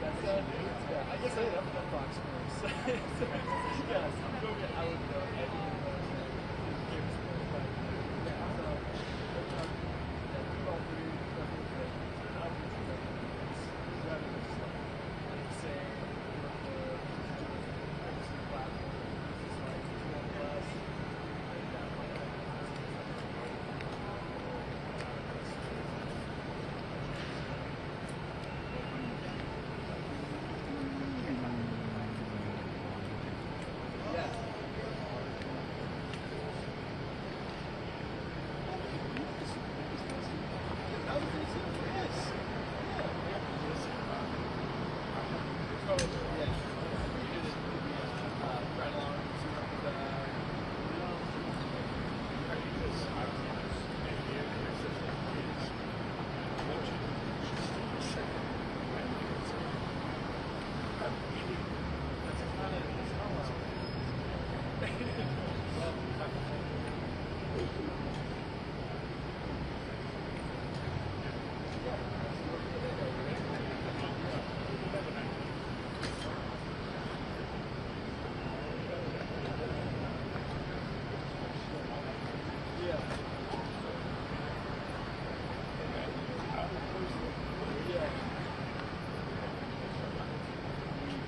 I guess I have that box first. Yes, I would go ahead and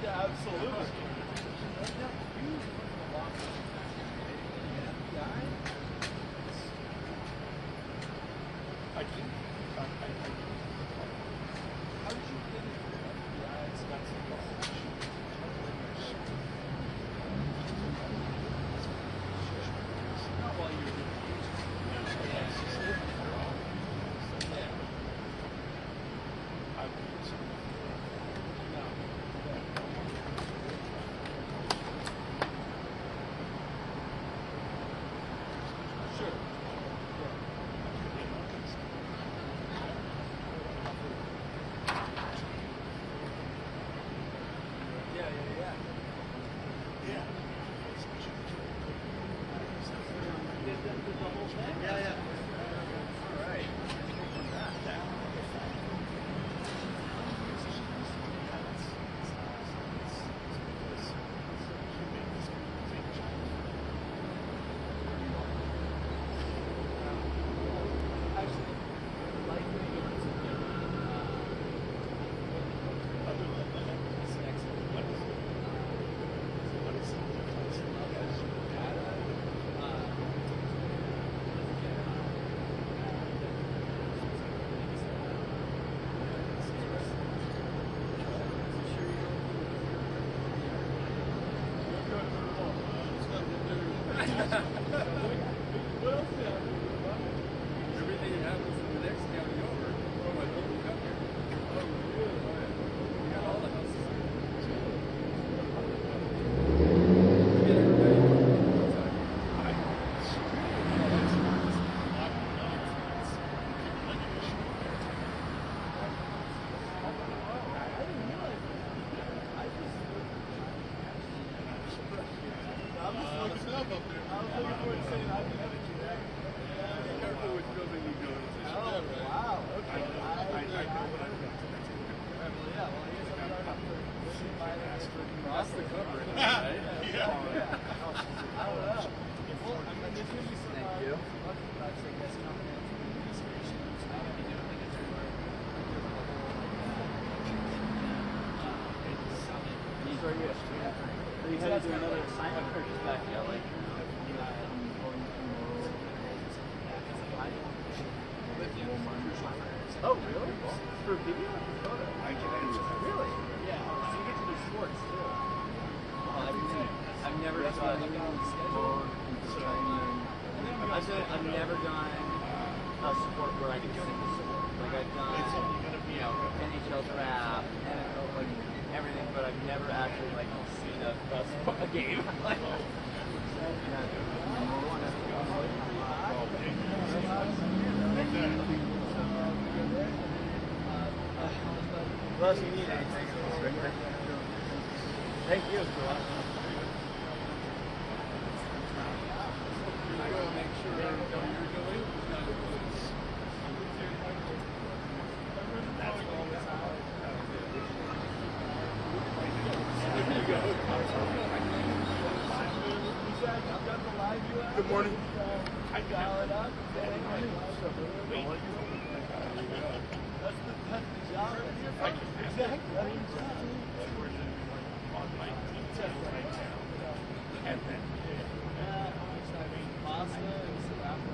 absolutely. Oh, really? For video? I can answer. Really? Yeah. So you get to do sports too. I've never done. I've never done a sport where I can sing the sport. Like I've done, NHL draft, NFL, like everything, but I've never actually like seen a game. Well, if you need anything, thank you. Good morning. I dial it up. That's the job. Exactly. On my detail right now. And then pasta and some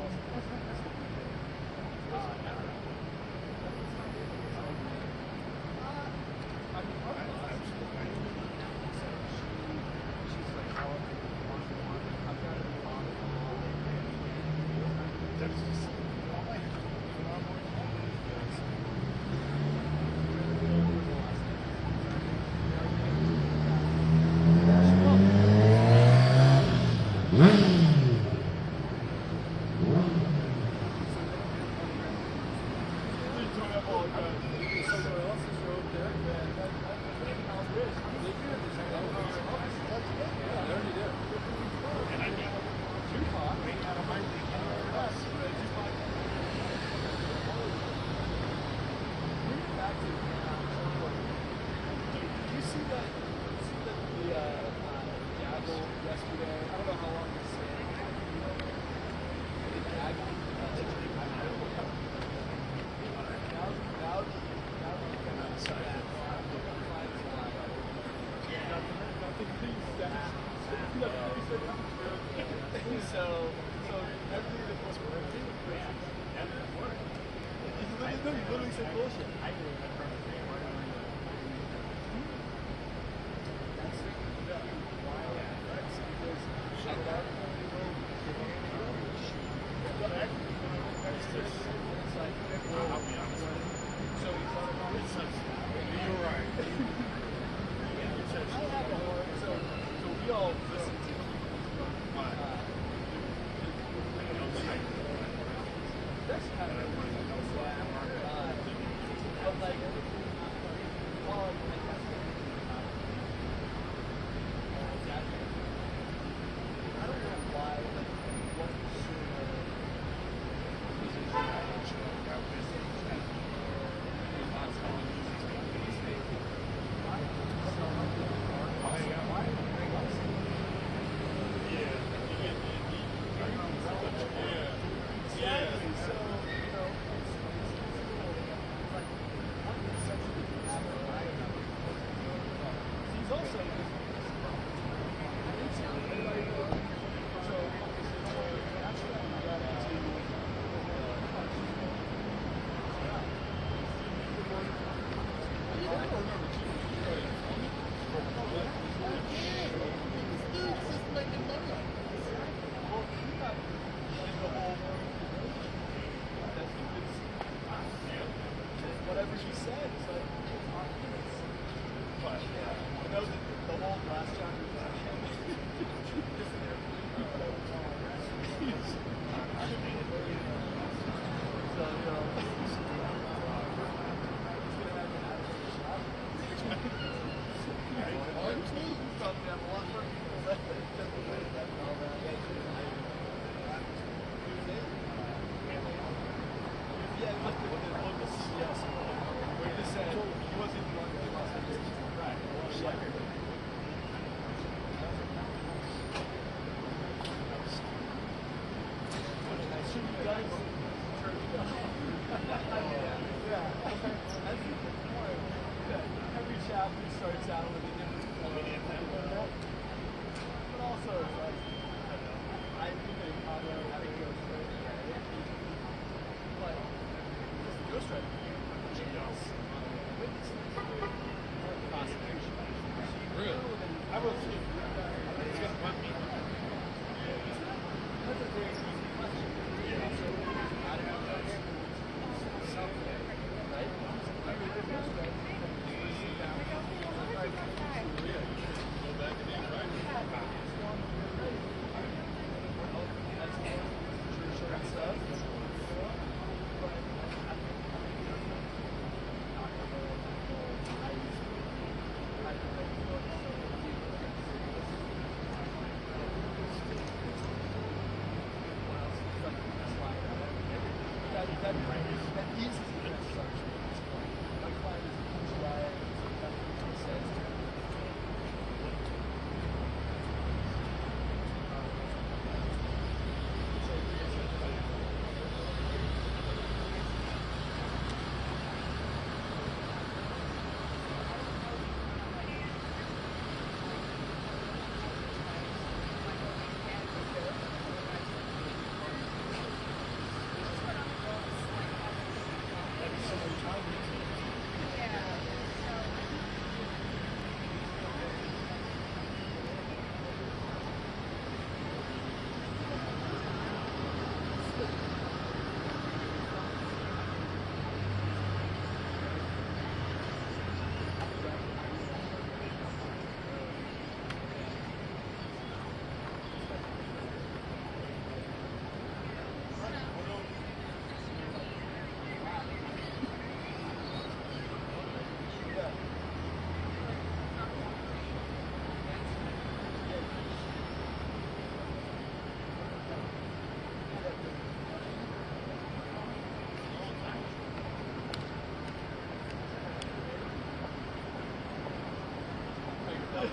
All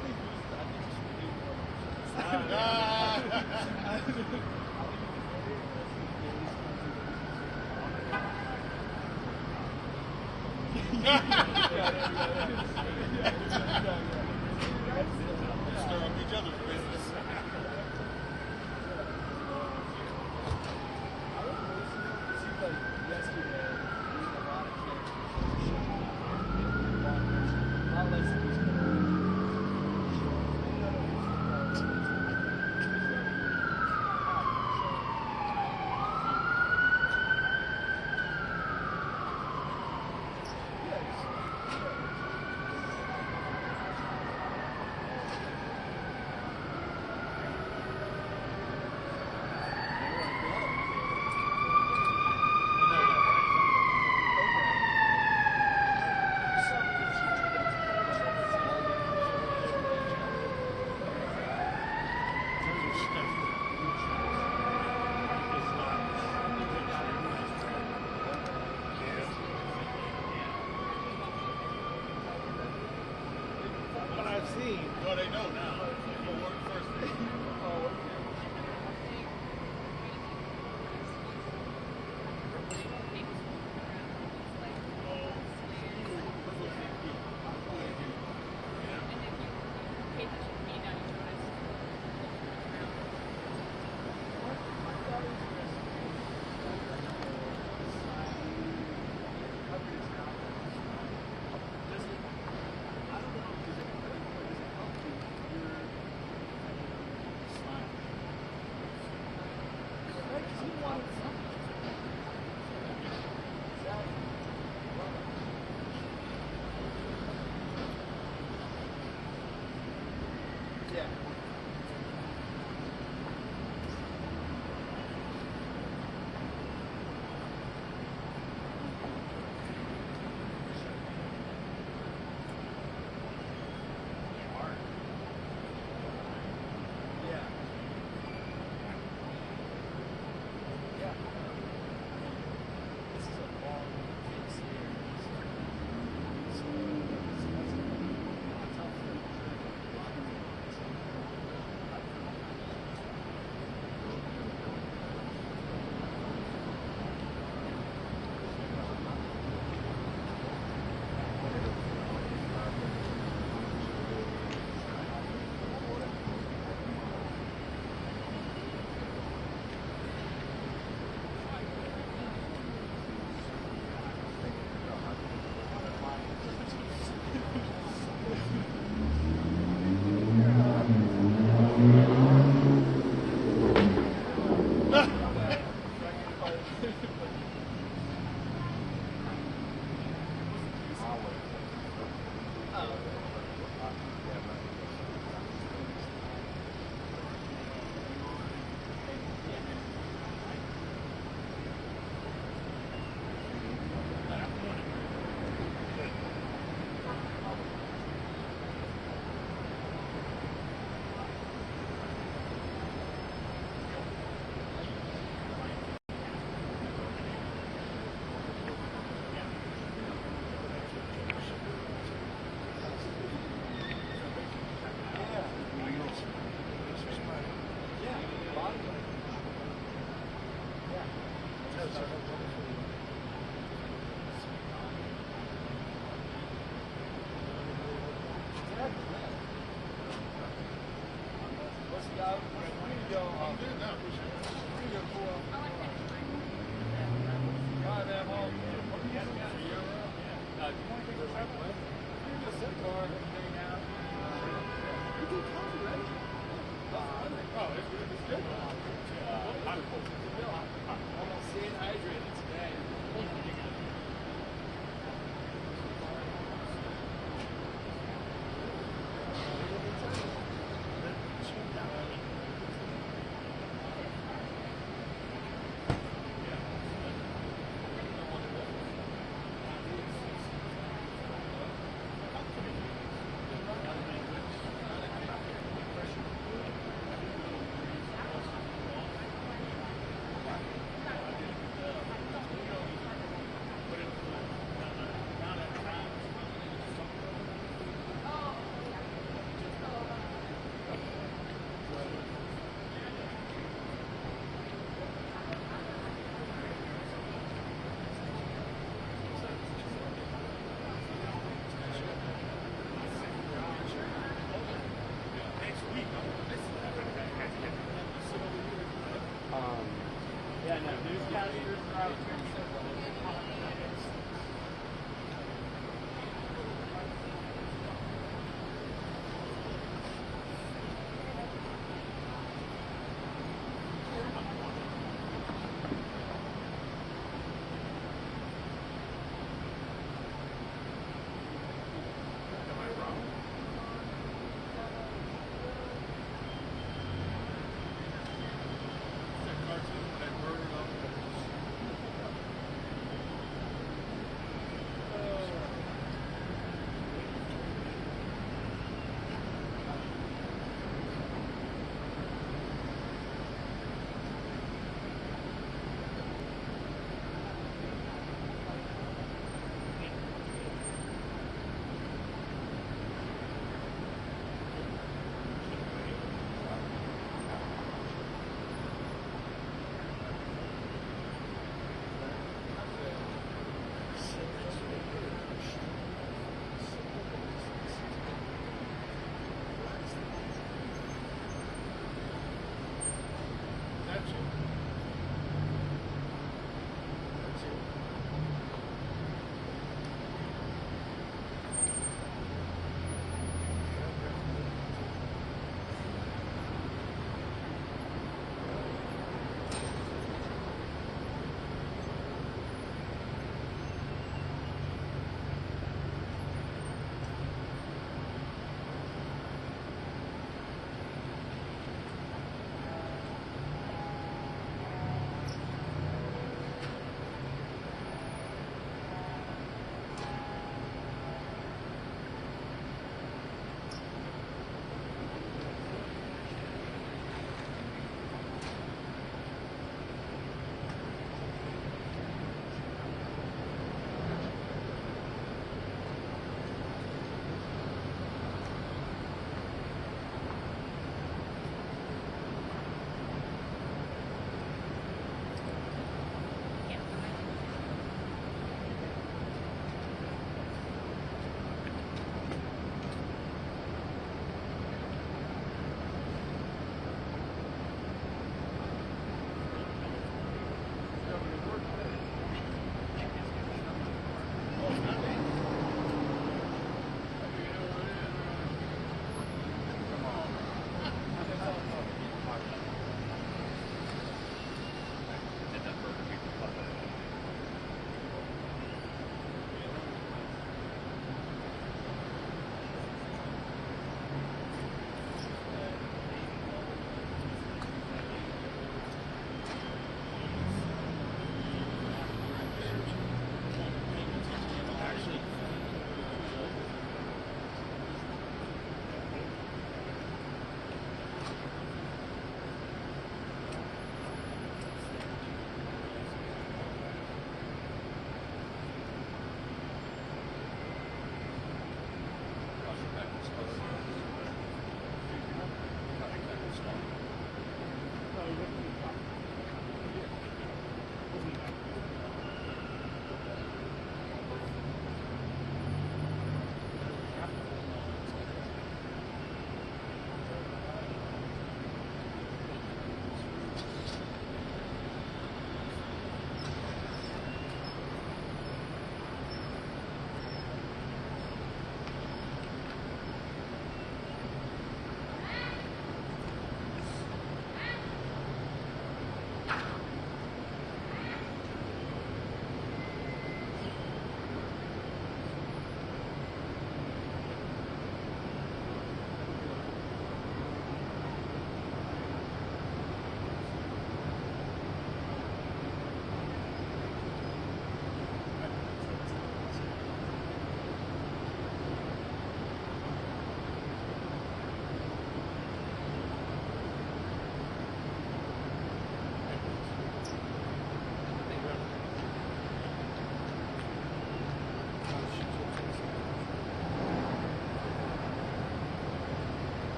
these reasons, I think you should do more. Stir up each other's business. Well, they know now. You'll work first. Oh, okay. Yeah. Almost staying hydrated today. Yeah, no, newscasters are out here.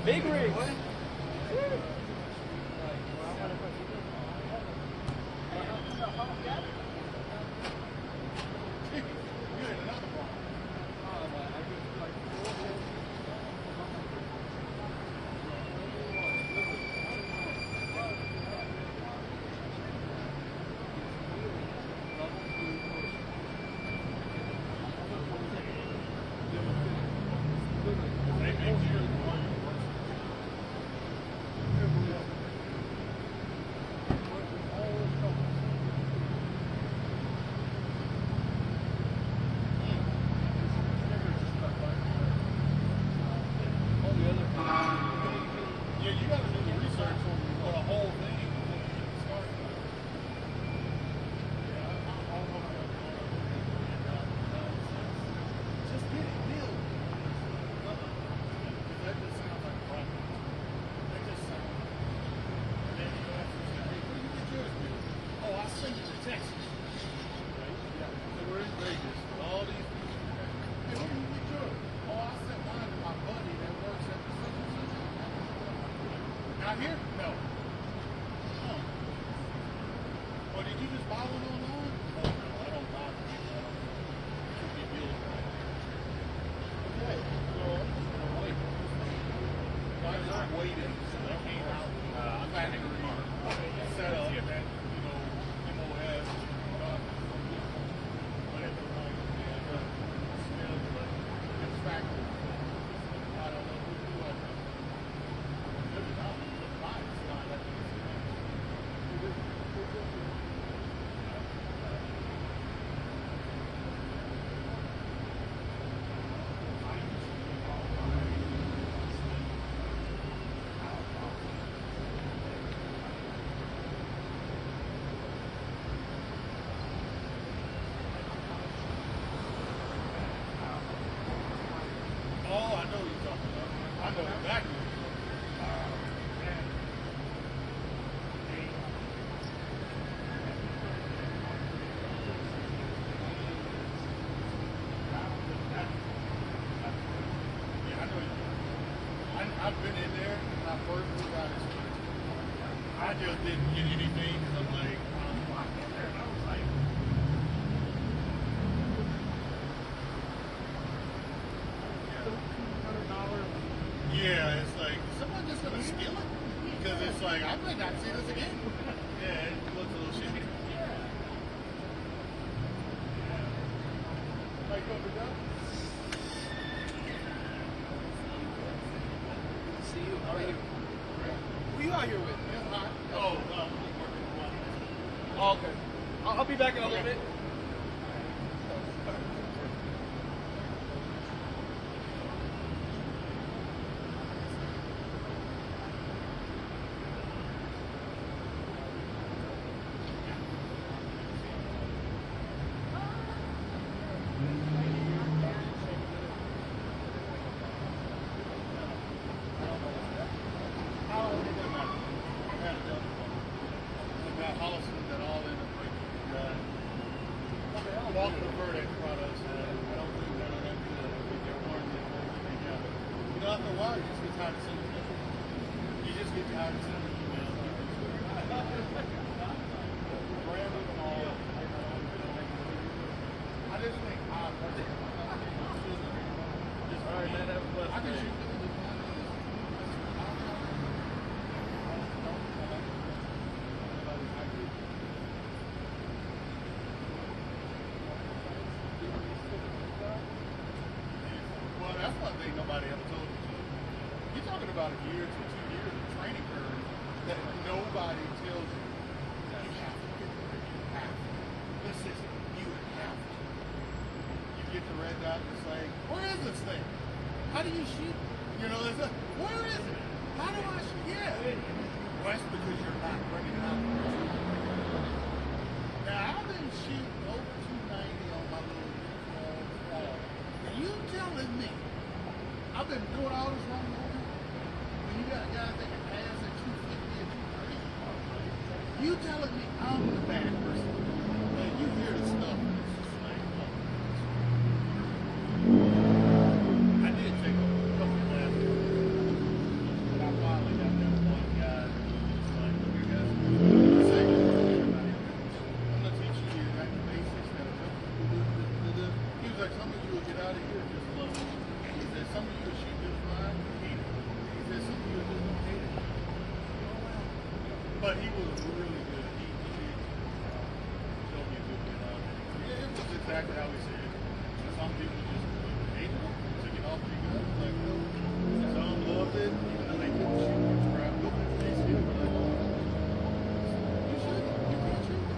Big rigs. I've been in there when I first moved out of school. I just didn't get anything because I'm like, I get there and I was like, yeah, it's like, is someone just gonna steal it? Because it's like, I might not see this again. Yeah, it looks a little shitty. Like, over there? See you. How are you? Who you out here with? Oh, Oh, okay. I'll be back in a little bit. Walk the verdict products, I don't think they're going to do that. I think they're warranted together. You know, after a while, you just get tired of sending them. You just get tired of sending them emails. Random and all. I just think, all right, man, have a blessed day. I can shoot them. That's one thing nobody ever told you. You're talking about a year to 2 years of training curve that nobody tells you. You have to get there. You have to. This is, you have to. You get the red dot and it's like, where is this thing? How do you shoot? You know, it's like, where is it? How do I shoot? Yeah. Well, that's because you're not bringing it out. Now, I've been shooting over 290 on my little wall. You telling me I've been doing all this long movie when you got guys that can pass at 250 and 230? You telling me I'm the bad person? Man, you hear the stuff and it's just like, I did take a couple of classes, but I finally got that one guy who's like, look here guys, I'm gonna teach you the exact basics that he was like, some of you will get out of here just love it. He said, some of you will shoot just fine, hate it. He said, some of you will just hate it. But he was really good. He did show me a good bit of it. Yeah, it was exactly how he said it. Some people just hated it, took it off pretty good. Like, some loved it, even though they couldn't shoot much crap with it. They still were like, you should, you can't shoot it.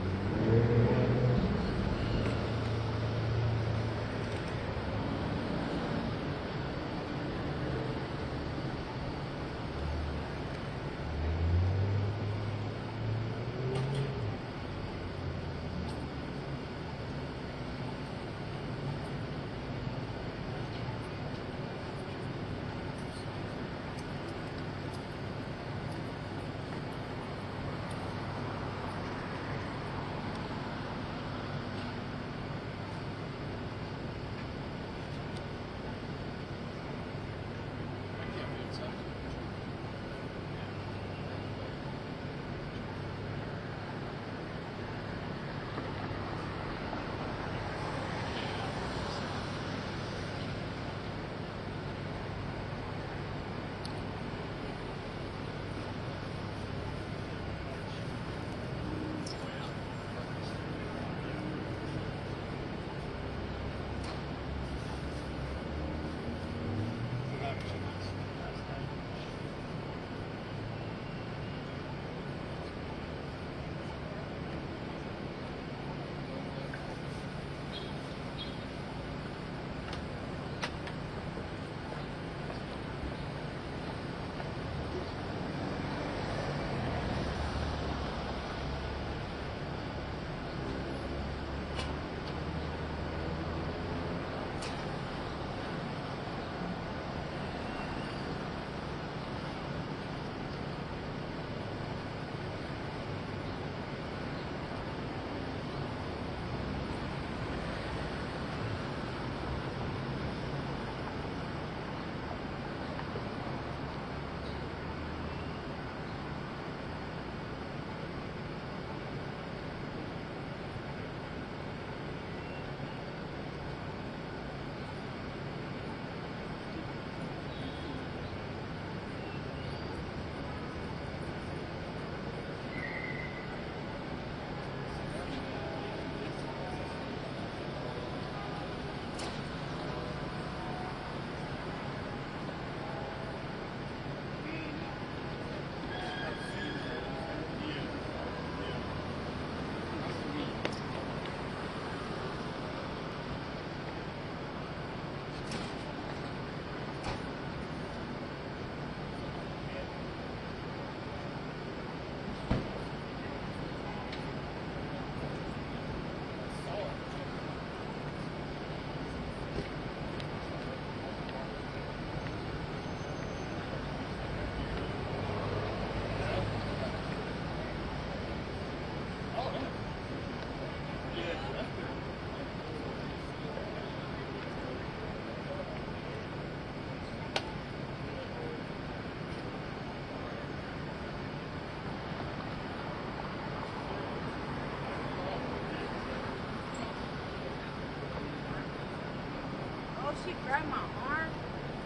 she grabbed my arm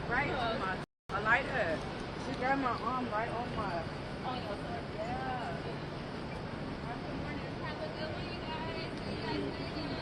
right on my, I like that. She grabbed my arm right on my, On your foot. yeah. Good morning. Have a good one, you guys. See you guys later.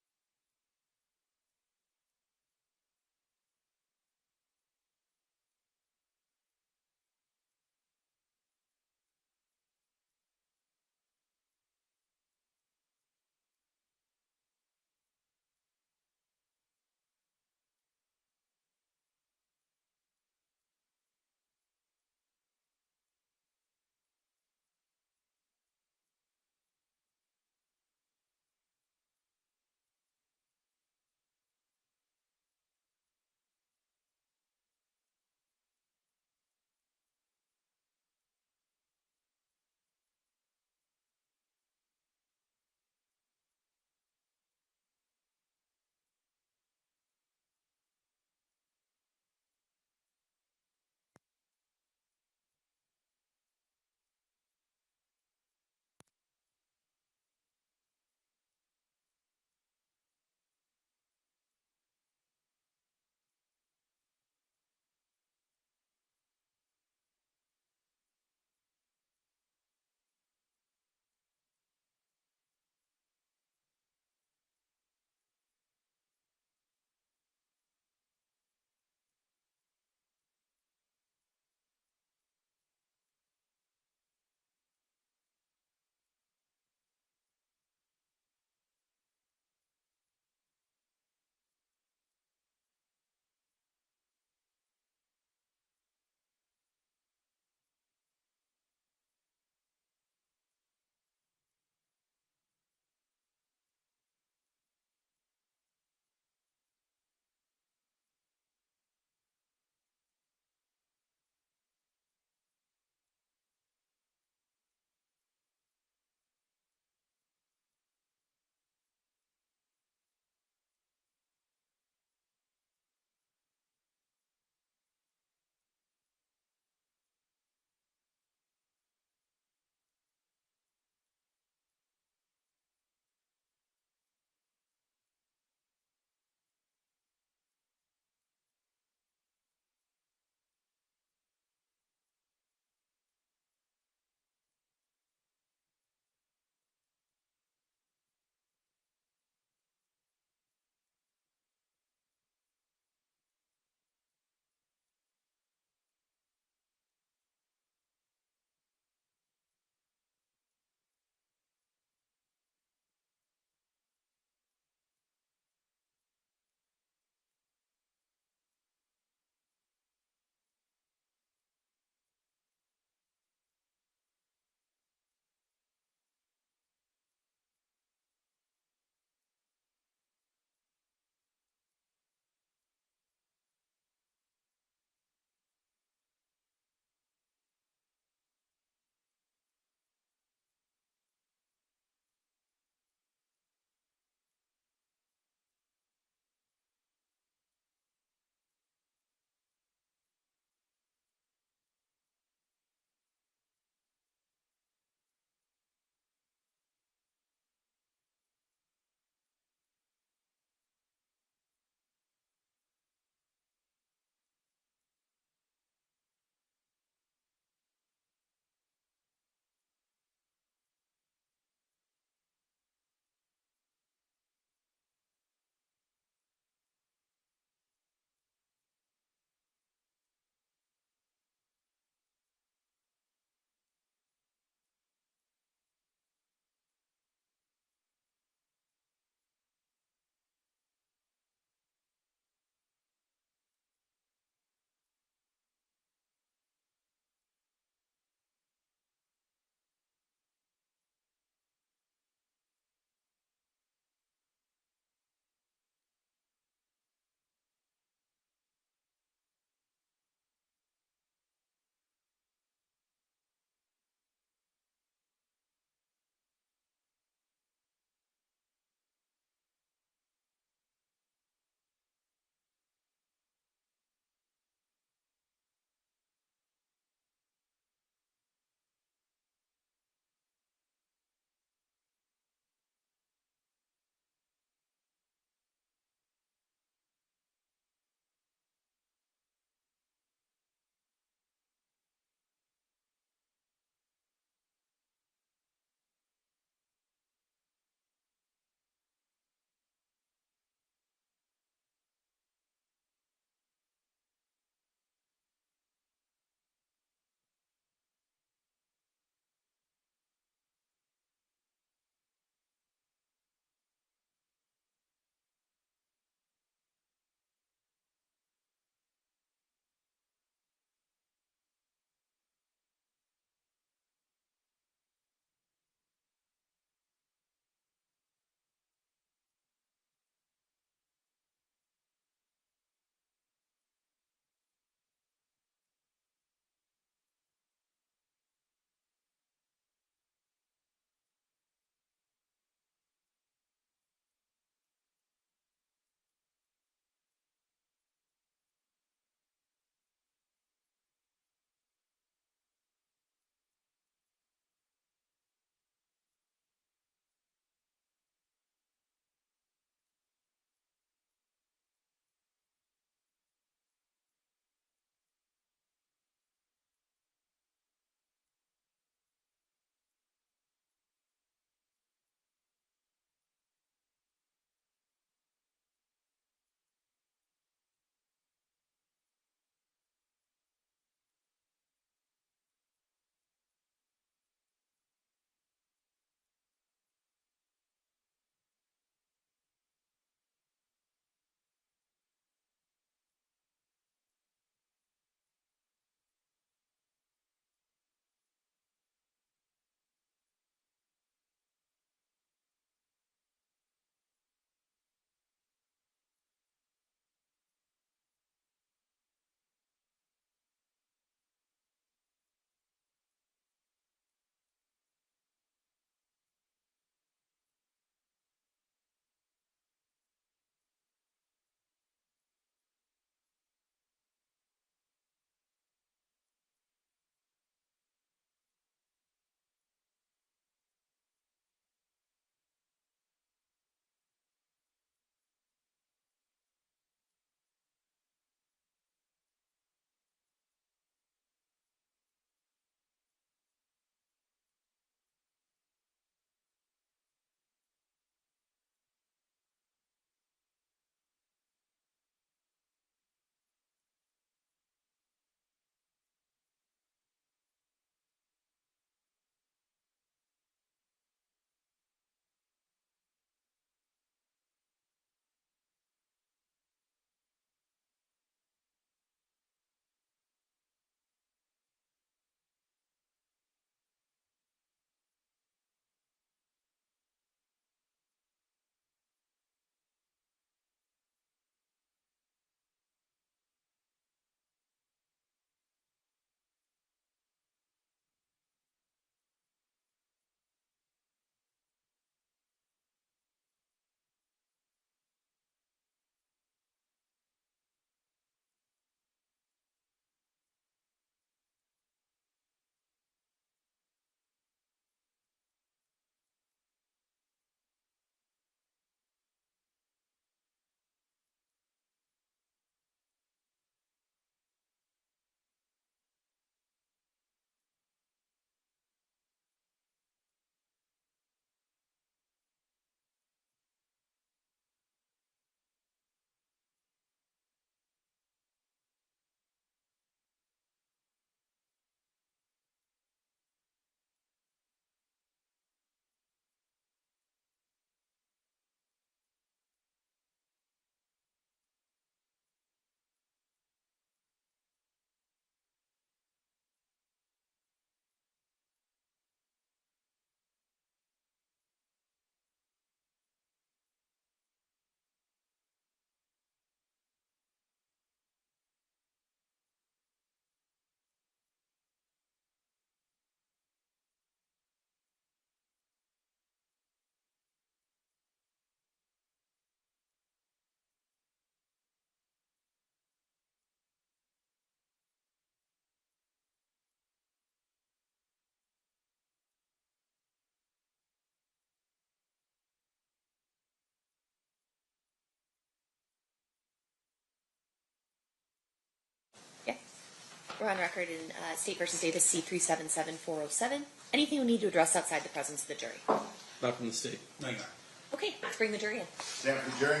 We're on record in State versus Davis C377407. Anything we need to address outside the presence of the jury? Not from the state. No, you're not. Okay, let's bring the jury in. Stand for the jury.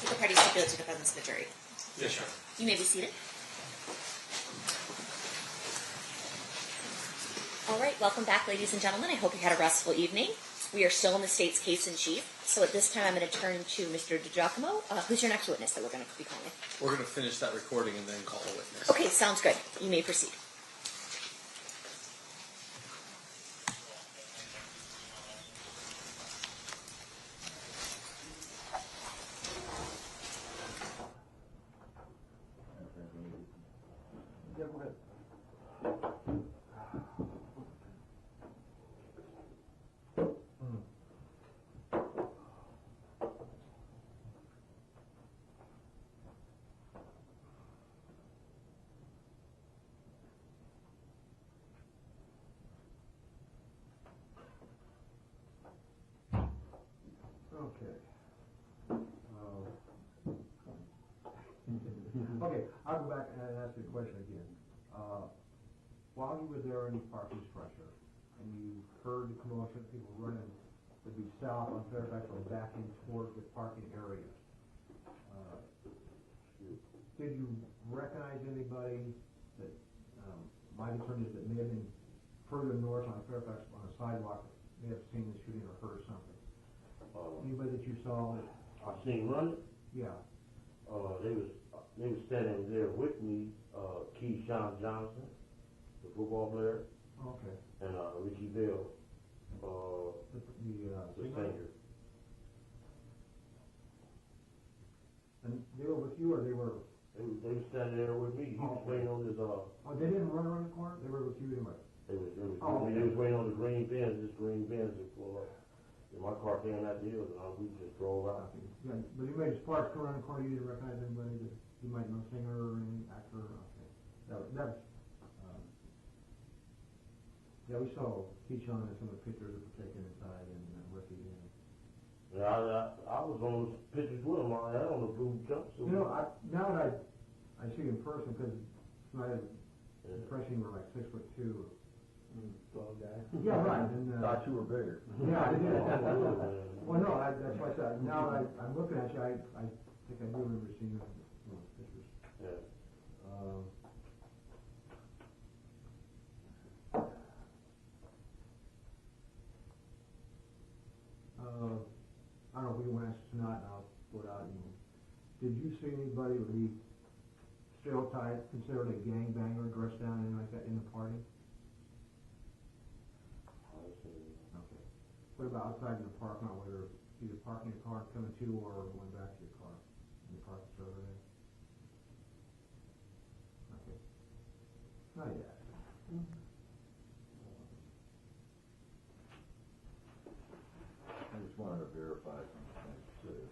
The party stipulate to the presence of the jury. Yes, sir. You may be seated. All right, welcome back, ladies and gentlemen. I hope you had a restful evening. We are still in the state's case in chief. So at this time, I'm going to turn to Mr. DiGiacomo. Who's your next witness that we're going to be calling? We're going to finish that recording and then call a witness. Okay, sounds good. You may proceed. Yeah, go ahead. Okay. Okay, I'll go back and ask you a question again. While you were there in the parking structure and you heard the commotion, people running, would be south on Fairfax or backing toward the parking area, did you recognize anybody that my concern is that may have been further north on Fairfax on a sidewalk, may have seen the shooting or heard something? Anybody that you saw? I seen running. Yeah. They was standing there with me, Keyshawn Johnson, the football player, Okay. and Ricky Bell, The singer. And they were with you, or they were? They was standing there with me. He was waiting on his Oh, they didn't run around the corner. They were with you anyway. They was Oh, they was waiting on the green Benz. This green Benz is for. And my car came out the hills, and we just drove out. Yeah, but you made sparks come around the corner. You didn't recognize anybody that you might know, singer or any actor. Okay. That's. Yeah, we saw Keyshawn and some of the pictures that were taken inside and Ricky. Yeah, I was on those pictures with him. I had on the blue jumpsuit. You know, now that I see you in person, because my impression you were like 6'2". Tall guy. Yeah, right. And, Thought you were bigger. Yeah, I did. Well, no, that's why I said, now that I'm looking at you, I think I do remember seeing you in pictures. Yeah. I don't know if we want to ask tonight, and I'll put out, did you see anybody with the stereotype considered a gangbanger dressed down, anything like that, in the party? Okay. What about outside in the parking lot, whether either parking your car coming to or going back to your car in the parking structure there? Okay. Not yet. I just wanted to verify some things too.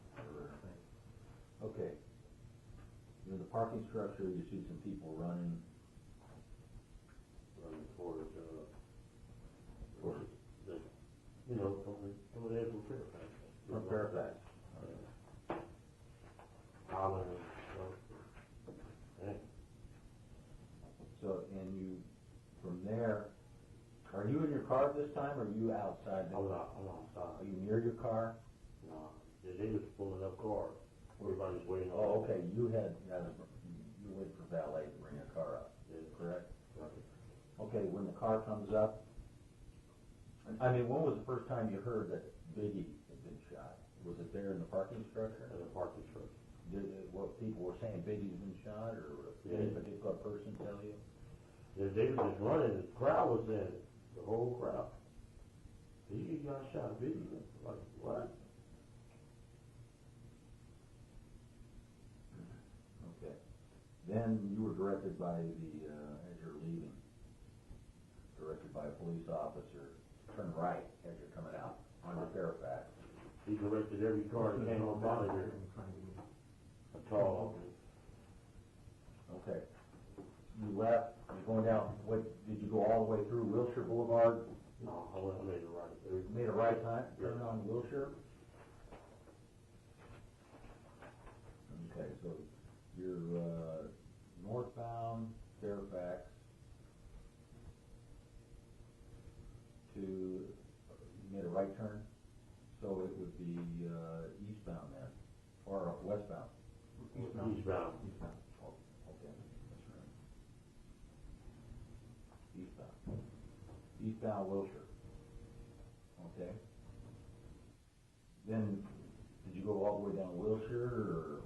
Okay. In the parking structure, you see some people running towards from there from Fairfax. from Fairfax. Holland and So, and you, from there, are you in your car at this time, or are you outside? I'm outside. Are you near your car? No, they was pulling up cars. Everybody's waiting on. Oh, okay, you waited for valet to bring your car up, is correct? Right. Okay, when the car comes up, I mean, when was the first time you heard that Biggie had been shot? Was it there in the parking structure? In the parking structure. What people were saying, Biggie's been shot, or did any particular person tell you? They was just running, the crowd was in it, the whole crowd. Biggie got shot, Biggie, like, what? Okay. Then you were directed by as your lead by a police officer, turn right as you're coming out onto Fairfax. He directed every car that came up out of here. A tall. Okay. You left, you're going down, what, did you go all the way through Wilshire Boulevard? No, I made it right. You made a right time, turn on Wilshire? Okay, so you're, northbound Fairfax to, you made a right turn? So it would be, eastbound then, or westbound? Eastbound. Eastbound. Oh, okay, that's right. Eastbound. Eastbound Wilshire. Okay. Then, did you go all the way down Wilshire, or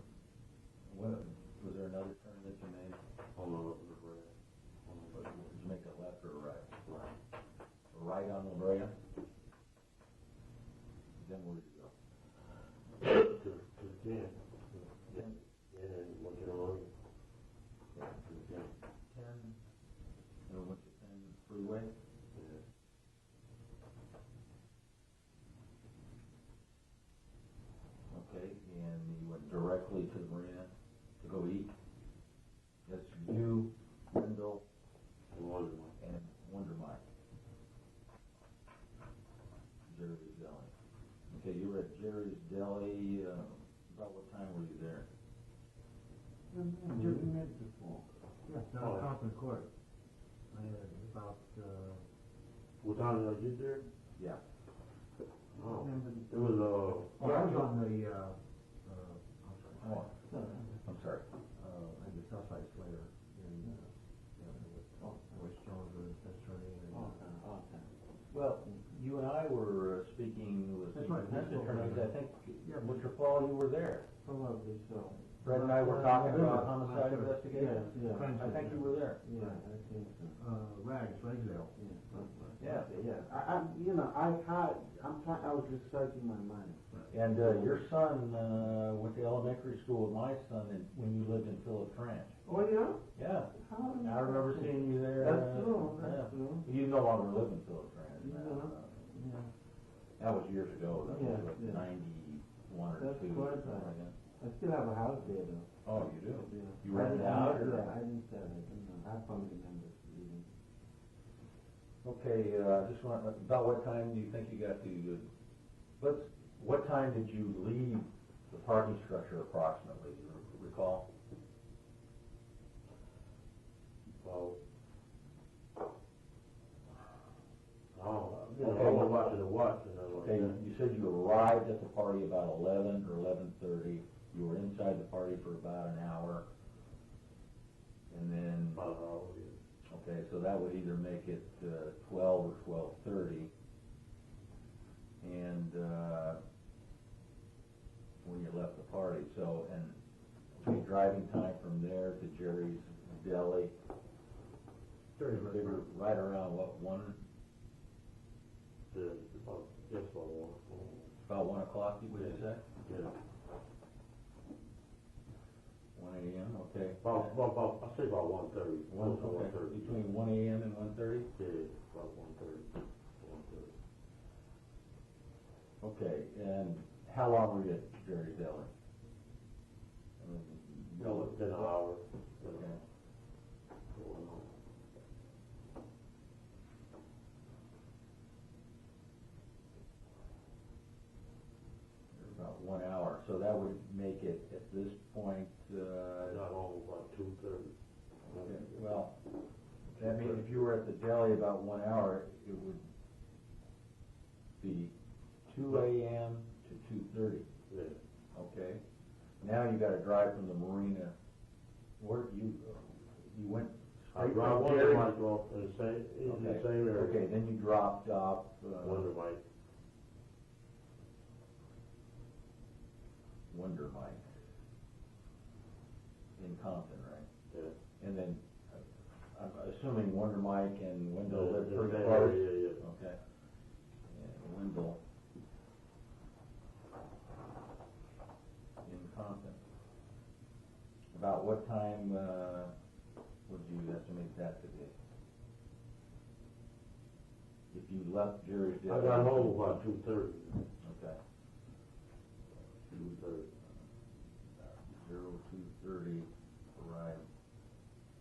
what, was there another turn that you made? On the right. Did you make a left or a right? Right. A right on La Brea? Then where did you go? To the 10. Yeah. And then went to the road. Okay, to the 10, or went to 10 freeway? Yeah. Okay, and you went directly to the marina to go eat? That's you, Wendell, And one of them. and Wonder Mike. Jerry's Deli. Okay, you were at Jerry's Deli, about what time were you there? Just a minute before. Yeah, down Compton Court. About, What time did I get there? Yeah. Oh, it was, I was on the, I'm sorry. Oh, I'm sorry. I just Southside Slater in, West Jones was his attorney. Well, you and I were speaking with That's the right. defense attorneys, I think, Yeah. Mr. Paul, you were there. Probably so. Fred and I were talking about Yeah. homicide investigation. Yeah. I think you were there. Yeah, I think so. Rags, Ragsdale. Yeah. I was researching my mind. And your son went to elementary school with my son when you lived in Phillips Ranch. Oh, yeah? Yeah. How do you I remember seeing you there. That's true, that's yeah. true. You no longer live in Phillips Ranch. Yeah. That was years ago. That was Yeah, yeah. 91 or That's 2. quite something right. like that. I still have a house there, though. Oh, you do? Yeah. You rented out? Or? Yeah, I didn't sell it. I have family members living. Okay, just want, about what time do you think you got to, what time did you leave the parking structure approximately, do you recall? well, I was watching the watch and I was Okay, you said you arrived at the party about 11 or 11:30, you were inside the party for about an hour, and then, about an hour, yeah. okay, so that would either make it 12 or 12:30, and when you left the party, so, and okay, driving time from there to Jerry's Deli, figure right around what, 1? Just about one. About 1 o'clock, would you say? Yeah. 1 a.m., okay. I say about 1:30. Okay. Between 1 a.m. and 1:30? Yeah, about 1:30. 1:30. Okay, and how long were you at Jerry's Deli? Within an hour. Okay. About 1 hour, so that would make it at this point, Got home about 2:30. okay, well, that means if you were at the deli about 1 hour, it would be 2 a.m. to 2:30. Yeah. Okay, now you gotta drive from the marina, where you went I straight dropped from one Jerry's? mic off in the same area. Okay, then you dropped off, Wonder Mike. Wonder Mike in Compton, right? Yeah. And then, I'm assuming Wonder Mike and Wendell live The pretty same close? area, yeah. Okay. And Wendell in Compton. About what time, would you estimate that to be? you left Jerry's jail? I got home about 2:30. Okay. 2:30. 02:30, arrived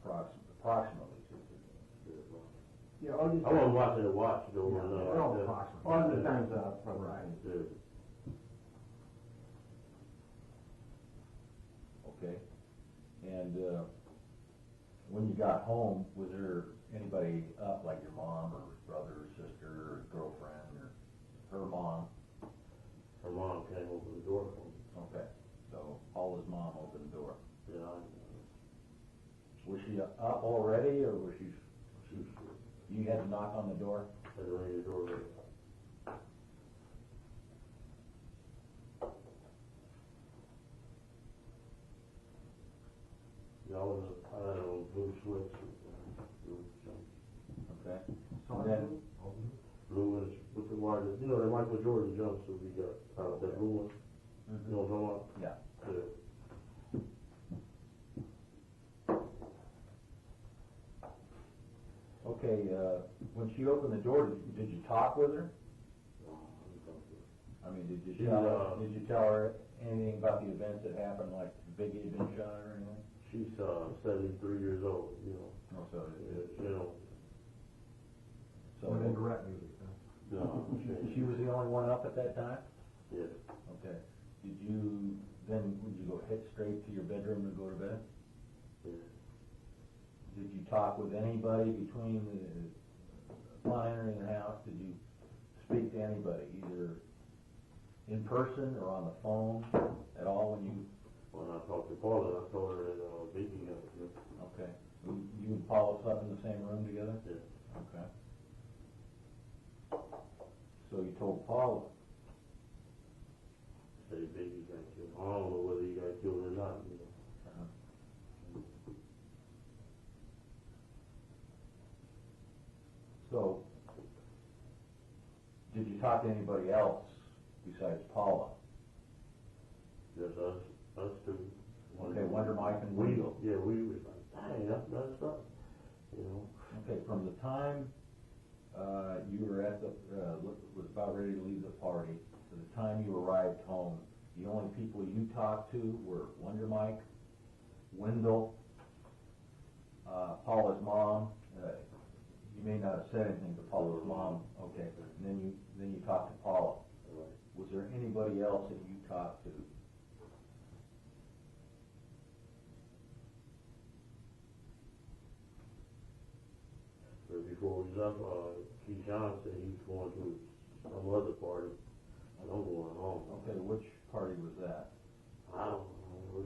approximately 2:30. Yeah, all these. I wasn't watching the watch though. Yeah, when, all approximately. All the times are right. Yeah. Okay. And when you got home, was there anybody up, like your mom or brother or sister or girlfriend or her mom? Her mom came open the door for me. Okay. So Paula's mom opened the door. Yeah. Was she up already, or was she? You had to knock on the door? Had to ring the door. Yeah, I had on blue sweatshirt. Okay. So And then, Blue and with the white, you know, that Michael Jordan jumpsuit we got, that blue one. You know what I'm talking about? yeah. Yeah. Okay, when she opened the door, did you talk with her? I mean, did you tell her anything about the events that happened, like Biggie had been shot or anything? She's 73 years old, you know. Oh, so, You know. so With indirect music, huh? No, she was the only one up at that time? Yeah. Okay. Would you go hit straight to your bedroom to go to bed? Yeah. Did you talk with anybody upon entering the house? Did you speak to anybody, either in person or on the phone at all When I talked to Paula, I told her that Biggie got it. Okay. You and Paula slept in the same room together? Yeah. Okay. So you told Paula? Say Biggie got killed. I don't know whether he got killed or not, you know. So, did you talk to anybody else besides Paula? Just us two. Okay, Wonder Mike and Weedle. Yeah, we was like, dang, that's messed up, you know. Okay, from the time you were was about ready to leave the party to the time you arrived home, the only people you talked to were Wonder Mike, Wendell, Paula's mom. You may not have said anything to Paula's mom. Okay, and then you talked to Paula. Right. Was there anybody else that you talked to? But before we left, Keyshawn said he was going to some other party, and I'm going home. Okay, which party was that? I don't know,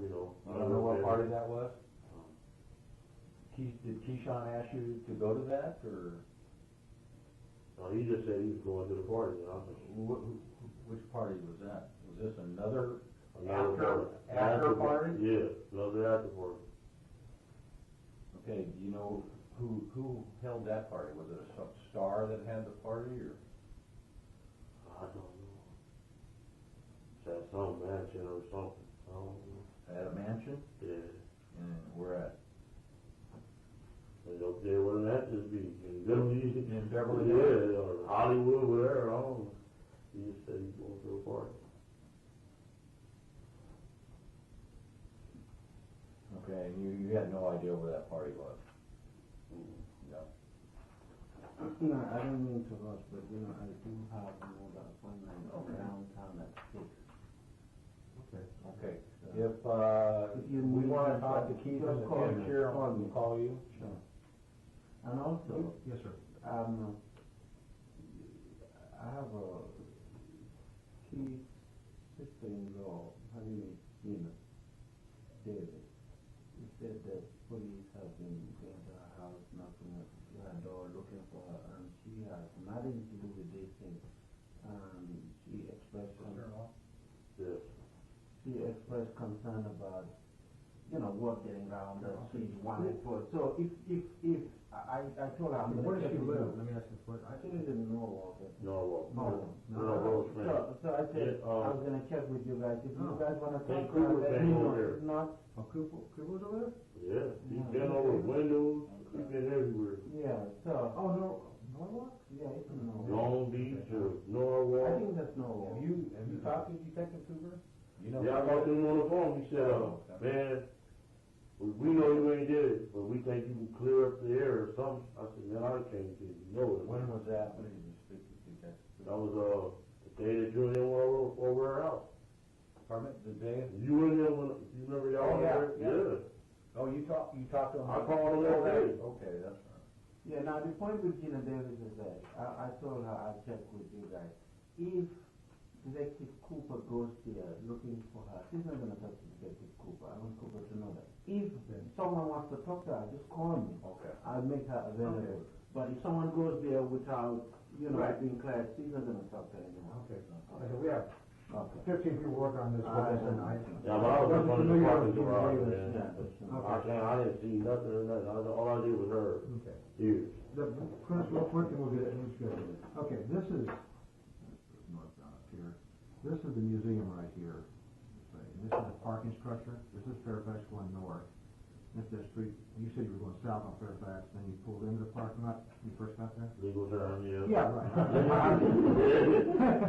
you know. I don't know what party that was? Did Keyshawn ask you to go to that, or? No, he just said he was going to the party, and I said, Which party was that? Was this another after party? Yeah, another after party. Okay, do you know who held that party? Was it a star that had the party, or? I don't know. It's at some mansion or something. I don't know. At a mansion? Yeah. And where at? And up there where the matches be. In Beverly Hills? Yeah, or Hollywood, whatever, I don't know. He just said he's going to a party. Okay, and you had no idea where that party was? No. No, I don't mean to rush, but I do have another appointment downtown at 6. Okay. Okay. If we want to talk to Keith in the future, we'll call you. Sure. And also, Yes, sir. I have a key sister-in-law, her name is Gina David. He said that police have been going to her house, knocking at her door, looking for her, and she has nothing to do with this thing. She expressed Yes. She expressed concern about, work getting around that she's wanting for. So if I told her I'm going to Where does check she with live? you. Let me ask you a question. I think it's in Norwalk. No, So I said I was going to check with you guys. If you guys want to Hey, talk Cooper about that, came over there. if not, Oh, Cooper's over there? Yeah, he's been over windows, he's been everywhere. yeah. So Oh, no Norwalk? Yeah, it's in Norwalk. Long Beach or I Norwalk. think that's Norwalk. Have you talked to Detective Cooper? You know. Yeah, I talked to him on the phone. He said, man, we know you ain't did it, but we think you can clear up the air or something. I said, man, I can't do it. You know it. When was that? When did you speak to Detective Cooper? That was the day that Julian went over our house. Pardon me? The day? You were there when you remember y'all Oh, were yeah, there? Oh, you talked to him? I called him that day. Okay, that's right. Yeah, now the point with Gina Davis is that I told her I'd check with you guys. If Detective Cooper goes there looking for her, she's not going to talk to Detective Cooper. I want Cooper to know that. If someone wants to talk to her, just call me. Okay. I'll make her available. Okay. But if someone goes there without, being clear, she's not going to talk to her anymore. Okay. Okay, we have 15 people working on this. Yeah, but I was just one of the parking garage, man. I didn't see nothing or nothing. All I did was her. Okay. Ears. Chris, real quick, and we'll get it scheduled. Okay, this is northbound up here. This is the museum right here. And this is the parking structure. This is Fairfax going north. This is the street. You said you were going south on Fairfax, then you pulled into the parking lot when you first got there? Legal term, yeah. Yeah, right.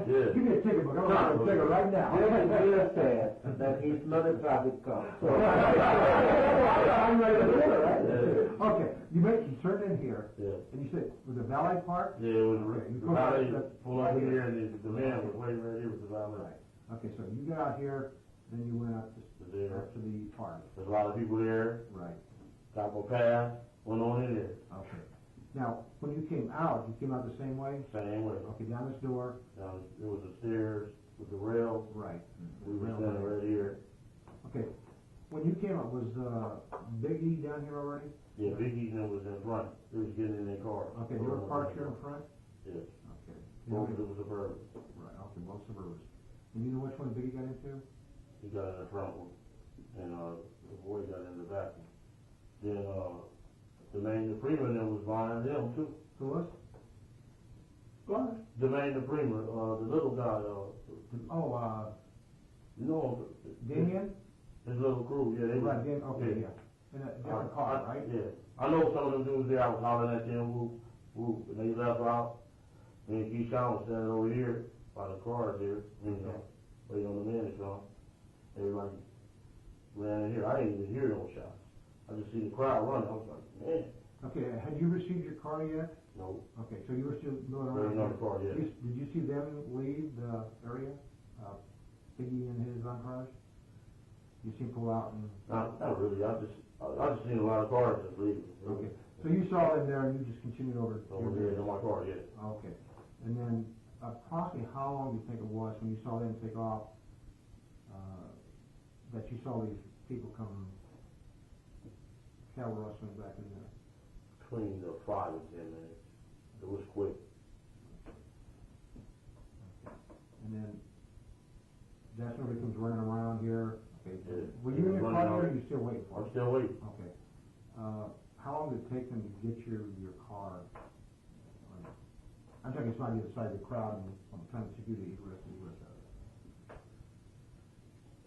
Yeah. Give me a ticket book. I'm going to take it right now. Bill said that he's not a traffic cop. So I'm ready to do it, right? Yeah. Okay, you turned in here, Yeah. and you said, was it valet park? Yeah, it was Okay, you the valet pulled up right here and the man was waiting right here with the valet. Right. Okay, so you got out here, then you went up to There. the park. There's a lot of people there. Right. Got a pass, went on in there. Okay. Now, when you came out the same way? Same way. Okay, down this door. Now, it was the stairs with the rail. Right. We were standing right here. Okay. When you came up, was Big E down here already? Yeah, Big Eaton was in front. They was getting in their car. Okay, they were parked here in front? Yes. Okay. Both of them was suburban. Right, okay, both suburbs. And you know which one Big E got into? He got in the front one, and the boy got in the back one. Then the Freeman that was behind him too. Who was? Go ahead. Jermaine the Freeman, the little guy, you know, Damian? his little crew, yeah, they was, Right, Damian, okay, yeah. In a different car, right? Yeah. I know some of them dudes there, I was hollering at them, whoop, and they left out. Me and Keyshawn was standing over here by the cars here, waiting on the man to come. Everybody ran in here. I didn't even hear no shots. I just see the crowd running. I was like, man. Okay, had you received your car yet? No. Okay, so you were still going There around? was no car yet. Did you see them leave the area? Piggy and his entourage? You see pull out and... Not really. I just seen a lot of cars just leaving. Okay, so you saw them there and you just continued over? Over there in my car, yeah. Okay, and then approximately how long do you think it was when you saw them take off, that you saw these people come cattle rustling back in there? Between the 5 and 10 minutes. It was quick. And then that's when it comes running around here. Okay, Yeah. were you in your Running car out. here or are you still waiting for I'm it? still waiting. Okay. How long did it take them to get your car? I'm talking it's on the other side of the crowd and I'm trying to secure the rest of the US out.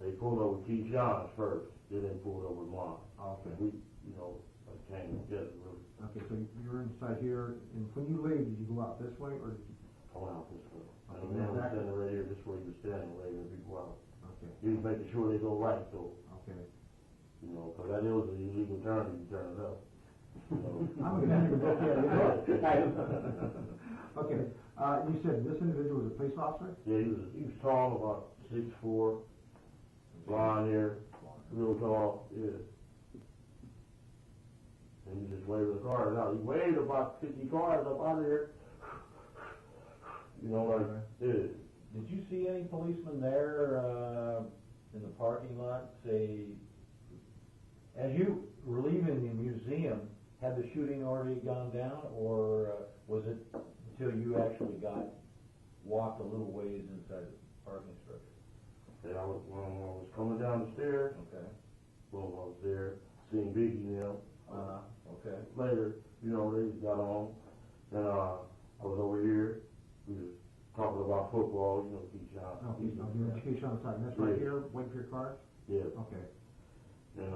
They pulled over Keyshawn's first. Then they pulled over mine. Okay. We, like came together really. Okay, so you're inside here, and when you leave, did you go out this way, or did you? I went out this way. Okay, And the man was exactly. standing right here, this way he was standing, waving people out. Okay, He was making sure they go right, so, okay. cause that is an illegal turn if you turn it up. I'm gonna have to go there. Okay, you said this individual was a police officer? Yeah, he was tall, about 6'4", blonde hair, real tall, yeah. And he just waved the cars out. He waved about 50 cars up out of here. Yeah. Did you see any policemen there in the parking lot, say, as you were leaving the museum, had the shooting already gone down, or was it until you actually walked a little ways inside the parking structure? Yeah, when I was coming down the stairs, Okay. boom, I was there, seeing Biggie now. Okay. Later, they got on, and I was over here, we was talking about football, Keyshawn. Oh, you're in Keyshawn's side, and that's right Yeah. here, waiting for your car? Yeah, Okay. and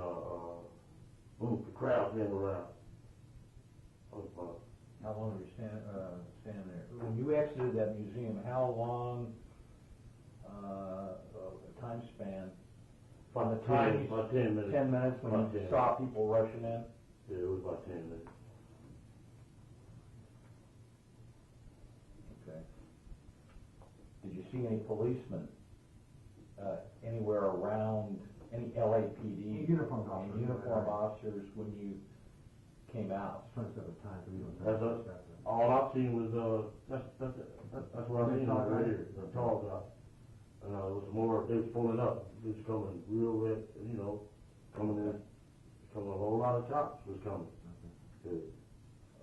boom, the crowd came around. I was about How long were you standing there? When you exited that museum, how long, time span? From the time you, about 10 minutes. 10 minutes when About you 10 saw people rushing in? Yeah, it was about 10 minutes. Okay. Did you see any policemen anywhere around, any LAPD? Uniformed officers. Any uniformed officers when you came out? Trying to set the time so we don't. That's all I've seen was, that's what I seen over here, the tall guy. And it was more, they was pulling up, it was coming real red, you know, coming in, a whole lot of cops was coming.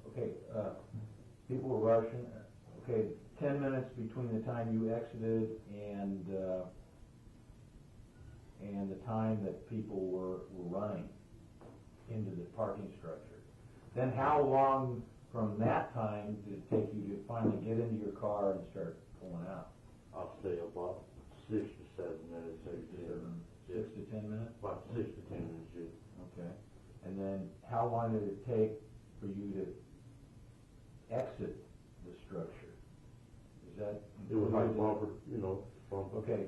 Okay, people were rushing, okay, 10 minutes between the time you exited and the time that people were running into the parking structure. Then how long from that time did it take you to finally get into your car and start pulling out? I'll say about 6 to 7 minutes, 6 to 10 minutes? about 6 to 10 minutes, yeah. Okay. And then how long did it take for you to exit the structure? Is that? It was like bumper, you know, bumper. Okay.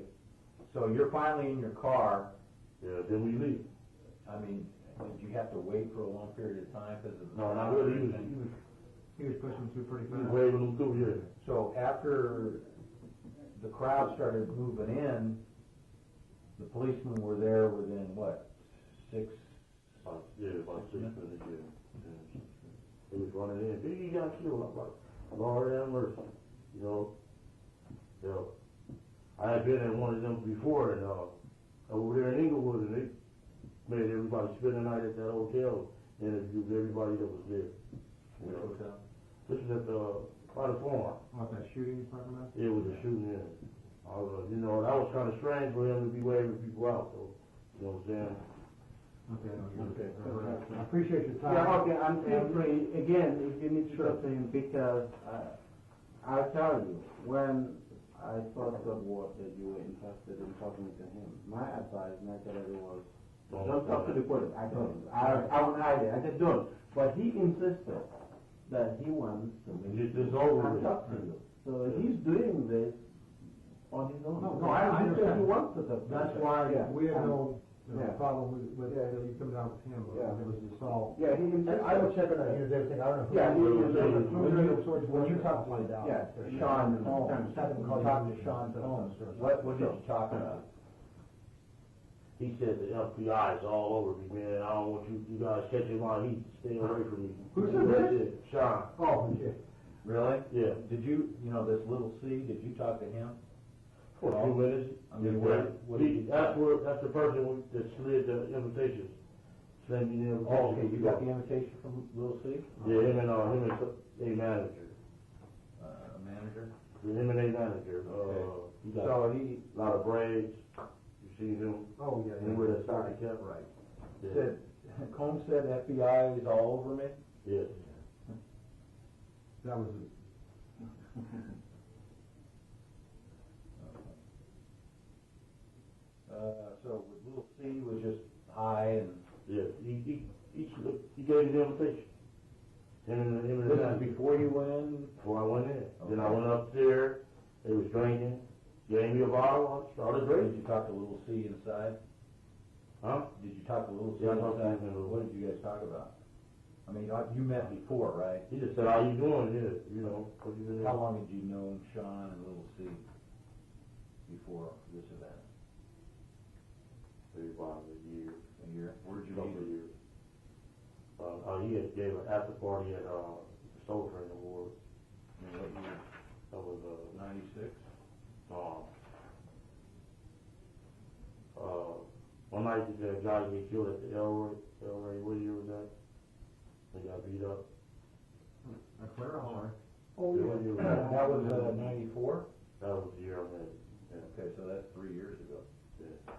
So you're finally in your car. Yeah, then we leave. I mean, did you have to wait for a long period of time because of the? No, not really. He was pushing through pretty He was fast. waving them through, yeah. So after the crowd started moving in, the policemen were there within what, 6? About 6 minutes, yeah. He was running in, he got killed. I'm like, Lord have mercy, you know. I had been in one of them before, and over there in Inglewood, and they made everybody spend the night at that hotel, interviewed everybody that was there. Which hotel? This is at by the farm. What, that shooting you're talking about? It was a shooting in. You know, that was kind of strange for him to be waving people out, so, you know what I'm saying? Okay. I appreciate your time. Yeah, okay, I'm free. Again, if you need to talk to him, because I'll tell you, when I first got word that you were interested in talking to him, my advice naturally was, don't talk to the police. I told him. I won't hide it. I said, don't. But he insisted that he wants to Get this over and with. talk to you. So he's doing this on his own. No, I he said understand. he wants to talk to you. That's why we had no Yeah. problem with you coming down with him, but it was assault. Yeah, he insisted. I was checking on his everything, I don't know. Yeah, he insisted. When you talk to my dad. Yeah, Sean Holmes. Talking to Sean Holmes. What did you talk about? He said the FBI is all over me, man. I don't want you guys catching my heat. Stay away from me. Who said this? Sean. Oh, yeah. Really? Yeah. Did you, this little C, did you talk to him? For a few minutes. I mean, That's the person that slid the invitations. Send me the invitation. Oh, okay, you got the invitation from Little C? Yeah, him and a manager. A manager? Him and a manager. He got So a lot of braids. You see him? Oh, yeah. He with a stocky cap. Right. Yeah. Said, Combs said FBI is all over me? Yes. That was So with Little C was just high and... Yes. He gave me the invitation. Him and This the is manager. before you went in? Before I went in. Then I Okay. went upstairs, they was drinking, gave me a bottle, I started Did drinking. you talk to Little C inside? Huh? Did you talk to Little C Yeah, I talked to inside? him in the- What did you guys talk about? I mean, you met before, right? He just said, how you doing? Yeah, you know, what you been How doing? long had you known Sean and Little C before this event? Maybe about a year. A year? Where'd you Couple meet of him? years. He had gave an after party at, the Soul Train Awards. In what year? That was, 96? one night the guy get killed at the Elroy, what year was that? They got beat up. Clara, all right. Oh, Yeah, what year was yeah. That was 94? That was the year I met him. Yeah. Okay, so that's 3 years ago. Yeah.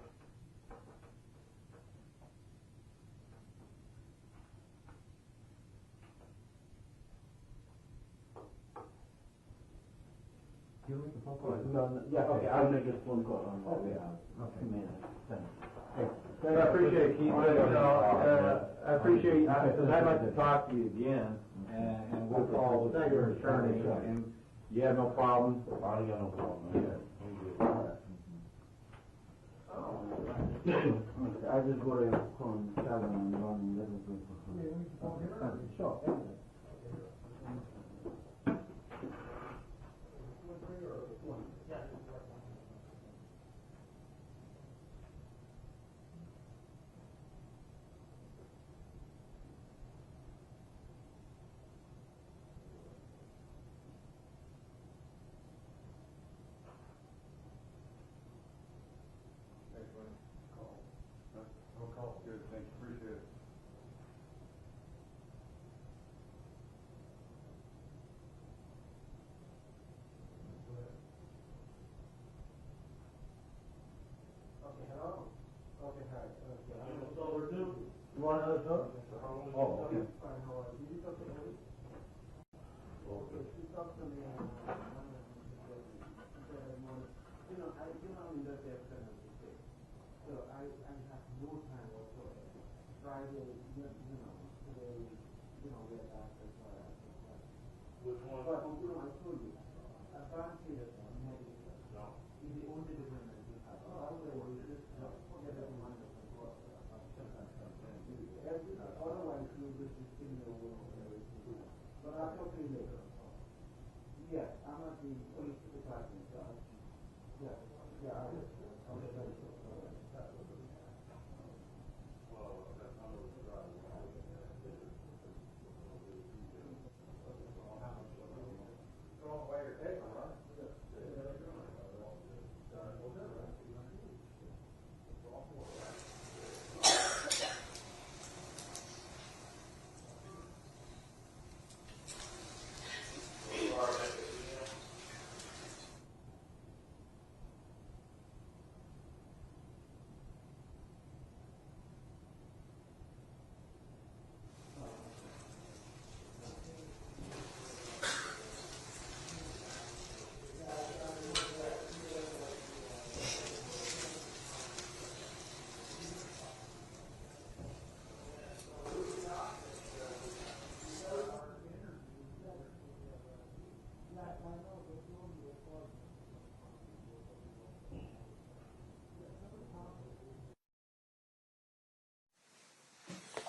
You make a phone call? No, yeah, okay, I'll make a phone call on that. Okay. Yeah. Okay. Minutes. Thanks. I appreciate it, Keith, but, I appreciate, because I'd like to talk to you again, and we'll call Thank you, your Mr. attorney, Chairman. and you have no problem? I ain't got no problem with that. We good with that. I just go to con Calvin and run and let it go. Sure. Good, thank you, appreciate it. Okay, hello? Okay, hi. What's over too? You want another cup? Oh, okay. Fine, how are you? Did you talk to Ellie? Okay, she talked to me, you know, I'm in that afternoon today, so I have no time whatsoever. Friday, today, we're back as well. Which one? But, I told you, advantage of medical is the only development you have. Otherwise, you just forget that one of the work. Otherwise, you just in your work. But I'll talk to you later. Yes, I'm at the police department, so yeah, I'll get that.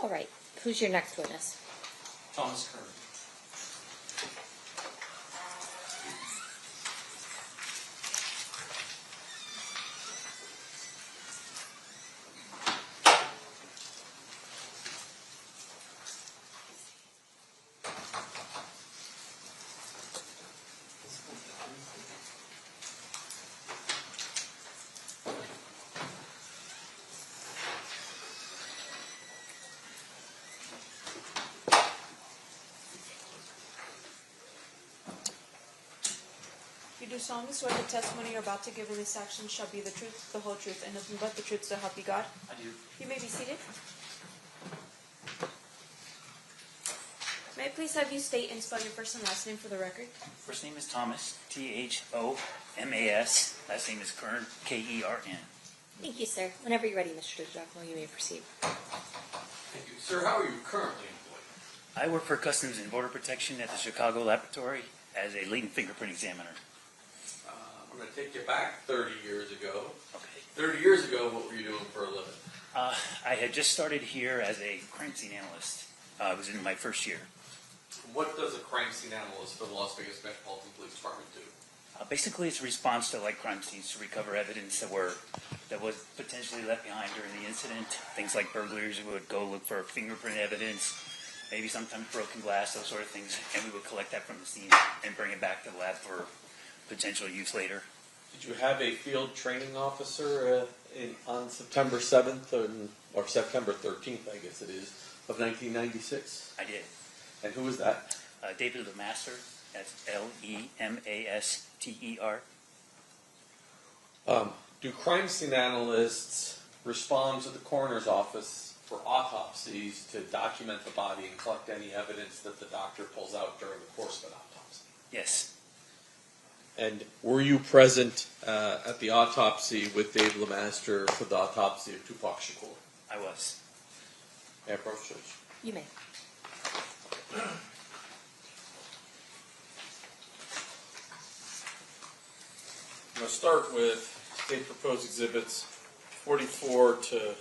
All right. Who's your next witness? Thomas Kern. You do solemnly swear the testimony you're about to give in this action shall be the truth, the whole truth, and nothing but the truth, so help you God? I do. You may be seated. May I please have you state and spell your first and last name for the record? First name is Thomas, Thomas. Last name is Kern, Kern. Thank you, sir. Whenever you're ready, Mr. DiGiacomo, you may proceed. Thank you. Sir, how are you currently employed? I work for Customs and Border Protection at the Chicago Laboratory as a latent fingerprint examiner. I'm going to take you back 30 years ago. Okay. 30 years ago, what were you doing for a living? I had just started here as a crime scene analyst. I was in my first year. What does a crime scene analyst for the Las Vegas Metropolitan Police Department do? Basically, it's a response to like crime scenes to recover evidence that was potentially left behind during the incident. Things like burglaries, we would go look for fingerprint evidence, maybe sometimes broken glass, those sort of things, and we would collect that from the scene and bring it back to the lab for potential use later. Did you have a field training officer on September 7th or September 13th, I guess it is, of 1996? I did. And who was that? David Lemaster. That's Lemaster. Do crime scene analysts respond to the coroner's office for autopsies to document the body and collect any evidence that the doctor pulls out during the course of an autopsy? Yes. And were you present at the autopsy with Dave Lemaster for the autopsy of Tupac Shakur? I was. May I approach, Judge? You may. I'm going to start with state proposed exhibits 44 to,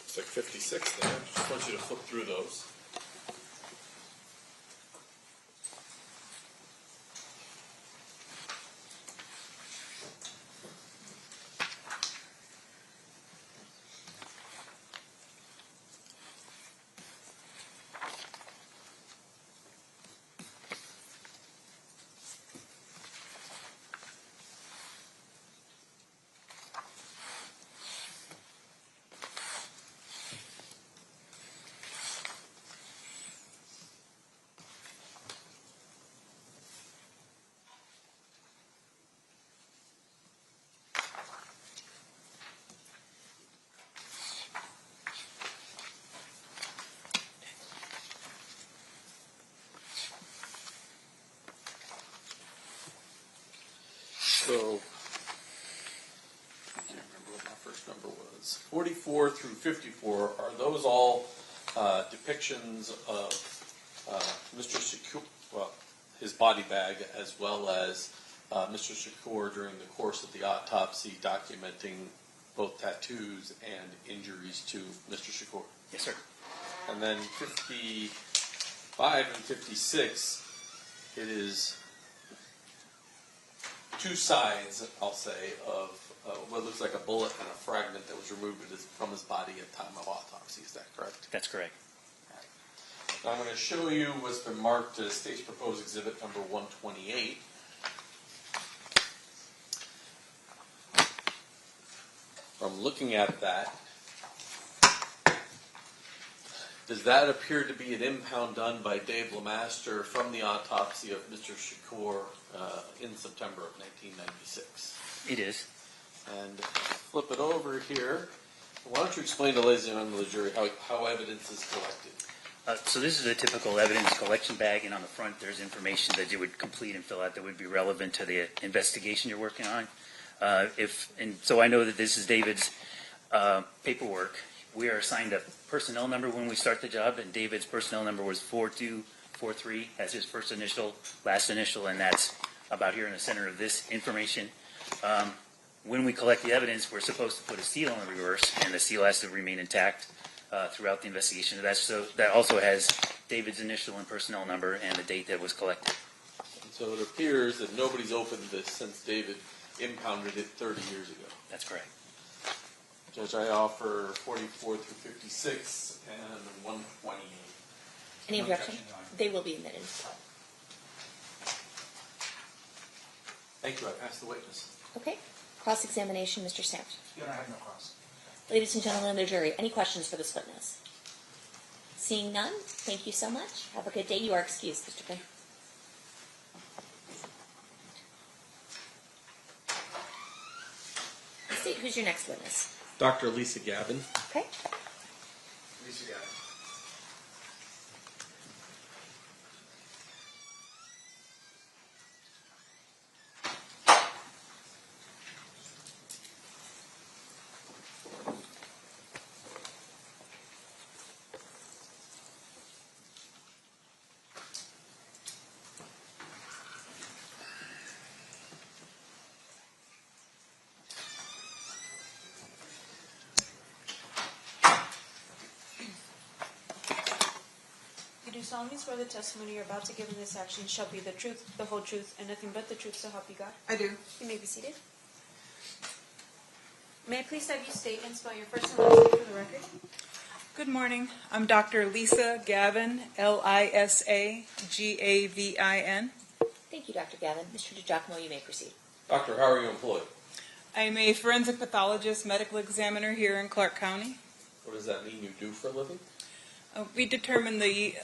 it's like 56 there. Just want you to flip through those. So, I can't remember what my first number was. 44 through 54, are those all depictions of Mr. Shakur, well, his body bag, as well as Mr. Shakur during the course of the autopsy, documenting both tattoos and injuries to Mr. Shakur? Yes, sir. And then 55 and 56, it is two sides, I'll say, of what looks like a bullet and a fragment that was removed from his body at time of autopsy. Is that correct? That's correct. Now I'm going to show you what's been marked as State's Proposed Exhibit number 128. From looking at that, does that appear to be an impound done by Dave LeMaster from the autopsy of Mr. Shakur in September of 1996? It is. And flip it over here. Why don't you explain to ladies and gentlemen of the jury how evidence is collected? So this is a typical evidence collection bag, and on the front there's information that you would complete and fill out that would be relevant to the investigation you're working on. So I know that this is David's paperwork. We are assigned a personnel number when we start the job, and David's personnel number was 4243 as his first initial, last initial, and that's about here in the center of this information. When we collect the evidence, we're supposed to put a seal on the reverse, and the seal has to remain intact throughout the investigation. That also has David's initial and personnel number and the date that was collected. And so it appears that nobody's opened this since David impounded it 30 years ago. That's correct. Judge, I offer 44 through 56 and 128. Any objection? They will be admitted. Thank you. I pass the witness. Okay. Cross-examination, Mr. Stamps. I have no cross. Ladies and gentlemen of the jury, any questions for this witness? Seeing none, thank you so much. Have a good day. You are excused, Mr. Quinn. Let's see, who's your next witness? Dr. Lisa Gavin. Okay. Lisa Gavin. You do solemnly swear the testimony you're about to give in this action shall be the truth, the whole truth, and nothing but the truth, so help you God? I do. You may be seated. May I please have you state and spell your first and last name for the record? Good morning. I'm Dr. Lisa Gavin, Lisagavin. Thank you, Dr. Gavin. Mr. DiGiacomo, you may proceed. Doctor, how are you employed? I'm a forensic pathologist, medical examiner here in Clark County. What does that mean you do for a living? We determine the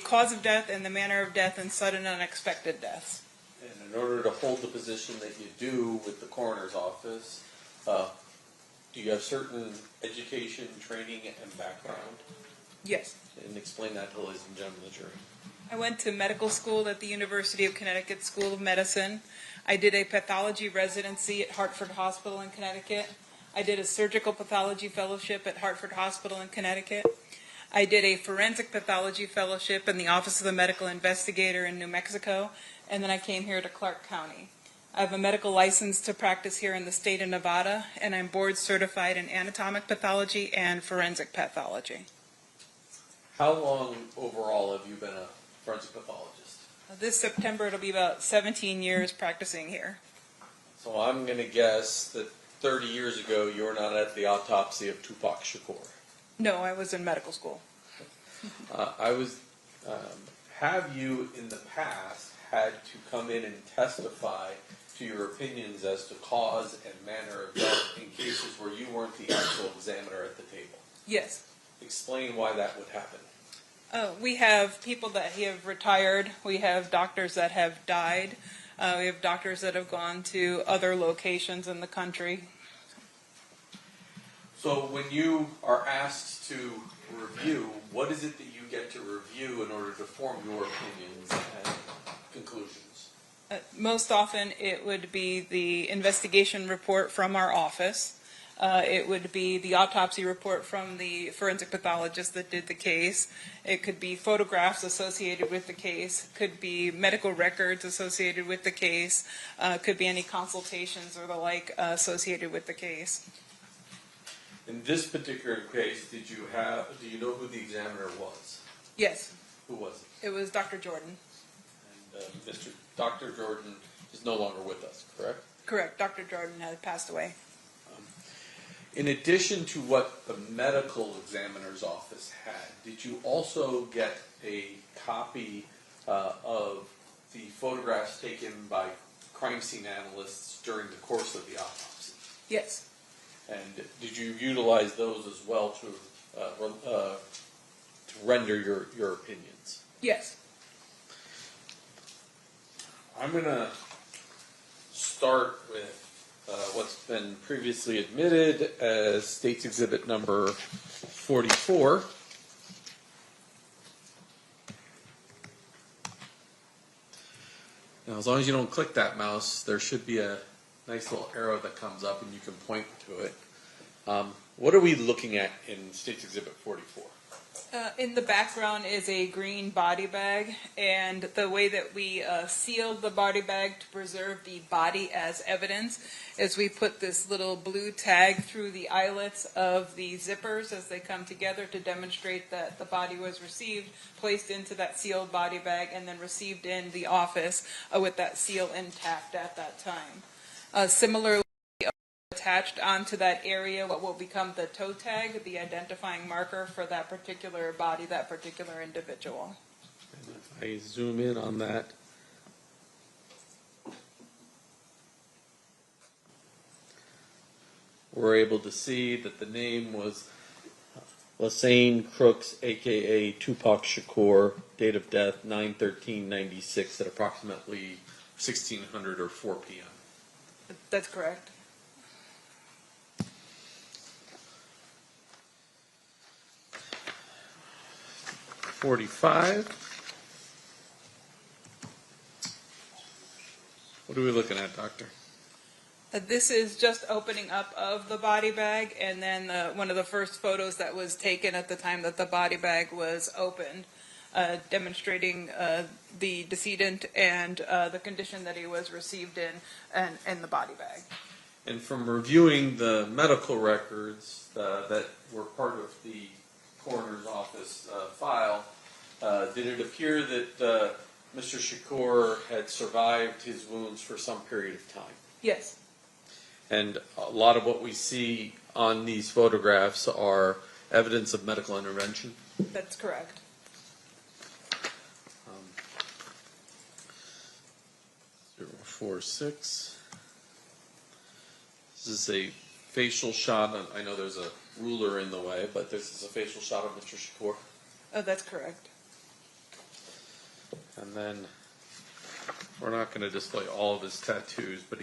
cause of death and the manner of death and sudden unexpected deaths. And in order to hold the position that you do with the coroner's office, do you have certain education, training, and background? Yes. And explain that to ladies and gentlemen of the jury. I went to medical school at the University of Connecticut School of Medicine. I did a pathology residency at Hartford Hospital in Connecticut. I did a surgical pathology fellowship at Hartford Hospital in Connecticut. I did a forensic pathology fellowship in the Office of the Medical Investigator in New Mexico. and then I came here to Clark County. I have a medical license to practice here in the state of Nevada, and I'm board certified in anatomic pathology and forensic pathology. How long overall have you been a forensic pathologist? This September it'll be about 17 years practicing here. So I'm going to guess that 30 years ago you were not at the autopsy of Tupac Shakur. No, I was in medical school. Have you in the past had to come in and testify to your opinions as to cause and manner of death in cases where you weren't the actual examiner at the table? Yes. Explain why that would happen. We have people that have retired. We have doctors that have died. We have doctors that have gone to other locations in the country. So when you are asked to review, what is it that you get to review in order to form your opinions and conclusions? Most often it would be the investigation report from our office. It would be the autopsy report from the forensic pathologist that did the case. It could be photographs associated with the case. Could be medical records associated with the case. Could be any consultations or the like associated with the case. In this particular case, do you know who the examiner was? Yes. Who was it? It was Dr. Jordan. And Dr. Jordan is no longer with us, correct? Correct. Dr. Jordan had passed away. In addition to what the medical examiner's office had, did you also get a copy of the photographs taken by crime scene analysts during the course of the autopsy? Yes. And did you utilize those as well to render your opinions? Yes. I'm going to start with what's been previously admitted as State's Exhibit number 44. Now, as long as you don't click that mouse, there should be a nice little arrow that comes up and you can point to it. What are we looking at in State's Exhibit 44? In the background is a green body bag, and the way that we sealed the body bag to preserve the body as evidence is we put this little blue tag through the eyelets of the zippers as they come together to demonstrate that the body was received, placed into that sealed body bag, and then received in the office with that seal intact at that time. Similarly, attached onto that area what will become the toe tag, the identifying marker for that particular body, that particular individual. And if I zoom in on that, we're able to see that the name was Lassane Crooks, aka Tupac Shakur, date of death 9/13/96 at approximately 1600 or 4 p.m. That's correct. $45. What are we looking at, Doctor? This is just opening up of the body bag, and then one of the first photos that was taken at the time that the body bag was opened, demonstrating the decedent and the condition that he was received in and the body bag. And from reviewing the medical records that were part of the coroner's office file, did it appear that Mr. Shakur had survived his wounds for some period of time? Yes. And a lot of what we see on these photographs are evidence of medical intervention? That's correct. 046. This is a facial shot. I know there's a ruler in the way, but this is a facial shot of Mr. Shakur. Oh, that's correct. And then we're not going to display all of his tattoos, but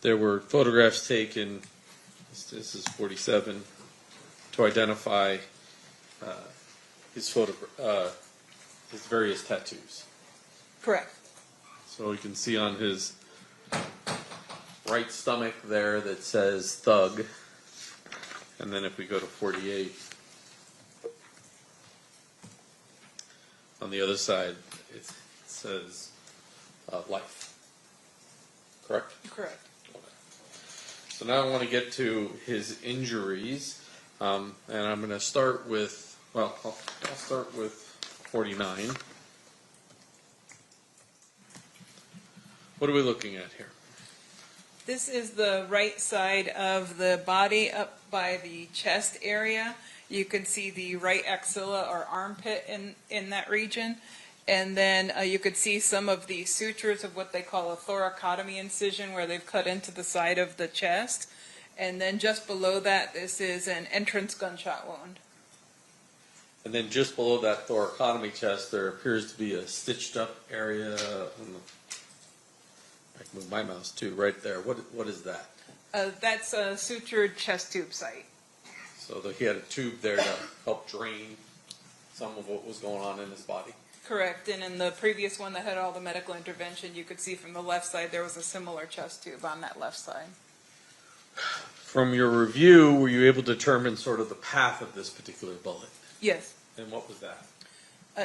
there were photographs taken, this is 47, to identify his various tattoos. Correct. So you can see on his right stomach there that says thug. And then if we go to 48, on the other side, it says life. Correct? Correct. So now I want to get to his injuries, and I'm going to start with, well, I'll start with 49. What are we looking at here? This is the right side of the body up by the chest area. You can see the right axilla or armpit in that region. And then you could see some of the sutures of what they call a thoracotomy incision, where they've cut into the side of the chest. And then just below that, this is an entrance gunshot wound. And then just below that thoracotomy chest, there appears to be a stitched up area. I can move my mouse too, right there. What is that? That's a sutured chest tube site. So he had a tube there to help drain some of what was going on in his body. Correct, and in the previous one that had all the medical intervention, you could see from the left side there was a similar chest tube on that left side. From your review, were you able to determine sort of the path of this particular bullet? Yes. And what was that?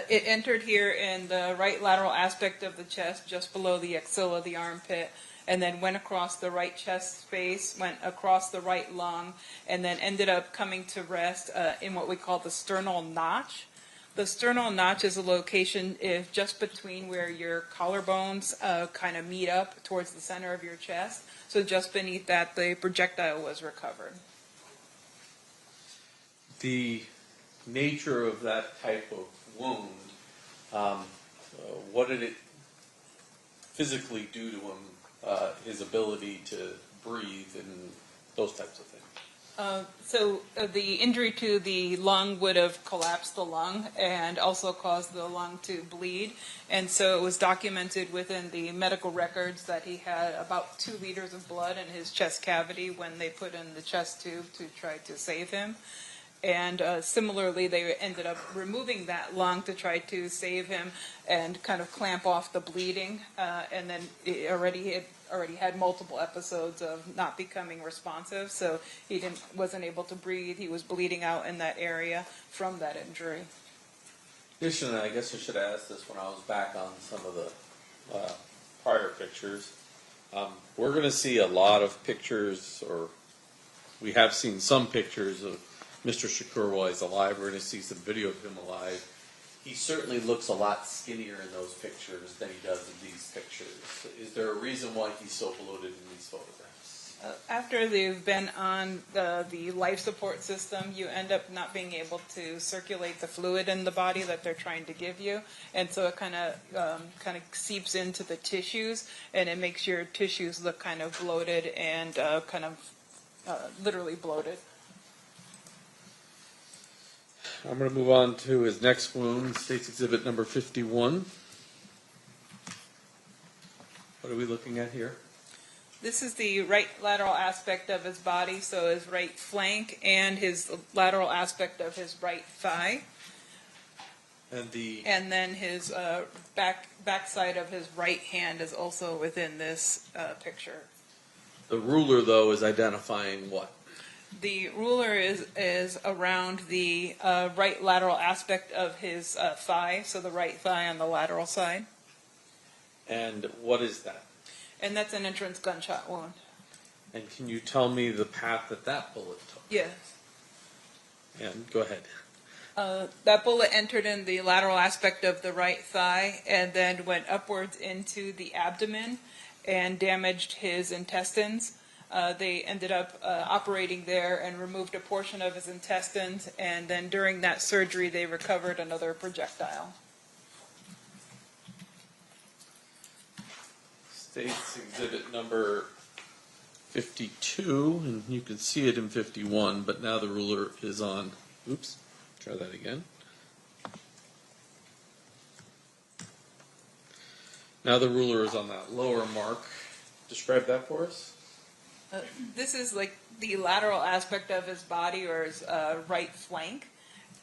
It entered here in the right lateral aspect of the chest, just below the axilla, the armpit, and then went across the right chest space, went across the right lung, and then ended up coming to rest in what we call the sternal notch. The sternal notch is a location just between where your collarbones kind of meet up towards the center of your chest. So just beneath that, the projectile was recovered. The nature of that type of wound, what did it physically do to him, his ability to breathe and those types of things? So the injury to the lung would have collapsed the lung and also caused the lung to bleed. And so it was documented within the medical records that he had about 2 liters of blood in his chest cavity when they put in the chest tube to try to save him. And similarly, they ended up removing that lung to try to save him and kind of clamp off the bleeding. And then it already had multiple episodes of not becoming responsive, so he wasn't able to breathe. He was bleeding out in that area from that injury. Additionally, I guess I should have asked this when I was back on some of the prior pictures. We're going to see a lot of pictures, or we have seen some pictures of Mr. Shakur while he's alive. We're going to see some video of him alive. He certainly looks a lot skinnier in those pictures than he does in these pictures. Is there a reason why he's so bloated in these photographs? After they've been on the life support system, you end up not being able to circulate the fluid in the body that they're trying to give you, and so it kind of seeps into the tissues, and it makes your tissues look kind of bloated and literally bloated. I'm going to move on to his next wound, State's Exhibit number 51. What are we looking at here? This is the right lateral aspect of his body, so his right flank and his lateral aspect of his right thigh. And then his back side of his right hand is also within this picture. The ruler, though, is identifying what? The ruler is around the right lateral aspect of his thigh, so the right thigh on the lateral side. And what is that? And that's an entrance gunshot wound. And can you tell me the path that bullet took? Yes. And go ahead. That bullet entered in the lateral aspect of the right thigh and then went upwards into the abdomen and damaged his intestines. They ended up operating there and removed a portion of his intestines, and then during that surgery they recovered another projectile. State's Exhibit number 52, and you can see it in 51, but now the ruler is on, oops, try that again. Now the ruler is on that lower mark. Describe that for us. This is like the lateral aspect of his body, or his right flank,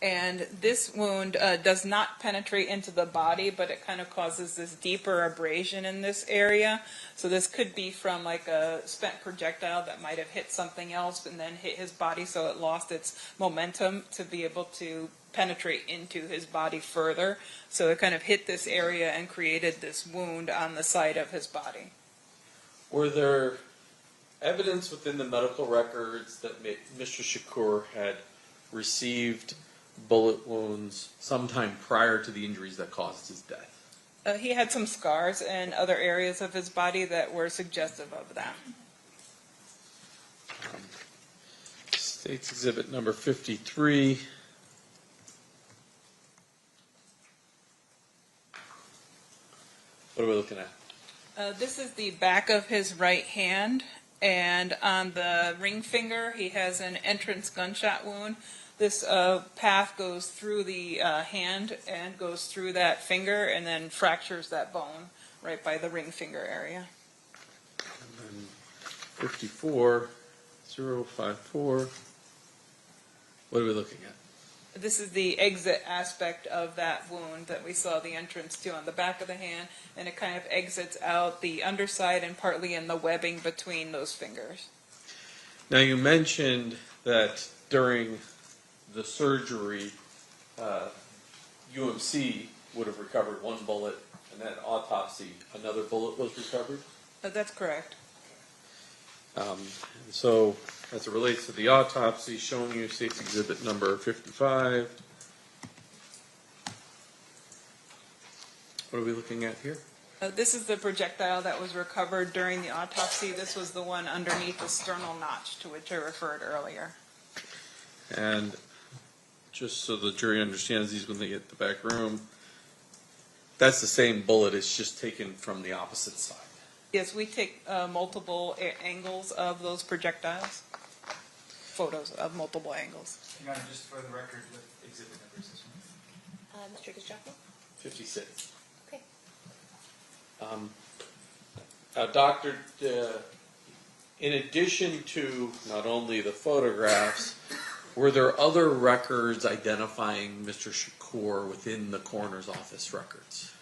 And this wound does not penetrate into the body, but it kind of causes this deeper abrasion in this area. So this could be from like a spent projectile that might have hit something else and then hit his body, so it lost its momentum to be able to penetrate into his body further. So it kind of hit this area and created this wound on the side of his body. Were there evidence within the medical records that Mr. Shakur had received bullet wounds sometime prior to the injuries that caused his death? He had some scars in other areas of his body that were suggestive of that. State's Exhibit number 53. What are we looking at? This is the back of his right hand, and on the ring finger he has an entrance gunshot wound. This path goes through the hand and goes through that finger and then fractures that bone right by the ring finger area. And then 54-054. What are we looking at? This is the exit aspect of that wound that we saw the entrance to on the back of the hand, and it kind of exits out the underside and partly in the webbing between those fingers. Now you mentioned that during the surgery, UMC would have recovered one bullet, and then autopsy, another bullet was recovered? That's correct. So, as it relates to the autopsy, showing you State's Exhibit number 55. What are we looking at here? This is the projectile that was recovered during the autopsy. This was the one underneath the sternal notch to which I referred earlier. And just so the jury understands these when they get to the back room, that's the same bullet, it's just taken from the opposite side. Yes, we take multiple angles of those projectiles, photos of multiple angles. Your Honor, just for the record, what exhibit number is this one? Mr. DiGiacomo? 56. Okay. Doctor, in addition to not only the photographs, were there other records identifying Mr. Shakur within the coroner's office records?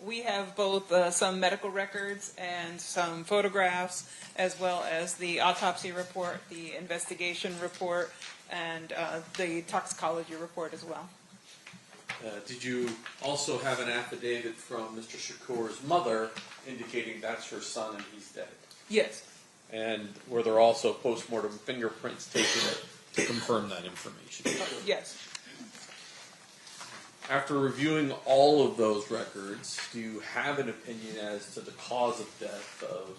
We have both some medical records and some photographs, as well as the autopsy report, the investigation report, and the toxicology report as well. Did you also have an affidavit from Mr. Shakur's mother indicating that's her son and he's dead? Yes. And were there also post-mortem fingerprints taken to confirm that information? Yes. After reviewing all of those records, do you have an opinion as to the cause of death of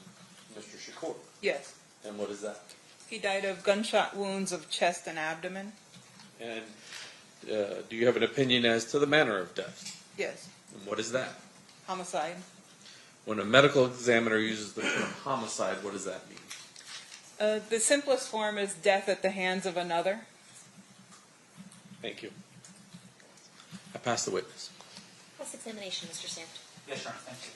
Mr. Shakur? Yes. And what is that? He died of gunshot wounds of chest and abdomen. And do you have an opinion as to the manner of death? Yes. And what is that? Homicide. When a medical examiner uses the term homicide, what does that mean? The simplest form is death at the hands of another. Thank you. I pass the witness. Cross-examination, Mr. Sant. Yes, Your Honor, thank you.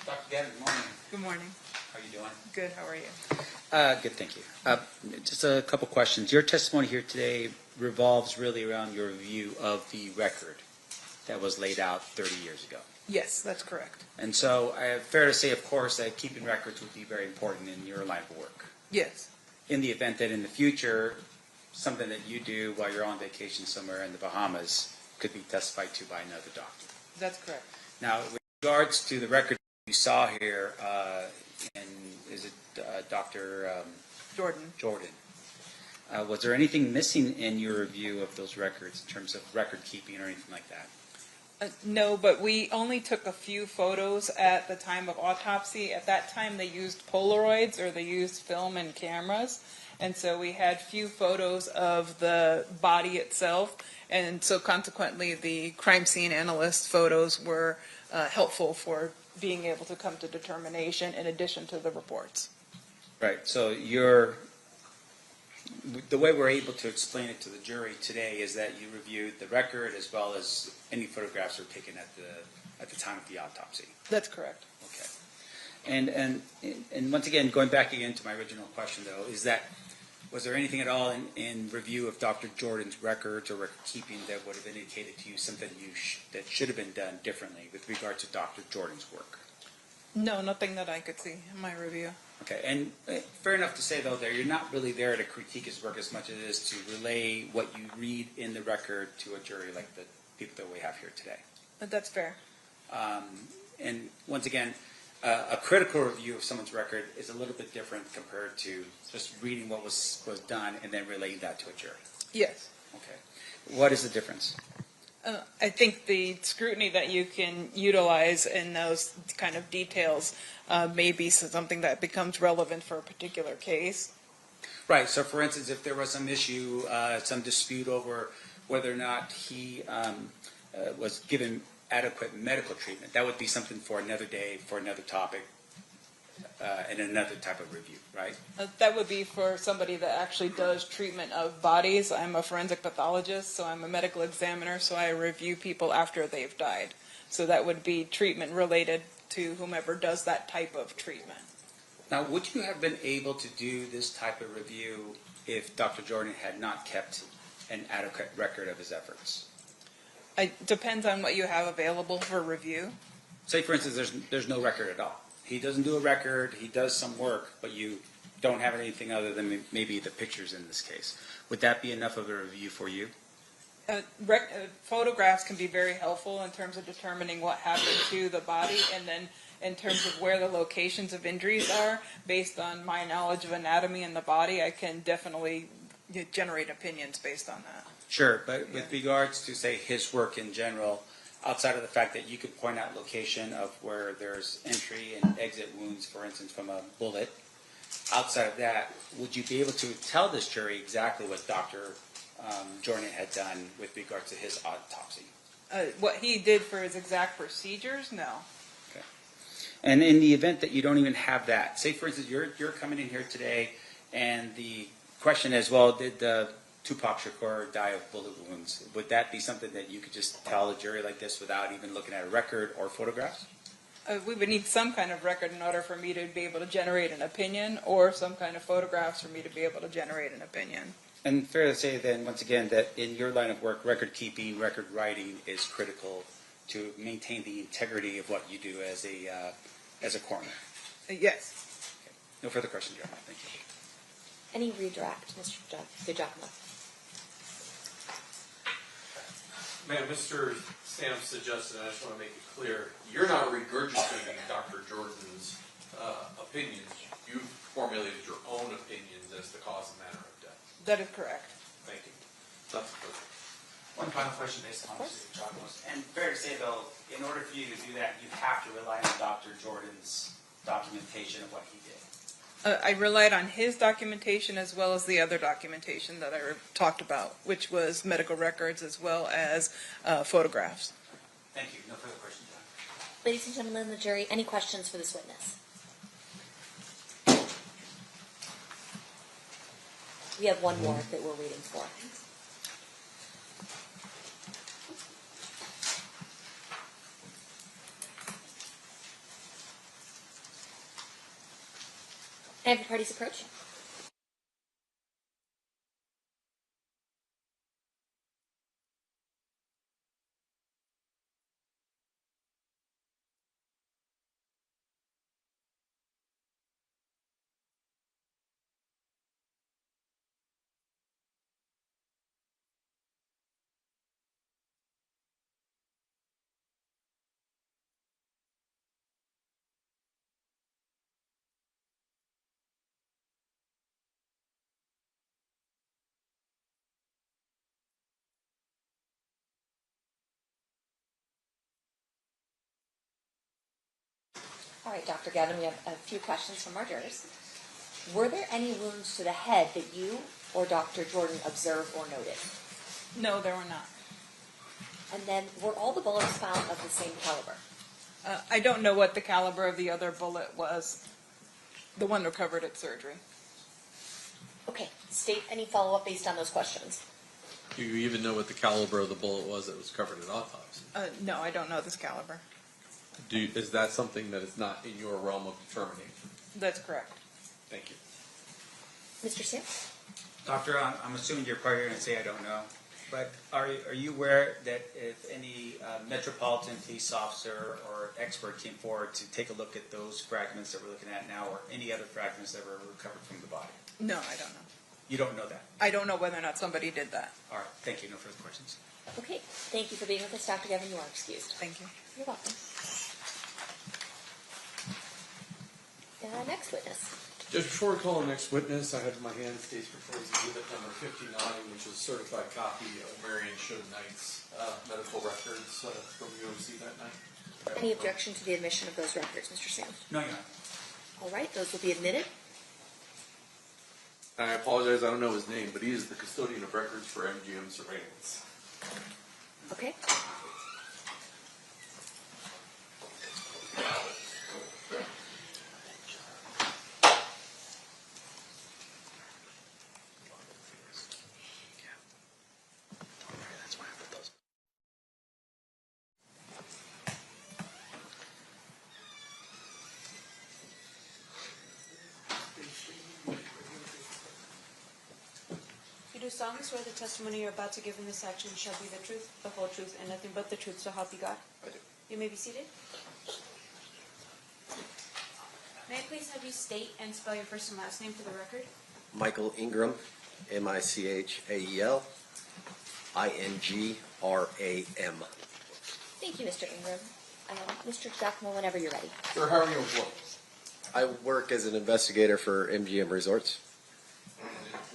Dr. Gavin, good morning. Good morning. How are you doing? Good, how are you? Good, thank you. Just a couple questions. Your testimony here today revolves really around your review of the record that was laid out 30 years ago. Yes, that's correct. And so, fair to say, of course, that keeping records would be very important in your line of work. Yes. In the event that in the future, something that you do while you're on vacation somewhere in the Bahamas could be testified to by another doctor. That's correct. Now, with regards to the record you saw here, and is it Dr. Jordan. Was there anything missing in your review of those records in terms of record keeping or anything like that? No, but we only took a few photos at the time of autopsy. At that time, they used Polaroids, or they used film and cameras. And so we had few photos of the body itself. And so consequently, the crime scene analyst photos were helpful for being able to come to determination in addition to the reports. Right. So the way we're able to explain it to the jury today is that you reviewed the record as well as any photographs that were taken at the time of the autopsy. That's correct. Okay. And once again, going back again to my original question, though, is that Was there anything at all in review of Dr. Jordan's records or record keeping that would have indicated to you something that should have been done differently with regard to Dr. Jordan's work? No, nothing that I could see in my review. Okay, and fair enough to say, though, that you're not really there to critique his work as much as it is to relay what you read in the record to a jury like the people that we have here today. But that's fair. And once again, a critical review of someone's record is a little bit different compared to just reading what was done and then relaying that to a jury. Yes. Okay. What is the difference? I think the scrutiny that you can utilize in those kind of details may be something that becomes relevant for a particular case. Right. So, for instance, if there was some issue, some dispute over whether or not he was given adequate medical treatment, that would be something for another day, for another topic, and another type of review, right? That would be for somebody that actually does treatment of bodies. I'm a forensic pathologist, so I'm a medical examiner, so I review people after they've died. So that would be treatment related to whomever does that type of treatment. Now, would you have been able to do this type of review if Dr. Jordan had not kept an adequate record of his efforts? It depends on what you have available for review. Say, for instance, there's no record at all. He doesn't do a record, he does some work, but you don't have anything other than maybe the pictures in this case. Would that be enough of a review for you? Photographs can be very helpful in terms of determining what happened to the body, and then in terms of where the locations of injuries are, based on my knowledge of anatomy in the body, I can definitely generate opinions based on that. Sure, but with regards to, say, his work in general, outside of the fact that you could point out location of where there's entry and exit wounds, for instance, from a bullet, outside of that, would you be able to tell this jury exactly what Dr. Jordan had done with regards to his autopsy? What he did for his exact procedures, no. Okay. And in the event that you don't even have that, say, for instance, you're coming in here today, and the question is, well, did Tupac Shakur die of bullet wounds? Would that be something that you could just tell a jury like this without even looking at a record or photographs? We would need some kind of record in order for me to be able to generate an opinion, or some kind of photographs for me to be able to generate an opinion. And fair to say then, once again, that in your line of work, record keeping, record writing is critical to maintain the integrity of what you do as a coroner. Yes. Okay. No further questions, Your Honor. Thank you. Any redirect, Mr. DiGiacomo? Ma'am, Mr. Stamp suggested, I just want to make it clear, you're not regurgitating Dr. Jordan's opinions. You've formulated your own opinions as the cause and manner of death. That is correct. Thank you. That's good. One final question based on Mr. DiGiacomo's. And fair to say, though, in order for you to do that, you have to rely on Dr. Jordan's documentation of what he did. I relied on his documentation as well as the other documentation that I talked about, which was medical records as well as photographs. Thank you. No further questions, John. Ladies and gentlemen of the jury, any questions for this witness? We have one more that we're waiting for. Can I have the parties approach? All right, Dr. Gavin, we have a few questions from our jurors. Were there any wounds to the head that you or Dr. Jordan observed or noted? No, there were not. And then, were all the bullets found of the same caliber? I don't know what the caliber of the other bullet was, the one recovered at surgery. Okay, state any follow-up based on those questions. Do you even know what the caliber of the bullet was that was covered at autopsy? No, I don't know this caliber. Is that something that is not in your realm of determination? That's correct. Thank you. Mr. Sam? Doctor, I'm assuming you're probably going to say I don't know, but are you aware that if any Metropolitan Police officer or expert came forward to take a look at those fragments that we're looking at now, or any other fragments that were recovered from the body? No, I don't know. You don't know that? I don't know whether or not somebody did that. All right, thank you. No further questions. Okay, thank you for being with us, Dr. Gavin. You are excused. Thank you. You're welcome. Next witness. Judge, before we call the next witness, I have in my hand State's proposed exhibit number 59, which is a certified copy of Marion Show Knight's medical records from UMC that night. Any objection to the admission of those records, Mr. Sam? No, Your Honor. All right, those will be admitted. I apologize, I don't know his name, but he is the custodian of records for MGM surveillance. Okay. You do solemnly swear the testimony you're about to give in this action shall be the truth, the whole truth, and nothing but the truth, so help you God? I do. You may be seated. May I please have you state and spell your first and last name for the record? Michael Ingram, Michael Ingram. Thank you, Mr. Ingram. Mr. Giacomo, whenever you're ready. Sir, how are you employed? I work as an investigator for MGM Resorts.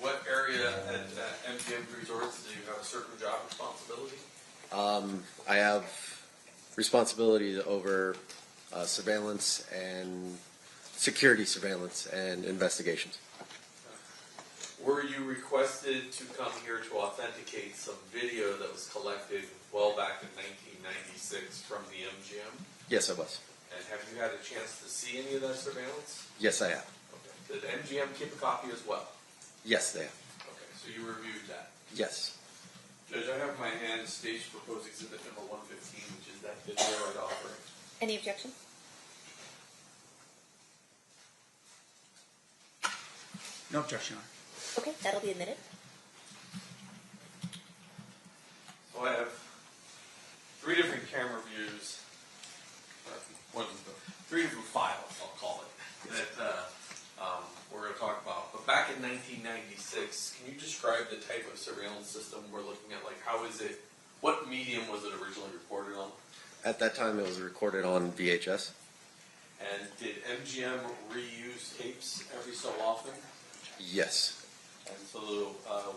What area at MGM Resorts do you have a certain job responsibility? I have responsibility over surveillance and security surveillance and investigations. Were you requested to come here to authenticate some video that was collected well back in 1996 from the MGM? Yes, I was. And have you had a chance to see any of that surveillance? Yes, I have. Okay. Did MGM keep a copy as well? Yes, they have. Okay, so you reviewed that? Yes. Judge, I have in my hand State's proposed exhibit number 115, which is that video I'd offer. Any objection? No objection, Your Honor. Okay, that'll be admitted. So I have three different camera views, three different files, I'll call it, that we're going to talk about. But back in 1996, can you describe the type of surveillance system we're looking at? Like, how is it, what medium was it originally recorded on? At that time, it was recorded on VHS. And did MGM reuse tapes every so often? Yes. And so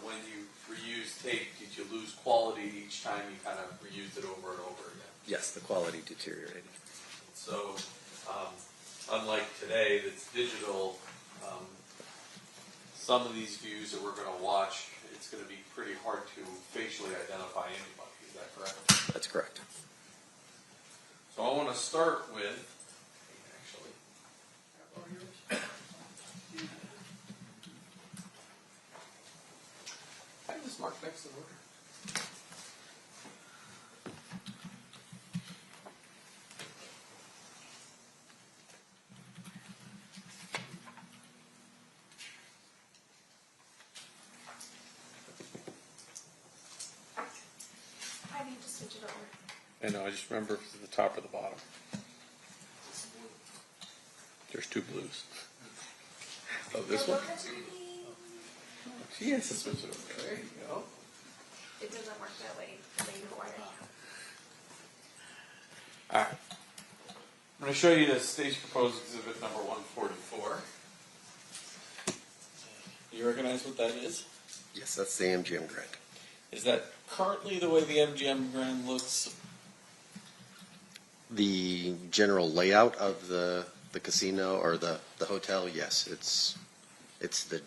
when you reuse tape, did you lose quality each time you kind of reused it over and over again? Yes, the quality deteriorated. So unlike today that's digital, some of these views that we're going to watch, it's going to be pretty hard to facially identify anybody. Is that correct? That's correct. So I want to start with, I just mark next to the order. I need to switch it over. I know, I just remember if it's the top or the bottom. There's two blues. Oh, this one? She has to switch it over. There you go. It doesn't work that way. Alright. I'm going to show you the State's proposed exhibit number 144. You recognize what that is? Yes, that's the MGM grant. Is that currently the way the MGM Grand looks? The general layout of the casino or the hotel, yes, it's the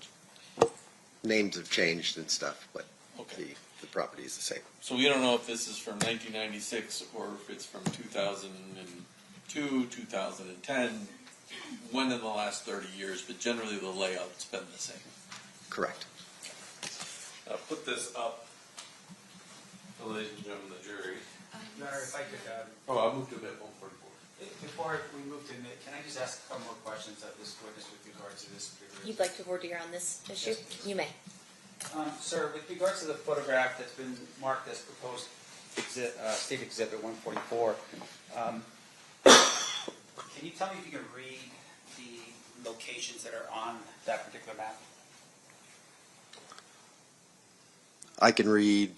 names have changed and stuff, but Okay. the property is the same. So we don't know if this is from 1996 or if it's from 2002, 2010, one in the last 30 years, but generally the layout's been the same. Correct. I'll put this up, ladies and gentlemen, the jury. Your Honor, if I could, I'll move to bit 144. before we move to admit, can I just ask a couple more questions of this witness with regard to this particular? You'd like to voir dire on this issue? You may. Sir, with regards to the photograph that's been marked as proposed State Exhibit 144, can you tell me if you can read the locations that are on that particular map? I can read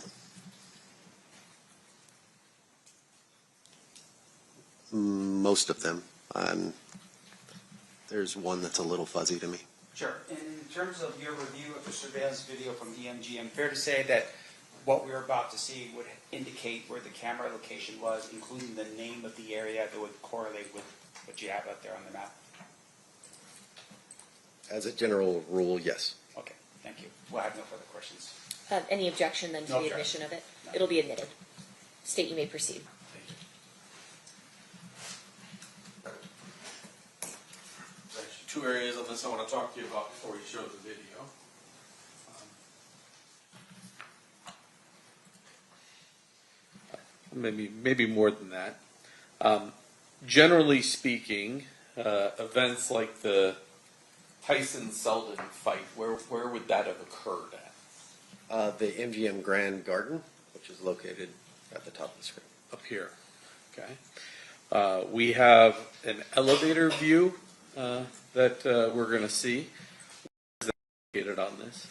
most of them. There's one that's a little fuzzy to me. Sure. In terms of your review of the surveillance video from EMGM, fair to say that what we're about to see would indicate where the camera location was, including the name of the area that would correlate with what you have out there on the map? As a general rule, yes. Okay, thank you. We'll have no further questions. Any objection then to No the objection. admission of it? No. It'll be admitted. State, you may proceed. There's actually 2 areas of this I want to talk to you about before we show the video. Maybe more than that. Generally speaking, events like the Tyson-Selden fight, where would that have occurred at? The MGM Grand Garden, which is located at the top of the screen. Up here. Okay. We have an elevator view that we're going to see. Where is that located on this?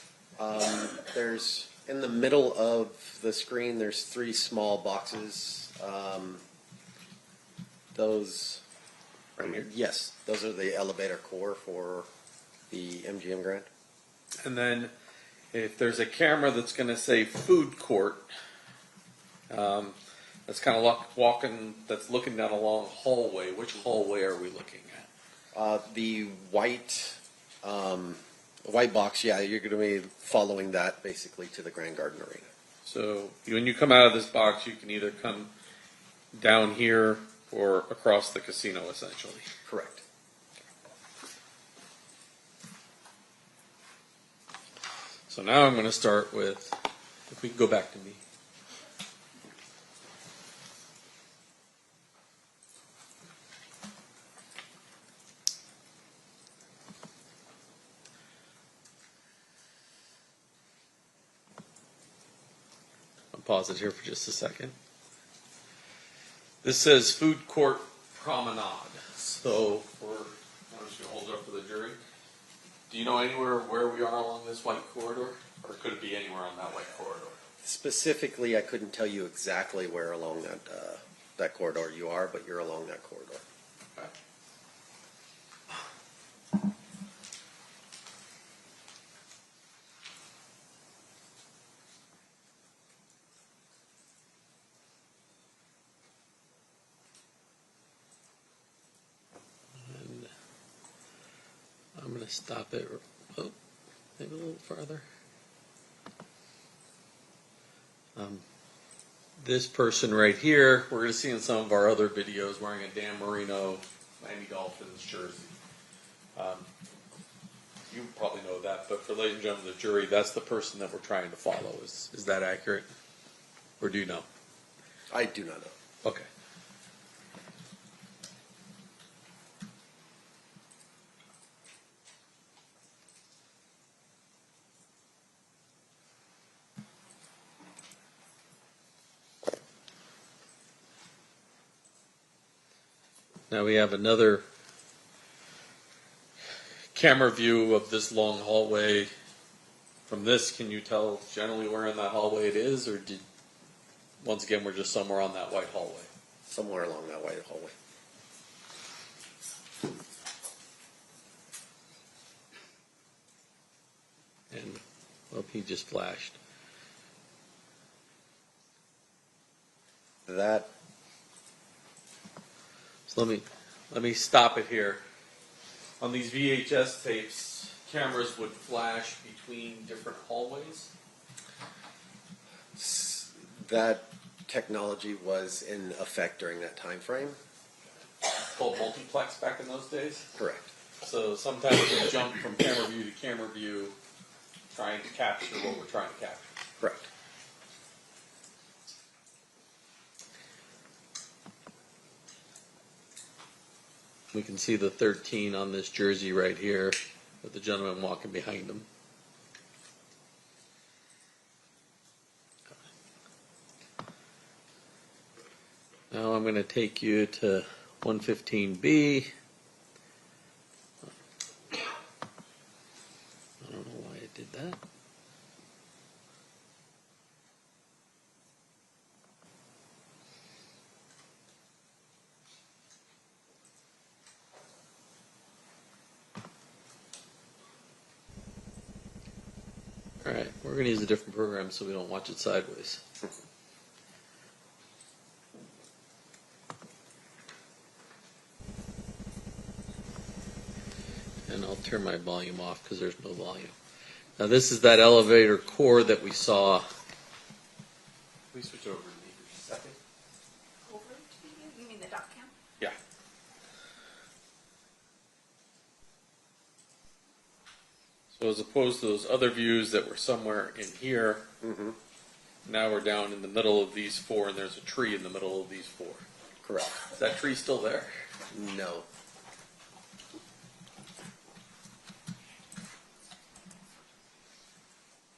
There's, in the middle of the screen, there's 3 small boxes. Those, right here? Yes, those are the elevator core for the MGM Grand. And then if there's a camera that's going to say food court, that's kind of that's looking down a long hallway. Which hallway are we looking at? The white box, yeah, you're going to be following that basically to the Grand Garden Arena. So when you come out of this box, you can either come down here or across the casino, essentially. Correct. So now I'm going to start with, if we can go back to me. I'll pause it here for just a second. This says food court promenade. So I'm just going to hold it up for the jury. Do you know anywhere where we are along this white corridor? Or could it be anywhere on that white corridor? Specifically, I couldn't tell you exactly where along that corridor you are, but you're along that corridor. Okay. And I'm going to stop it. Oh, maybe a little farther. This person right here, we're going to see in some of our other videos, wearing a Dan Marino Miami Dolphins jersey. You probably know that, but for ladies and gentlemen of the jury, that's the person that we're trying to follow. Is that accurate? Or do you know? I do not know. Okay. Now we have another camera view of this long hallway. From this, can you tell generally where in that hallway it is, or once again, we're just somewhere on that white hallway? Somewhere along that white hallway. And, well, he just flashed. That. So let me stop it here. On these VHS tapes, cameras would flash between different hallways. That technology was in effect during that time frame. Called multiplex back in those days? Correct. So sometimes we jump from camera view, trying to capture what we're trying to capture. Correct. We can see the 13 on this jersey right here with the gentleman walking behind him. Now I'm going to take you to 115B. I don't know why it did that. All right, we're going to use a different program so we don't watch it sideways. And I'll turn my volume off because there's no volume. Now this is that elevator core that we saw. Can we switch over to me for a second? Over to you mean the dot cam? Yeah. So as opposed to those other views that were somewhere in here, now we're down in the middle of these four, and there's a tree in the middle of these four. Correct. Is that tree still there? No.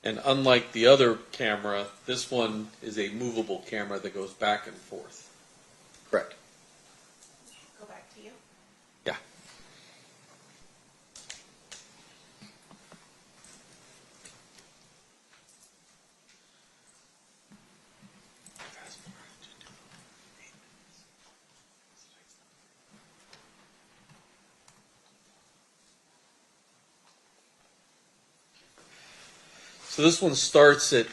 And unlike the other camera, this one is a movable camera that goes back and forth. Correct. Go back to you. Yeah. So this one starts at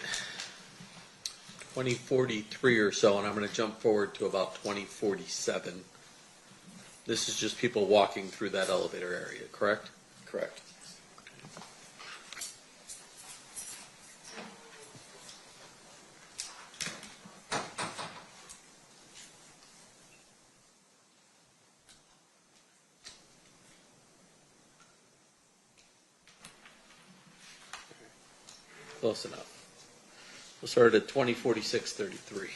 2043 or so, and I'm going to jump forward to about 2047. This is just people walking through that elevator area, correct? Correct. Close enough. We'll start at 2046-33.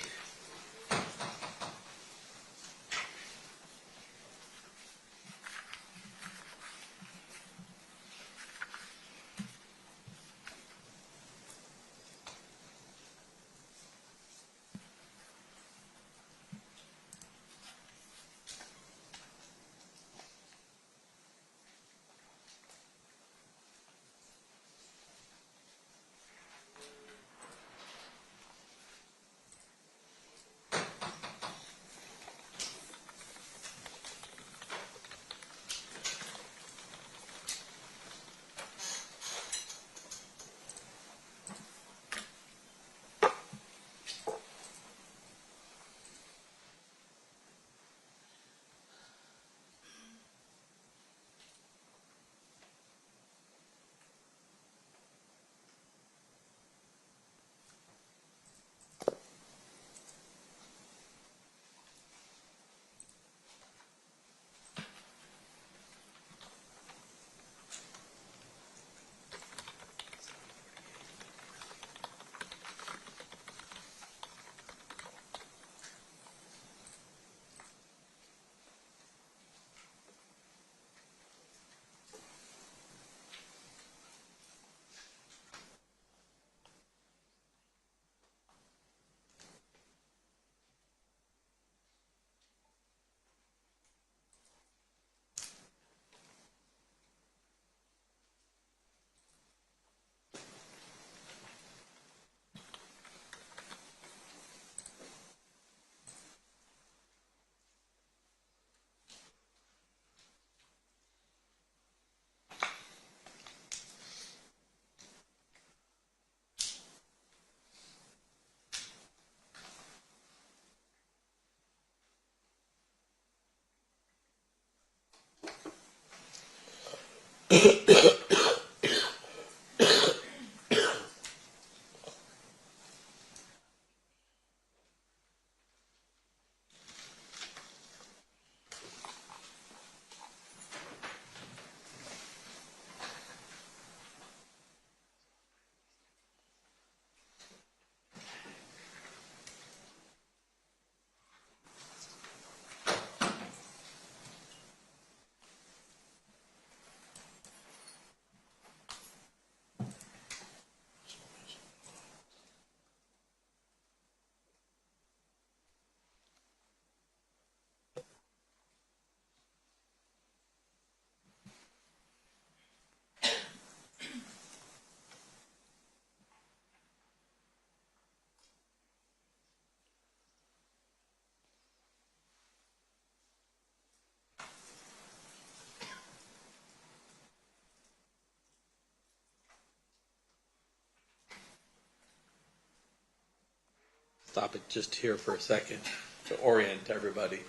stop it just here for a second to orient everybody.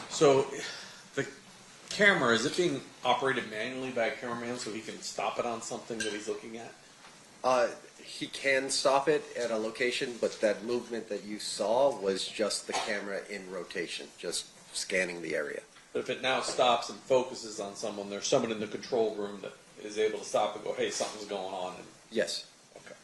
So the camera, is it being operated manually by a cameraman so he can stop it on something that he's looking at? He can stop it at a location, but that movement that you saw was just the camera in rotation, just scanning the area. But if it now stops and focuses on someone, there's someone in the control room that is able to stop and go, hey, something's going on. And, yes. Okay.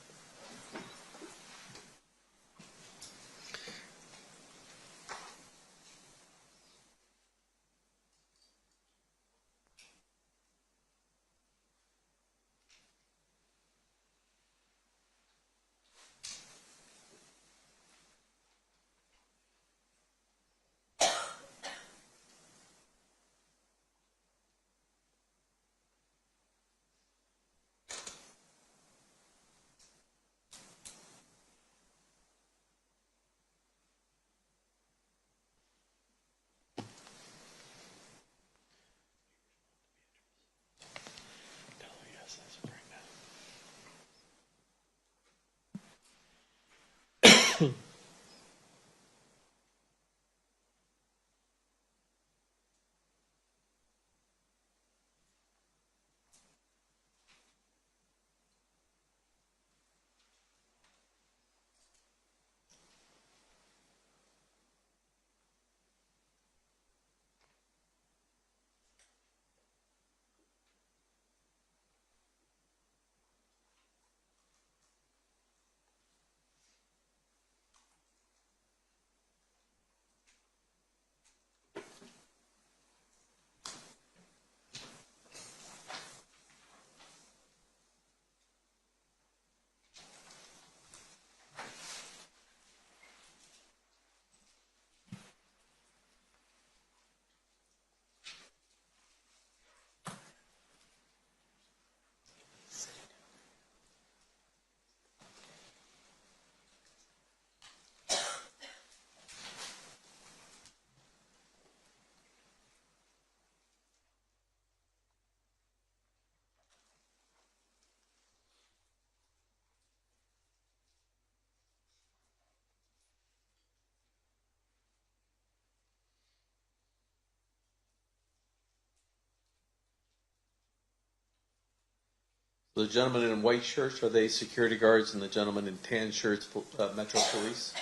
The gentlemen in white shirts, are they security guards, and the gentlemen in tan shirts, Metro Police?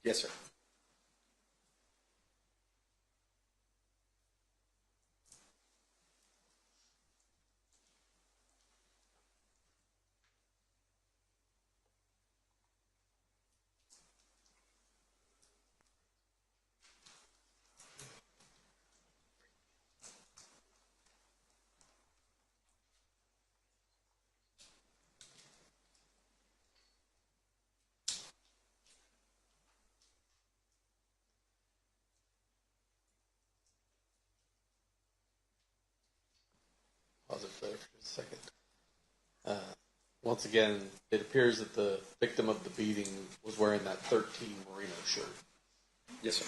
Yes, sir. Pause it there for a second. Once again, it appears that the victim of the beating was wearing that 13 merino shirt. Yes, sir.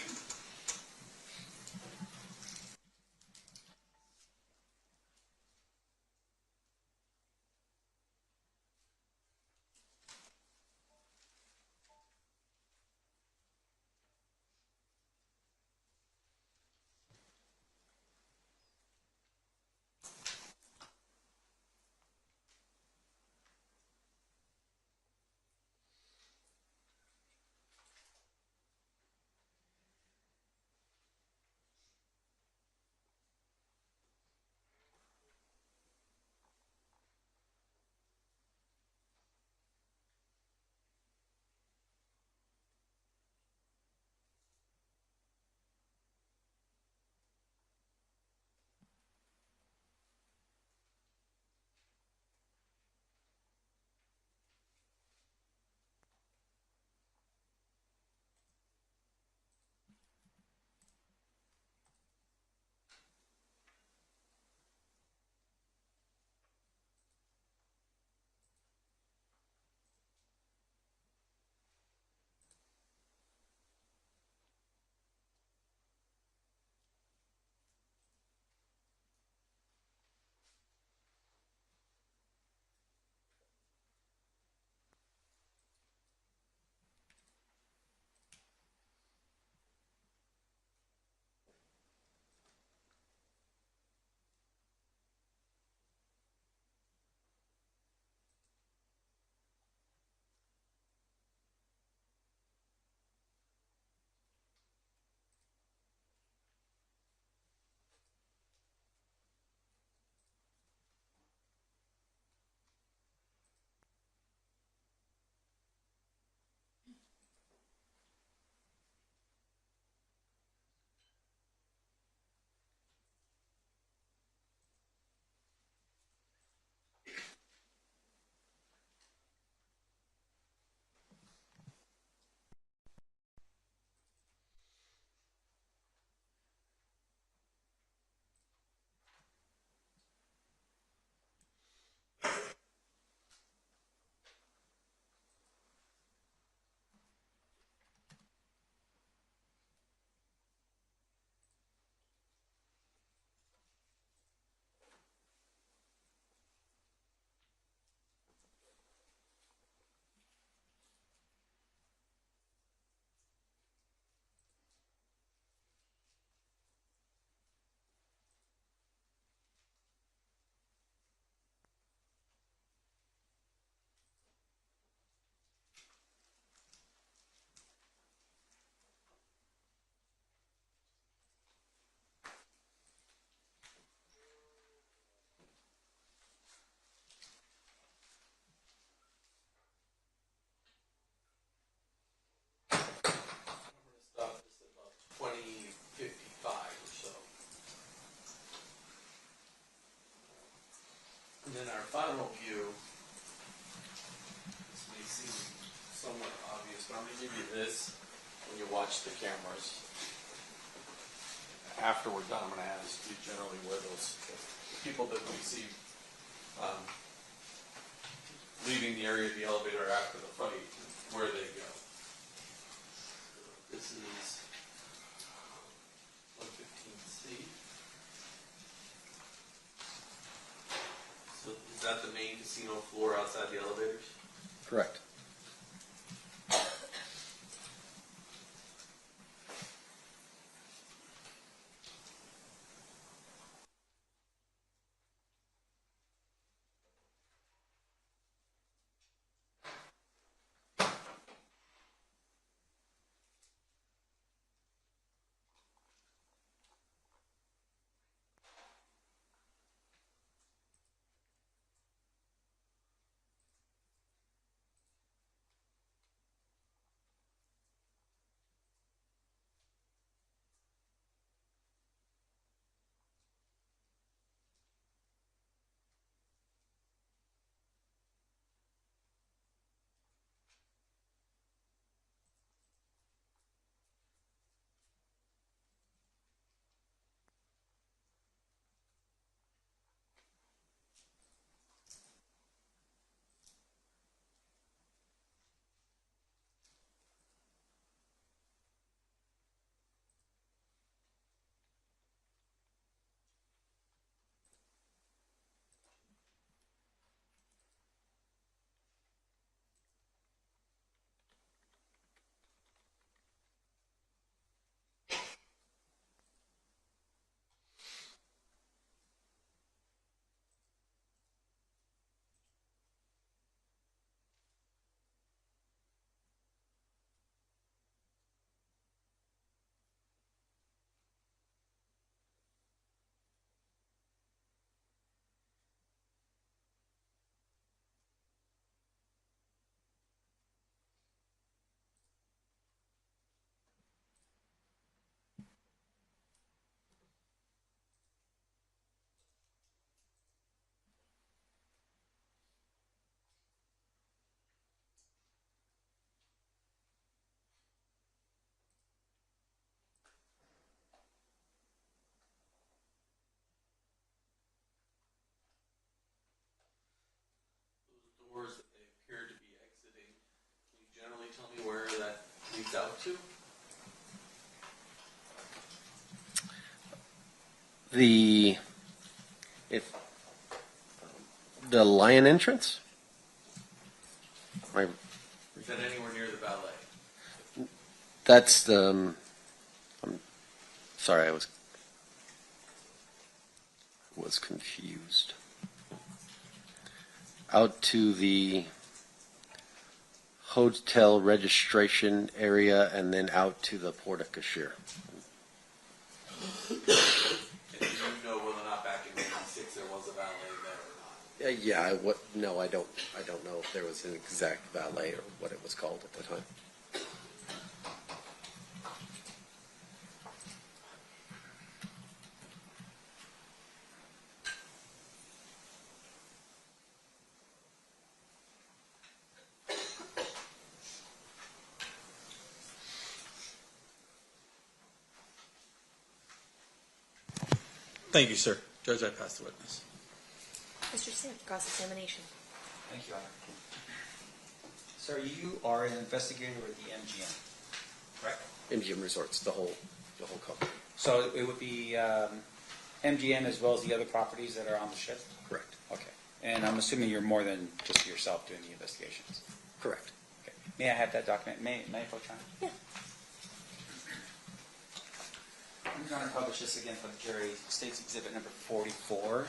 watch the cameras. After we're done, I'm going to ask you generally where those people that we see leaving the area of the elevator after the fight, where they go. This is 115C. So is that the main casino floor outside the elevators? Correct. Doors that they appear to be exiting, can you generally tell me where that leads out to? The lion entrance? Is that anywhere near the ballet? That's the. I'm sorry, I was confused. Out to the hotel registration area and then out to the Porte Cochere. And do you know whether or not back in '96 there was a ballet there or not? Yeah, no, I don't know if there was an exact ballet or what it was called at the time. Thank you, sir. Judge, I pass the witness. Mr. Smith, cross-examination. Thank you, Honor. Sir, you are an investigator with the MGM, correct? MGM Resorts, the whole company. So it would be MGM as well as the other properties that are on the ship? Correct. Okay. And I'm assuming you're more than just yourself doing the investigations? Correct. Okay. May I have that document? May I approach on it? Yeah. I'm going to publish this again for the jury. State's Exhibit number 44.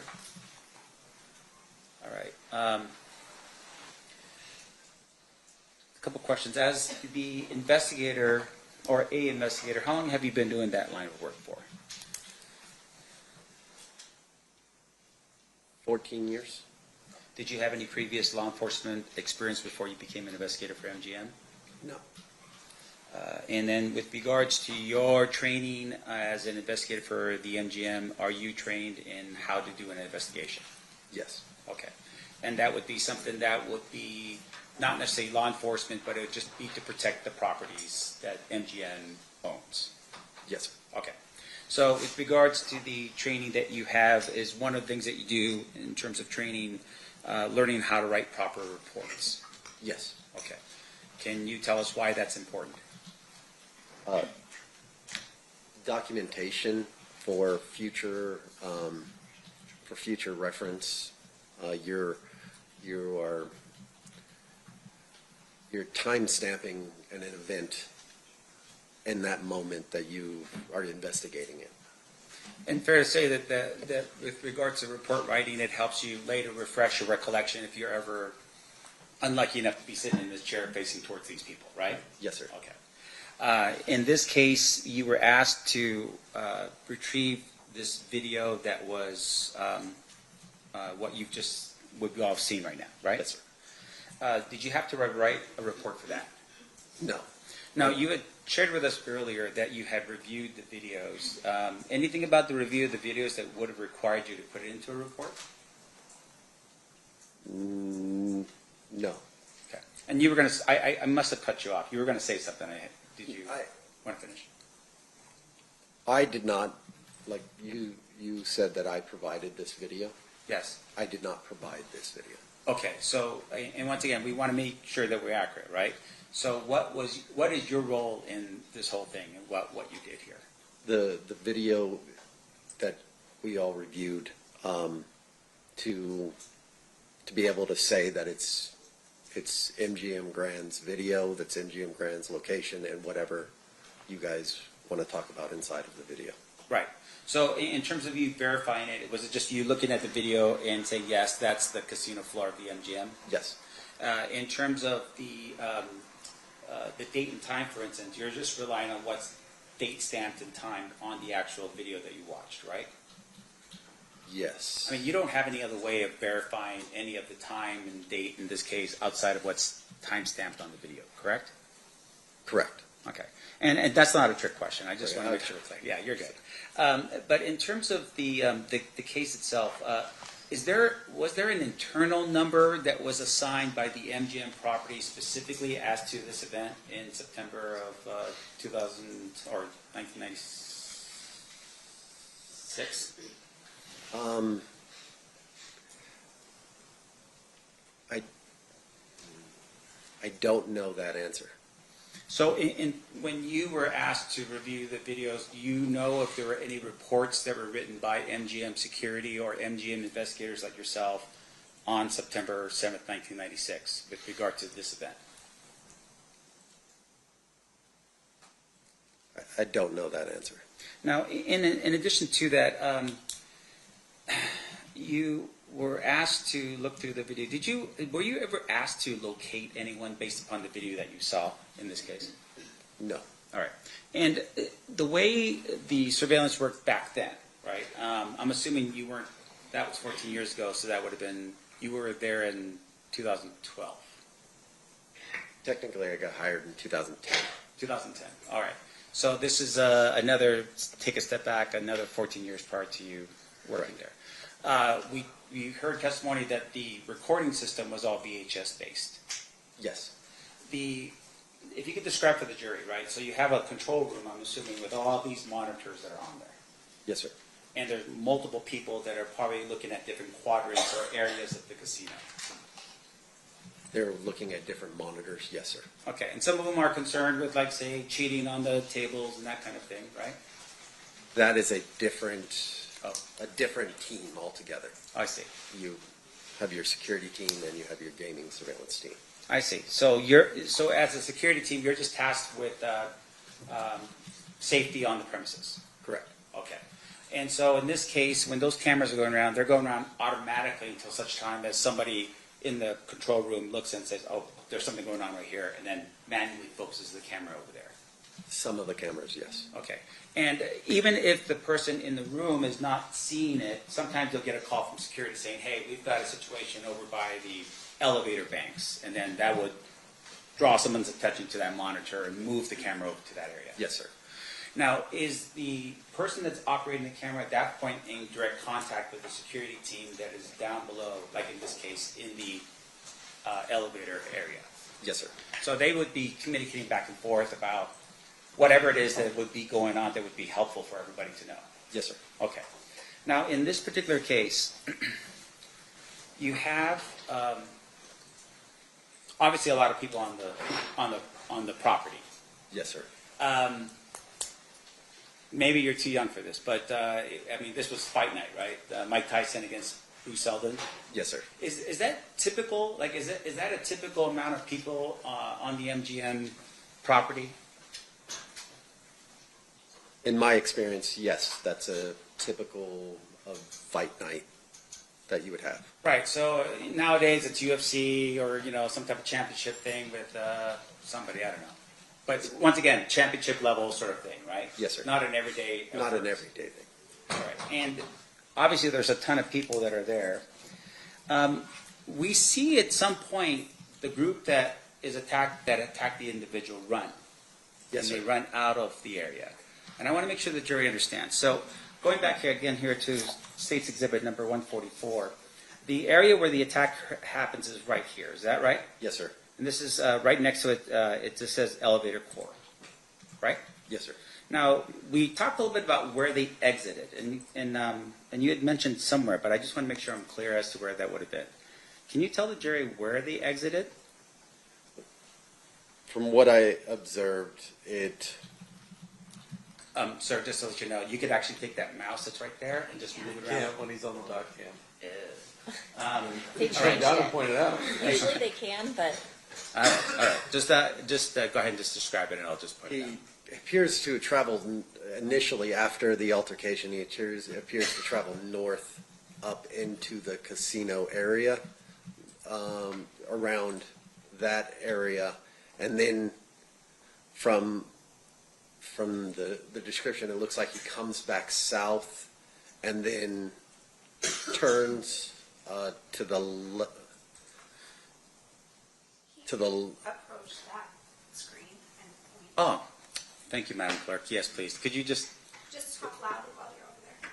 All right. A couple questions. As the investigator or a investigator, how long have you been doing that line of work for? 14 years. Did you have any previous law enforcement experience before you became an investigator for MGM? No. And then with regards to your training as an investigator for the MGM, are you trained in how to do an investigation? Yes. Okay. And that would be something that would be not necessarily law enforcement, but it would just be to protect the properties that MGM owns. Yes. Okay. So with regards to the training that you have, is one of the things that you do in terms of training, learning how to write proper reports? Yes. Okay. Can you tell us why that's important? Documentation for future reference. You're time stamping an event in that moment that you are investigating it. And fair to say that with regards to report writing, it helps you later refresh your recollection if you're ever unlucky enough to be sitting in this chair facing towards these people, right? Yes, sir. Okay. In this case, you were asked to retrieve this video that was what we've all seen right now, right? Yes, sir. Did you have to write a report for that? No. Now, you had shared with us earlier that you had reviewed the videos. Anything about the review of the videos that would have required you to put it into a report? No. Okay. And you were going to, I must have cut you off. You were going to say something. Did you want to finish? I did not, like you said that I provided this video. Yes. I did not provide this video. Okay. So, and once again, we want to make sure that we're accurate, right? So what is your role in this whole thing and what you did here? The video that we all reviewed, to be able to say that it's MGM Grand's video, that's MGM Grand's location, and whatever you guys want to talk about inside of the video. Right. So in terms of you verifying it, was it just you looking at the video and saying, yes, that's the casino floor of the MGM? Yes. In terms of the date and time, for instance, you're just relying on what's date stamped and timed on the actual video that you watched, right? Yes. I mean, you don't have any other way of verifying any of the time and date in this case outside of what's time stamped on the video, correct? Correct. Okay. And that's not a trick question. I just want to make sure it's like, yeah, you're good. But in terms of the case itself, was there an internal number that was assigned by the MGM property specifically as to this event in September of 2000 or 1996? I don't know that answer. So when you were asked to review the videos, do you know if there were any reports that were written by MGM Security or MGM investigators like yourself on September 7th, 1996 with regard to this event? I don't know that answer. Now, in addition to that, you were asked to look through the video. Were you ever asked to locate anyone based upon the video that you saw in this case? No. All right. And the way the surveillance worked back then, right? I'm assuming you weren't. That was 14 years ago, so that would have been you were there in 2012. Technically, I got hired in 2010. 2010. All right. So this is take a step back, another 14 years prior to you working there. We heard testimony that the recording system was all VHS based. Yes. If you could describe for the jury, right? So you have a control room, I'm assuming, with all these monitors that are on there. Yes, sir. And there's multiple people that are probably looking at different quadrants or areas of the casino. They're looking at different monitors, yes, sir. Okay, and some of them are concerned with, like, say, cheating on the tables and that kind of thing, right? That is a different team altogether. I see. You have your security team and you have your gaming surveillance team. I see. So as a security team, you're just tasked with safety on the premises. Correct. Okay. And so in this case, when those cameras are going around, they're going around automatically until such time as somebody in the control room looks and says, oh, there's something going on right here, and then manually focuses the camera over there. Some of the cameras, yes. Okay. And even if the person in the room is not seeing it, sometimes you'll get a call from security saying, hey, we've got a situation over by the elevator banks, and then that would draw someone's attention to that monitor and move the camera over to that area. Yes, sir. Now, is the person that's operating the camera at that point in direct contact with the security team that is down below, like in this case, in the elevator area? Yes, sir. So they would be communicating back and forth about whatever it is that would be going on that would be helpful for everybody to know. Yes, sir. Okay. Now, in this particular case, you have obviously a lot of people on the property. Yes, sir. Maybe you're too young for this, but I mean, this was fight night, right? Mike Tyson against Bruce Seldon. Yes, sir. Is that typical? Like, is that a typical amount of people on the MGM property? In my experience, yes, that's a typical of fight night that you would have. Right. So nowadays it's UFC or some type of championship thing with somebody, I don't know. But once again, championship level sort of thing, right? Yes, sir. Not an everyday. Not an everyday thing. All right. And obviously there's a ton of people that are there. We see at some point the group that attacked the individual run. Yes, and sir. they run out of the area. And I want to make sure the jury understands. So going back here again to State's Exhibit number 144, the area where the attack happens is right here. Is that right? Yes, sir. And this is right next to it. It just says elevator core, right? Yes, sir. Now we talked a little bit about where they exited, and you had mentioned somewhere, but I just want to make sure I'm clear as to where that would have been. Can you tell the jury where they exited? From what I observed, it. Sir, just to let you know, you could actually take that mouse that's right there and just move it around. Yeah, when he's on the dock cam. They changed Down it. and pointed out. Usually they can, but All right. Just go ahead and just describe it, and I'll just put it down. He appears to have traveled initially after the altercation. He appears to travel north up into the casino area, around that area, and then from the description, it looks like he comes back south and then turns to the Approach that screen and point. Oh, thank you, Madam Clerk. Yes, please. Could you just... Just talk loudly while you're over there.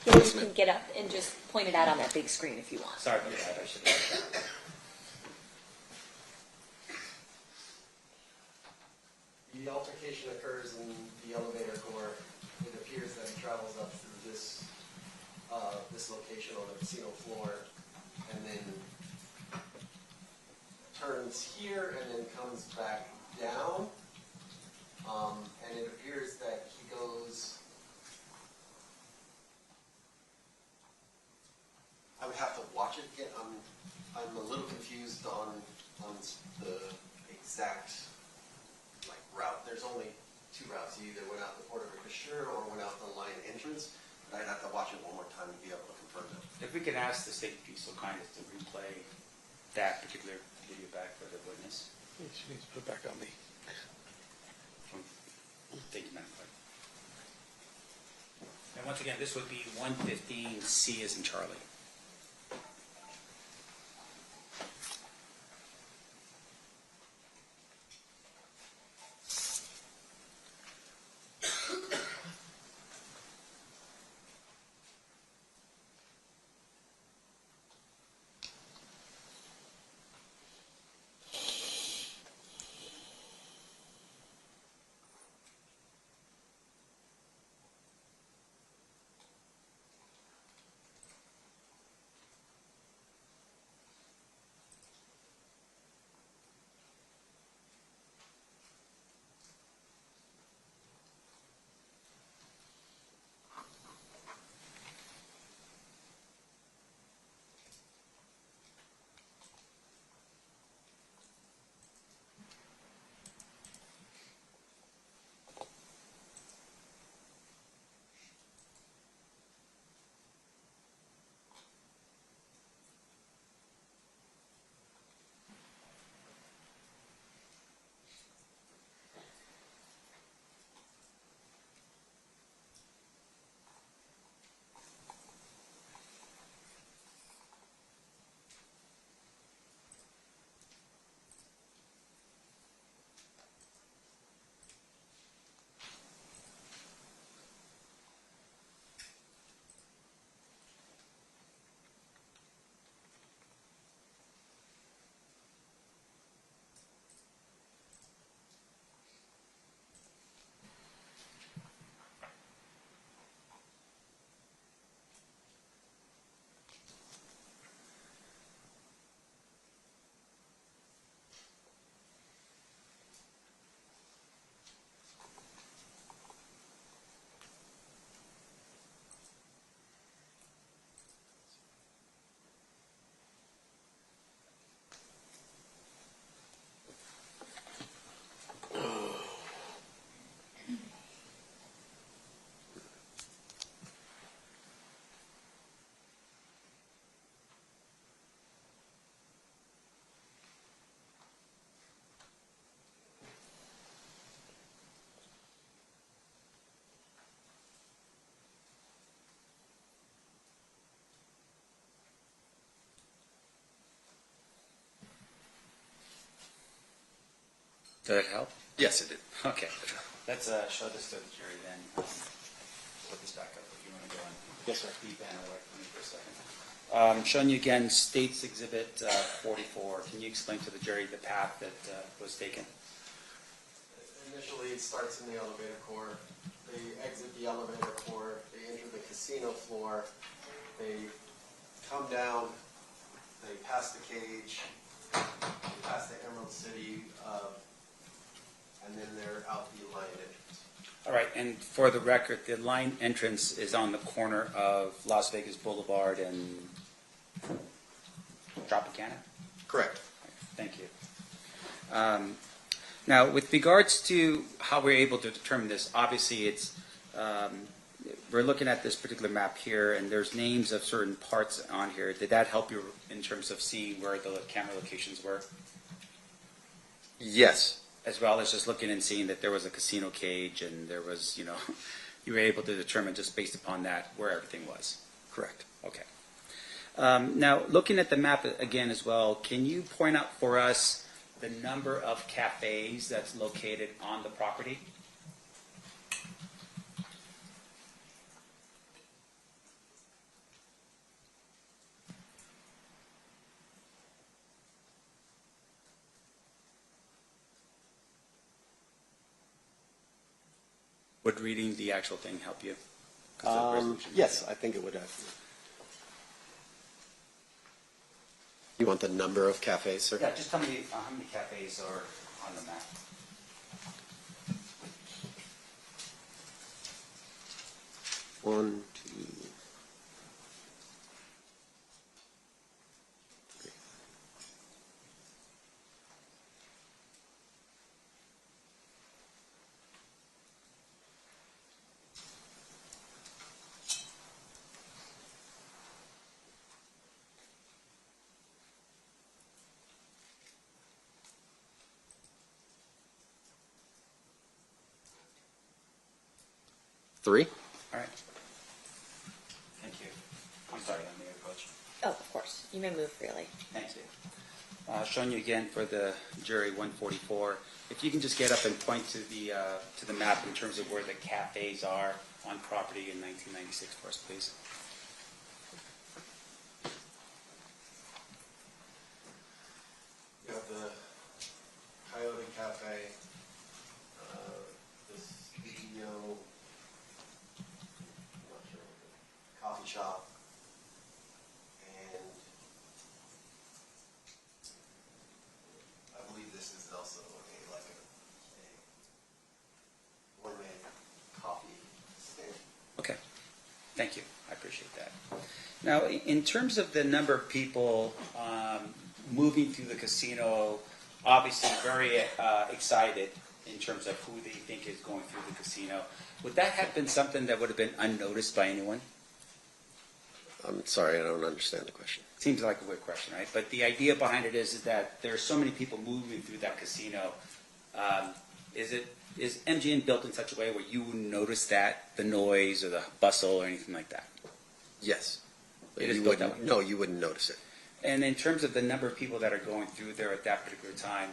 yeah, you can get up and just point it out on that big screen if you want. Sorry about that. I should have done that. The altercation occurs in the elevator core. It appears that he travels up through this location on the casino floor, and then turns here, and then comes back down. And it appears that he goes. I would have to watch it again. I'm a little confused on the exact route. There's only two routes. You either went out the Port of Fisher or went out the line entrance. But I'd have to watch it one more time to be able to confirm that. If we could ask the state to be so kind as to replay that particular video back for the witness. She needs to put it back on me. Thank you, Madam Clerk. And once again, this would be 115C as in Charlie. Did it help? Yes, it did. Okay. Let's show this to the jury then. Put this back up if you want to go on. Yes, sir. The banner away from me for a second. Showing you again States Exhibit 44. Can you explain to the jury the path that was taken? Initially, it starts in the elevator core. They exit the elevator core. They enter the casino floor. They come down. They pass the cage. They pass the Emerald City, and then they're out the line entrance. All right, and for the record, the line entrance is on the corner of Las Vegas Boulevard and Tropicana? Correct. Thank you. Now, with regards to how we're able to determine this, obviously it's, we're looking at this particular map here, and there's names of certain parts on here. Did that help you in terms of seeing where the camera locations were? Yes. As well as just looking and seeing that there was a casino cage and there was, you know, you were able to determine just based upon that where everything was? Correct. Okay. Now, looking at the map again as well, can you point out for us the number of cafes that's located on the property? Would reading the actual thing help you? Yes, I think it would have. You want the number of cafes, sir? Yeah, just tell me how many cafes are on the map. One, two, three. Three. All right. Thank you. I'm sorry, I'm the coach. Oh, of course. You may move freely. Thanks, Dave. Showing you again for the jury 144. If you can just get up and point to the map in terms of where the cafes are on property in 1996 for us, please. You have the Coyote Cafe, this video, I'm not sure, coffee shop, and I believe this is also a gourmet coffee stand. Okay. Thank you. I appreciate that. Now, in terms of the number of people moving through the casino, obviously very excited in terms of who they think is going through the casino. Would that have been something that would have been unnoticed by anyone? I'm sorry, I don't understand the question. Seems like a weird question, right? But the idea behind it is that there are so many people moving through that casino. Is MGM built in such a way where you wouldn't notice that, the noise or the bustle or anything like that? Yes. It is You built that wouldn't, way? no, you wouldn't notice it. And in terms of the number of people that are going through there at that particular time,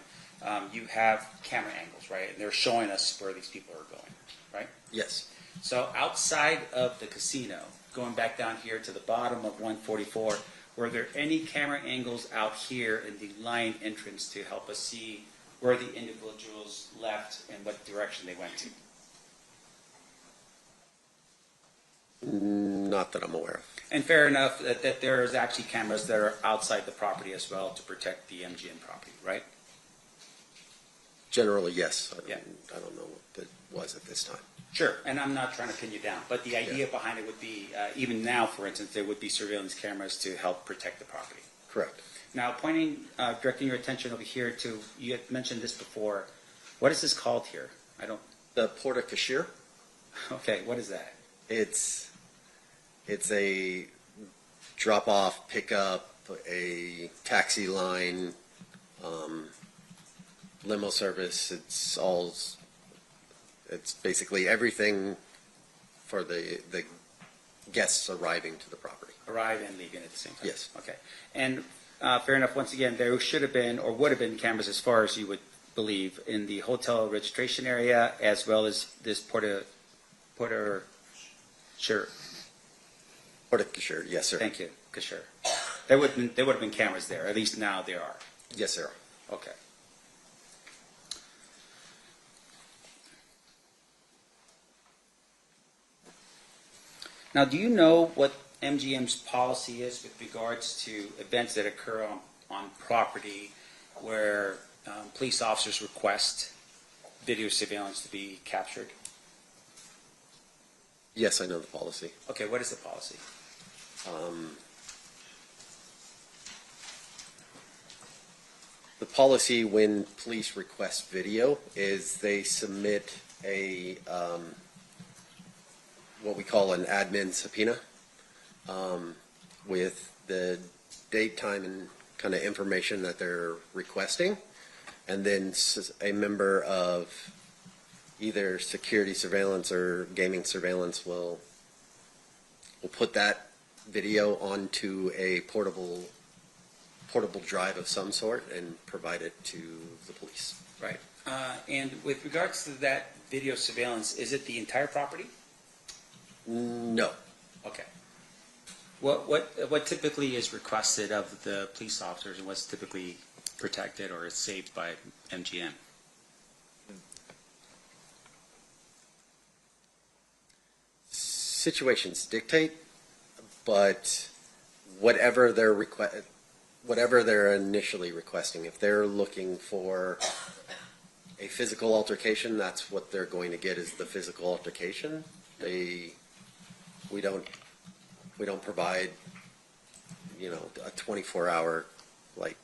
you have camera angles, right? And they're showing us where these people are going, right? Yes. So outside of the casino, going back down here to the bottom of 144, were there any camera angles out here in the line entrance to help us see where the individuals left and what direction they went to? Not that I'm aware of. And fair enough that there is actually cameras that are outside the property as well to protect the MGM property, right? Generally, yes. Yeah. I don't know what it was at this time. Sure, and I'm not trying to pin you down, but the idea behind it would be, even now, for instance, there would be surveillance cameras to help protect the property. Correct. Now, directing your attention over here to, you had mentioned this before. What is this called here? The Porta Cashier. Okay, what is that? It's a drop-off, pick-up, a taxi line, limo service. It's basically everything for the guests arriving to the property. Arrive and leaving at the same time? Yes. Okay. And fair enough, once again, there should have been or would have been cameras as far as you would believe, in the hotel registration area as well as this Porter, sure. Prosecutors, yes, sir. Thank you, sure. There would have been cameras there. At least now there are. Yes, sir. Okay. Now, do you know what MGM's policy is with regards to events that occur on property where police officers request video surveillance to be captured? Yes, I know the policy. Okay, what is the policy? The policy when police request video is they submit a what we call an admin subpoena with the date, time, and kind of information that they're requesting, and then a member of either security surveillance or gaming surveillance will put that video onto a portable drive of some sort and provide it to the police. Right. And with regards to that video surveillance, is it the entire property? No. Okay. What typically is requested of the police officers, and what's typically protected or is saved by MGM? Situations dictate, but whatever they're initially requesting, if they're looking for a physical altercation, that's what they're going to get, is the physical altercation. We don't provide, a 24-hour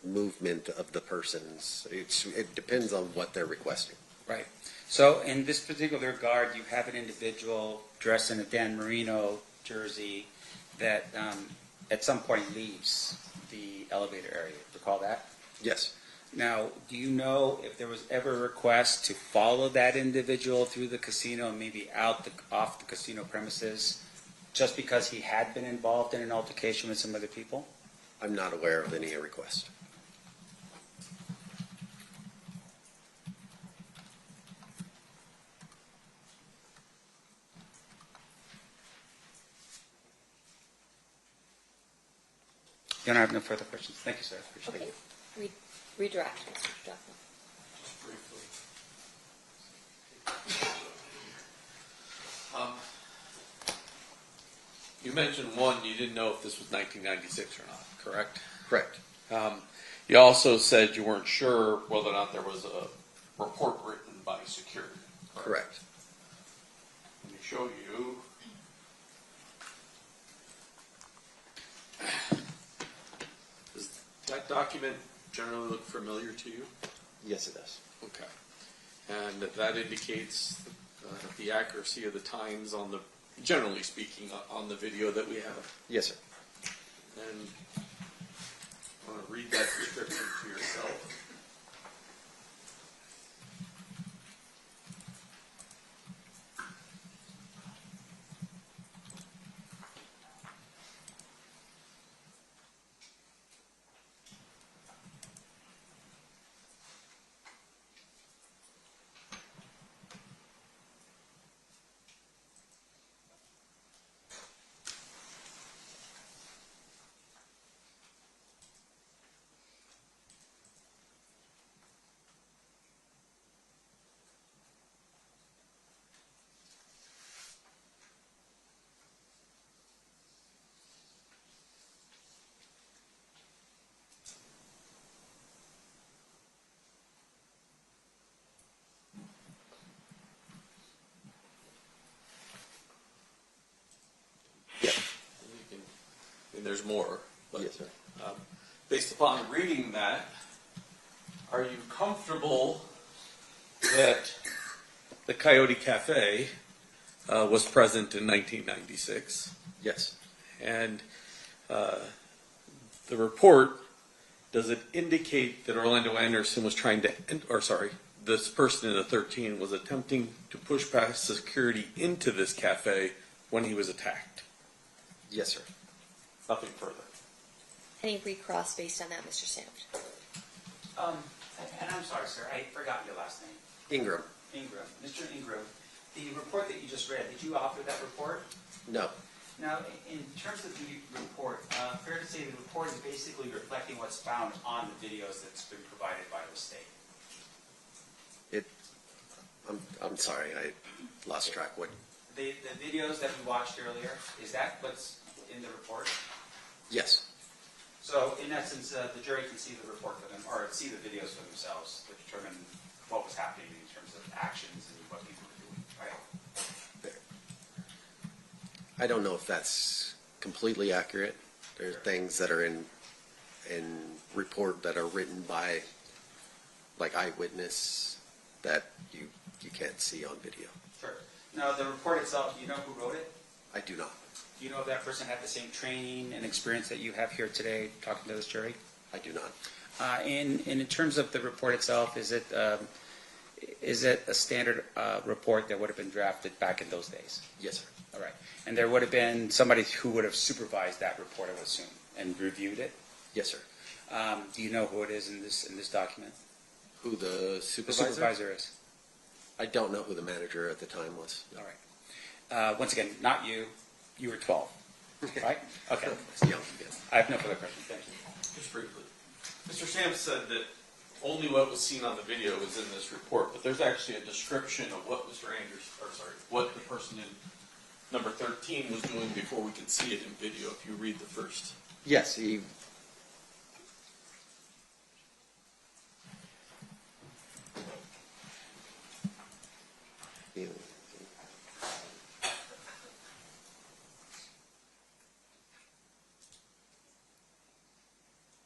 movement of the persons. It depends on what they're requesting. Right. So in this particular regard, you have an individual dressed in a Dan Marino jersey that at some point leaves the elevator area. Recall that? Yes. Now, do you know if there was ever a request to follow that individual through the casino and maybe off the casino premises just because he had been involved in an altercation with some other people? I'm not aware of any request. You don't have no further questions. Thank you, sir. Appreciate Okay. it. Redirect, Mr. Duffman. You mentioned one, you didn't know if this was 1996 or not, correct? Correct. You also said you weren't sure whether or not there was a report written by security. Correct. Let me show you. Does that document generally look familiar to you? Yes, it does. Okay. And that indicates the accuracy of the times on the, generally speaking, on the video that we have. Yes, sir. And I want to read that description to yourself. And there's more. But, yes, sir. Based upon reading that, are you comfortable that the Coyote Cafe was present in 1996? Yes. And the report, does it indicate that Orlando Anderson was trying to, this person in the 13 was attempting to push past security into this cafe when he was attacked? Yes, sir. Nothing further. Any recross based on that, Mr. Sand? And I'm sorry, sorry, sir, I forgot your last name. Ingram. Ingram. Mr. Ingram, the report that you just read, did you author that report? No. Now, in terms of the report, fair to say the report is basically reflecting what's found on the videos that's been provided by the state. I'm sorry, I lost track. What? The videos that we watched earlier, is that what's in the report? Yes. So, in essence, the jury can see the report for them, or see the videos for themselves to determine what was happening in terms of actions and what people were doing, right? I don't know if that's completely accurate. There are things that are in report that are written by like eyewitness that you can't see on video. Sure. Now, the report itself, do you know who wrote it? I do not. Do you know if that person had the same training and experience that you have here today talking to this jury? I do not. And in terms of the report itself, is it a standard report that would have been drafted back in those days? Yes, sir. All right. And there would have been somebody who would have supervised that report, I would assume, and reviewed it? Yes, sir. Do you know who it is in this document? Who the supervisor? The supervisor is. I don't know who the manager at the time was. All right. Once again, not you. You were 12, right? Okay. Young, yes. I have no further questions. Thank you. Just briefly. Mr. Sam said that only what was seen on the video is in this report, but there's actually a description of what what the person in number 13 was doing before we could see it in video, if you read the first. Yes, he...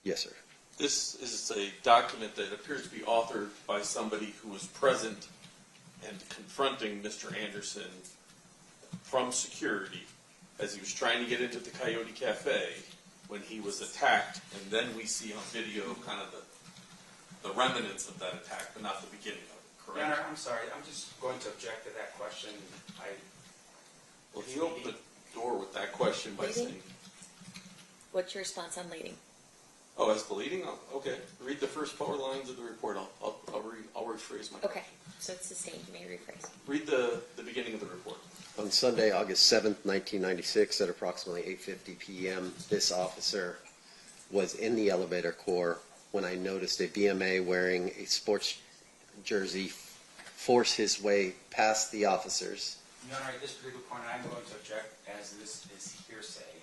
Yes, sir. This is a document that appears to be authored by somebody who was present and confronting Mr. Anderson from security as he was trying to get into the Coyote Cafe when he was attacked, and then we see on video kind of the remnants of that attack, but not the beginning of it, correct? Your Honor, I'm sorry. I'm just going to object to that question. Well, he opened the door with that question by Leading? saying... What's your response on leading? Oh, as the leading? Oh, okay. Read the first 4 lines of the report. I'll rephrase my Okay, so it's sustained. You may rephrase. Read the beginning of the report. On Sunday, August 7th, 1996, at approximately 8:50 p.m., this officer was in the elevator core when I noticed a BMA wearing a sports jersey force his way past the officers. Your Honor, at this particular point, I'm going to object as this is hearsay,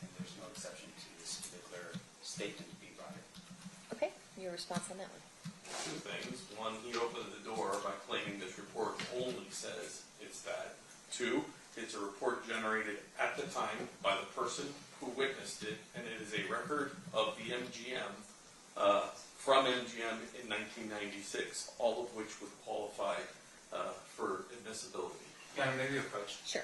and there's no exception to this particular statement being brought in. Okay, your response on that one? 2 things. 1, he opened the door by claiming this report only says it's bad. 2, it's a report generated at the time by the person who witnessed it, and it is a record of the MGM from MGM in 1996, all of which would qualify for admissibility. Your Honor, may we approach? Sure.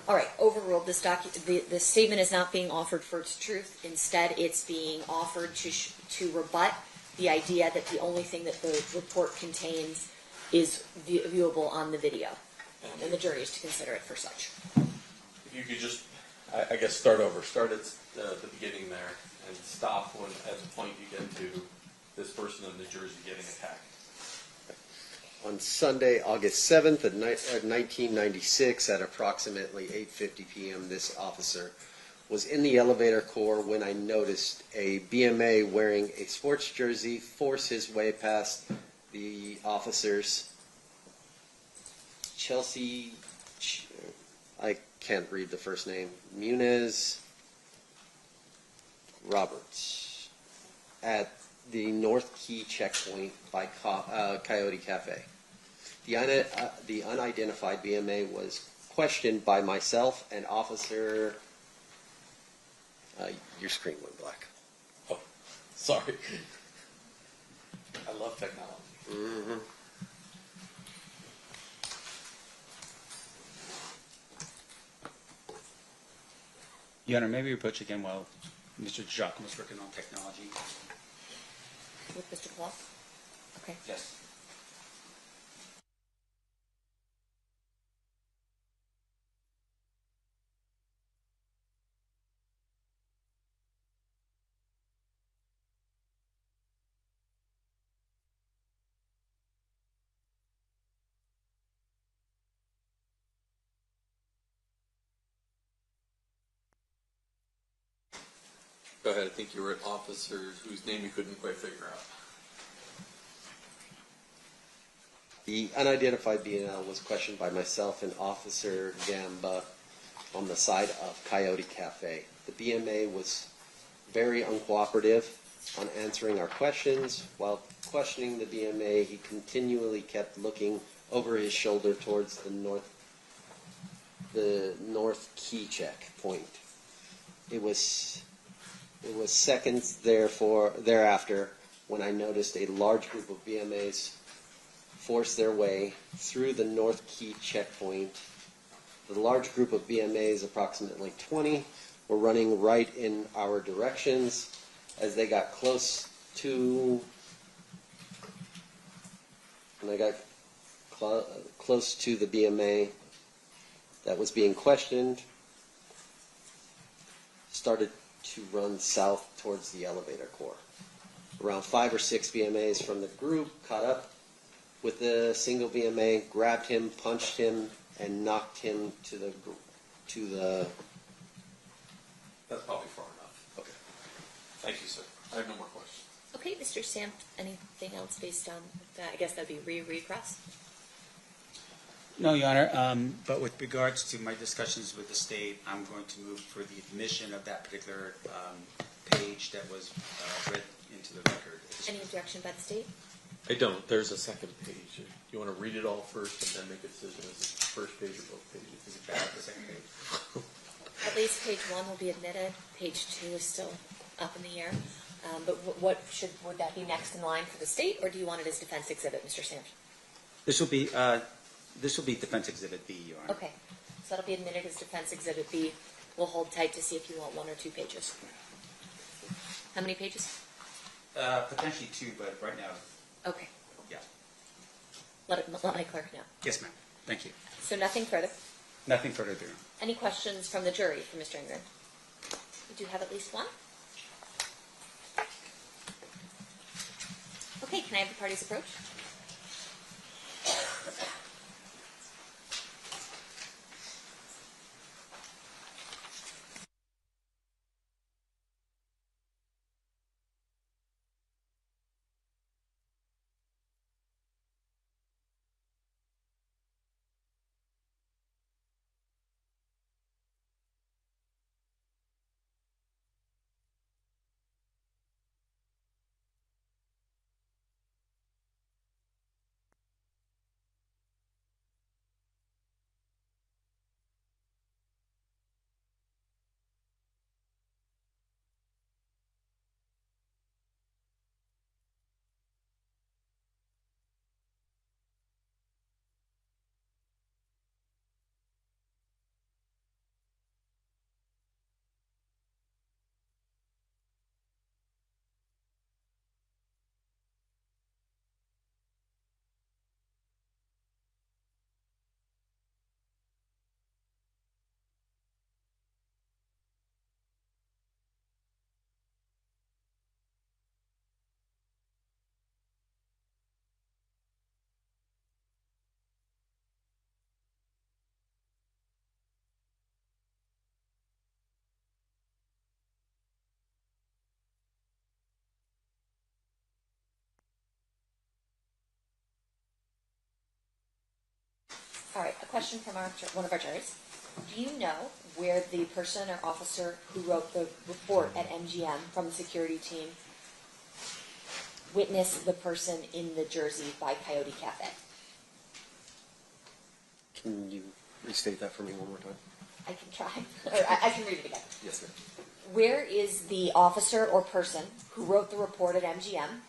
All right, overruled. This statement is not being offered for its truth. Instead, it's being offered to rebut the idea that the only thing that the report contains is viewable on the video, and the jury is to consider it for such. If you could just, I guess, start over. Start at the beginning there and stop at the point you get to this person in the jersey getting attacked. On Sunday, August 7th of 1996, at approximately 8:50 p.m., this officer was in the elevator core when I noticed a BMA wearing a sports jersey force his way past the officers. Chelsea, I can't read the first name, Muniz Roberts, at the North Key checkpoint by Coyote Cafe. The unidentified BMA was questioned by myself and Officer. Your screen went black. Oh, sorry. I love technology. Mm-hmm. Your Honor, maybe approach again while Mr. Jacques was working on technology. With Mr. Claus? Okay. Yes. Go ahead. I think you were an officer whose name you couldn't quite figure out. The unidentified BNL was questioned by myself and Officer Gamba on the side of Coyote Cafe. The BMA was very uncooperative on answering our questions. While questioning the BMA, he continually kept looking over his shoulder towards the North Key checkpoint. It was seconds thereafter when I noticed a large group of BMAs force their way through the North Key checkpoint. The large group of BMAs, approximately 20, were running right in our directions. As they got close to, close to the BMA that was being questioned, started to run south towards the elevator core. Around 5 or 6 BMAs from the group caught up with the single BMA, grabbed him, punched him, and knocked him to the. That's probably far enough. Okay. Thank you, sir. I have no more questions. Okay, Mr. Sam, anything else based on that? I guess that'd be recross. No, Your Honor, but with regards to my discussions with the state, I'm going to move for the admission of that particular page that was read into the record. Any objection by the state? I don't. There's a second page. You want to read it all first and then make a decision? Is it the first page or both pages? Is it bad, the second page? At least page 1 will be admitted. Page 2 is still up in the air. But would that be next in line for the state, or do you want it as defense exhibit, Mr. Sampson? This will be defense exhibit B, Your Honor. Okay, so that'll be admitted as defense exhibit B. We'll hold tight to see if you want 1 or 2 pages. How many pages? Potentially 2, but right now. Okay. Yeah. Let my clerk know. Yes, ma'am. Thank you. So nothing further. Nothing further, Your Honor. Any questions from the jury for Mr. Ingram? We do have at least 1. Okay, can I have the parties approach? All right, a question from one of our juries. Do you know where the person or officer who wrote the report at MGM from the security team witnessed the person in the jersey by Coyote Cafe? Can you restate that for me one more time? I can try, or I can read it again. Yes, ma'am. Where is the officer or person who wrote the report at MGM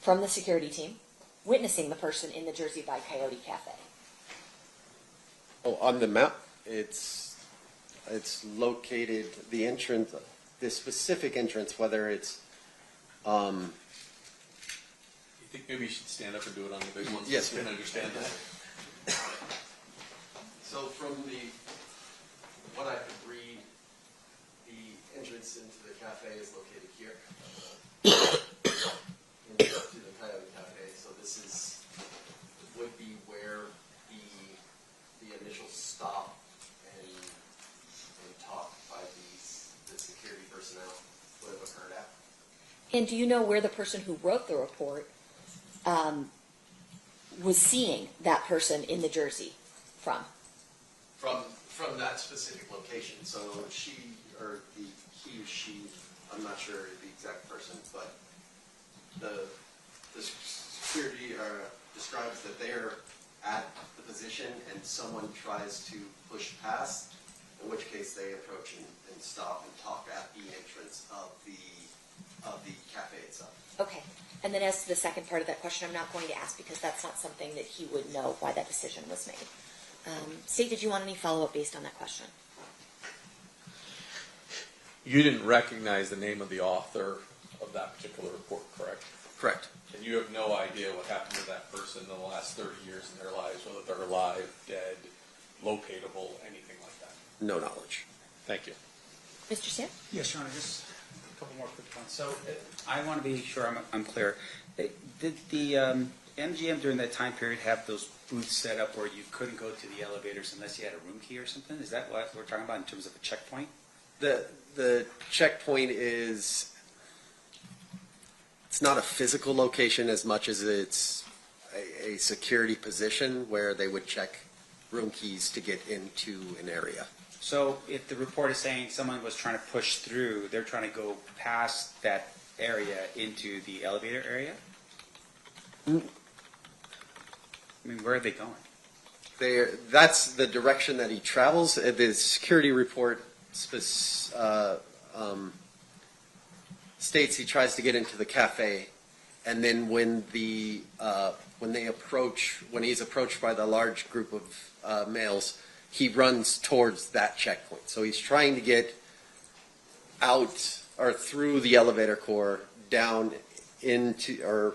from the security team witnessing the person in the jersey by Coyote Cafe? Oh, on the map, it's located, the entrance, the specific entrance, whether it's, You think maybe you should stand up and do it on the big ones? Yes, so you can ma'am. understand that. So from what I could read, the entrance into the cafe is located here. To the Coyote Cafe. So this would be where the initial stop and talk by the security personnel would have occurred at. And do you know where the person who wrote the report was seeing that person in the jersey from? From that specific location. So he or she, I'm not sure the exact person, but the security describes that they're at the position and someone tries to push past, in which case they approach and stop and talk at the entrance of the cafe itself. Okay. And then as to the second part of that question, I'm not going to ask because that's not something that he would know why that decision was made. State, did you want any follow-up based on that question? You didn't recognize the name of the author of that particular report, correct? Correct. And you have no idea what happened to that person in the last 30 years in their lives, whether they're alive, dead, locatable, anything like that? No knowledge. Thank you. Mr. Sam? Yes, Your Honor, just a couple more quick points. So I want to be sure I'm clear. Did the MGM during that time period have those booths set up where you couldn't go to the elevators unless you had a room key or something? Is that what we're talking about in terms of a checkpoint? The checkpoint is, it's not a physical location as much as it's a security position where they would check room keys to get into an area. So if the report is saying someone was trying to push through, they're trying to go past that area into the elevator area? I mean, where are they going? That's the direction that he travels. The security report states he tries to get into the cafe, and then when he's approached by the large group of males, he runs towards that checkpoint. So he's trying to get out or through the elevator core down into or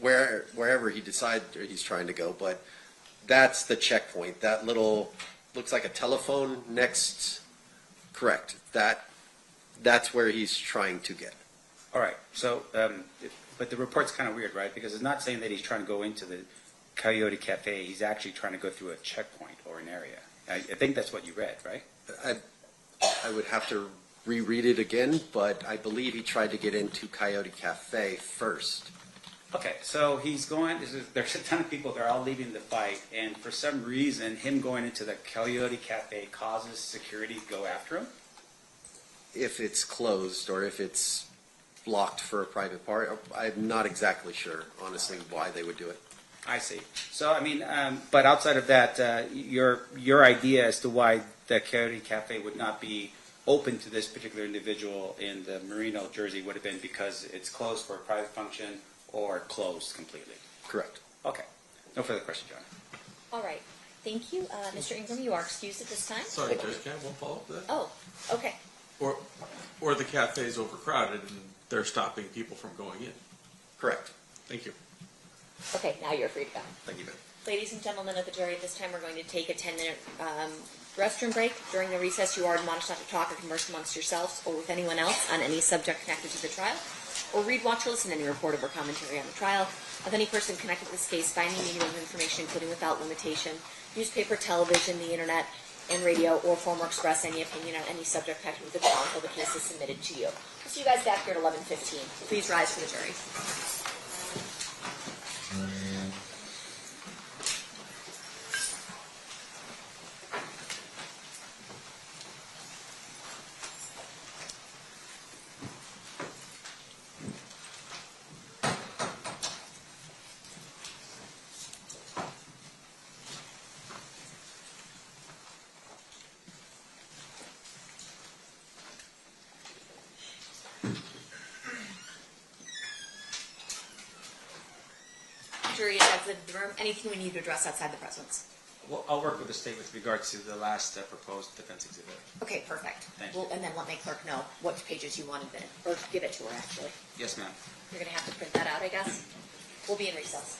wherever he decides he's trying to go, but that's the checkpoint. That little looks like a telephone next. Correct. That's where he's trying to get. All right. So, but the report's kind of weird, right? Because it's not saying that he's trying to go into the Coyote Cafe. He's actually trying to go through a checkpoint or an area. I think that's what you read, right? I would have to reread it again, but I believe he tried to get into Coyote Cafe first. Okay, so he's going, there's a ton of people, they're all leaving the fight, and for some reason, him going into the Coyote Cafe causes security to go after him? If it's closed or if it's blocked for a private party, I'm not exactly sure, honestly, why they would do it. I see. So, I mean, but outside of that, your idea as to why the Coyote Cafe would not be open to this particular individual in the Merino jersey would have been because it's closed for a private function or closed completely. Correct. Okay. No further questions, John. All right. Thank you. Mr. Ingram, you are excused at this time. Sorry, Judge, can I have one follow-up to that? Oh, okay. Or the cafe is overcrowded and they're stopping people from going in. Correct. Thank you. Okay, now you're free to go. Thank you, Ben. Ladies and gentlemen of the jury, at this time we're going to take a 10-minute restroom break. During the recess, you are admonished not to talk or converse amongst yourselves or with anyone else on any subject connected to the trial, or read, watch, or listen to any report or commentary on the trial of any person connected to this case by any medium of information, including without limitation, newspaper, television, the internet, and radio, or form or express any opinion on any subject connected with the trial until the case is submitted to you. We'll see you guys back here at 11:15. Please rise for the jury. curious as in the room, anything we need to address outside the presence? Well, I'll work with the state with regards to the last proposed defense exhibit. Okay, perfect. Thank Well, and then let my clerk know what pages you wanted in, or give it to her, actually. Yes, ma'am. You're gonna have to print that out, I guess. We'll be in recess.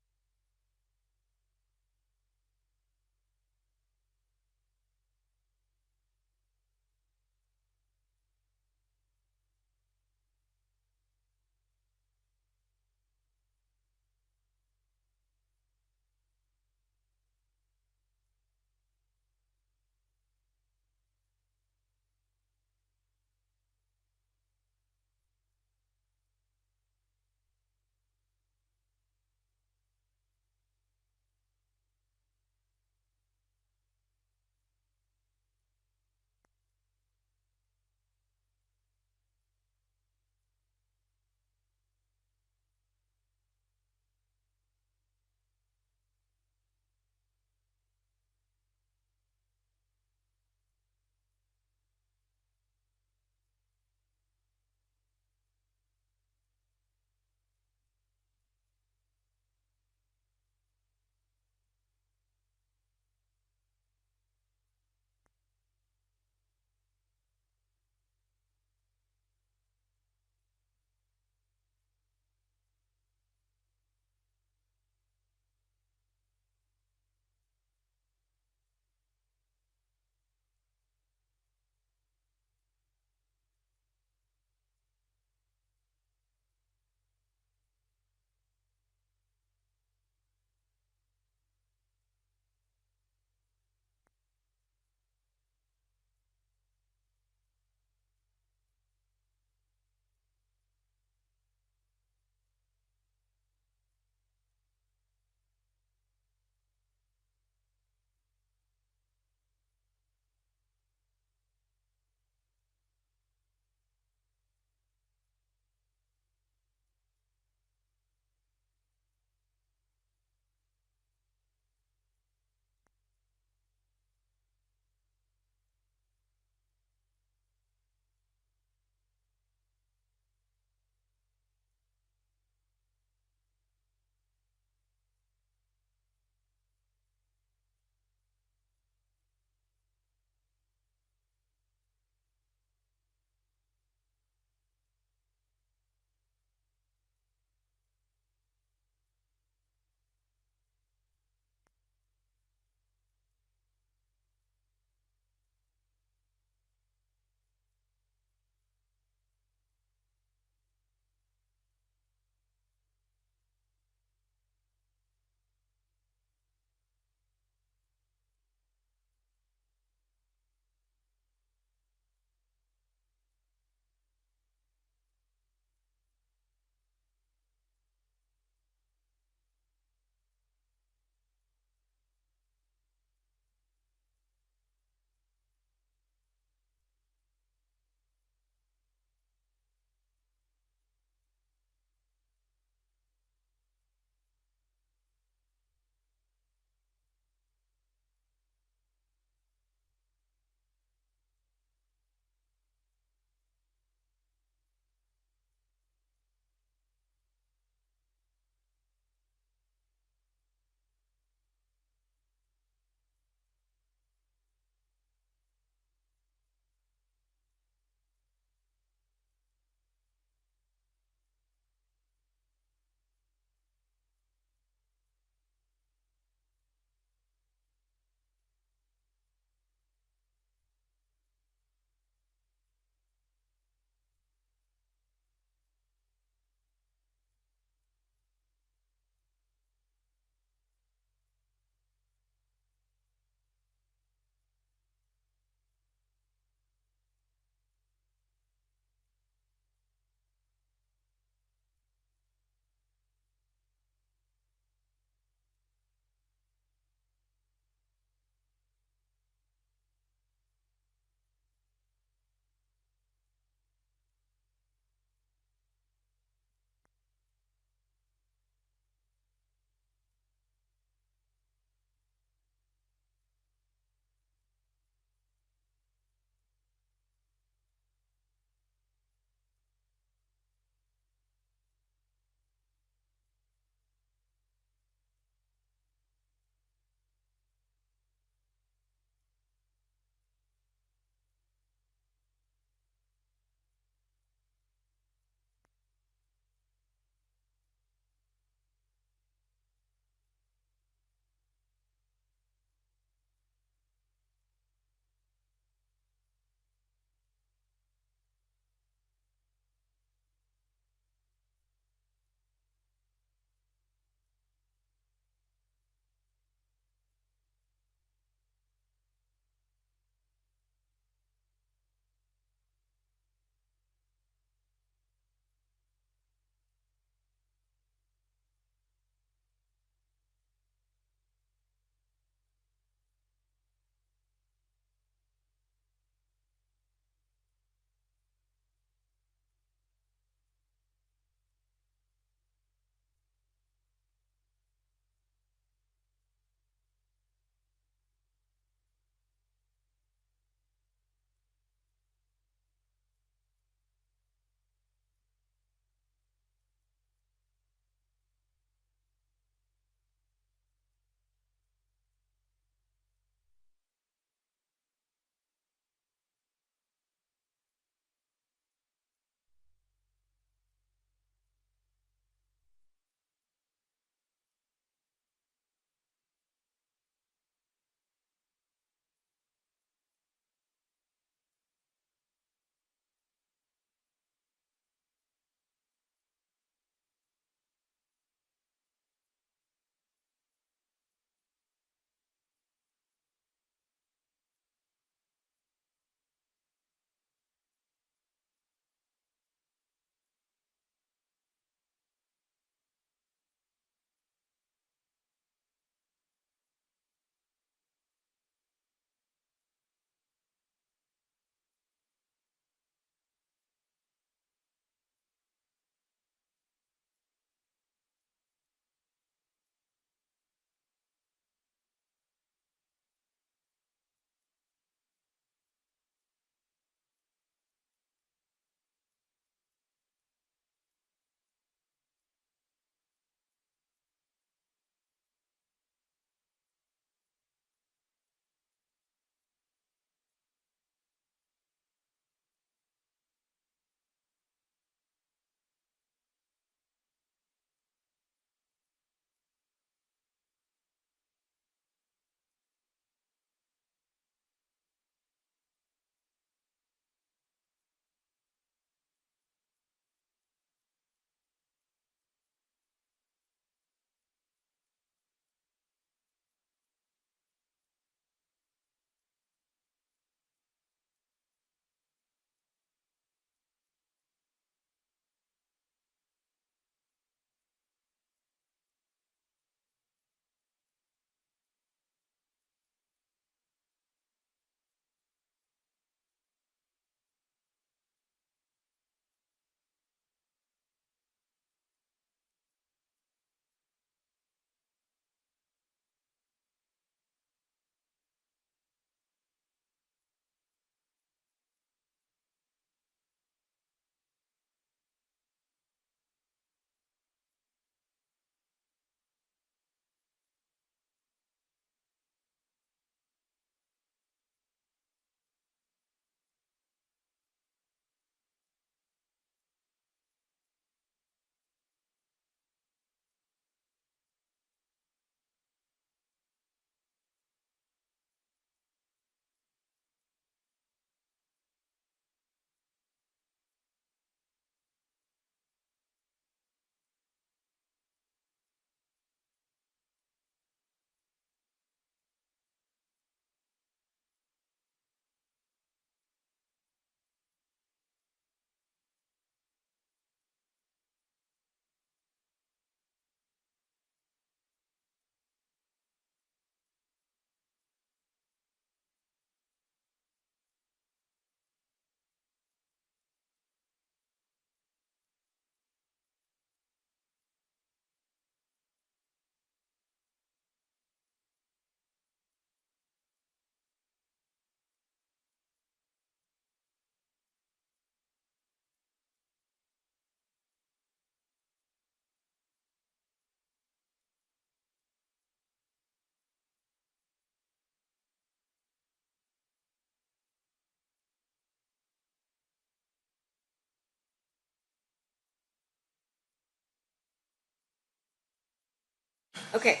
Okay,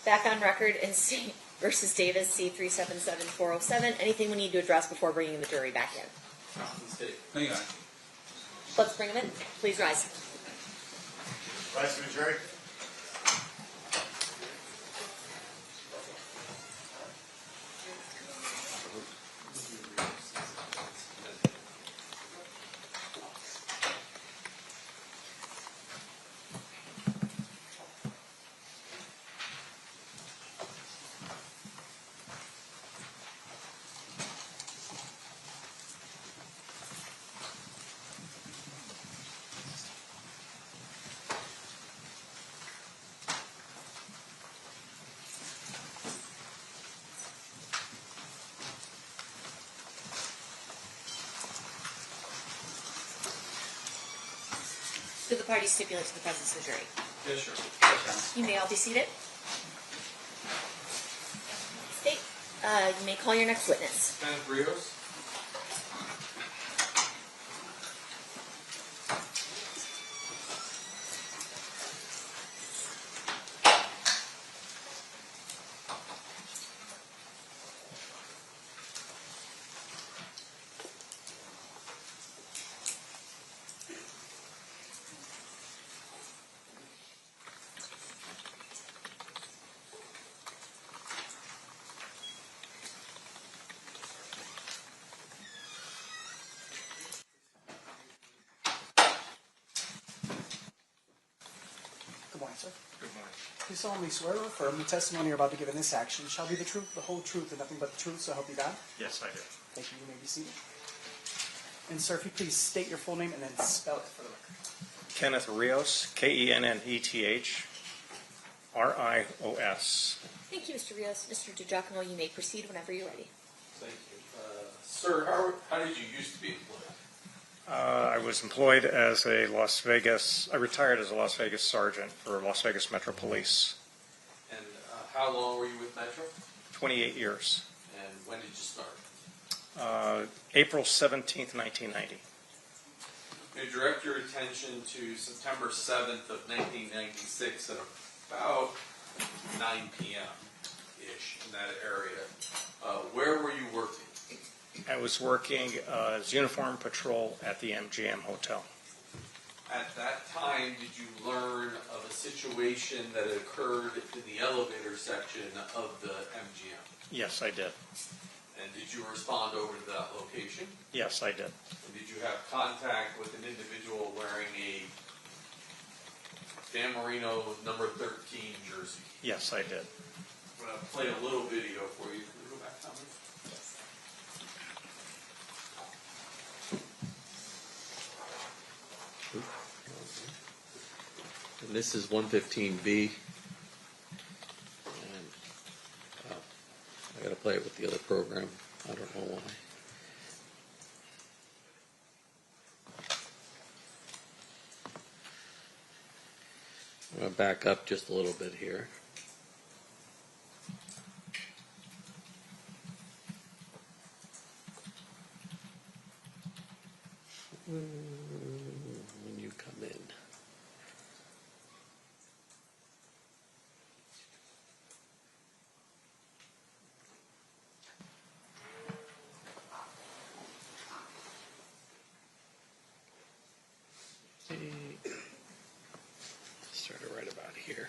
back on record in C versus Davis, C377407. Anything we need to address before bringing the jury back in? Hang on. Let's bring them in. Please rise. Rise to the jury. Do the parties stipulate to the presence of the jury? Yes, sure. You may all be seated. State, you may call your next witness. Kenneth Rios. Good morning, sir. Good morning. Do solemnly swear or affirm the testimony you're about to give in this action shall be the truth, the whole truth, and nothing but the truth, so help you God? Yes, I do. Thank you. You may be seated. And sir, if you please state your full name and then spell it for the record. Kenneth Rios, Kennethrios. Thank you, Mr. Rios. Mr. DiGiacomo, you may proceed whenever you're ready. Thank you. Sir, how did you used to be employed? I was employed as I retired as a Las Vegas sergeant for Las Vegas Metro Police. And how long were you with Metro? 28 years. And when did you start? April 17th, 1990. May I direct your attention to September 7th of 1996 at about 9 p.m.-ish in that area. Where were you working? I was working as uniform patrol at the MGM Hotel. At that time, did you learn of a situation that occurred in the elevator section of the MGM? Yes, I did. And did you respond over to that location? Yes, I did. And did you have contact with an individual wearing a Dan Marino number 13 jersey? Yes, I did. I'm going to play a little video for you. Can we go back, Tommy? And this is 115B. And I got to play it with the other program. I don't know why. I'm going to back up just a little bit here. When you come in. Start it right about here.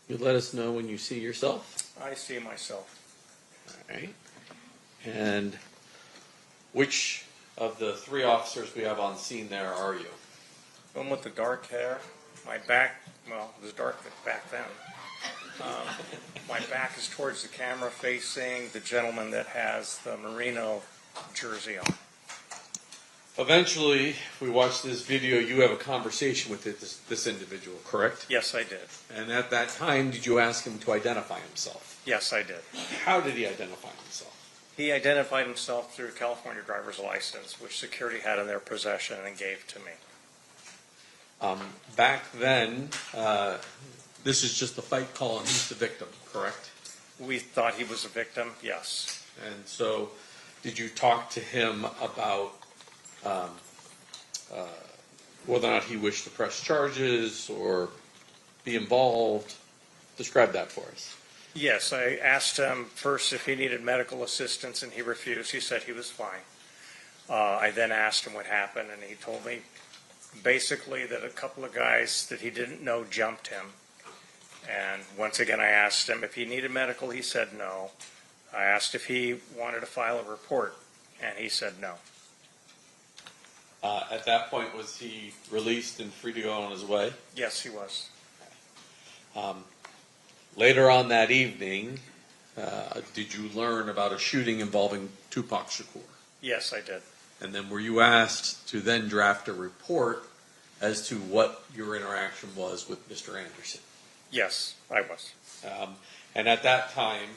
You let us know when you see yourself. I see myself. All right. And which of the three officers we have on scene there are you? The one with the dark hair. My back, well, it was dark back then. My back is towards the camera facing the gentleman that has the Merino jersey on. Eventually, if we watch this video, you have a conversation with this individual, correct? Yes, I did. And at that time, did you ask him to identify himself? Yes, I did. How did he identify himself? He identified himself through a California driver's license, which security had in their possession and gave to me. Back then, this is just a fight call and he's the victim, correct? We thought he was a victim, yes. And so, did you talk to him about whether or not he wished to press charges or be involved. Describe that for us. Yes, I asked him first if he needed medical assistance, and he refused. He said he was fine. I then asked him what happened, and he told me basically that a couple of guys that he didn't know jumped him. And once again, I asked him if he needed medical. He said no. I asked if he wanted to file a report, and he said no. At that point, was he released and free to go on his way? Yes, he was. Later on that evening, did you learn about a shooting involving Tupac Shakur? Yes, I did. And then were you asked to then draft a report as to what your interaction was with Mr. Anderson? Yes, I was. And at that time,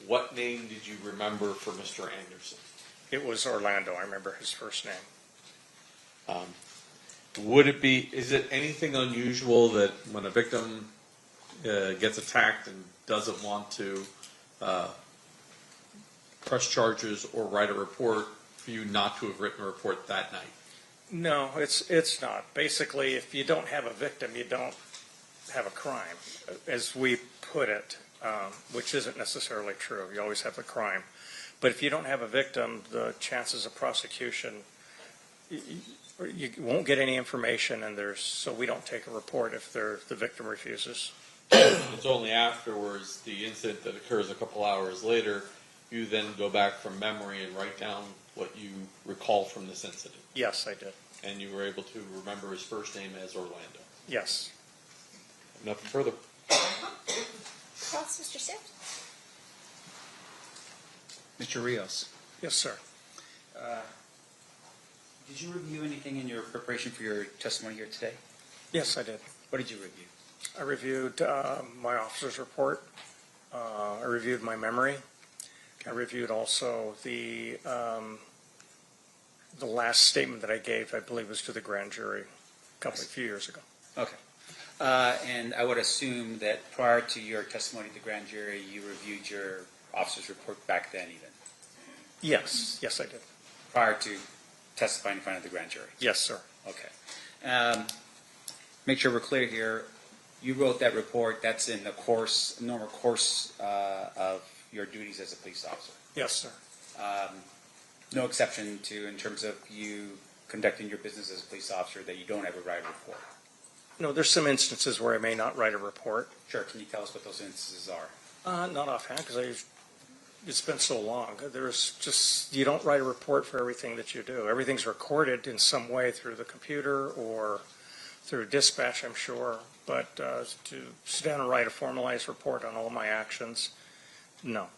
what name did you remember for Mr. Anderson? It was Orlando. I remember his first name. Is it anything unusual that when a victim gets attacked and doesn't want to press charges or write a report, for you not to have written a report that night? No, it's not. Basically, if you don't have a victim, you don't have a crime, as we put it, which isn't necessarily true. You always have a crime. But if you don't have a victim, the chances of prosecution, you won't get any information, and so we don't take a report if the victim refuses. It's only afterwards, the incident that occurs a couple hours later, you then go back from memory and write down what you recall from this incident. Yes, I did. And you were able to remember his first name as Orlando. Yes. Nothing further. Cross, Mr. Sift. Mr. Rios. Yes, sir. Did you review anything in your preparation for your testimony here today? Yes, I did. What did you review? I reviewed my officer's report. I reviewed my memory. I reviewed also the last statement that I gave, I believe was to the grand jury a few years ago. Okay. And I would assume that prior to your testimony to the grand jury, you reviewed your officer's report back then even? Yes. Yes, I did. Prior to testifying in front of the grand jury? Yes, sir. Okay. Make sure we're clear here. You wrote that report. That's in the normal course of your duties as a police officer? Yes, sir. No exception to, in terms of you conducting your business as a police officer, that you don't ever write a report? No, there's some instances where I may not write a report. Sure. Can you tell us what those instances are? Not offhand, because it's been so long. You don't write a report for everything that you do. Everything's recorded in some way through the computer or through dispatch, I'm sure. But to sit down and write a formalized report on all my actions, no.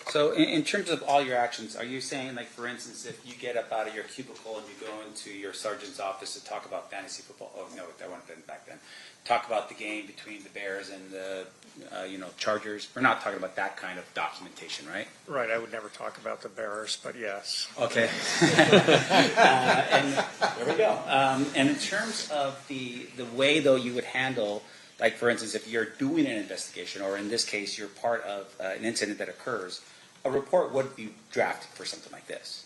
So in terms of all your actions, are you saying, like, for instance, if you get up out of your cubicle and you go into your sergeant's office to talk about fantasy football, oh, no, that wouldn't have been back then, talk about the game between the Bears and the, Chargers, we're not talking about that kind of documentation, right? Right, I would never talk about the Bears, but yes. Okay. And there we go. And in terms of the way, though, you would handle, like, for instance, if you're doing an investigation, or in this case, you're part of an incident that occurs, a report would be drafted for something like this.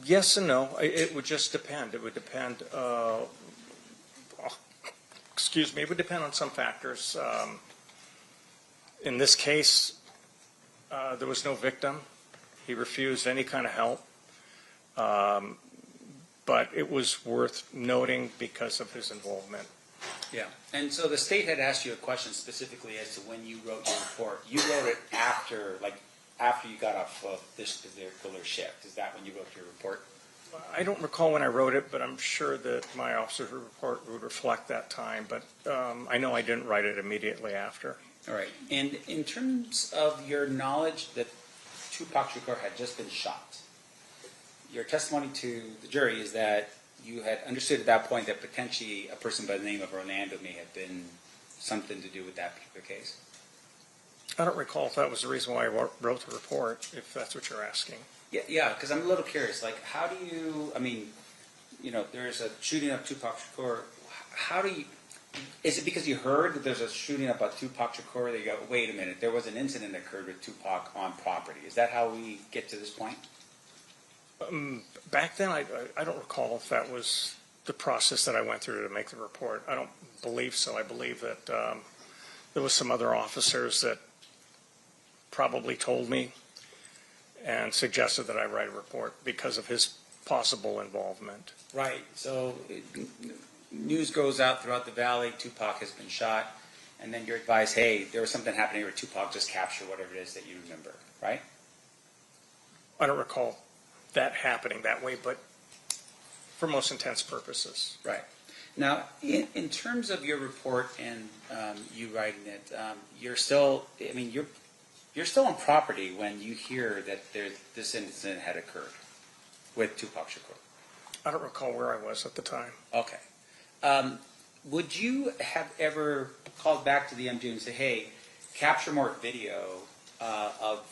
Yes and no. It would just depend. It would depend, it would depend on some factors. In this case, there was no victim. He refused any kind of help. But it was worth noting because of his involvement. Yeah, and so the state had asked you a question specifically as to when you wrote your report. You wrote it after you got off of this particular shift. Is that when you wrote your report? I don't recall when I wrote it, but I'm sure that my officer's report would reflect that time. But I know I didn't write it immediately after. All right. And in terms of your knowledge that Tupac Shakur had just been shot, your testimony to the jury is that you had understood at that point that potentially a person by the name of Orlando may have been something to do with that particular case. I don't recall if that was the reason why I wrote the report, if that's what you're asking. Yeah, because I'm a little curious. Like, how do you, there's a shooting of Tupac Shakur. How do you, is it because you heard that there's a shooting up at Tupac Shakur that you go, wait a minute, there was an incident that occurred with Tupac on property? Is that how we get to this point? Back then, I don't recall if that was the process that I went through to make the report. I don't believe so. I believe that there was some other officers that probably told me and suggested that I write a report because of his possible involvement. Right. So news goes out throughout the valley. Tupac has been shot, and then you're advised, hey, there was something happening where Tupac just capture whatever it is that you remember. Right. I don't recall that happening that way, but for most intents purposes. Right. Now, in terms of your report and you writing it, you're still, I mean, you're still on property when you hear that this incident had occurred with Tupac Shakur. I don't recall where I was at the time. Okay. Would you have ever called back to the MGM and say, hey, capture more video of,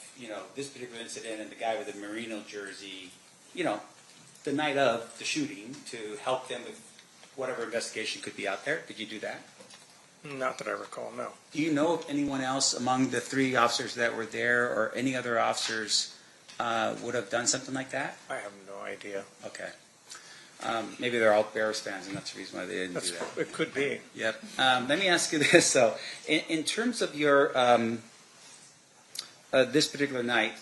this particular incident and the guy with the Merino jersey, the night of the shooting, to help them with whatever investigation could be out there? Did you do that? Not that I recall, no. Do you know if anyone else among the 3 officers that were there or any other officers would have done something like that? I have no idea. Okay. Maybe they're all Bears fans, and that's the reason why they didn't do that. It could be. Yep. Let me ask you this, though. In terms of your this particular night,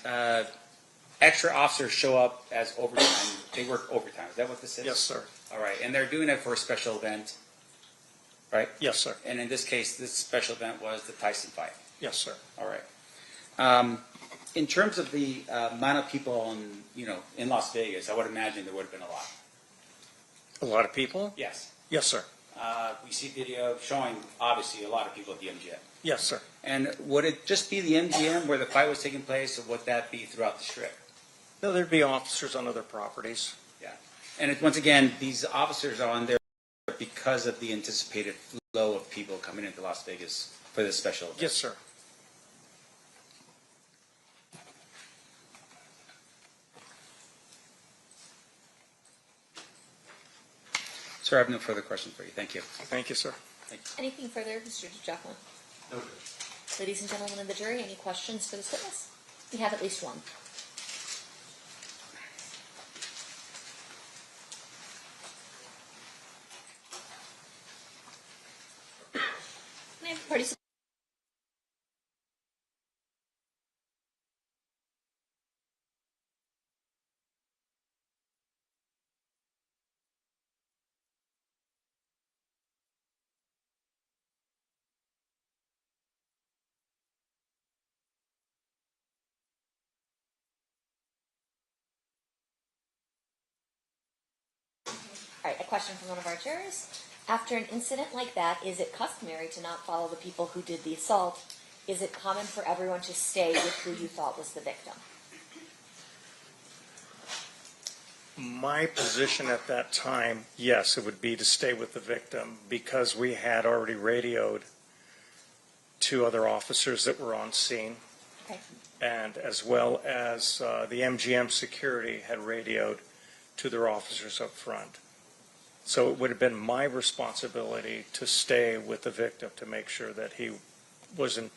extra officers show up as overtime. They work overtime. Is that what this is? Yes, sir. All right. And they're doing it for a special event, right? Yes, sir. And in this case, this special event was the Tyson fight. Yes, sir. All right. In terms of the amount of people in Las Vegas, I would imagine there would have been a lot. A lot of people? Yes. Yes, sir. We see video showing, obviously, a lot of people at the MGM. Yes, sir. And would it just be the MGM where the fight was taking place, or would that be throughout the Strip? No, there'd be officers on other properties. Yeah. And once again, these officers are on there because of the anticipated flow of people coming into Las Vegas for this special event. Yes, sir. Sir, I have no further questions for you. Thank you. Thank you, sir. Thank you. Anything further, Mr. Jacqueline? No. Ladies and gentlemen of the jury, any questions for this witness? We have at least one. Can I have the parties? All right, a question from one of our jurors. After an incident like that, is it customary to not follow the people who did the assault? Is it common for everyone to stay with who you thought was the victim? My position at that time, yes, it would be to stay with the victim because we had already radioed 2 other officers that were on scene. Okay. And as well as the MGM security had radioed to their officers up front. So it would have been my responsibility to stay with the victim to make sure that he wasn't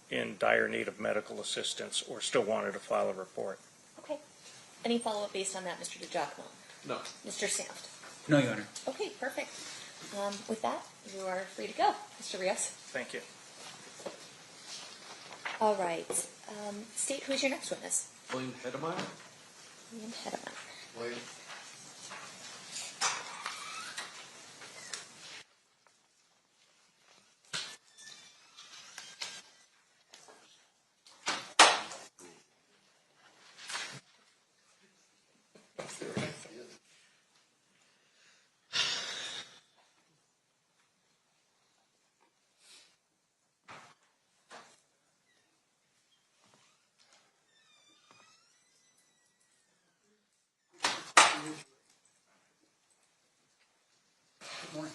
in dire need of medical assistance or still wanted to file a report. Okay. Any follow-up based on that, Mr. DeGiacomo? No. Mr. Sanft? No, Your Honor. Okay, perfect. With that, you are free to go, Mr. Rios. Thank you. All right. State, who's your next witness? William Hedemeyer? William Hedemeyer. William. Good morning.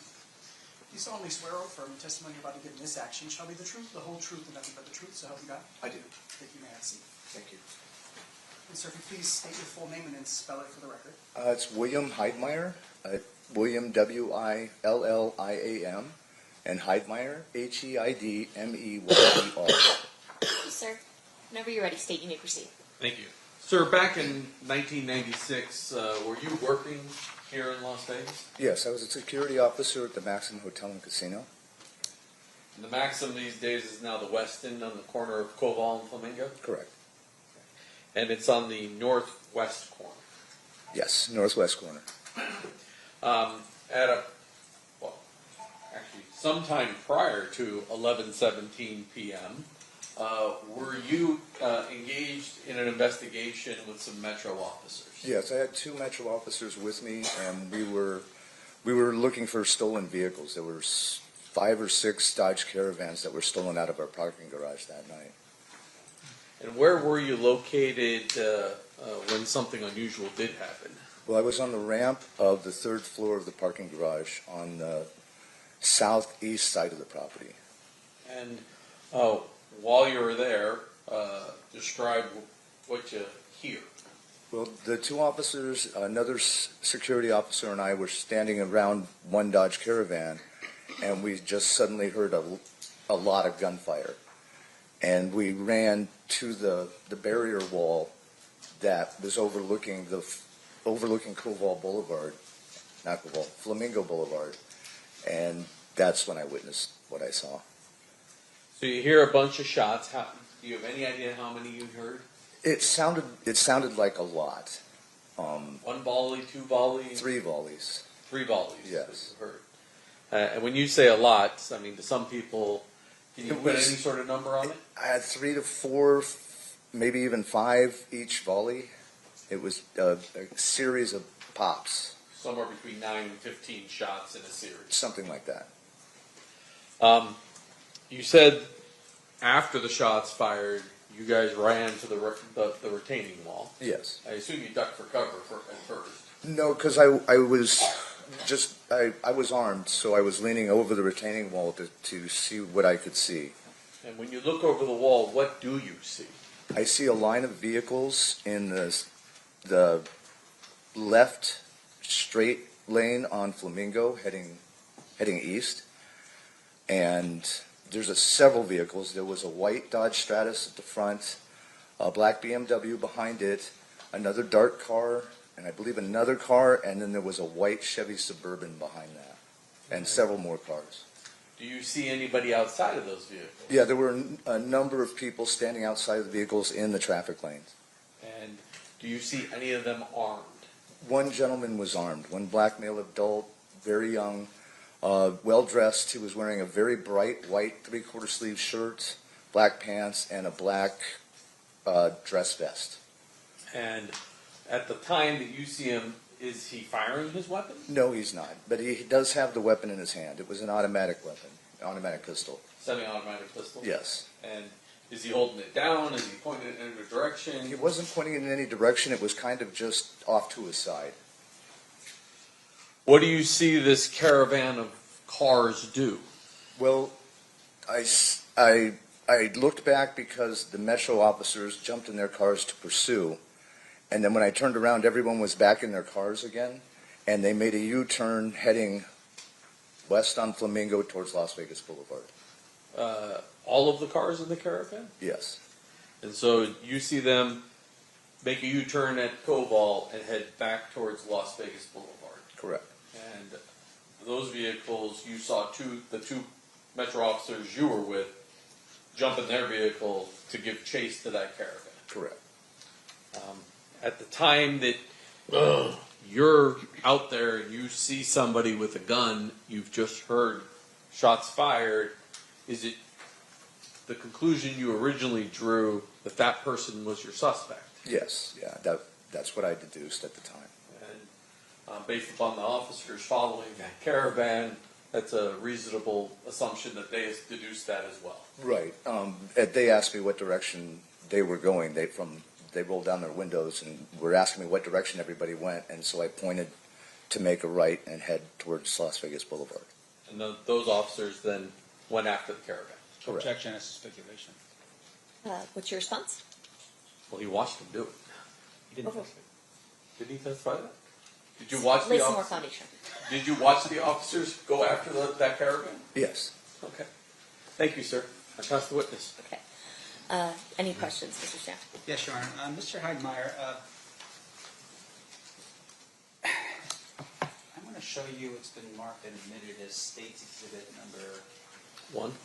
You solemnly swear or affirm the testimony you're about to give in this action shall be the truth, the whole truth, and nothing but the truth, so help you God? I do. Thank you, may I have a seat. Thank you. And sir, if you please state your full name and then spell it for the record. It's William Heidmeyer, William William, and Heidmeyer, Heidmeyer. Thank you, sir. Whenever you're ready, state you may proceed. Thank you. Sir, back in 1996, were you working here in Las Vegas? Yes, I was a security officer at the Maxim Hotel and Casino. And the Maxim these days is now the Westin on the corner of Koval and Flamingo? Correct. And it's on the northwest corner. Yes, northwest corner. Actually, sometime prior to 11:17 p.m., were you engaged in an investigation with some Metro officers? Yes, I had 2 Metro officers with me, and we were looking for stolen vehicles. There were 5 or 6 Dodge Caravans that were stolen out of our parking garage that night. And where were you located when something unusual did happen? Well, I was on the ramp of the 3rd floor of the parking garage on the southeast side of the property. And while you were there, describe what you hear. Well, the 2 officers, another security officer and I were standing around one Dodge Caravan, and we just suddenly heard a lot of gunfire. And we ran to the barrier wall that was overlooking Koval Boulevard, not Koval, Flamingo Boulevard, and that's when I witnessed what I saw. So you hear a bunch of shots. Do you have any idea how many you heard? It sounded like a lot. 1 volley, 2 volleys? 3 volleys. 3 volleys. Yes. You heard. And when you say a lot, I mean, to some people, can you put any sort of number on it? I had 3 to 4, maybe even 5 each volley. It was a series of pops. Somewhere between 9 and 15 shots in a series. Something like that. You said after the shots fired, you guys ran to the retaining wall. Yes. I assume you ducked for cover at first. No, because I was armed, so I was leaning over the retaining wall to see what I could see. And when you look over the wall, what do you see? I see a line of vehicles in the left straight lane on Flamingo heading east, and there's several vehicles. There was a white Dodge Stratus at the front, a black BMW behind it, another dark car, and I believe another car, and then there was a white Chevy Suburban behind that, and several more cars. Do you see anybody outside of those vehicles? Yeah, there were a number of people standing outside of the vehicles in the traffic lanes. And do you see any of them armed? One gentleman was armed, one black male adult, very young, well-dressed. He was wearing a very bright white 3/4 sleeve shirt, black pants, and a black dress vest. And at the time that you see him, is he firing his weapon? No, he's not, but he does have the weapon in his hand. It was an automatic weapon, automatic pistol. Semi-automatic pistol? Yes. And is he holding it down? Is he pointing it in a direction? He wasn't pointing it in any direction. It was kind of just off to his side. What do you see this caravan of cars do? Well, I looked back because the Metro officers jumped in their cars to pursue, and then when I turned around, everyone was back in their cars again, and they made a U-turn heading west on Flamingo towards Las Vegas Boulevard. All of the cars in the caravan? Yes. And so you see them make a U-turn at Koval and head back towards Las Vegas Boulevard. Correct. And those vehicles, you saw the 2 Metro officers you were with jump in their vehicle to give chase to that caravan. Correct. At the time that you're out there and you see somebody with a gun, you've just heard shots fired, is it the conclusion you originally drew that that person was your suspect? Yes, yeah, that's what I deduced at the time. And based upon the officers following that caravan, that's a reasonable assumption that they deduced that as well. Right. They asked me what direction they were going. They rolled down their windows and were asking me what direction everybody went, and so I pointed to make a right and head towards Las Vegas Boulevard. And those officers then went after the caravan. Correct. Objection as to speculation. What's your response? Well, he watched them do it. He didn't. Did he testify that? Did you watch Lay the some more officers? foundation. Did you watch the officers go after that caravan? Yes. Okay. Thank you, sir. I pass the witness. Okay. Any questions, Mr. Stamp? Yes, Your Honor. Mr. Heidmeyer, I'm going to show you what's been marked and admitted as State's Exhibit number 1? 1?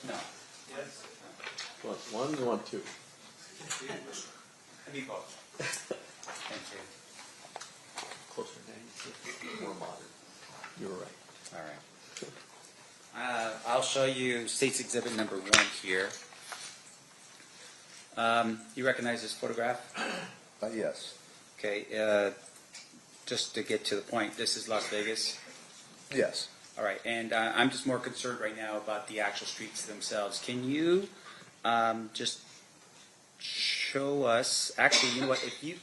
No. Yes. You want 1? You want 2? I need both. Thank you. Closer name. More modern. You were right. All right. I'll show you State's Exhibit number 1 here. You recognize this photograph? Yes. Okay. Just to get to the point, this is Las Vegas. Yes. All right, and I'm just more concerned right now about the actual streets themselves. Can you just show us? Actually, you know what? If you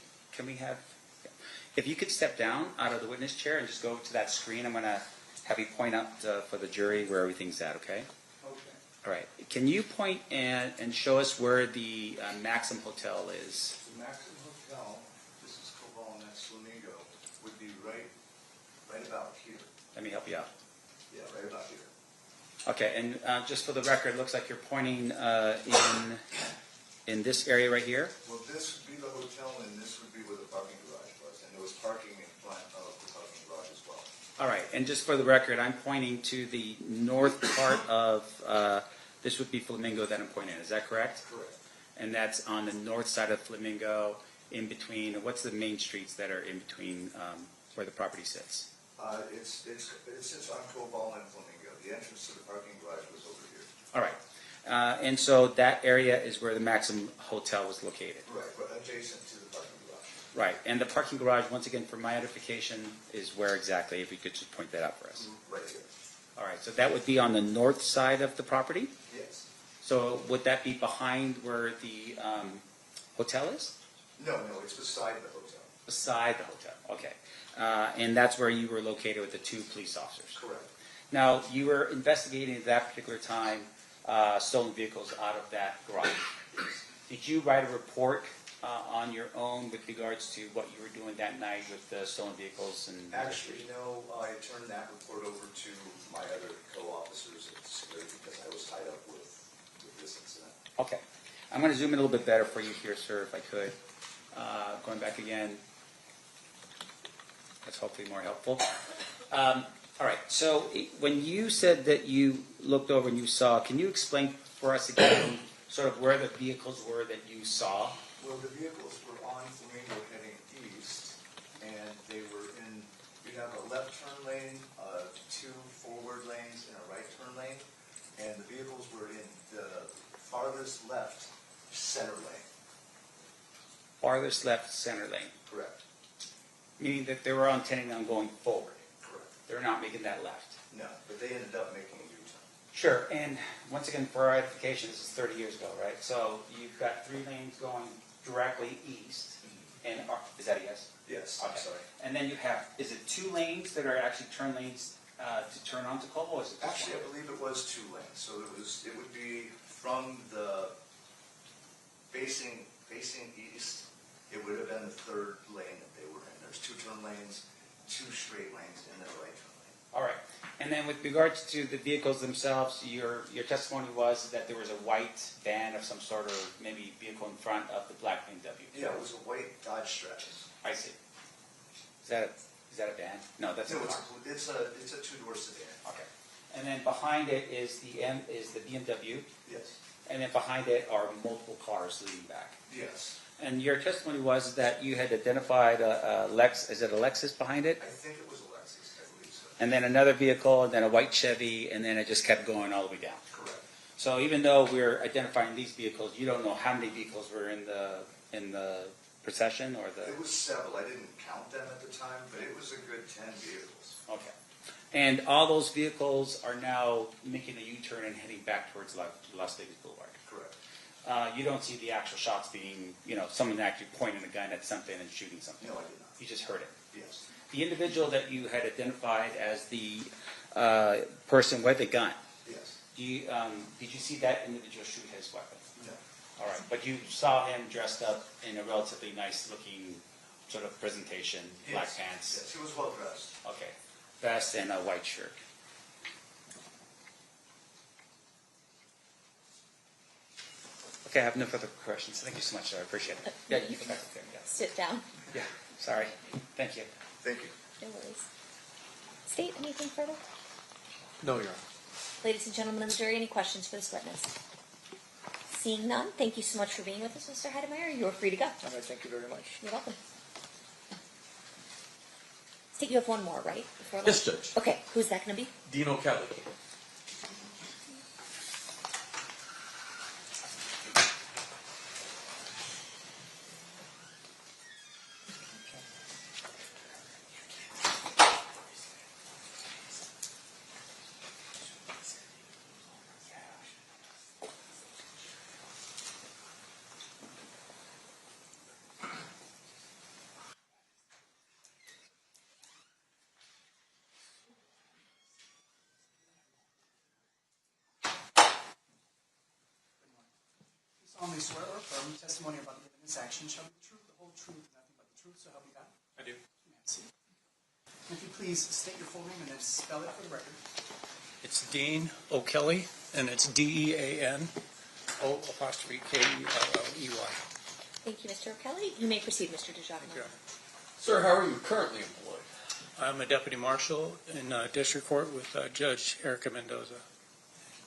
could step down out of the witness chair and just go to that screen, I'm going to have you point out for the jury where everything's at. Okay. Okay. All right. Can you point and show us where the Maxim Hotel is? The Maxim Hotel, this is Cobol and that's Flamingo, would be right about here. Let me help you out. Yeah, right about here. Okay, and just for the record, it looks like you're pointing in this area right here. Well, this would be the hotel, and this would be where the parking garage was, and there was parking in front of the parking garage as well. All right, and just for the record, I'm pointing to the north part of, this would be Flamingo that I'm pointing at, is that correct? Correct. And that's on the north side of Flamingo, in between, what's the main streets that are in between where the property sits? It sits on Cobol and Flamingo. The entrance to the parking garage was over here. All right, and so that area is where the Maxim Hotel was located. Right, but adjacent to the parking garage. Right, and the parking garage, once again, for my edification, is where exactly, if you could just point that out for us. Right here. All right, so that would be on the north side of the property? Yes. So would that be behind where the hotel is? No, it's beside the hotel. Beside the hotel, okay. And that's where you were located with the 2 police officers? Correct. Now, you were investigating at that particular time stolen vehicles out of that garage. Did you write a report on your own with regards to what you were doing that night with the stolen vehicles? And Actually, no, I turned that report over to my other co-officers at the security because I was tied up with this incident. Okay. I'm going to zoom in a little bit better for you here, sir, if I could. Going back again. That's hopefully more helpful. All right. So when you said that you looked over and you saw, can you explain for us again sort of where the vehicles were that you saw? Well, the vehicles were on Flamingo heading east, and they were in, you have a left turn lane, 2 forward lanes, and a right turn lane, and the vehicles were in the farthest left center lane. Farthest left center lane. Correct. Meaning that they were intending on going forward. Correct. They're not making that left. No, but they ended up making a U-turn. Sure. And once again, for our edification, this is 30 years ago, right? So you've got 3 lanes going directly east. And is that a yes? Yes, Okay. I'm sorry. And then you have, is it 2 lanes that are actually turn lanes to turn onto Cobo? Or is it just Actually, one? I believe it was 2 lanes, so it would be from the facing east, it would have been the 3rd lane that they were in. There's 2 turn lanes, 2 straight lanes, and then a right turn lane. All right. And then with regards to the vehicles themselves, your testimony was that there was a white van of some sort, or maybe vehicle in front of the black BMW. Yeah, it was a white Dodge Stratus. I see. Is that a van? No, that's a car. It's a 2-door sedan. Okay. And then behind it is the BMW. Yes. And then behind it are multiple cars leading back. Yes. And your testimony was that you had identified a Lex. Is it a Lexus behind it? I think it was a Lexus, I believe so. And then another vehicle, and then a white Chevy, and then it just kept going all the way down. Correct. So even though we're identifying these vehicles, you don't know how many vehicles were in the procession or the. It was several. I didn't count them at the time, but it was a good 10 vehicles. Okay. And all those vehicles are now making a U-turn and heading back towards Las Vegas Boulevard. Correct. You don't see the actual shots being, someone actually pointing a gun at something and shooting something. No, I did not. You just heard it. Yes. The individual that you had identified as the person with the gun, Yes. did you see that individual shoot his weapon? No. All right, but you saw him dressed up in a relatively nice-looking sort of presentation, black Yes. pants. Yes, he was well dressed. Okay, vest and a white shirt. Okay, I have no further questions. Thank you so much, sir. I appreciate it. Yeah, you can go back up there. Yeah. Sit down. Yeah, sorry. Thank you. Thank you. No worries. State, anything further? No, Your Honor. Ladies and gentlemen of the jury, any questions for this witness? Seeing none, thank you so much for being with us, Mr. Heidemeyer. You are free to go. All right, thank you very much. You're welcome. State, you have one more, right? Before Yes, lunch? Judge. Okay, who's that going to be? Dino Kelly. Solemnly swear or affirm the testimony about to give in this action shall be the truth, the whole truth, and nothing but the truth, so help you God? I do. You may have a seat. And if you please state your full name and then spell it for the record. It's Dean O'Kelly, and it's DEAN O''K-E-L-L-E-Y. Thank you, Mr. O'Kelly. You may proceed, Mr. DeJarno. Sir, how are you currently employed? I'm a deputy marshal in district court with Judge Erica Mendoza.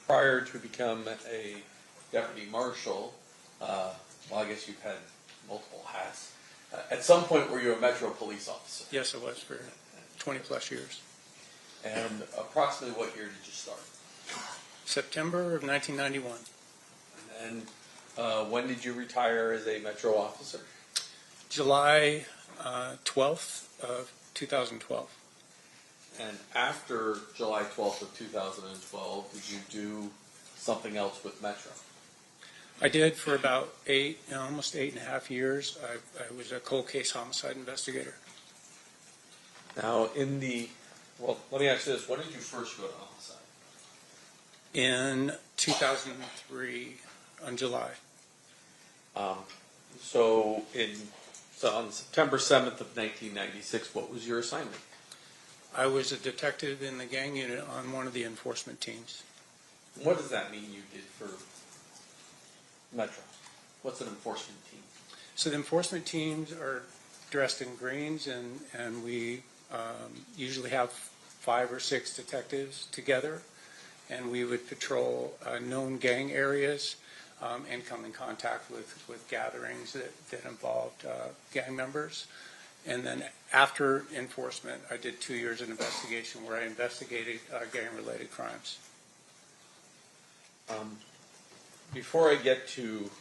Prior to become a deputy marshal, well, I guess you've had multiple hats. At some point, were you a Metro police officer? Yes, I was for 20 plus years. And approximately what year did you start? September of 1991. And when did you retire as a Metro officer? July 12th of 2012. And after July 12th of 2012, did you do something else with Metro? I did for about almost 8.5 years. I was a cold case homicide investigator. Now, well, let me ask you this. When did you first go to homicide? In 2003, on July. So on September 7th of 1996, what was your assignment? I was a detective in the gang unit on one of the enforcement teams. What does that mean you did for Metro? What's an enforcement team? So the enforcement teams are dressed in greens, and we usually have 5 or 6 detectives together, and we would patrol known gang areas and come in contact with gatherings that involved gang members. And then after enforcement, I did 2 years in investigation where I investigated gang-related crimes. Before I get to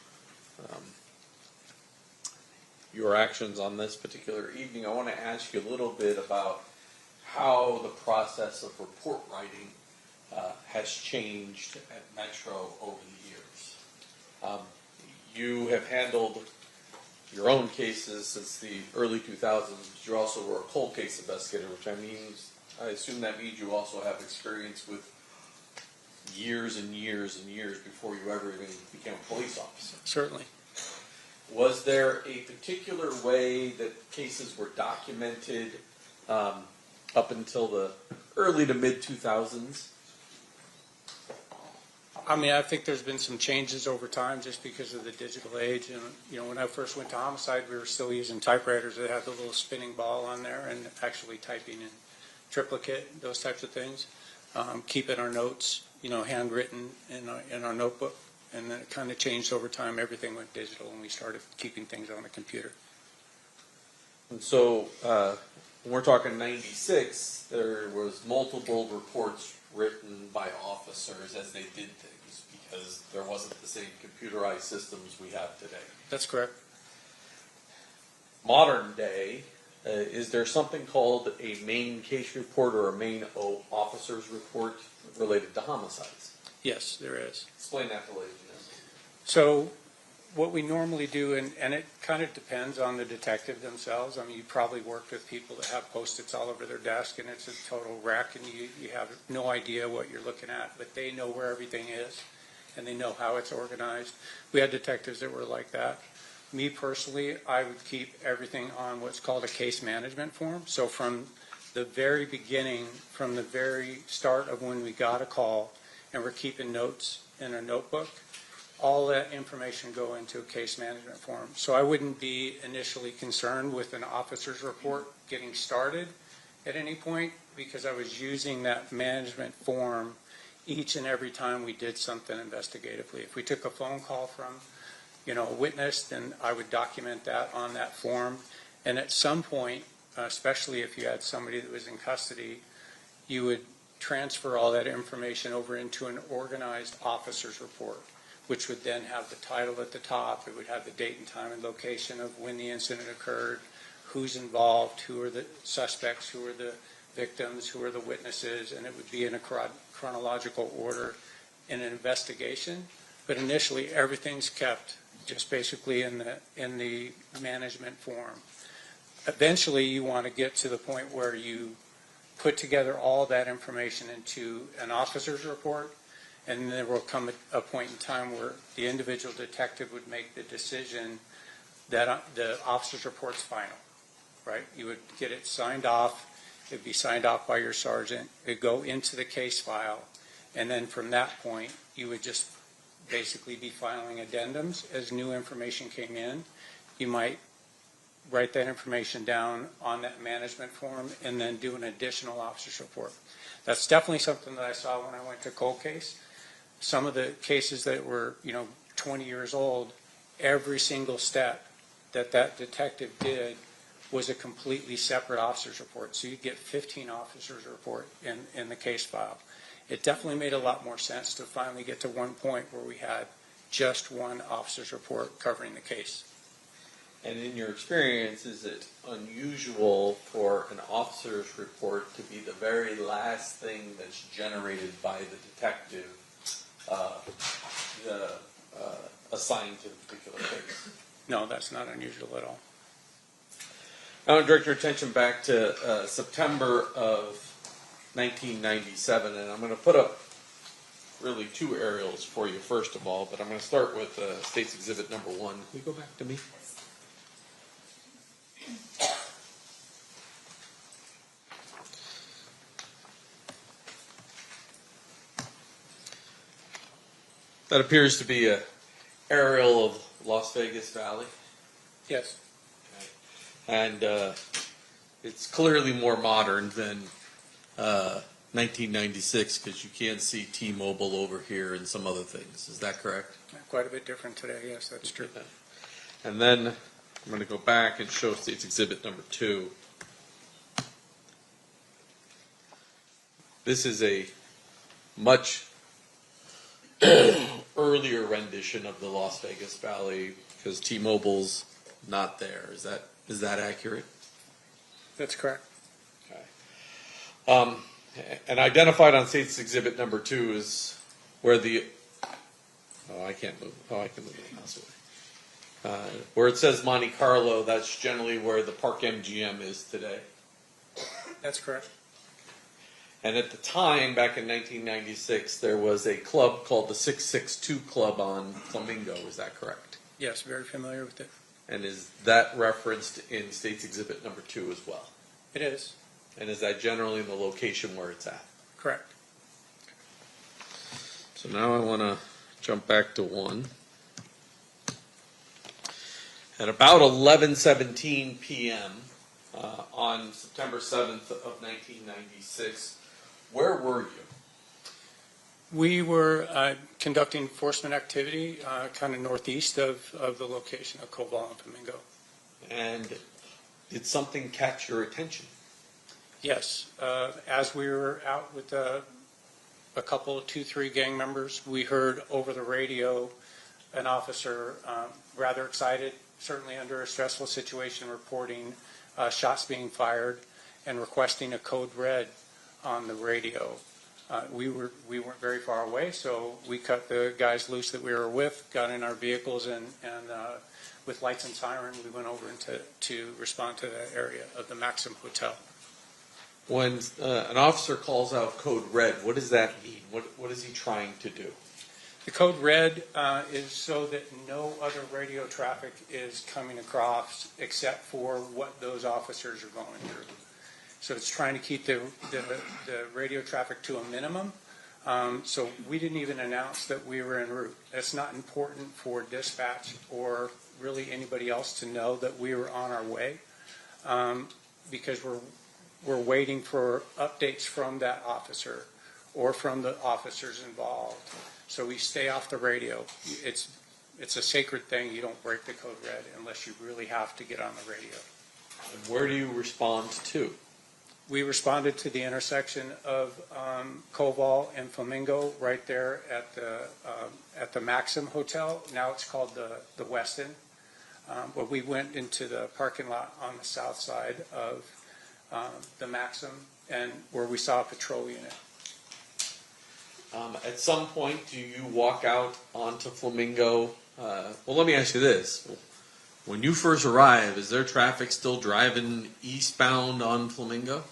your actions on this particular evening, I want to ask you a little bit about how the process of report writing has changed at Metro over the years. You have handled your own cases since the early 2000s, but you also were a cold case investigator, which I assume that means you also have experience with years and years and years before you ever even became a police officer. Certainly. Was there a particular way that cases were documented up until the early to mid 2000s? I mean, I think there's been some changes over time just because of the digital age. And, you know, when I first went to homicide, we were still using typewriters that had the little spinning ball on there and actually typing in triplicate, those types of things. Keeping our notes, you know, handwritten in our notebook. And then it kind of changed over time. Everything went digital, and we started keeping things on the computer. And so when we're talking 96, there was multiple reports written by officers as they did things because there wasn't the same computerized systems we have today. That's correct. Modern day, is there something called a main case report or a main officer's report related to homicides? Yes, there is. Explain that to ladies and gentlemen. So what we normally do, and it kind of depends on the detective themselves. I mean, you probably worked with people that have Post-its all over their desk, and it's a total wreck, and you have no idea what you're looking at, but they know where everything is, and they know how it's organized. We had detectives that were like that. Me personally, I would keep everything on what's called a case management form. So from the very beginning, from the very start of when we got a call, and we're keeping notes in a notebook, all that information go into a case management form. So I wouldn't be initially concerned with an officer's report getting started at any point, because I was using that management form each and every time we did something investigatively. If we took a phone call from, a witness, then I would document that on that form. And at some point, especially if you had somebody that was in custody, you would transfer all that information over into an organized officer's report, which would then have the title at the top. It would have the date and time and location of when the incident occurred, who's involved, who are the suspects, who are the victims, who are the witnesses, and it would be in a chronological order in an investigation. But initially, everything's kept just basically in the management form. Eventually, you want to get to the point where you put together all that information into an officer's report, and there will come a point in time where the individual detective would make the decision that the officer's report's final, right? You would get it signed off. It would be signed off by your sergeant. It would go into the case file, and then from that point, you would just basically be filing addendums as new information came in. You might write that information down on that management form and then do an additional officer's report. That's definitely something that I saw when I went to cold case. Some of the cases that were, 20 years old, every single step that detective did was a completely separate officer's report. So you'd get 15 officers' report in the case file. It definitely made a lot more sense to finally get to one point where we had just one officer's report covering the case. And in your experience, is it unusual for an officer's report to be the very last thing that's generated by the detective assigned to the particular case? No, that's not unusual at all. I want to direct your attention back to September of 1997, and I'm going to put up really two aerials for you first of all, but I'm going to start with State's Exhibit number 1. Can we go back to me? That appears to be an aerial of Las Vegas Valley. Yes. Okay. And it's clearly more modern than 1996 because you can see T-Mobile over here and some other things. Is that correct? Quite a bit different today. Yes, that's true. And then I'm going to go back and show State's Exhibit number 2. This is a much earlier rendition of the Las Vegas Valley because T-Mobile's not there. Is that accurate? That's correct. Okay. And identified on State's Exhibit number 2 is where the I can't move. Oh, I can move the mouse away. Where it says Monte Carlo, that's generally where the Park MGM is today. That's correct. And at the time, back in 1996, there was a club called the 662 Club on Flamingo. Is that correct? Yes, very familiar with it. And is that referenced in State's Exhibit number 2 as well? It is. And is that generally in the location where it's at? Correct. So now I want to jump back to 1. At about 11:17 p.m. On September 7th of 1996, where were you? We were conducting enforcement activity kind of northeast of the location of Koval and Flamingo. And did something catch your attention? Yes. As we were out with a couple, 2-3 gang members, we heard over the radio an officer rather excited, certainly under a stressful situation, reporting shots being fired and requesting a code red on the radio. We weren't very far away, so we cut the guys loose that we were with, got in our vehicles, and with lights and siren, we went over to respond to the area of the Maxim Hotel. When an officer calls out code red, what does that mean? What is he trying to do? The code red is so that no other radio traffic is coming across except for what those officers are going through. So it's trying to keep the radio traffic to a minimum So we didn't even announce that we were en route. It's not important for dispatch or really anybody else to know that we were on our way, because we're waiting for updates from that officer or from the officers involved. So we stay off the radio. It's a sacred thing. You don't break the code red unless you really have to get on the radio. And where do you respond to? We responded to the intersection of Koval and Flamingo right there at the Maxim Hotel. Now it's called the Westin. But we went into the parking lot on the south side of the Maxim, and where we saw a patrol unit. At some point, do you walk out onto Flamingo? Well, let me ask you this. When you first arrive, is there traffic still driving eastbound on Flamingo?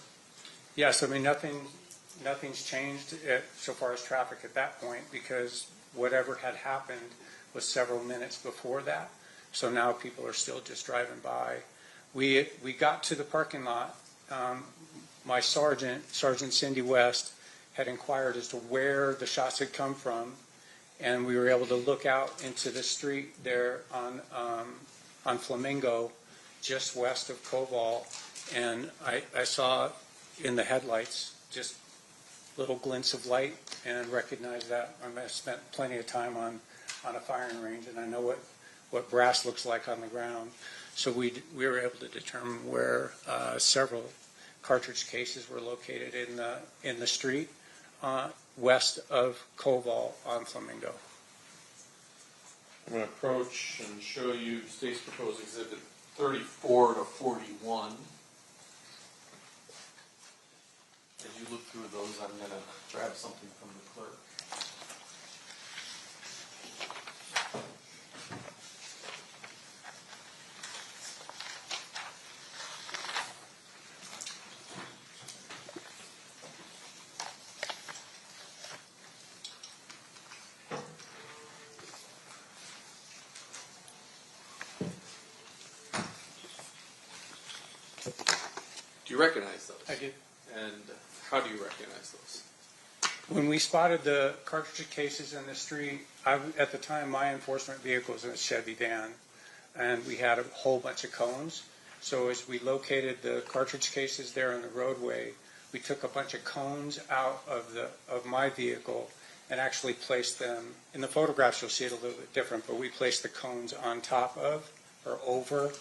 Yes, I mean, nothing's changed so far as traffic at that point, because whatever had happened was several minutes before that. So now people are still just driving by. We got to the parking lot. My Sergeant Cindy West, had inquired as to where the shots had come from, and we were able to look out into the street there on Flamingo, just west of Koval, and I saw in the headlights just little glints of light, and recognized that. I spent plenty of time on a firing range, and I know what brass looks like on the ground. So we were able to determine where several cartridge cases were located in the street west of Koval on Flamingo. I'm going to approach and show you State's Proposed Exhibit 34 to 41. As you look through those, I'm going to grab something from the clerk. Do you recognize those? I do. And how do you recognize those? When we spotted the cartridge cases in the street, at the time my enforcement vehicle was in a Chevy van, and we had a whole bunch of cones. So as we located the cartridge cases there on the roadway, we took a bunch of cones out of my vehicle and actually placed them, in the photographs you'll see it a little bit different, but we placed the cones on top of or over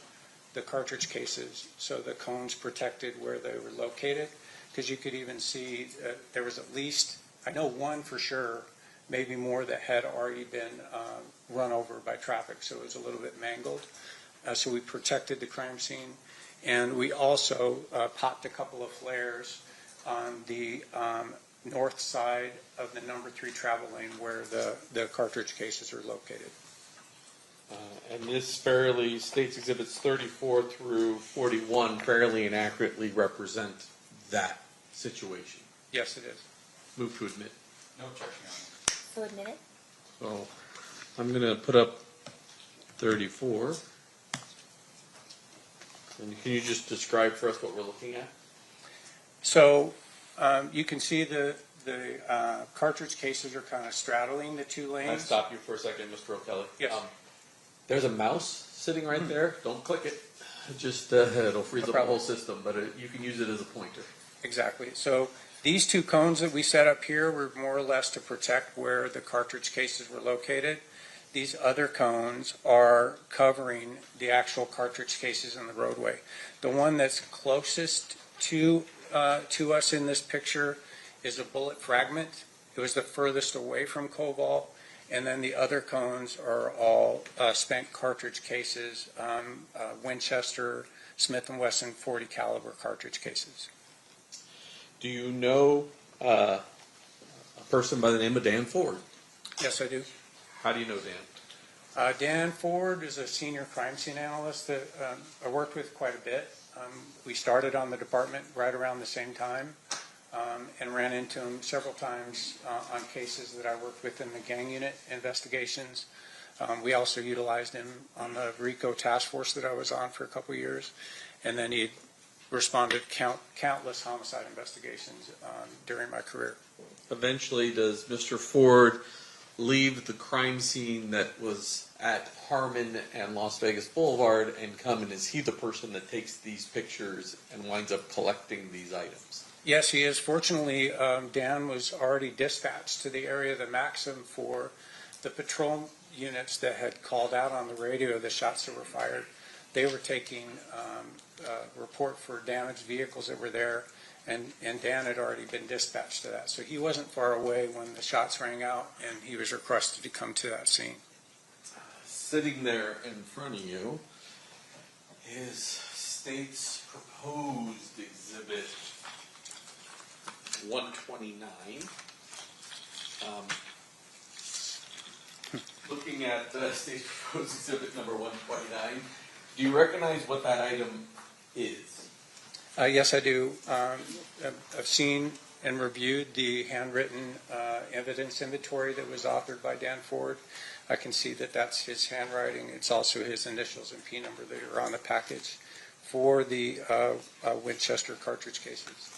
the cartridge cases, so the cones protected where they were located, because you could even see there was at least, I know one for sure, maybe more, that had already been run over by traffic, so it was a little bit mangled. So we protected the crime scene, and we also popped a couple of flares on the north side of the number 3 travel lane where the cartridge cases are located. And this fairly, State's Exhibits 34 through 41 fairly and accurately represent that situation. Yes, it is. Move to admit. No objection, Your Honor. So admit it. So I'm going to put up 34. And can you just describe for us what we're looking at? So you can see the cartridge cases are kind of straddling the 2 lanes. I'll stop you for a second, Mr. O'Kelly. Yes. There's a mouse sitting right there. Don't click it. Just it'll freeze up the whole system, but you can use it as a pointer. Exactly. So these 2 cones that we set up here were more or less to protect where the cartridge cases were located. These other cones are covering the actual cartridge cases in the roadway. The one that's closest to us in this picture is a bullet fragment. It was the furthest away from Koval. And then the other cones are all spent cartridge cases, Winchester, Smith & Wesson 40 caliber cartridge cases. Do you know a person by the name of Dan Ford? Yes, I do. How do you know Dan? Dan Ford is a senior crime scene analyst that I worked with quite a bit. We started on the department right around the same time. And ran into him several times on cases that I worked with in the gang unit investigations. We also utilized him on the RICO task force that I was on for a couple years. And then he responded countless homicide investigations during my career. Eventually, does Mr. Ford leave the crime scene that was at Harmon and Las Vegas Boulevard and come, and is he the person that takes these pictures and winds up collecting these items? Yes, he is. Fortunately, Dan was already dispatched to the area of the Maxim for the patrol units that had called out on the radio the shots that were fired. They were taking a report for damaged vehicles that were there, and Dan had already been dispatched to that. So he wasn't far away when the shots rang out, and he was requested to come to that scene. Sitting there in front of you is state's proposed exhibit 129. Looking at state's proposed exhibit number 129, do you recognize what that item is? Yes, I do. I've seen and reviewed the handwritten evidence inventory that was authored by Dan Ford. I can see that that's his handwriting. It's also his initials and P number that are on the package for the Winchester cartridge cases.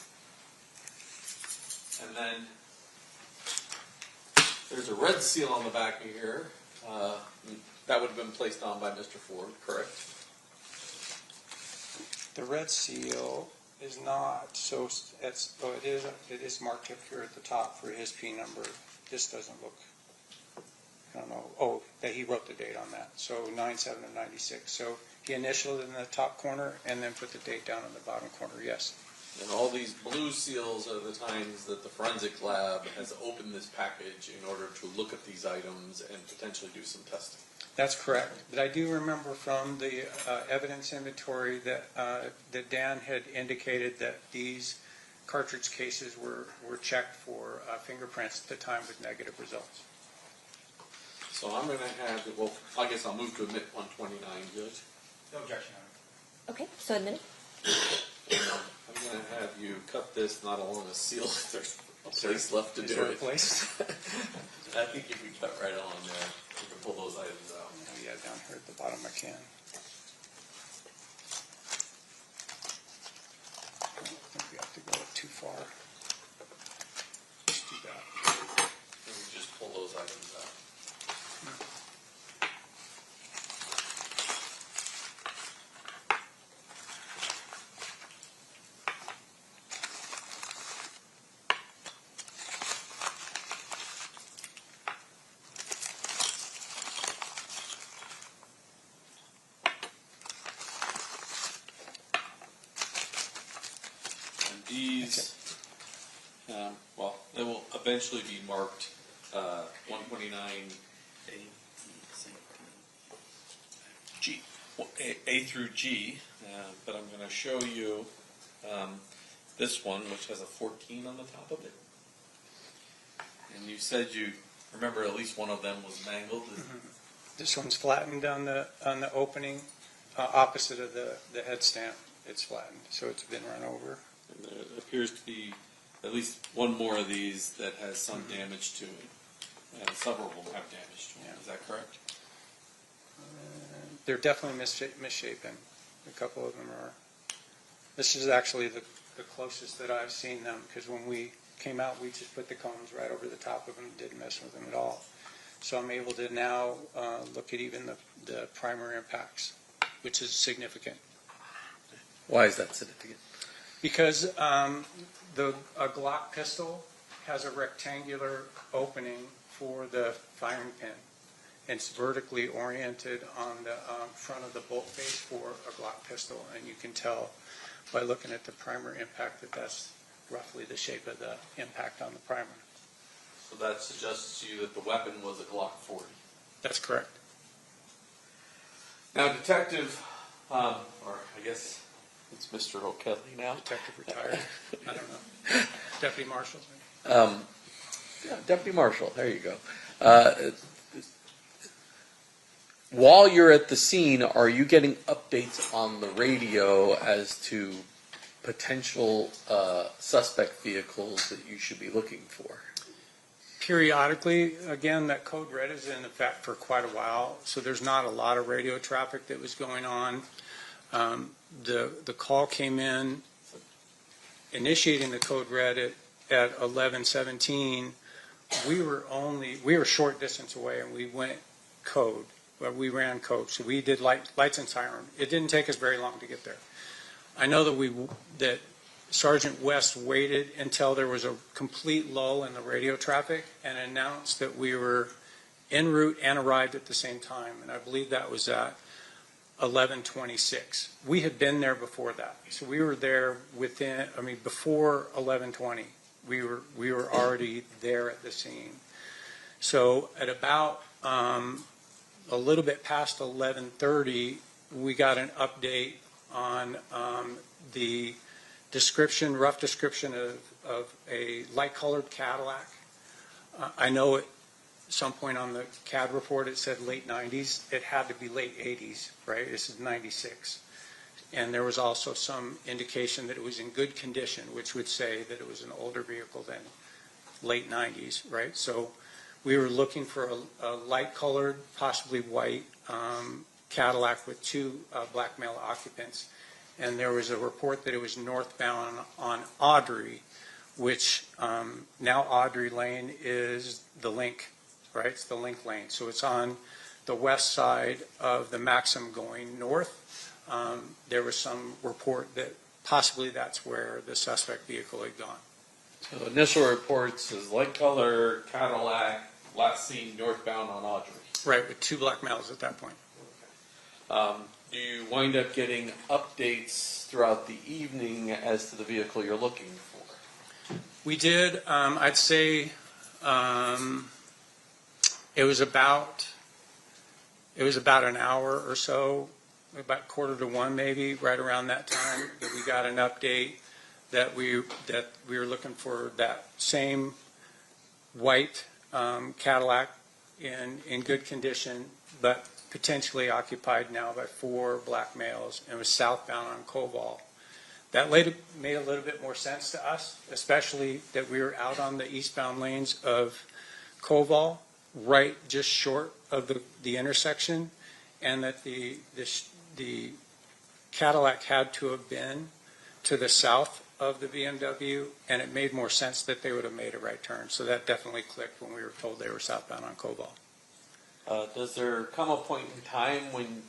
And then there's a red seal on the back of here. That would have been placed on by Mr. Ford, correct? The red seal is not, so it's, oh, it is marked up here at the top for his P number. This doesn't look, I don't know, oh, that he wrote the date on that. So 9/7 of 96. So he initialed it in the top corner and then put the date down in the bottom corner, yes. And all these blue seals are the times that the forensic lab has opened this package in order to look at these items and potentially do some testing. That's correct. But I do remember from the evidence inventory that that Dan had indicated that these cartridge cases were checked for fingerprints at the time with negative results. So I'm going to have, well, I guess I'll move to admit 129, Judge. No objection. Okay, so admitted. I'm going to have you cut this not along a seal if there's a place left to do it. I think if we cut right along there, we can pull those items out. Oh, yeah, down here at the bottom I can. I don't think we have to go too far. Let's do that. And we just pull those items out. These, well, they will eventually be marked 129 G, A through G, but I'm going to show you this one, which has a 14 on the top of it. And you said you remember at least one of them was mangled. Mm-hmm. This one's flattened on the opening opposite of the head stamp. It's flattened, so it's been run over. And there appears to be at least one more of these that has some damage to it. And several of them have damage to it. Is that correct? They're definitely misshapen. A couple of them are. This is actually the closest that I've seen them, because when we came out, we just put the combs right over the top of them, didn't mess with them at all. So I'm able to now look at even the primary impacts, which is significant. Why is that significant? Because a Glock pistol has a rectangular opening for the firing pin. It's vertically oriented on the front of the bolt face for a Glock pistol, and you can tell by looking at the primer impact that that's roughly the shape of the impact on the primer. So that suggests to you that the weapon was a Glock 40. That's correct. Now, Detective, or I guess it's Mr. O'Kelly now. Detective retired. I don't know. Deputy Marshal. Yeah, Deputy Marshal. There you go. While you're at the scene, are you getting updates on the radio as to potential suspect vehicles that you should be looking for? Periodically, again, that code red is in effect for quite a while, so there's not a lot of radio traffic that was going on. The call came in initiating the code red at 11:17. We were a short distance away, and we went code. Well, we ran code, so we did lights and siren. It didn't take us very long to get there. I know that Sergeant West waited until there was a complete lull in the radio traffic and announced that we were en route and arrived at the same time, and I believe that was at 11:26. We had been there before that, so we were there before 11:20. We were already there at the scene. So at about a little bit past 11:30, we got an update on the rough description of a light-colored Cadillac. I know at some point on the CAD report it said late 90s. It had to be late 80s, right? This is 96. And there was also some indication that it was in good condition, which would say that it was an older vehicle than late 90s, right? So we were looking for a light-colored, possibly white Cadillac with two black male occupants. And there was a report that it was northbound on Audrey, which now Audrey Lane is the Link, right? It's the Link Lane. So it's on the west side of the Maxim going north. There was some report that possibly that's where the suspect vehicle had gone. So initial report says light color Cadillac, last seen northbound on Audrey. Right, with two black males at that point. Do you wind up getting updates throughout the evening as to the vehicle you're looking for? We did. I'd say it was about an hour or so, about 12:45 maybe, right around that time, that we got an update that we were looking for that same white Cadillac in good condition, but potentially occupied now by four black males, and was southbound on Koval. That later made a little bit more sense to us, especially that we were out on the eastbound lanes of Koval, right just short of the intersection, and that the Cadillac had to have been to the south of the BMW, and it made more sense that they would have made a right turn. So that definitely clicked when we were told they were southbound on Koval. Does there come a point in time when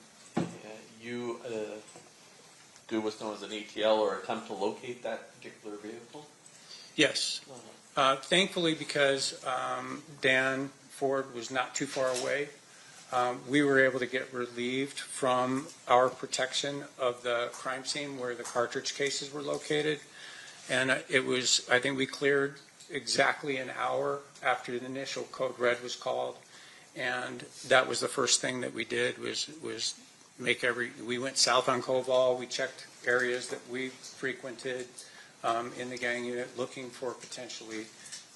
you do what's known as an ATL or attempt to locate that particular vehicle? Yes. Thankfully, because Dan Ford was not too far away, we were able to get relieved from our protection of the crime scene where the cartridge cases were located. And I think we cleared exactly an hour after the initial code red was called. And that was the first thing that we did was we went south on Koval. We checked areas that we frequented in the gang unit, looking for potentially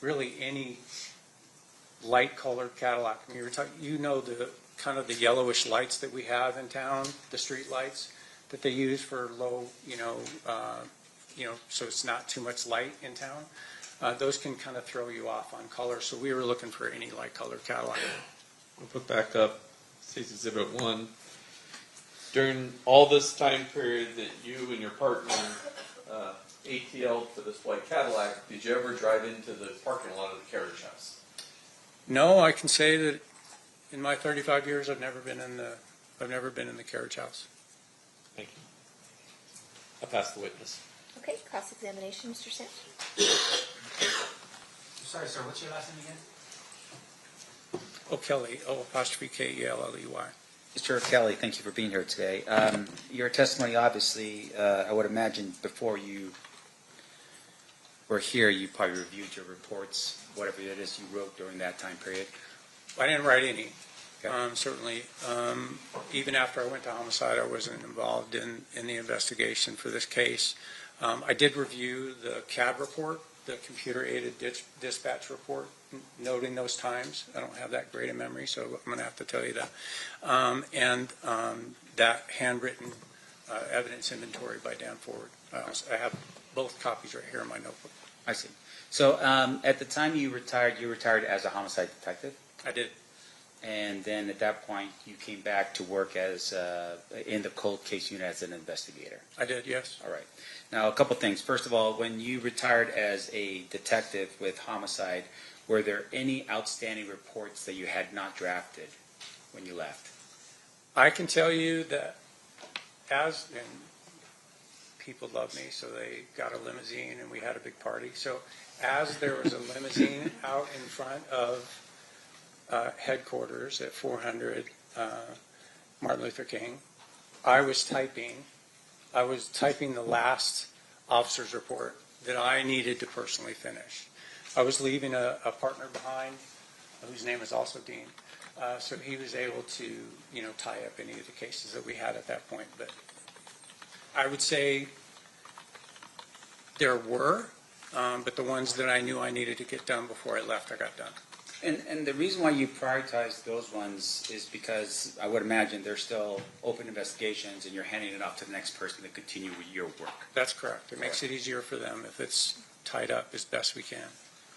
really any light-colored Cadillac. I mean, the kind of the yellowish lights that we have in town, the street lights that they use for low, so it's not too much light in town. Those can kind of throw you off on color. So we were looking for any light-colored Cadillac. We'll put back up State's Exhibit 1. During all this time period that you and your partner ATL'd for this white Cadillac, did you ever drive into the parking lot of the carriage house? No, I can say that in my 35 years, I've never been in the carriage house. Thank you. I pass the witness. Okay, cross-examination, Mr. Sampson. Sorry, sir, what's your last name again? O'Kelly, O''K-E-L-L-E-Y. Mr. Kelly, thank you for being here today. Your testimony, obviously, I would imagine before you were here, you probably reviewed your reports, whatever it is you wrote during that time period. I didn't write any, certainly. Even after I went to homicide, I wasn't involved in the investigation for this case. I did review the CAD report, the computer-aided dispatch report, noting those times. I don't have that great a memory, so I'm going to have to tell you that. And that handwritten evidence inventory by Dan Ford. I have both copies right here in my notebook. I see. So at the time you retired as a homicide detective? I did. And then at that point, you came back to work as in the cold case unit as an investigator. I did, yes. All right. Now, a couple things. First of all, when you retired as a detective with homicide, were there any outstanding reports that you had not drafted when you left? I can tell you that and people love me, so they got a limousine and we had a big party. So as there was a limousine out in front of headquarters at 400 Martin Luther King, I was typing the last officer's report that I needed to personally finish. I was leaving a partner behind, whose name is also Dean, so he was able to, tie up any of the cases that we had at that point. But I would say there were, but the ones that I knew I needed to get done before I left, I got done. And the reason why you prioritized those ones is because I would imagine they're still open investigations and you're handing it off to the next person to continue with your work. That's correct. It makes it easier for them if it's tied up as best we can.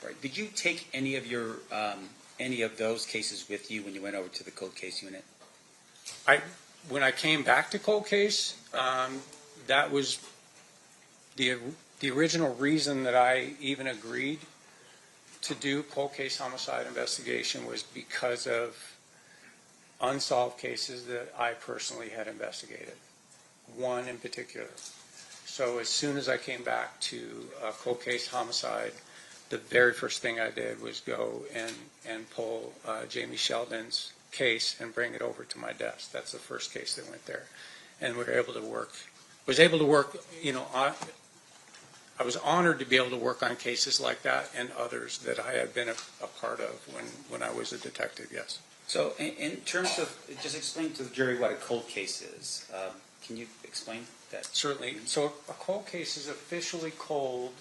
Right. Did you take any of those cases with you when you went over to the cold case unit? When I came back to cold case, that was the original reason that I even agreed to do cold case homicide investigation was because of unsolved cases that I personally had investigated, one in particular. So as soon as I came back to cold case homicide, the very first thing I did was go and pull Jamie Sheldon's case and bring it over to my desk. That's the first case that went there. And we were able to work, I was honored to be able to work on cases like that and others that I had been a part of when I was a detective, yes. So in terms of, just explain to the jury what a cold case is. Can you explain that? Certainly. So a cold case is officially cold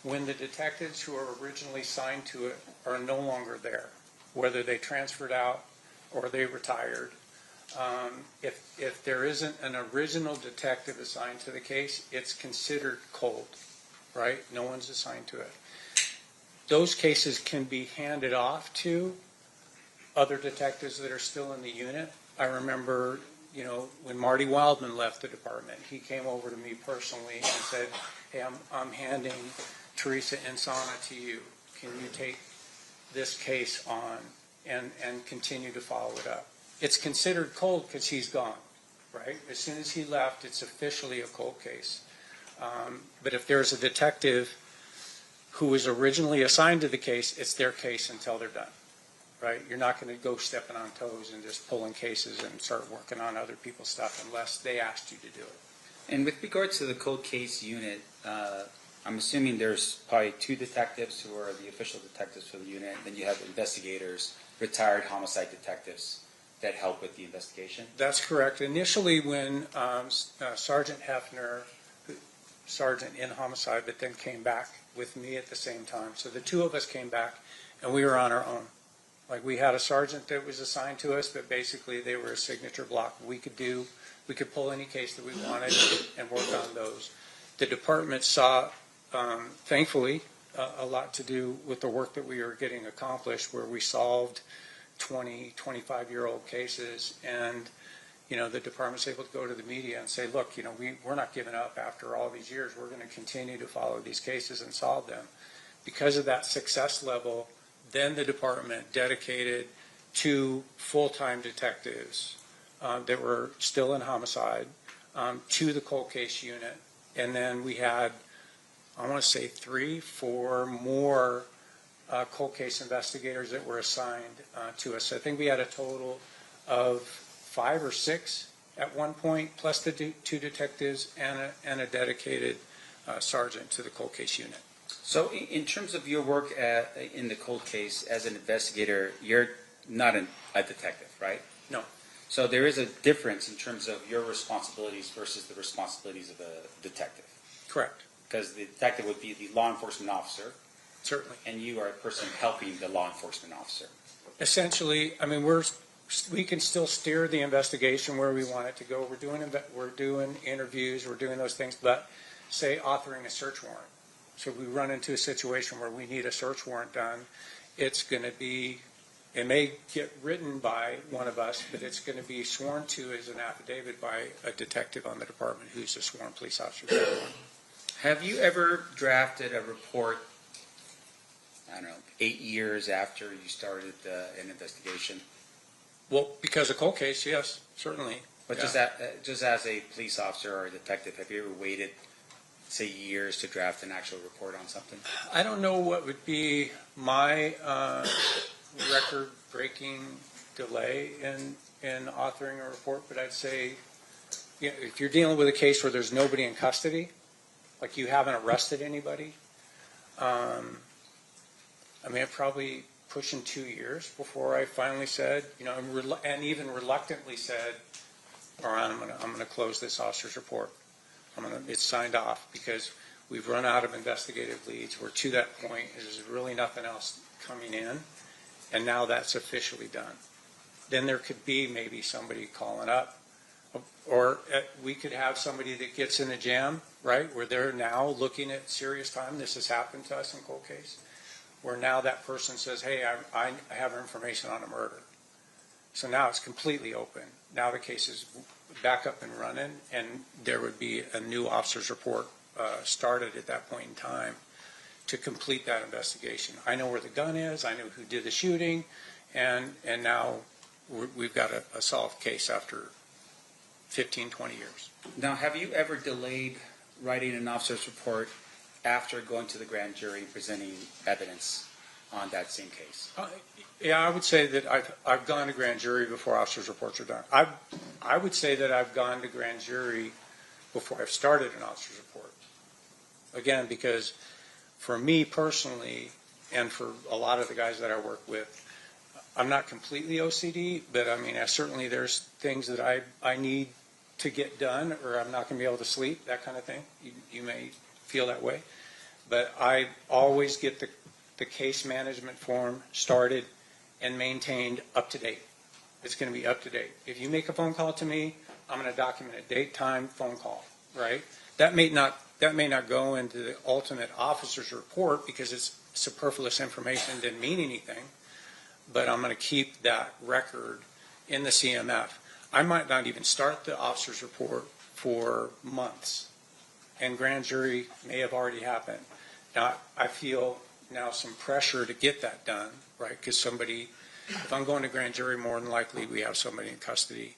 when the detectives who are originally assigned to it are no longer there, whether they transferred out or they retired. If there isn't an original detective assigned to the case, it's considered cold. Right? No one's assigned to it. Those cases can be handed off to other detectives that are still in the unit. I remember, when Marty Wildman left the department, he came over to me personally and said, hey, I'm handing Teresa Insana to you. Can you take this case on and continue to follow it up? It's considered cold because he's gone, right? As soon as he left, it's officially a cold case. But if there's a detective who was originally assigned to the case, it's their case until they're done, right? You're not going to go stepping on toes and just pulling cases and start working on other people's stuff unless they asked you to do it. And with regards to the cold case unit, I'm assuming there's probably two detectives who are the official detectives for the unit, and then you have investigators, retired homicide detectives that help with the investigation? That's correct. Initially when Sergeant Hefner, sergeant in homicide, but then came back with me at the same time. So the two of us came back and we were on our own. Like we had a sergeant that was assigned to us, but basically they were a signature block. We could pull any case that we wanted and work on those. The department saw, thankfully, a lot to do with the work that we were getting accomplished, where we solved 20, 25-year-old cases, and the department's able to go to the media and say, look, we're not giving up after all these years. We're going to continue to follow these cases and solve them. Because of that success level, then the department dedicated 2 full-time detectives that were still in homicide to the cold case unit. And then we had, I want to say 3, 4 more cold case investigators that were assigned to us. So I think we had a total of 5 or 6 at one point, plus the 2 detectives and a dedicated sergeant to the cold case unit. So in terms of your work in the cold case as an investigator, you're not a detective, right? No. So there is a difference in terms of your responsibilities versus the responsibilities of a detective. Correct. Because the detective would be the law enforcement officer. Certainly. And you are a person helping the law enforcement officer. Essentially, I mean, we can still steer the investigation where we want it to go. We're doing interviews, we're doing those things, but say authoring a search warrant. So if we run into a situation where we need a search warrant done, it's going to be It may get written by one of us, but it's going to be sworn to as an affidavit by a detective on the department who's a sworn police officer. Have you ever drafted a report, I don't know, 8 years after you started an investigation? Well, because of cold case, yes, certainly. But Yeah. just as a police officer or a detective, have you ever waited, say, years to draft an actual report on something? I don't know what would be my record-breaking delay in authoring a report, but I'd say, you know, if you're dealing with a case where there's nobody in custody, like you haven't arrested anybody, I mean, it probably pushing 2 years before I finally said, you know, and even reluctantly said, all right, I'm going to close this officer's report. It's signed off because we've run out of investigative leads. We're to that point. There's really nothing else coming in, and now that's officially done. Then there could be maybe somebody calling up, or we could have somebody that gets in a jam, right, where they're now looking at serious time. This has happened to us in cold case, where now that person says, hey, I have information on a murder. So now it's completely open. Now the case is back up and running, and there would be a new officer's report started at that point in time to complete that investigation. I know where the gun is, I know who did the shooting, and now we've got a solved case after 15, 20 years. Now, have you ever delayed writing an officer's report after going to the grand jury and presenting evidence on that same case? Yeah, I would say that I've gone to grand jury before officers' reports are done. I would say that I've gone to grand jury before I've started an officer's report. Again, because for me personally, and for a lot of the guys that I work with, I'm not completely OCD, but I mean, certainly there's things that I need to get done, or I'm not going to be able to sleep, that kind of thing. You may feel that way. But I always get the case management form started and maintained up to date. It's going to be up to date. If you make a phone call to me, I'm going to document a date, time, phone call, right? That may not go into the ultimate officer's report because it's superfluous information, didn't mean anything, but I'm going to keep that record in the CMF. I might not even start the officer's report for months, and grand jury may have already happened. Now, I feel now some pressure to get that done, right? Because if I'm going to grand jury, more than likely we have somebody in custody,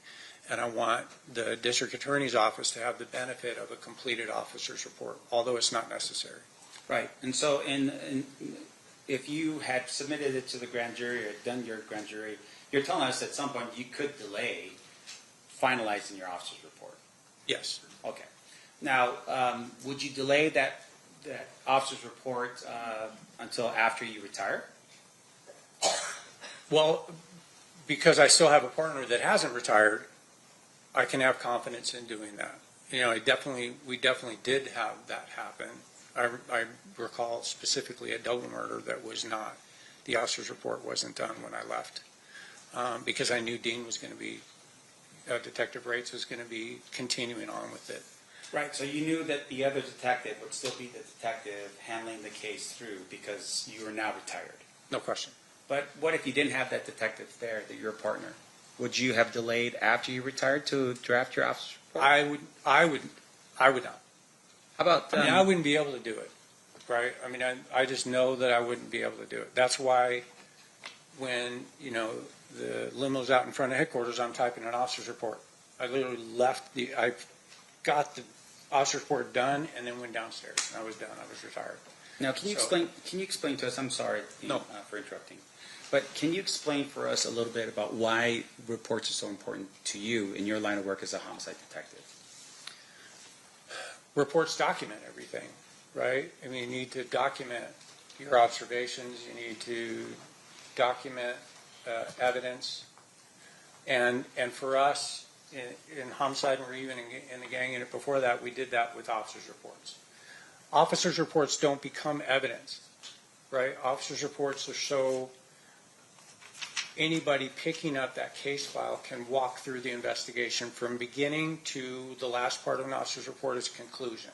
and I want the district attorney's office to have the benefit of a completed officer's report, although it's not necessary. Right. And so if you had submitted it to the grand jury or done your grand jury, you're telling us at some point you could delay finalizing your officer's report. Yes. Okay. Now, would you delay that officer's report until after you retire? Well, because I still have a partner that hasn't retired, I can have confidence in doing that. You know, we definitely did have that happen. I recall specifically a double murder that was not, the officer's report wasn't done when I left, because I knew Dean was going to be, Detective Rates was going to be continuing on with it. Right, so you knew that the other detective would still be the detective handling the case through because you are now retired. No question. But what if you didn't have that detective there, that you're a partner? Would you have delayed after you retired to draft your officer's report? I would not. How about? I wouldn't be able to do it, right? I mean, I just know that I wouldn't be able to do it. That's why when, you know, the limo's out in front of headquarters, I'm typing an officer's report. I literally I got the officer's report done and then went downstairs and I was done. I was retired. Now, can you explain to us, I'm sorry for interrupting, but can you explain for us a little bit about why reports are so important to you in your line of work as a homicide detective? Reports document everything, right? I mean, you need to document your observations. You need to document evidence. And for us, in homicide and even in the gang unit before that, we did that with officers' reports. Officers' reports don't become evidence, right? Officers' reports are so anybody picking up that case file can walk through the investigation from beginning to the last part of an officer's report is conclusion,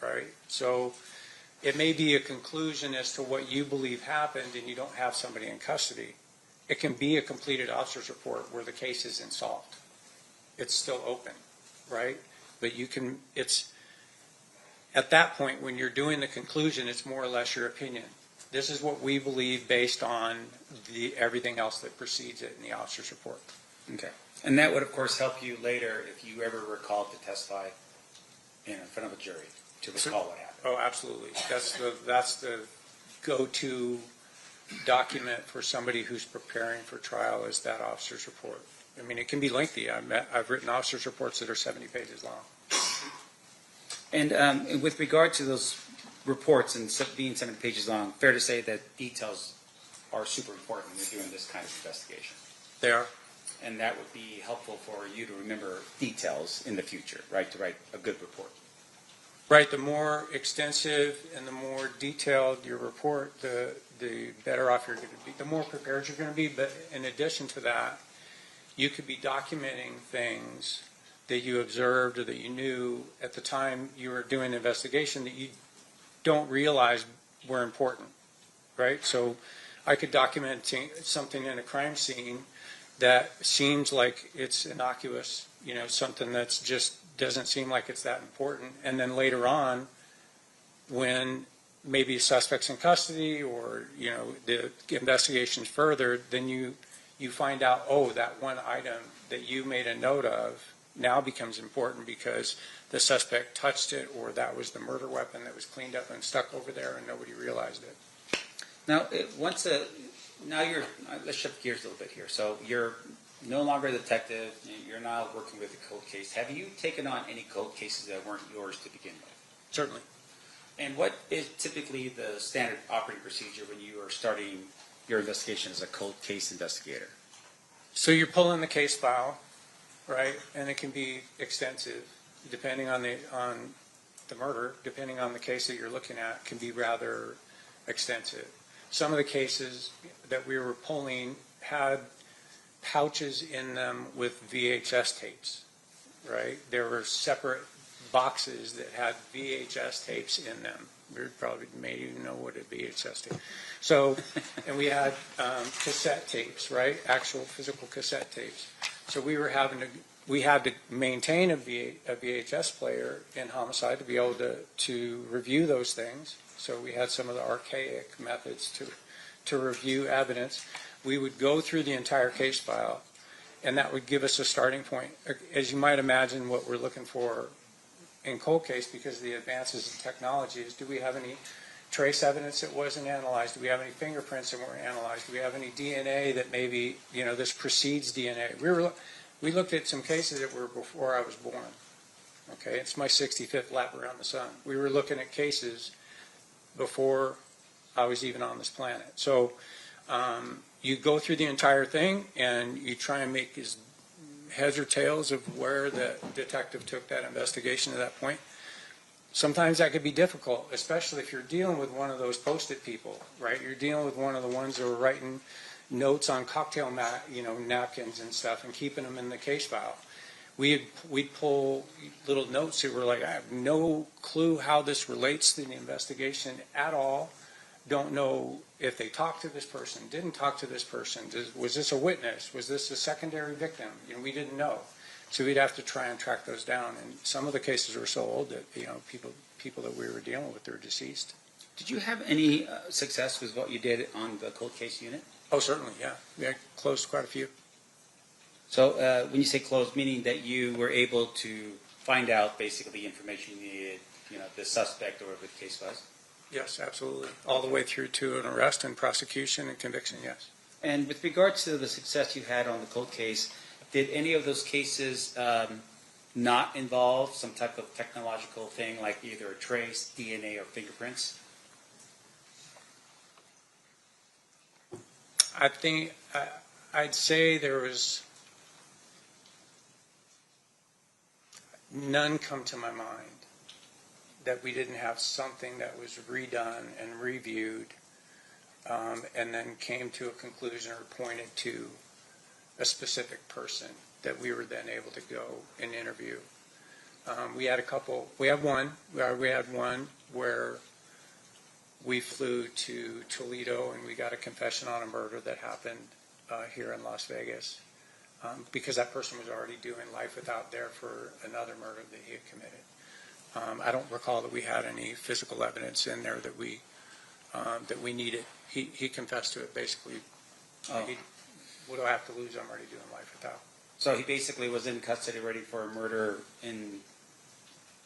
right? So it may be a conclusion as to what you believe happened and you don't have somebody in custody. it can be a completed officer's report where the case isn't solved. It's still open, right? But you can, it's, at that point, when you're doing the conclusion, it's more or less your opinion. This is what we believe based on everything else that precedes it in the officer's report. Okay. And that would, of course, help you later if you ever recall to testify in front of a jury to recall what happened. Oh, absolutely. That's the go-to document for somebody who's preparing for trial is that officer's report. I mean, it can be lengthy. I've written officer's reports that are 70 pages long. And with regard to those reports and being 70 pages long, fair to say that details are super important when you're doing this kind of investigation. They are. And that would be helpful for you to remember details in the future, right, to write a good report. Right. The more extensive and the more detailed your report, the better off you're going to be, the more prepared you're going to be. But in addition to that, you could be documenting things that you observed or that you knew at the time you were doing the investigation that you don't realize were important, right? So I could document something in a crime scene that seems like it's innocuous, you know, something that's just doesn't seem like it's that important. And then later on, when maybe a suspect's in custody or, you know, the investigation's further, then you find out, oh, that one item that you made a note of now becomes important because the suspect touched it or that was the murder weapon that was cleaned up and stuck over there and nobody realized it. Now, now you're, let's shift gears a little bit here. So you're no longer a detective, you're now working with a cold case. Have you taken on any cold cases that weren't yours to begin with? Certainly. And what is typically the standard operating procedure when you are starting your investigation as a cold case investigator? So you're pulling the case file, right? And it can be extensive, depending on the murder, depending on the case that you're looking at, can be rather extensive. Some of the cases that we were pulling had pouches in them with VHS tapes, right? There were separate boxes that had VHS tapes in them. We probably made you know what a VHS tape. So, and we had cassette tapes, right? Actual physical cassette tapes. So we had to maintain a VHS player in homicide to be able to review those things. So we had some of the archaic methods to review evidence. We would go through the entire case file, and that would give us a starting point. As you might imagine, what we're looking for in cold case, because of the advances in technology, is do we have any trace evidence that wasn't analyzed? Do we have any fingerprints that weren't analyzed? Do we have any DNA that maybe, you know, this precedes DNA? We looked at some cases that were before I was born. Okay, it's my 65th lap around the sun. We were looking at cases before I was even on this planet. So you go through the entire thing and you try and make his heads or tails of where the detective took that investigation to that point. Sometimes that could be difficult, especially if you're dealing with one of those Post-it people, right? You're dealing with one of the ones that were writing notes on cocktail napkins and stuff and keeping them in the case file. We'd pull little notes that were like, I have no clue how this relates to the investigation at all. Don't know if they talked to this person, didn't talk to this person. Was this a witness? Was this a secondary victim? You know, we didn't know. So we'd have to try and track those down. And some of the cases were so old that, you know, people that we were dealing with, they were deceased. Did you have any success with what you did on the cold case unit? Oh, certainly, yeah. We had closed quite a few. So when you say closed, meaning that you were able to find out basically the information you needed, you know, the suspect or whatever the case was? Yes, absolutely. All the way through to an arrest and prosecution and conviction, yes. And with regards to the success you had on the cold case, did any of those cases not involve some type of technological thing like either a trace, DNA, or fingerprints? I think I'd say there was none come to my mind that we didn't have something that was redone and reviewed and then came to a conclusion or pointed to a specific person that we were then able to go and interview. We had one where we flew to Toledo and we got a confession on a murder that happened here in Las Vegas, because that person was already doing life without there for another murder that he had committed. I don't recall that we had any physical evidence in there that we needed. He confessed to it basically. What do I have to lose? I'm already doing life without. So he basically was in custody ready for a murder in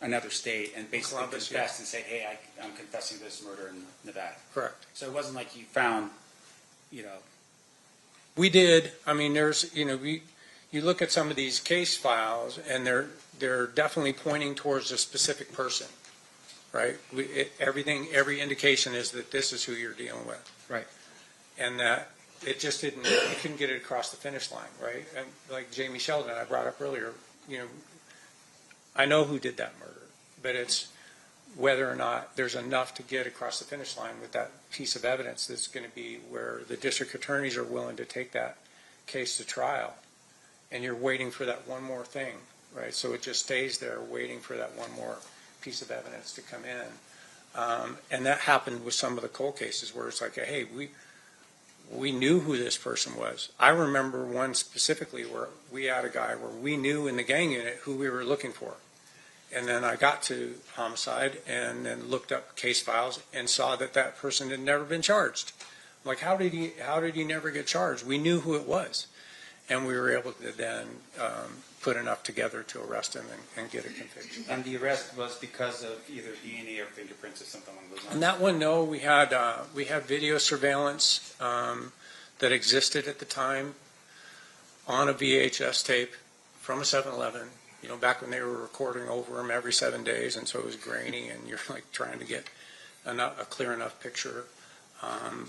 another state and basically Columbus, confessed and said, hey, I'm confessing to this murder in Nevada. Correct. So it wasn't like you found, We did. I mean, there's, you look at some of these case files and they're definitely pointing towards a specific person, right? Every indication is that this is who you're dealing with. Right. And that it just didn't, you couldn't get it across the finish line, right? And like Jamie Sheldon, I brought up earlier, I know who did that murder, but it's whether or not there's enough to get across the finish line with that piece of evidence that's going to be where the district attorneys are willing to take that case to trial. And you're waiting for that one more thing, right? So it just stays there waiting for that one more piece of evidence to come in. And that happened with some of the cold cases where it's like, hey, we knew who this person was. I remember one specifically where we had a guy where we knew in the gang unit who we were looking for. And then I got to homicide and then looked up case files and saw that that person had never been charged. I'm like, how did he never get charged? We knew who it was. And we were able to then put enough together to arrest him and get a conviction. And the arrest was because of either DNA or fingerprints or something along those lines? And that one, no, we had video surveillance that existed at the time on a VHS tape from a 7-Eleven, back when they were recording over them every 7 days, and so it was grainy, and you're like trying to get a clear enough picture.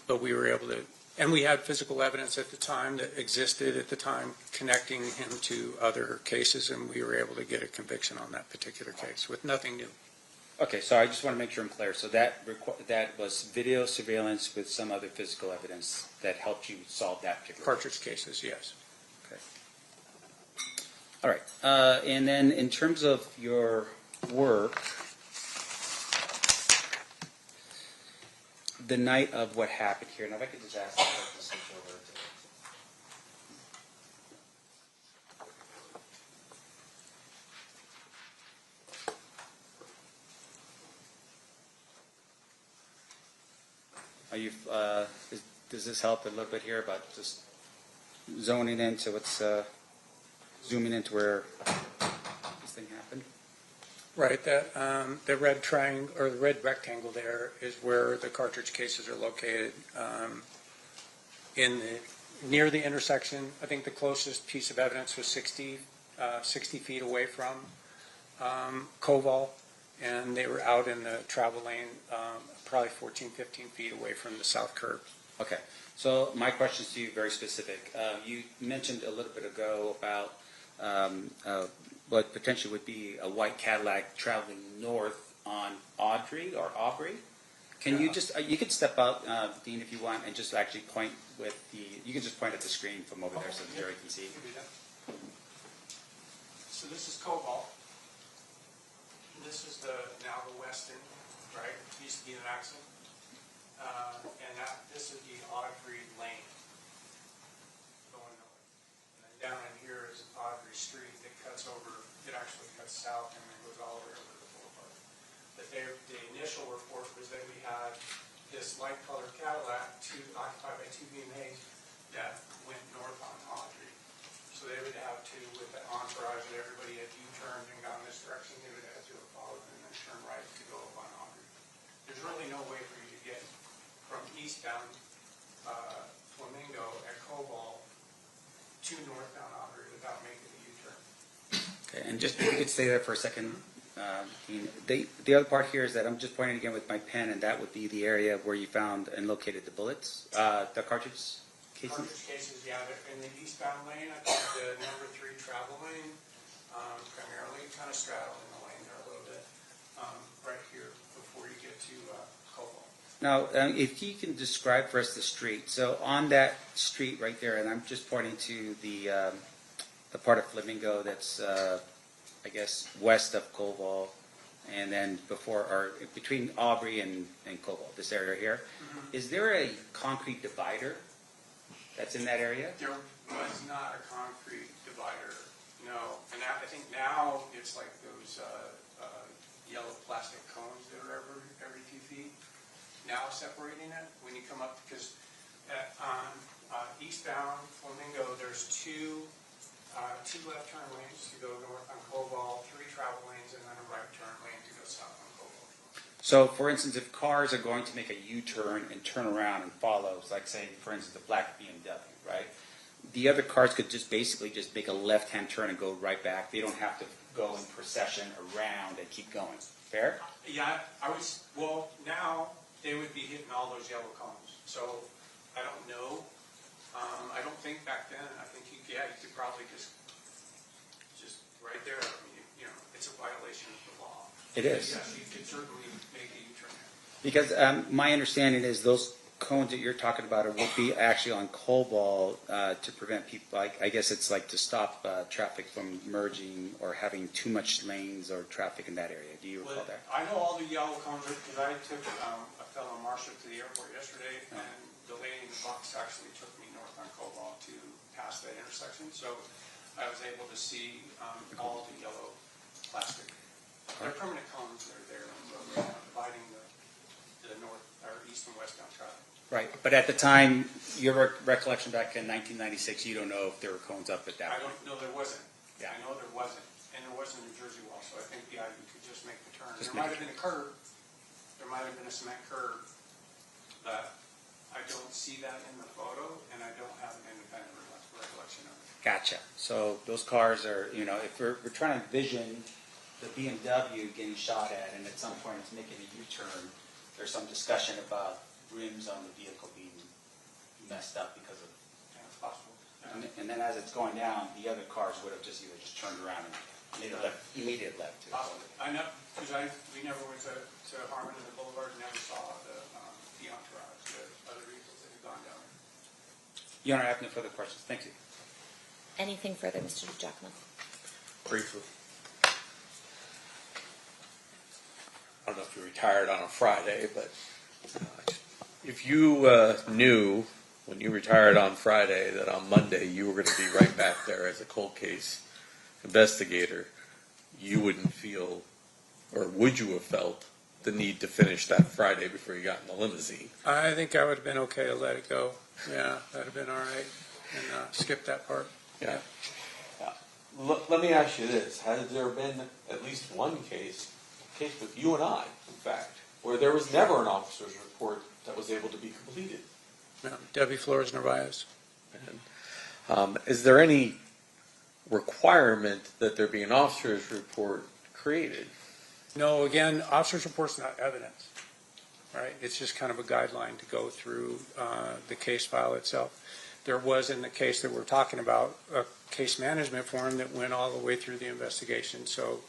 But we were able to, and we had physical evidence at the time that existed at the time connecting him to other cases, and we were able to get a conviction on that particular case with nothing new. Okay, so I just want to make sure I'm clear. So that was video surveillance with some other physical evidence that helped you solve that particular Cartridge cases, yes. Okay. All right. And then in terms of your work, the night of what happened here, now if I could just ask you to switch over to Are you, does this help a little bit here about just zoning into what's, zooming into where this thing happened? Right, the red triangle, or the red rectangle there is where the cartridge cases are located. Near the intersection, I think the closest piece of evidence was 60 feet away from Koval, and they were out in the travel lane, probably 14, 15 feet away from the south curb. Okay, so my question to you very specific. You mentioned a little bit ago about what potentially would be a white Cadillac traveling north on Audrey or Aubrey. Can you just, you could step out, Dean, if you want, and just actually point with you can just point at the screen from over there so the jury can see. So this is Koval. This is now the Weston, right? It used to be the Maxim. And this is the Audrey Lane going north. And then down in here is Audrey Street that cuts over, it actually cuts south and then goes all the way over to the boulevard. But the initial report was that we had this light colored Cadillac occupied by two BMAs that went north on Audrey. So they would have to, with the entourage that everybody had U-turned and gone this direction, they would have to have followed and then turn right to go up on Audrey. There's really no way for you to get from eastbound Flamingo at Koval to northbound Audrey without making a U-turn. Okay, and just if you could stay there for a second. Dean, the other part here is that I'm just pointing again with my pen, and that would be the area where you found and located the bullets, the cartridge cases? Cartridge cases, yeah, they're in the eastbound lane. I think the number 3 travel lane, primarily kind of straddling the lane there a little bit, right here before you get to Koval. Now, if you can describe for us the street. So on that street right there, and I'm just pointing to the part of Flamingo that's, I guess, west of Koval, and then before or between Aubrey and Koval, this area here. Mm-hmm. Is there a concrete divider that's in that area? There was not a concrete divider, no. And I think now it's like those yellow plastic cones that are every few feet. Now separating it when you come up, because on eastbound Flamingo, there's two left turn lanes to go north on Cobalt, 3 travel lanes, and then a right turn lane to go south on Cobalt. So, for instance, if cars are going to make a U-turn and turn around and follow, like say, for instance, the black BMW, right? The other cars could just basically just make a left-hand turn and go right back. They don't have to go in procession around and keep going. Fair? Yeah, well, now they would be hitting all those yellow cones. So, I don't know. I don't think back then, I think you could probably just right there, I mean, it's a violation of the law. It is. Yes, you could certainly make a U-turn. Because my understanding is those cones that you're talking about will be actually on Cobalt to prevent people, I guess it's like to stop traffic from merging or having too much lanes or traffic in that area. Do you recall that? I know all the yellow cones because I took a fellow marshal to the airport yesterday, and the lady in the box actually took me north on Cobalt to pass that intersection. So I was able to see all the yellow plastic. They're permanent cones that are there, dividing the north or east and westbound traffic. Right, but at the time, your recollection back in 1996, you don't know if there were cones up at that point. I don't know, there wasn't. Yeah. I know there wasn't, and there wasn't a New Jersey wall, so I think you could just make the turn. Just There might have been a curb. There might have been a cement curb, but I don't see that in the photo, and I don't have an independent recollection of it. Gotcha. So those cars are, if we're trying to envision the BMW getting shot at, and at some point it's making a U-turn, there's some discussion about rims on the vehicle being messed up because of. Yeah, it's possible. And then as it's going down, the other cars would have just either just turned around and made a immediate left. Possibly. I know, because we never went to Harmon and the Boulevard, and never saw the entourage, the other vehicles that had gone down there. Your Honor, I have no further questions. Thank you. Anything further, Mr. Jackman? Briefly. I don't know if you retired on a Friday, but if you knew when you retired on Friday that on Monday you were going to be right back there as a cold case investigator, you wouldn't feel, or would you have felt, the need to finish that Friday before you got in the limousine? I think I would have been okay to let it go. Yeah, that'd have been all right, and skip that part. Yeah. Let me ask you this. Has there been at least one case with you and I, in fact, where there was never an officer's report that was able to be completed? No, Debbie Flores Narvaez. And, is there any requirement that there be an officer's report created? No, again, officer's report's not evidence, right? It's just kind of a guideline to go through the case file itself. There was, in the case that we're talking about, a case management form that went all the way through the investigation, so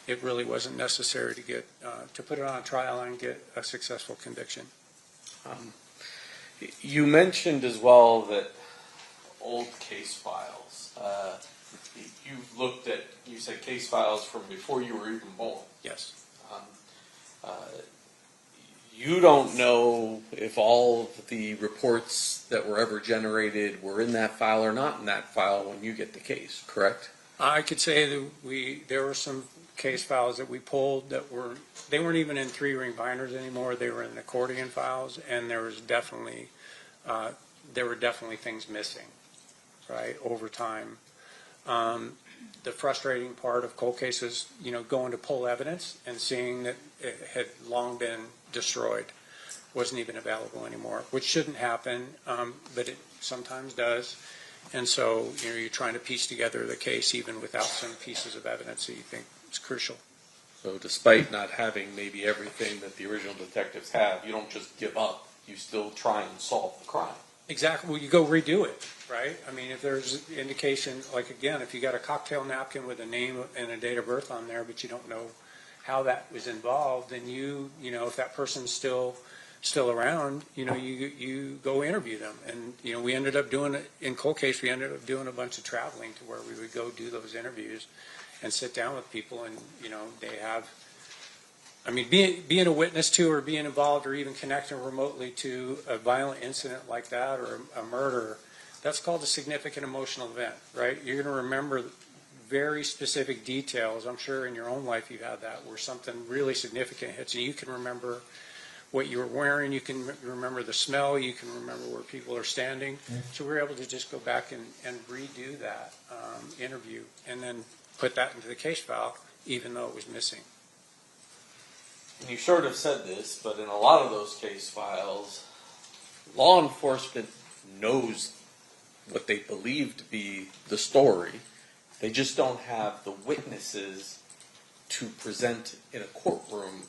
it really wasn't necessary to get to put it on trial and get a successful conviction. You mentioned as well that old case files. You've looked at, you said case files from before you were even born. Yes. You don't know if all of the reports that were ever generated were in that file or not in that file when you get the case, correct? I could say that there were some case files that we pulled that they weren't even in 3-ring binders anymore. They were in accordion files, and there were definitely things missing, right, over time. The frustrating part of cold cases, going to pull evidence and seeing that it had long been destroyed, wasn't even available anymore, which shouldn't happen, but it sometimes does. And so, you're trying to piece together the case even without some pieces of evidence that you think is crucial. So despite not having maybe everything that the original detectives have, you don't just give up. You still try and solve the crime. Exactly. Well, you go redo it, right? I mean, if there's indication, like again, if you got a cocktail napkin with a name and a date of birth on there, but you don't know how that was involved, then if that person's still around, you go interview them. And, we ended up doing it in cold case. We ended up doing a bunch of traveling to where we would go do those interviews and sit down with people, and, they have, being a witness to or being involved or even connecting remotely to a violent incident like that or a murder, That's called a significant emotional event, right? You're going to remember very specific details. I'm sure in your own life you've had that, where something really significant hits you. You can remember what you were wearing, you can remember the smell, you can remember where people are standing. So we're able to just go back and redo that interview and then put that into the case file, even though it was missing. And you sort of said this, but in a lot of those case files, law enforcement knows what they believe to be the story. They just don't have the witnesses to present in a courtroom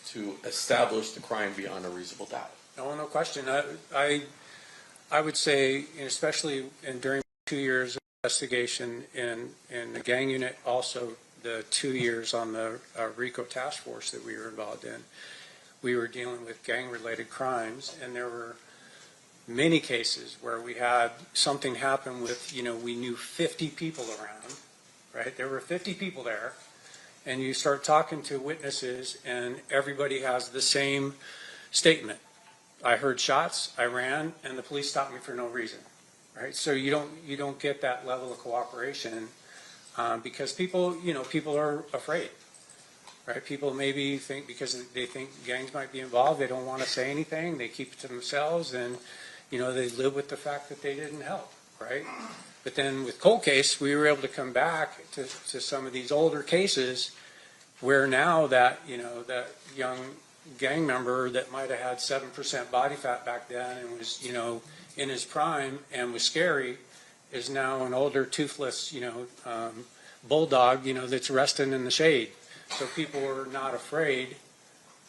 to establish the crime beyond a reasonable doubt. No question. I would say, especially during 2 years of investigation in the gang unit, also the 2 years on the RICO task force that we were involved in, we were dealing with gang-related crimes, and there were many cases where we had something happen with, we knew 50 people around, right? There were 50 people there, and you start talking to witnesses, and everybody has the same statement. I heard shots, I ran, and the police stopped me for no reason, right? So you don't get that level of cooperation because people are afraid, right? People maybe think because they think gangs might be involved, they don't want to say anything, they keep it to themselves, and they live with the fact that they didn't help, right? But then with cold case, we were able to come back to some of these older cases where now that young gang member that might have had 7% body fat back then and was, in his prime and was scary is now an older toothless, bulldog, that's resting in the shade. So people are not afraid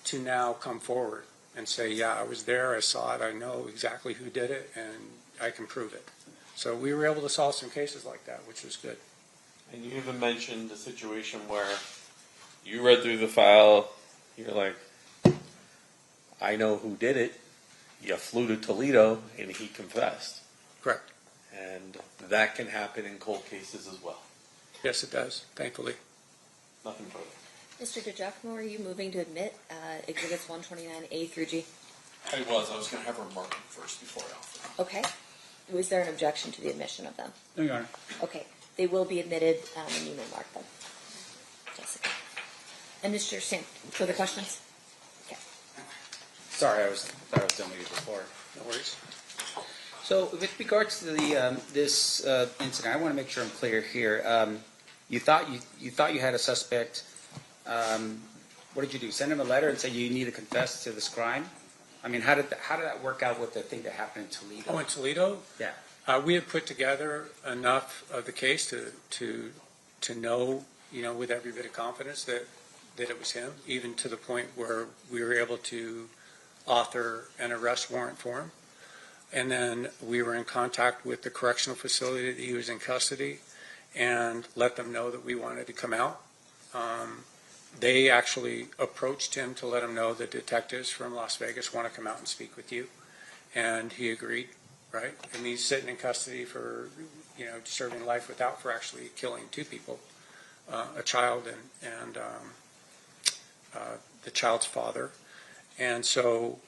to now come forward and say, yeah, I was there, I saw it, I know exactly who did it, and I can prove it. So we were able to solve some cases like that, which was good. And you even mentioned a situation where you read through the file, you're like, I know who did it. You flew to Toledo, and he confessed. Correct. And that can happen in cold cases as well. Yes, it does, thankfully. Nothing further. Mr. DeGiacomo, are you moving to admit Exhibits 129A through G? I was going to have her mark them first before I offer. Okay. Was there an objection to the admission of them? No, Your Honor. Okay. They will be admitted, and you may mark them. Jessica. And Mr. Sam, further questions? Okay. Sorry, I thought I was done with you before. No worries. So with regards to the this incident, I want to make sure I'm clear here. You thought you had a suspect. What did you do? Send him a letter and say you need to confess to this crime? I mean, how did that work out with the thing that happened in Toledo? Oh, in Toledo? Yeah. We had put together enough of the case to know, with every bit of confidence that it was him, even to the point where we were able to author an arrest warrant for him. And then we were in contact with the correctional facility that he was in custody and let them know that we wanted to come out. They actually approached him to let him know the detectives from Las Vegas want to come out and speak with you. And he agreed, right? And he's sitting in custody for, serving life without for actually killing two people, a child and the child's father. And so,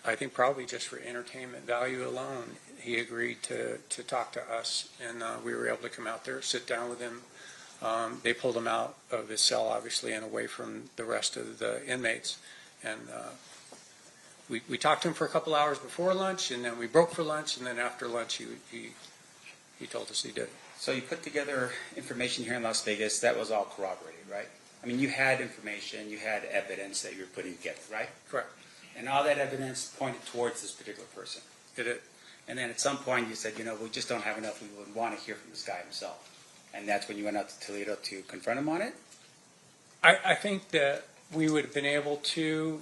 I think probably just for entertainment value alone, he agreed to talk to us, and we were able to come out there, sit down with him. They pulled him out of his cell, obviously, and away from the rest of the inmates. And we talked to him for a couple hours before lunch, and then we broke for lunch, and then after lunch he told us he did it. So you put together information here in Las Vegas that was all corroborated, right? I mean, you had information, you had evidence that you were putting together, right? Correct. And all that evidence pointed towards this particular person. It did. And then at some point you said, we just don't have enough. We would want to hear from this guy himself. And that's when you went out to Toledo to confront him on it? I think that we would have been able to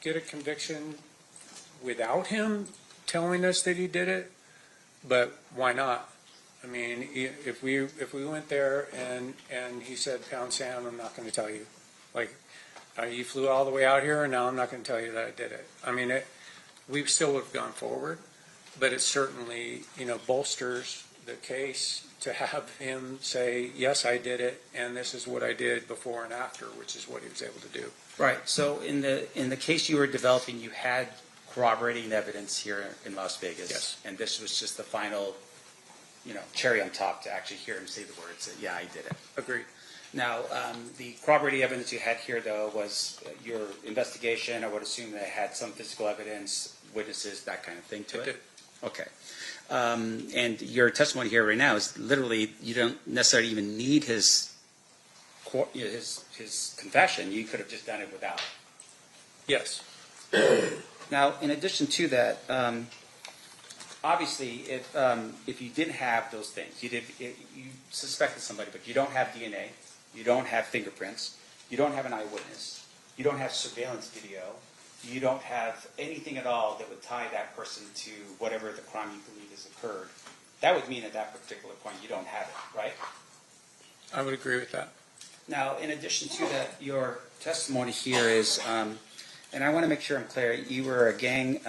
get a conviction without him telling us that he did it, but why not? I mean, if we went there and he said, pound sand, I'm not going to tell you. Like, you flew all the way out here, and now I'm not going to tell you that I did it. I mean, we still would have gone forward, but it certainly, bolsters the case to have him say, yes, I did it, and this is what I did before and after, which is what he was able to do. Right. So in the case you were developing, you had corroborating evidence here in Las Vegas. Yes. And this was just the final, cherry on top to actually hear him say the words that, yeah, I did it. Agreed. Now, the corroborating evidence you had here, though, was your investigation. I would assume that it had some physical evidence, witnesses, that kind of thing to it? Okay. And your testimony here right now is literally, you don't necessarily even need his confession. You could have just done it without. Yes. Now, in addition to that, obviously, if you didn't have those things, you suspected somebody, but you don't have DNA, you don't have fingerprints, you don't have an eyewitness, you don't have surveillance video, you don't have anything at all that would tie that person to whatever the crime you believe has occurred, that would mean at that particular point you don't have it, right? I would agree with that. Now, in addition to that, your testimony here is, and I want to make sure I'm clear, you were a gang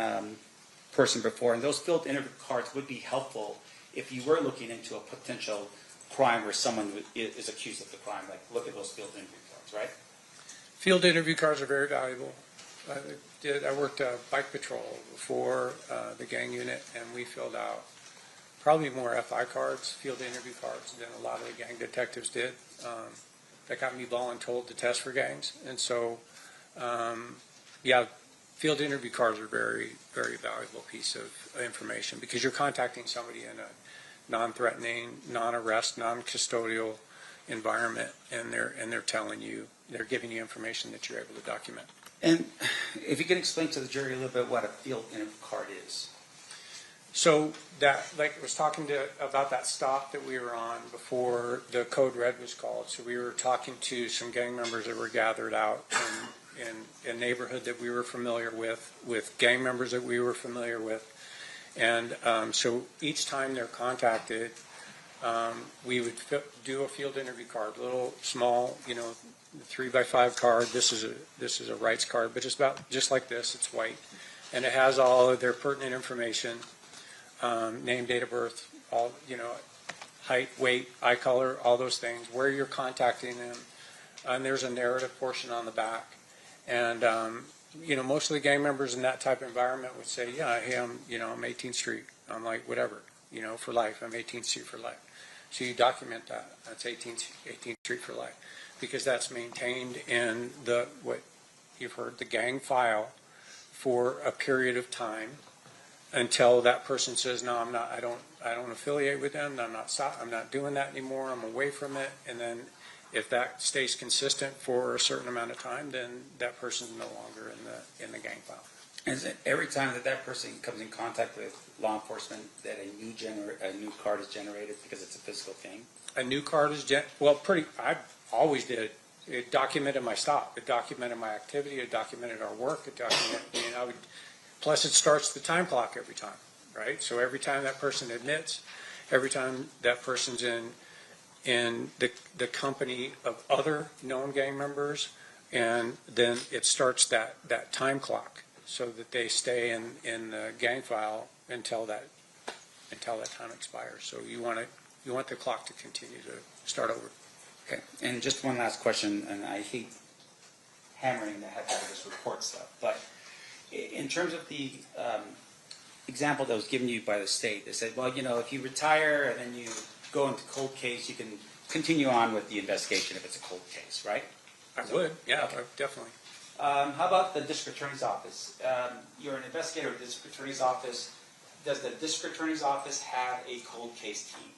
person before, and those field interview cards would be helpful if you were looking into a potential crime where someone is accused of the crime. Like, look at those field interview cards, right? Field interview cards are very valuable. I worked bike patrol before the gang unit, and we filled out probably more FI cards, field interview cards, than a lot of the gang detectives did. That got me voluntold to test for gangs. And so, yeah, field interview cards are very, very valuable piece of information because you're contacting somebody in a non-threatening, non-arrest, non-custodial environment, and they're telling you, they're giving you information that you're able to document. And if you can explain to the jury a little bit what a field interview card is. So that, like I was talking about that stop that we were on before the code red was called. So we were talking to some gang members that were gathered out in a neighborhood that we were familiar with gang members that we were familiar with. And so each time they're contacted, we would do a field interview card, little small, 3x5 card. This is a rights card, but it's about just like this. It's white, and it has all of their pertinent information. Name, date of birth, all, height, weight, eye color, all those things, where you're contacting them. And there's a narrative portion on the back. And, most of the gang members in that type of environment would say, yeah, hey, I'm 18th Street. I'm like, whatever, for life. I'm 18th Street for life. So you document that. That's 18th Street for life. Because that's maintained in what you've heard, the gang file for a period of time, until that person says, no, I'm not, I don't affiliate with them, I'm not doing that anymore, I'm away from it. And then if that stays consistent for a certain amount of time, then that person's no longer in the gang file. Is it every time that person comes in contact with law enforcement that a new card is generated because it's a physical thing? A new card is I always did. It documented my stop, it documented my activity, it documented our work, it documented, plus it starts the time clock every time, right? So every time that person admits, every time that person's in the company of other known gang members, and then it starts that time clock so that they stay in the gang file until that time expires. So you want the clock to continue to start over. Okay, and just one last question, and I hate hammering the heck out of this report stuff, but in terms of the example that was given you by the state, they said, well, if you retire and then you go into cold case, you can continue on with the investigation if it's a cold case, right? I would, yeah, okay. Definitely. How about the district attorney's office? You're an investigator at the district attorney's office. Does the district attorney's office have a cold case team?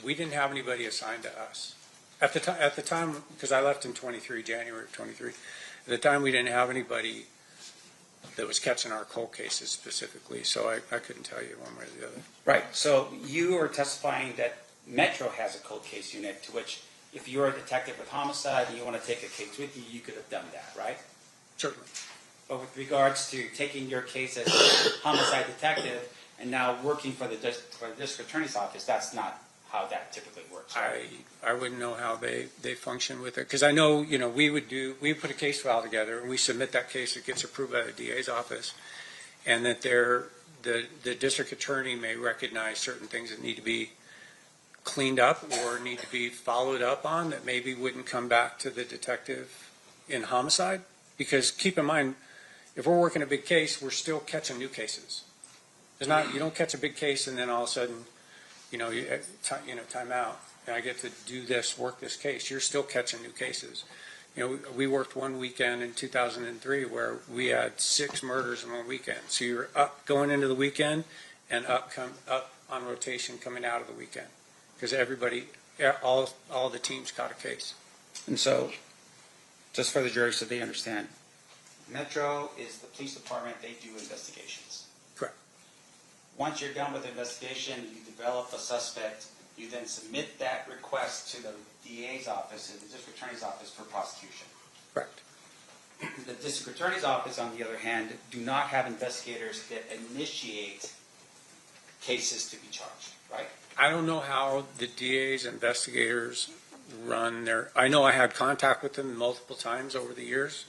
We didn't have anybody assigned to us. At the time, because I left in January of 23, at the time we didn't have anybody that was catching our cold cases specifically, so I couldn't tell you one way or the other. Right, so you are testifying that Metro has a cold case unit, to which if you're a detective with homicide and you want to take a case with you, you could have done that, right? Certainly. But with regards to taking your case as a homicide detective and now working for the district attorney's office, that's not how that typically works, right? I wouldn't know how they function with it, because I know, we put a case file together and we submit that case, it gets approved by the DA's office, and that the district attorney may recognize certain things that need to be cleaned up or need to be followed up on that maybe wouldn't come back to the detective in homicide. Because keep in mind, if we're working a big case, we're still catching new cases. There's not, you don't catch a big case and then all of a sudden, time out, and I get to do this, work this case. You're still catching new cases. We worked one weekend in 2003 where we had 6 murders in one weekend. So you're up going into the weekend and up on rotation coming out of the weekend because all the teams caught a case. And so, just for the jury so they understand, Metro is the police department, they do investigations. Correct. Once you're done with the investigation, you develop a suspect, you then submit that request to the DA's office and the district attorney's office for prosecution. Correct. The district attorney's office, on the other hand, do not have investigators that initiate cases to be charged, right? I don't know how the DA's investigators run I know I had contact with them multiple times over the years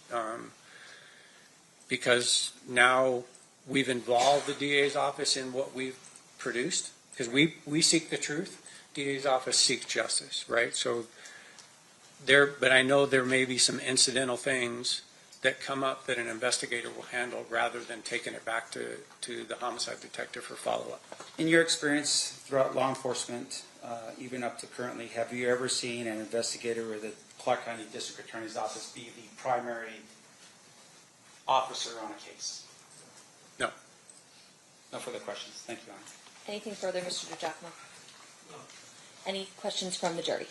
because now we've involved the DA's office in what we've produced because we seek the truth. DA's office seeks justice, right? So but I know there may be some incidental things that come up that an investigator will handle rather than taking it back to the homicide detective for follow-up. In your experience throughout law enforcement, even up to currently, have you ever seen an investigator or the Clark County District Attorney's Office be the primary officer on a case? No. No further questions. Thank you, Your Honor. Anything further, Mr. DiGiacomo? No. Any questions from the jury?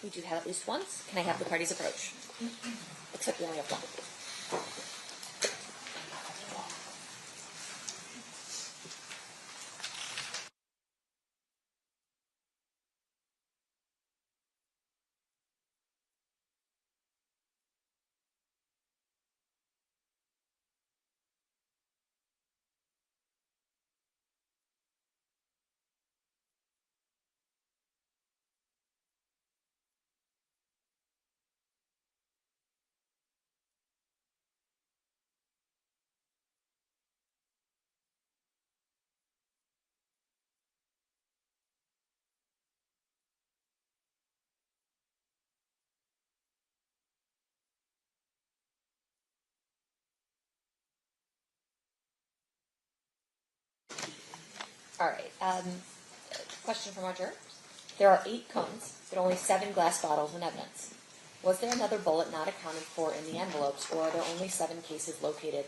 We do have at least one. Can I have the parties approach? Except we only have one. All right. Question from our jurors. There are 8 cones, but only 7 glass bottles in evidence. Was there another bullet not accounted for in the envelopes, or are there only 7 cases located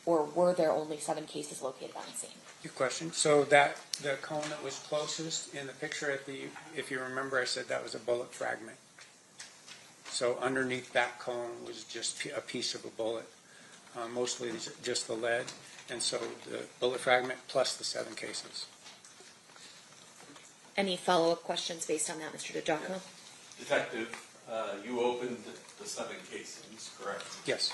were there only 7 cases located on the scene? Good question. So the cone that was closest in the picture if you remember, I said that was a bullet fragment. So underneath that cone was just a piece of a bullet, mostly just the lead. And so the bullet fragment plus the 7 cases. Any follow-up questions based on that, Mr. DiGiacomo? Detective, you opened the 7 casings, correct? Yes.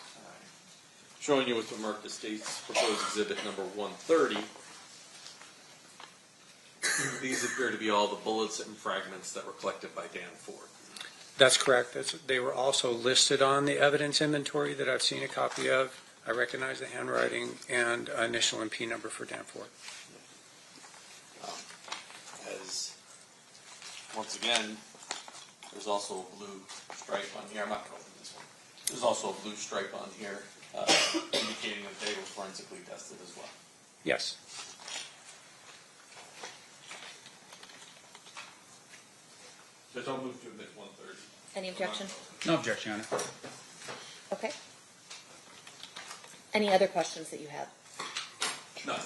Showing you with the marked the state's proposed exhibit number 130. These appear to be all the bullets and fragments that were collected by Dan Ford. That's correct. They were also listed on the evidence inventory that I've seen a copy of. I recognize the handwriting and initial and P number for Dan Ford. As once again, there's also a blue stripe on here. I'm not going to open this one. There's also a blue stripe on here indicating that they were forensically tested as well. Yes. So don't move to admit 130. Any objection? No objection, Your Honor. Okay. Any other questions that you have? None.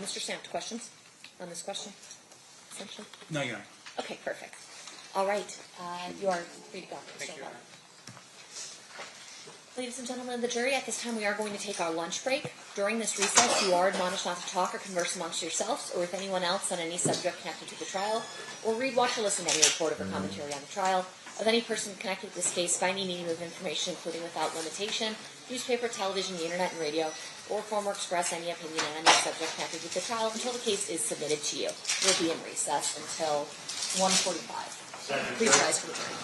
Mr. Stampt, questions on this question? Essentially? No, Your Honor. Okay, perfect. All right. You are free to go. Thank you, Your Honor. Ladies and gentlemen of the jury, at this time we are going to take our lunch break. During this recess, you are admonished not to talk or converse amongst yourselves or with anyone else on any subject connected to the trial, or read, watch, or listen to any report or commentary on the trial of any person connected to this case by any medium of information, including without limitation, newspaper, television, the internet, and radio, or form or express any opinion on any subject connected with the trial until the case is submitted to you. We'll be in recess until 1:45. Please rise for the jury.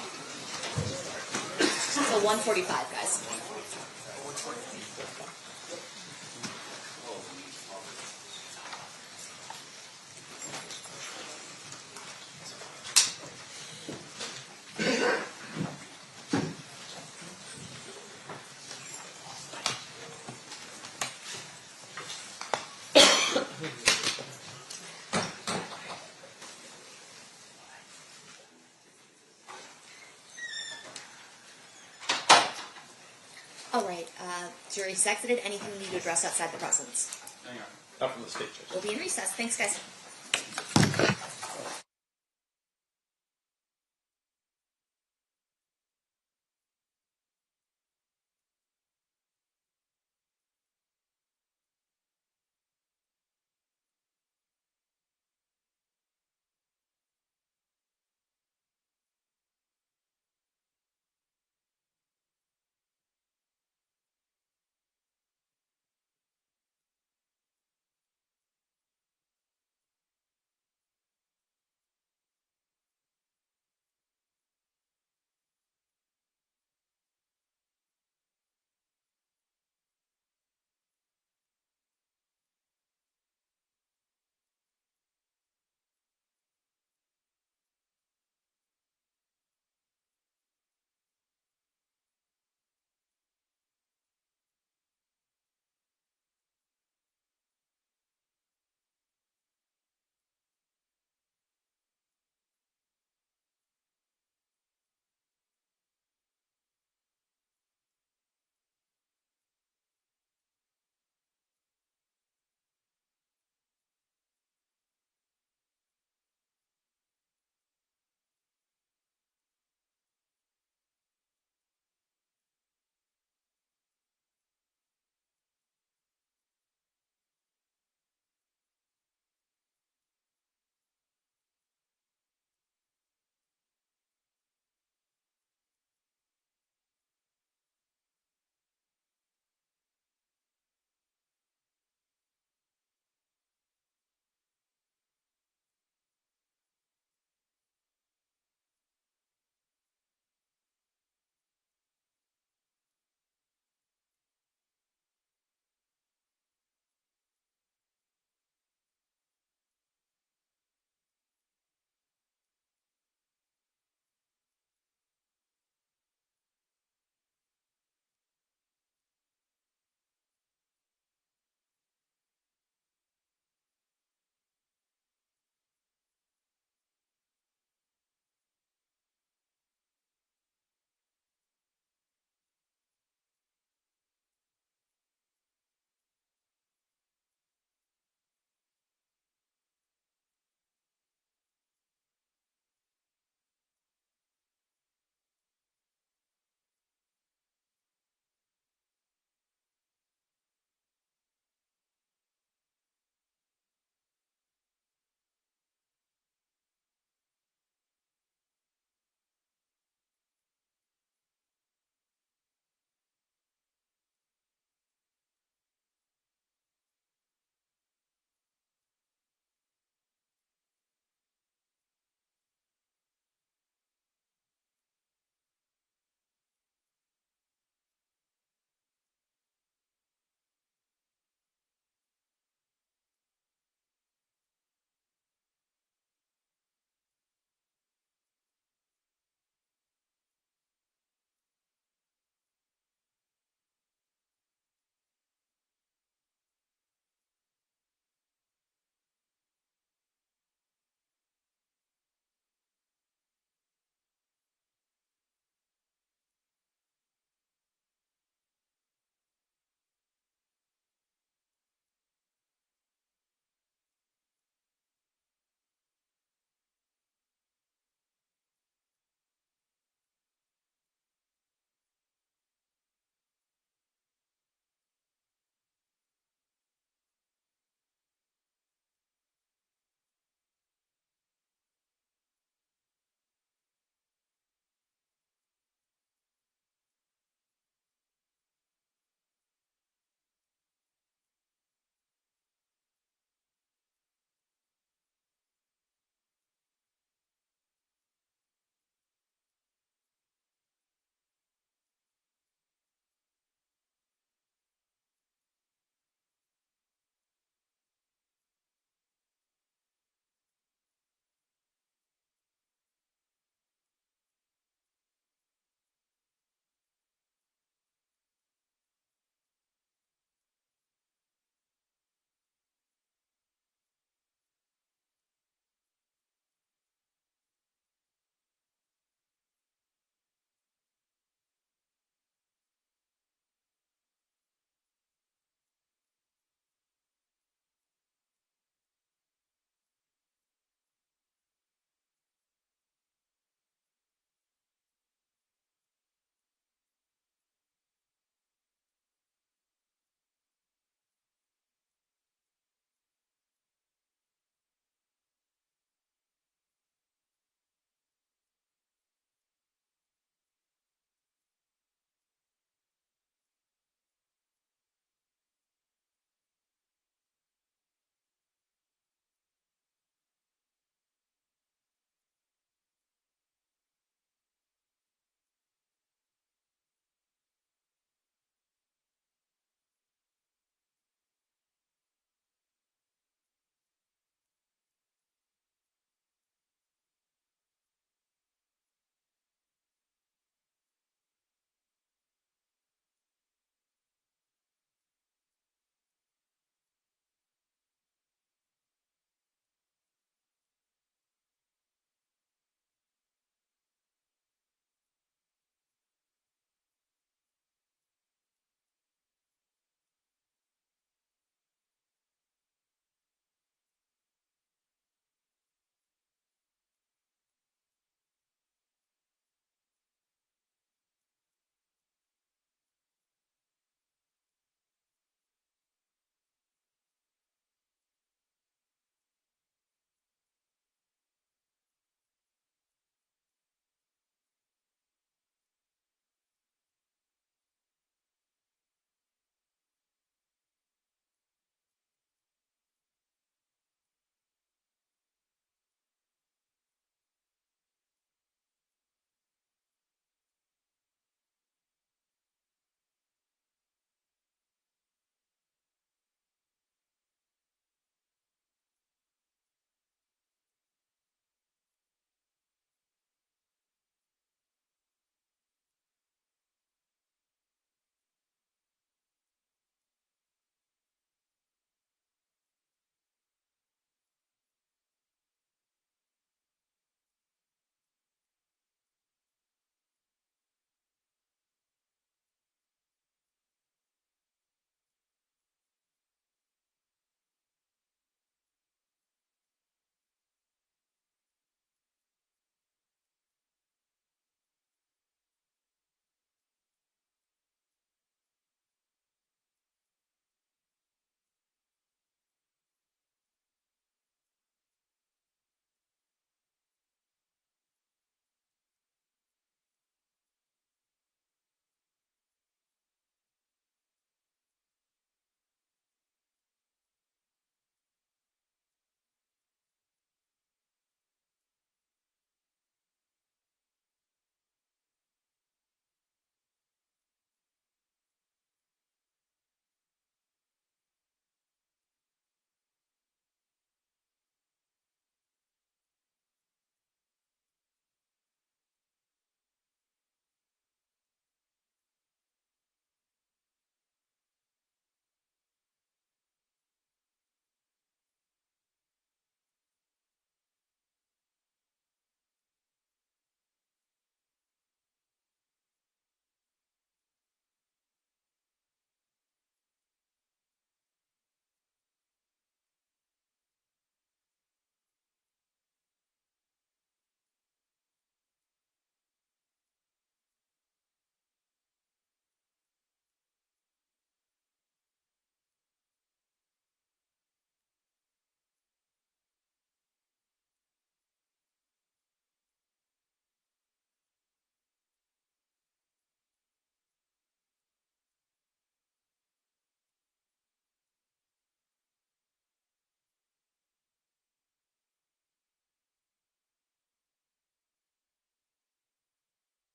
So 1:45, guys. Jury seconded. Anything we need to address outside the presence? Hang on. Not from the state, Judge. We'll be in recess. Thanks, guys.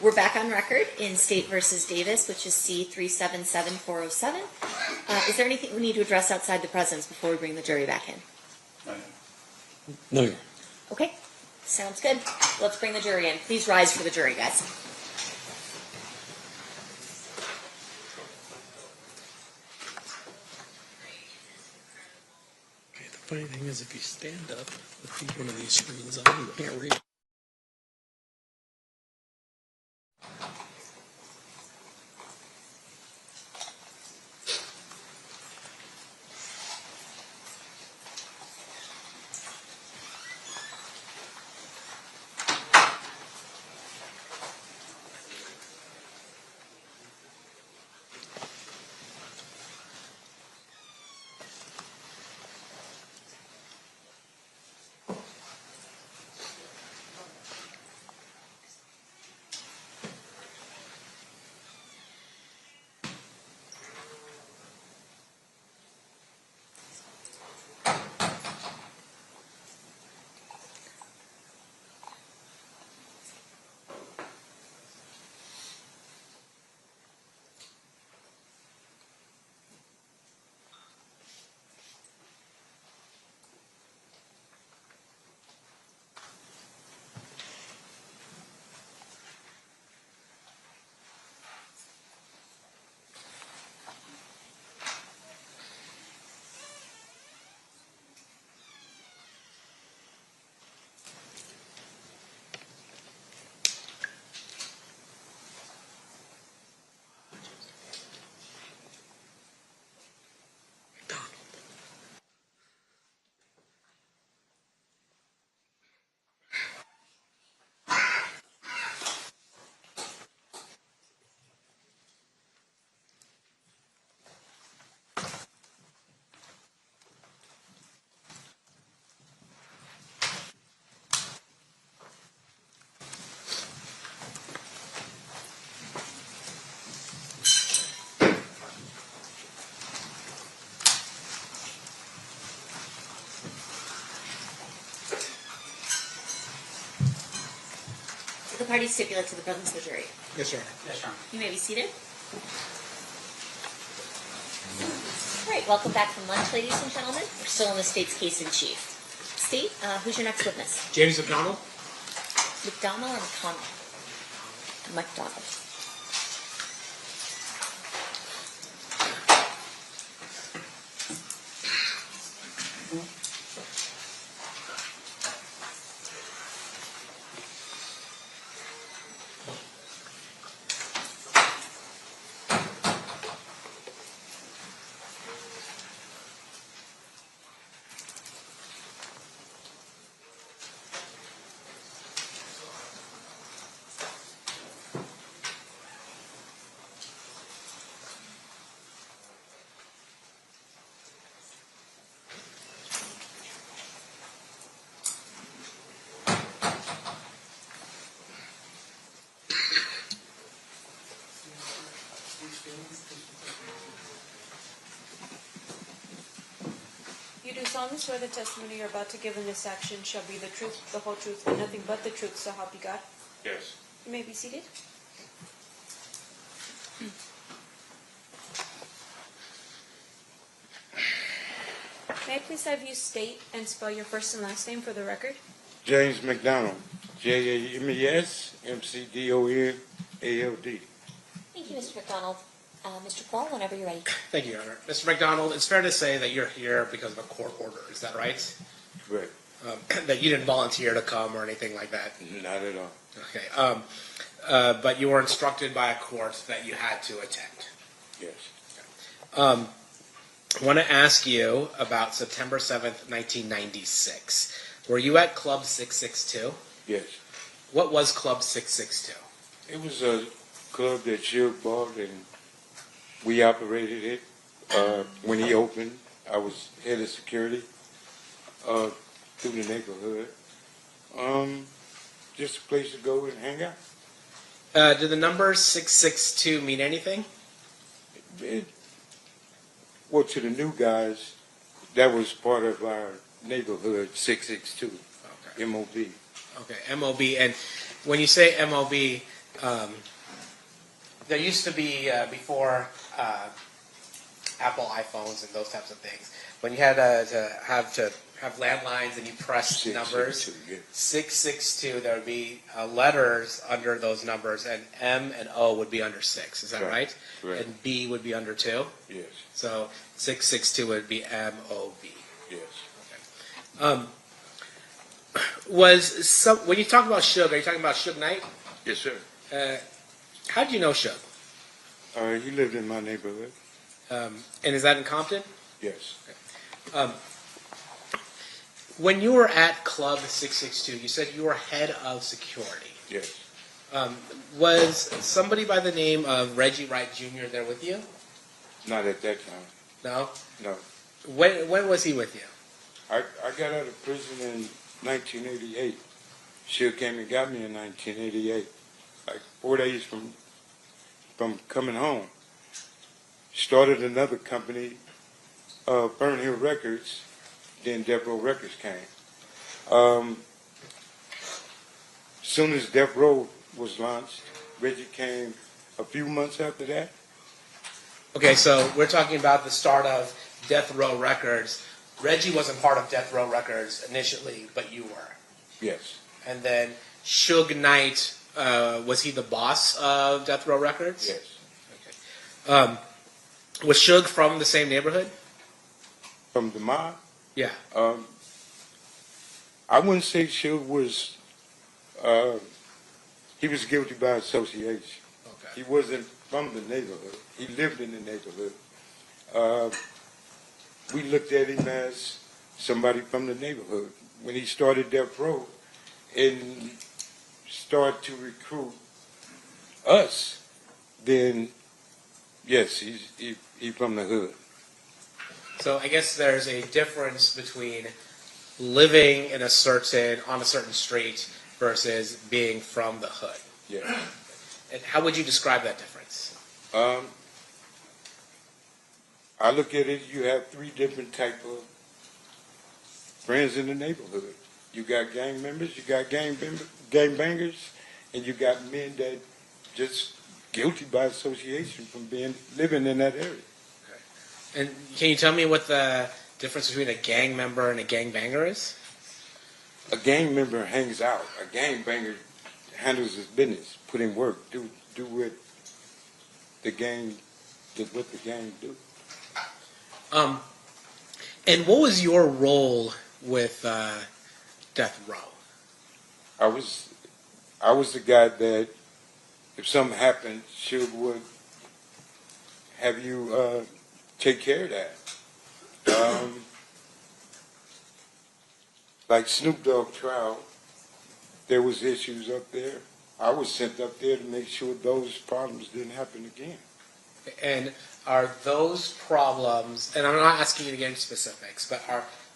We're back on record in State versus Davis, which is C377407. Is there anything we need to address outside the presence before we bring the jury back in? No. Okay, sounds good. Let's bring the jury in. Please rise for the jury, guys. Okay, the funny thing is, if you stand up with one of these screens on, you can't read. The parties stipulate to the presence of the jury. Yes, sir. Yes, Your Honor. You may be seated. All right, welcome back from lunch, ladies and gentlemen. We're still in the state's case in chief. State, who's your next witness? James McDonald. McDonald or McConnell? McDonald. You do solemnly swear the testimony you're about to give in this action shall be the truth, the whole truth, and nothing but the truth, so help you God? Yes. You may be seated. May I please have you state and spell your first and last name for the record? James McDonald, JAMES-MCDONALD. Thank you, Mr. McDonald. Mr. Paul, whenever you're ready. Thank you, Your Honor. Mr. McDonald, it's fair to say that you're here because of a court order. Is that right? Correct. That you didn't volunteer to come or anything like that? Not at all. Okay. But you were instructed by a court that you had to attend. Yes. I want to ask you about September 7th, 1996. Were you at Club 662? Yes. What was Club 662? It was a club that Shield bought, and we operated it. When he opened, I was head of security through the neighborhood. Just a place to go and hang out. Do the numbers 662 mean anything? Well, to the new guys, that was part of our neighborhood, 662, okay. MOB. Okay, MOB. And when you say MOB, there used to be before Apple iPhones and those types of things, when you had to have landlines and you pressed numbers, 662, there would be letters under those numbers, and M and O would be under 6. Is that right? Correct. And B would be under 2? Yes. So 662 would be M-O-B. Yes. When you talk about Suge, are you talking about Suge Knight? Yes, sir. How did you know Suge? He lived in my neighborhood. And is that in Compton? Yes. When you were at Club 662, you said you were head of security. Yes. Was somebody by the name of Reggie Wright Jr. there with you? Not at that time. No? No. When was he with you? I got out of prison in 1988. Suge came and got me in 1988, like 4 days from coming home. Started another company, Fern Hill Records, then Death Row Records came. Soon as Death Row was launched, Reggie came a few months after that. Okay, so we're talking about the start of Death Row Records. Reggie wasn't part of Death Row Records initially, but you were. Yes. And then Suge Knight, was he the boss of Death Row Records? Yes. Okay. Was Suge from the same neighborhood? From the mob? Yeah. I wouldn't say Suge was, he was guilty by association. Okay. He wasn't from the neighborhood. He lived in the neighborhood. We looked at him as somebody from the neighborhood. When he started Death Row and started to recruit us, then yes, he's from the hood. So I guess there's a difference between living on a certain street versus being from the hood. Yeah. And how would you describe that difference? I look at it, you have three different type of friends in the neighborhood. You got gang members, you got gang bangers, and you got men that just guilty by association from living in that area. And can you tell me what the difference between a gang member and a gang banger is? A gang member hangs out. A gang banger handles his business, put in work, do what the gang do. And what was your role with Death Row? I was the guy that if something happened, Suge would have you take care of that. Like Snoop Dogg trial, there was issues up there. I was sent up there to make sure those problems didn't happen again. And are those problems, and I'm not asking you to get into specifics, but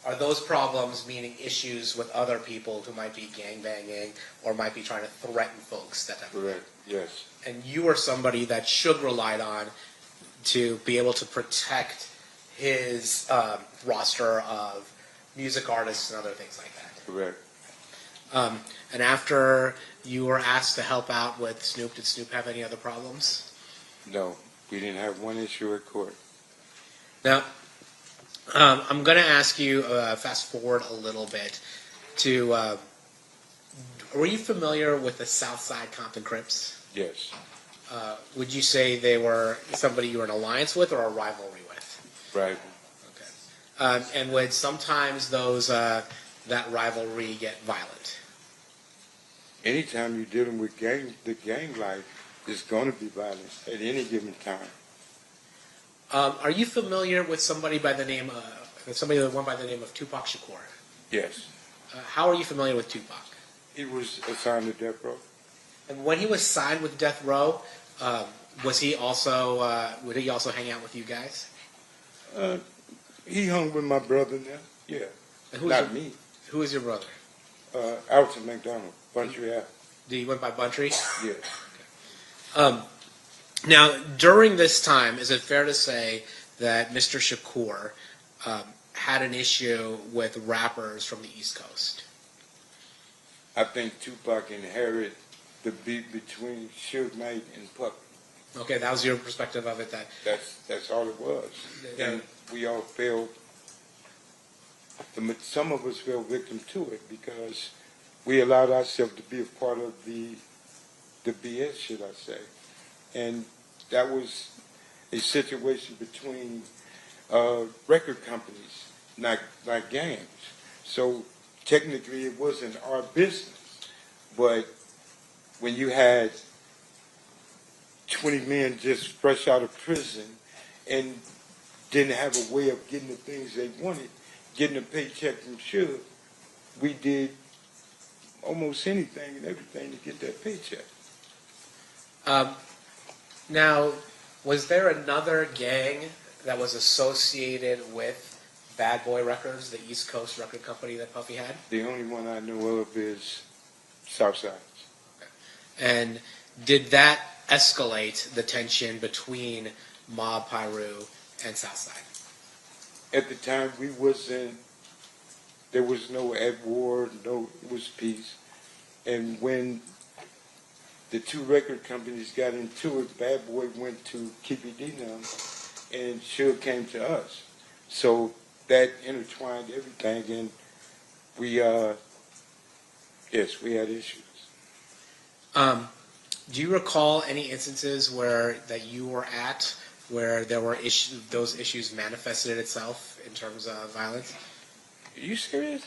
are those problems meaning issues with other people who might be gangbanging or might be trying to threaten folks? Correct, yes. And you are somebody that Suge relied on to be able to protect his roster of music artists and other things like that. Correct. And after you were asked to help out with Snoop, did Snoop have any other problems? No, we didn't have one issue at court. Now, I'm going to ask you, fast forward a little bit, to, were you familiar with the Southside Compton Crips? Yes. Would you say they were somebody you were in alliance with or a rivalry with? Right. And would sometimes that rivalry get violent? Anytime you're dealing with the gang life, it's going to be violent at any given time. Are you familiar with somebody by the name of Tupac Shakur? Yes. How are you familiar with Tupac? He was assigned to Death Row. And when he was signed with Death Row, would he also hang out with you guys? He hung with my brother now. Yeah. Not me. Who is your brother? Alton McDonald, Buntry Ave. He went by Buntry? Yes. Now, during this time, is it fair to say that Mr. Shakur had an issue with rappers from the East Coast? I think Tupac inherited the beef between Suge Knight and Puffy. Okay, that was your perspective of it. That's all it was. Yeah. And we all fell, some of us fell victim to it because we allowed ourselves to be a part of the BS, should I say. And that was a situation between record companies, not gangs. So technically it wasn't our business. But when you had 20 men just fresh out of prison and didn't have a way of getting the things they wanted, getting a paycheck from Suge, we did almost anything and everything to get that paycheck. Now, was there another gang that was associated with Bad Boy Records, the East Coast record company that Puffy had? The only one I know of is Southside. And did that escalate the tension between Mob Piru and Southside? At the time, there was no at war, it was peace. And when the two record companies got into it, Bad Boy went to Keffe D and Suge came to us. So that intertwined everything, and we had issues. Do you recall any instances that you were at where there were those issues manifested itself in terms of violence? Are you serious?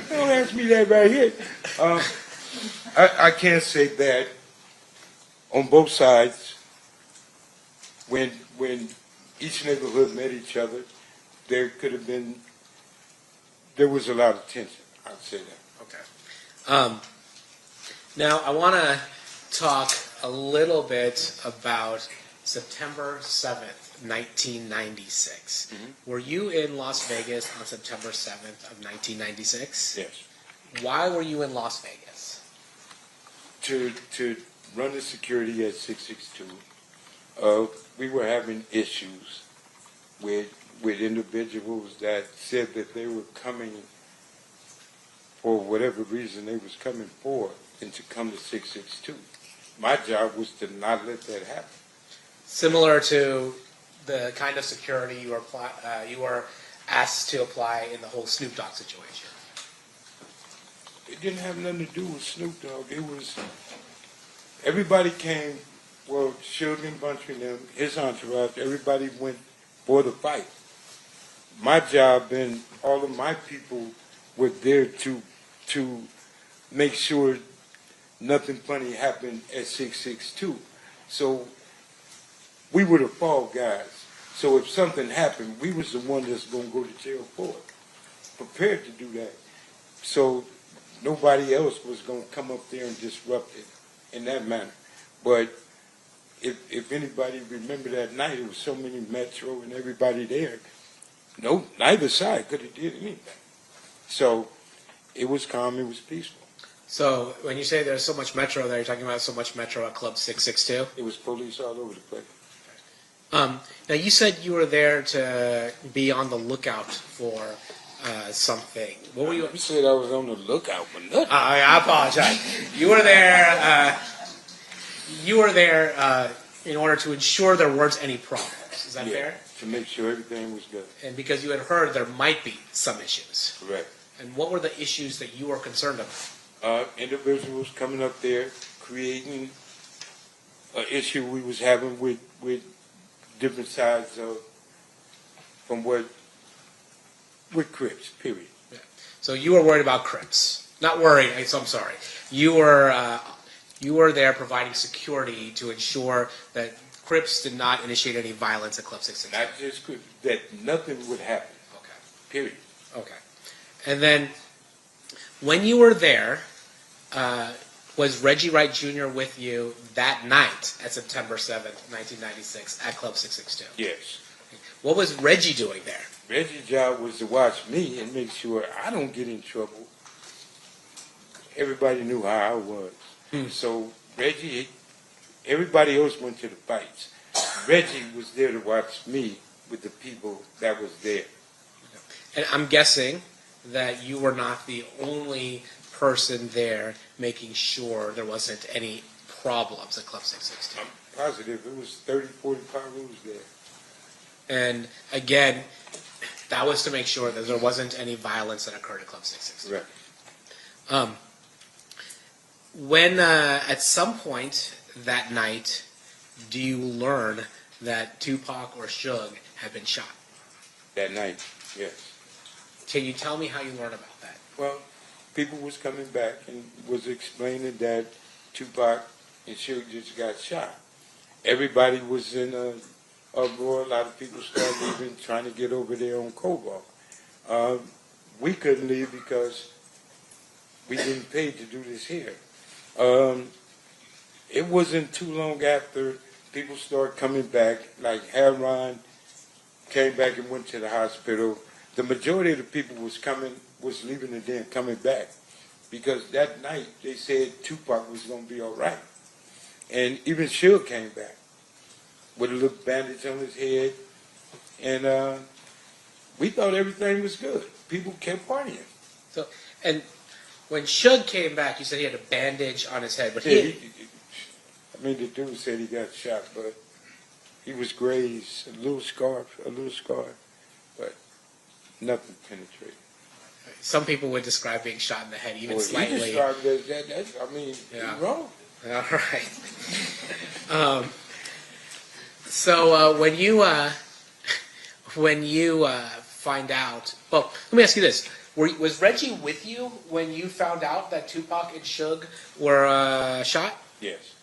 Don't ask me that right here. I can't say that on both sides. When each neighborhood met each other, there was a lot of tension. I'd say that. Okay. Now, I want to talk a little bit about September 7th, 1996. Mm-hmm. Were you in Las Vegas on September 7th of 1996? Yes. Why were you in Las Vegas? To run the security at 662. We were having issues with individuals that said that they were coming for whatever reason they was coming for, and to come to 662. My job was to not let that happen. Similar to the kind of security you were asked to apply in the whole Snoop Dogg situation. It didn't have nothing to do with Snoop Dogg. It was, everybody came, well, Suge and Bunch and them, his entourage, everybody went for the fight. My job and all of my people were there to make sure nothing funny happened at 662. So we were the fall guys. So if something happened, we was the one that's going to go to jail for it. Prepared to do that. So nobody else was going to come up there and disrupt it in that manner. But if anybody remember that night, it was so many Metro and everybody there. No, neither side could have did anything. So it was calm, it was peaceful. So when you say there's so much Metro there, you're talking about so much Metro at Club 662? It was police all over the place. Now you said you were there to be on the lookout for something. What were you? You said I was on the lookout for nothing. I apologize. You were there. You were there in order to ensure there weren't any problems. Is that fair? To make sure everything was good. And because you had heard there might be some issues. Correct. And what were the issues that you were concerned about? Individuals coming up there creating an issue we was having with different sides of from with Crips, period. Yeah. So you were worried about Crips. Not worried, so I'm sorry. You were there providing security to ensure that Crips did not initiate any violence at Club 662. Not just Crips, that nothing would happen. Okay. Period. Okay. And then when you were there, was Reggie Wright Jr. with you that night at September 7th, 1996 at Club 662? Yes. What was Reggie doing there? Reggie's job was to watch me and make sure I don't get in trouble. Everybody knew how I was. So Reggie, everybody else went to the fights. Reggie was there to watch me with the people that was there. And I'm guessing that you were not the only person there making sure there wasn't any problems at Club 662? I'm positive it was 30, 40 Pyrus there. And again, that was to make sure that there wasn't any violence that occurred at Club 662. Right. When at some point that night, do you learn that Tupac or Suge had been shot? That night, yes. Can you tell me how you learned about that? Well, people was coming back and was explaining that Tupac and Suge just got shot. Everybody was in a uproar. A lot of people started leaving, trying to get over there on Cobalt. We couldn't leave because we didn't pay to do this here. It wasn't too long after people started coming back, like Heron came back and went to the hospital. The majority of the people was leaving and then coming back because that night they said Tupac was going to be all right. And even Suge came back with a little bandage on his head. And we thought everything was good. People kept partying. So, and when Suge came back, you said he had a bandage on his head, but yeah, the dude said he got shot, but he was grazed, a little scar, but nothing penetrated. Some people would describe being shot in the head even slightly. He described it as that, Yeah. he's wrong. All right. So when you find out, well, let me ask you this: was Reggie with you when you found out that Tupac and Suge were shot? Yes.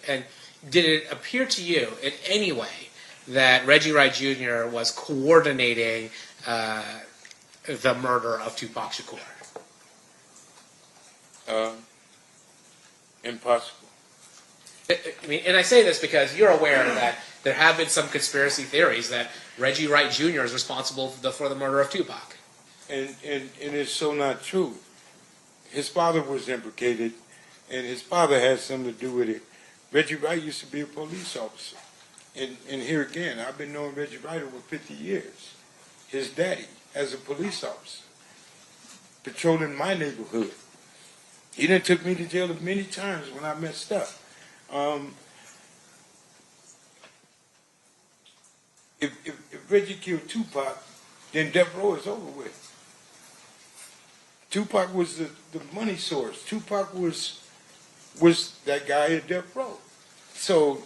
And did it appear to you in any way that Reggie Wright Jr. was coordinating the murder of Tupac Shakur? Impossible. I mean, and I say this because you're aware that there have been some conspiracy theories that Reggie Wright Jr. is responsible for the murder of Tupac. And it's so not true. His father was implicated, and his father had something to do with it. Reggie Wright used to be a police officer. And here again, I've been knowing Reggie Wright over 50 years. His daddy, as a police officer, patrolling my neighborhood. He done took me to jail many times when I messed up. If Reggie killed Tupac, then death row is over with. Tupac was the money source. Tupac was that guy at death row. So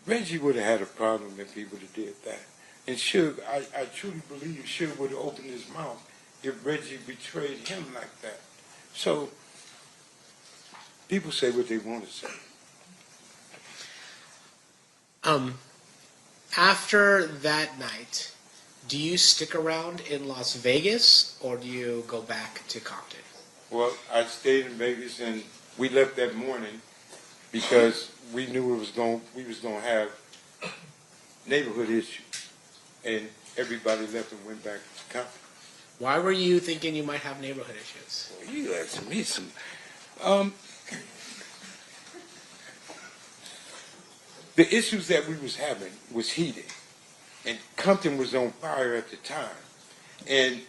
Reggie would have had a problem if he would have did that. And Suge, I truly believe Suge would have opened his mouth if Reggie betrayed him like that. So people say what they want to say. After that night, do you stick around in Las Vegas or do you go back to Compton? Well, I stayed in Vegas and we left that morning because we knew we was going to have neighborhood issues, and everybody left and went back to Compton. Why were you thinking you might have neighborhood issues? Well, you asking me some. The issues that we was having was heated, and Compton was on fire at the time, and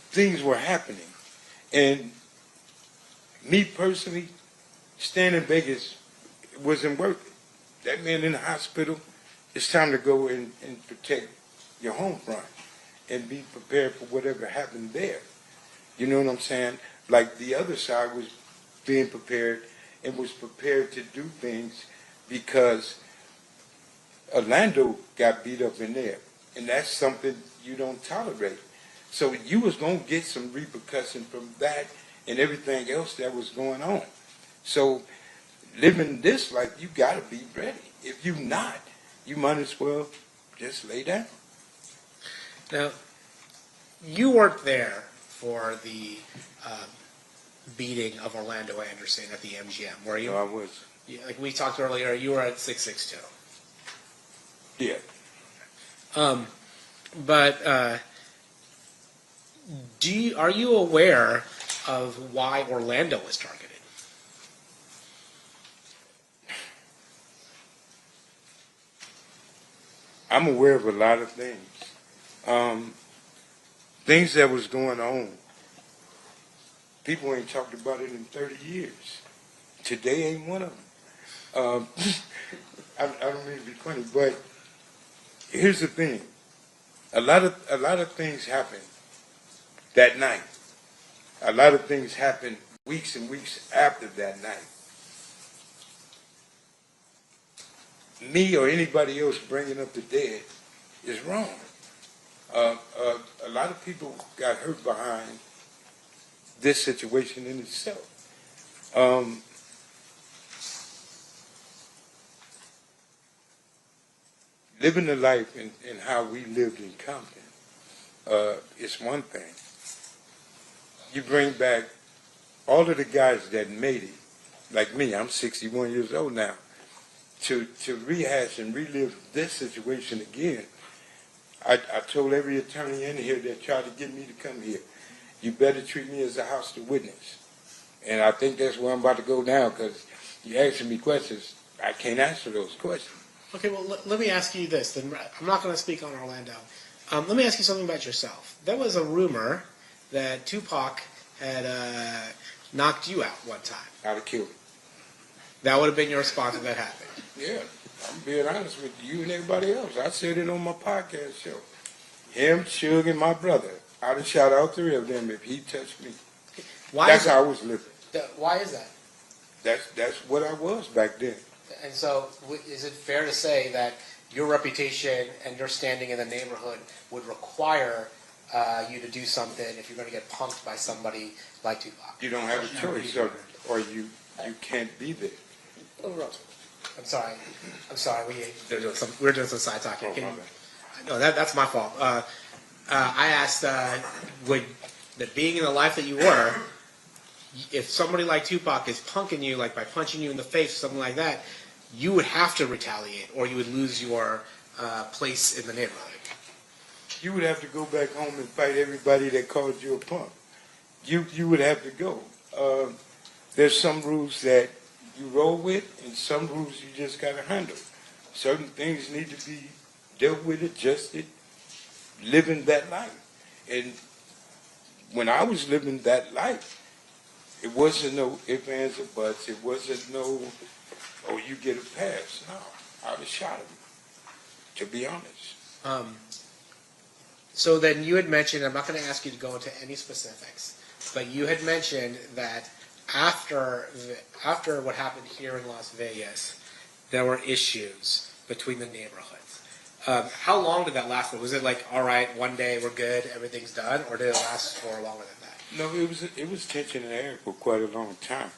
things were happening. And me personally, staying in Vegas wasn't worth it. That man in the hospital, it's time to go and protect your home front and be prepared for whatever happened there. You know what I'm saying? Like the other side was being prepared and was prepared to do things because Orlando got beat up in there. And that's something you don't tolerate. So you was going to get some repercussion from that and everything else that was going on. So living this life, you got to be ready. If you not, you might as well just lay down. Now, you weren't there for the beating of Orlando Anderson at the MGM, were you? No, I was. Yeah, like we talked earlier, you were at 662. Yeah. But are you aware of why Orlando was targeted? I'm aware of a lot of things. things that was going on, people ain't talked about it in 30 years. Today ain't one of them. I don't mean to be funny, but here's the thing. A lot of things happen that night. A lot of things happen weeks and weeks after that night. Me or anybody else bringing up the dead is wrong. A lot of people got hurt behind this situation in itself. Living the life and how we lived in Compton is one thing. You bring back all of the guys that made it, like me, I'm 61 years old now, to rehash and relive this situation again. I told every attorney in here that tried to get me to come here, you better treat me as a hostile witness. And I think that's where I'm about to go now, because you're asking me questions, I can't answer those questions. Okay, well, let me ask you this. Then I'm not going to speak on Orlando. Let me ask you something about yourself. There was a rumor that Tupac had knocked you out one time. I'd have killed him. That would have been your response if that happened. Yeah, I'm being honest with you and everybody else. I said it on my podcast show. Him, Suge, and my brother. I'd have shot all three of them if he touched me. That's how I was living. Why is that? That's what I was back then. And so, is it fair to say that your reputation and your standing in the neighborhood would require you to do something if you're going to get punked by somebody like Tupac? You don't have a choice, or you can't be there. I'm sorry. We're doing some side talk here. No, that's my fault. I asked, that being in the life that you were, if somebody like Tupac is punking you, like by punching you in the face or something like that, you would have to retaliate, or you would lose your place in the neighborhood. You would have to go back home and fight everybody that called you a punk. You would have to go. There's some rules that you roll with, and some rules you just got to handle. Certain things need to be dealt with, adjusted, living that life. And when I was living that life, it wasn't no ifs, ands, or buts. It wasn't no, oh, you get a pass. No, I was shot him, to be honest. So then you had mentioned, I'm not going to ask you to go into any specifics, but you had mentioned that after what happened here in Las Vegas, there were issues between the neighborhoods. How long did that last? Was it like, all right, one day we're good, everything's done, or did it last for longer than that? No, it was tension in the air for quite a long time,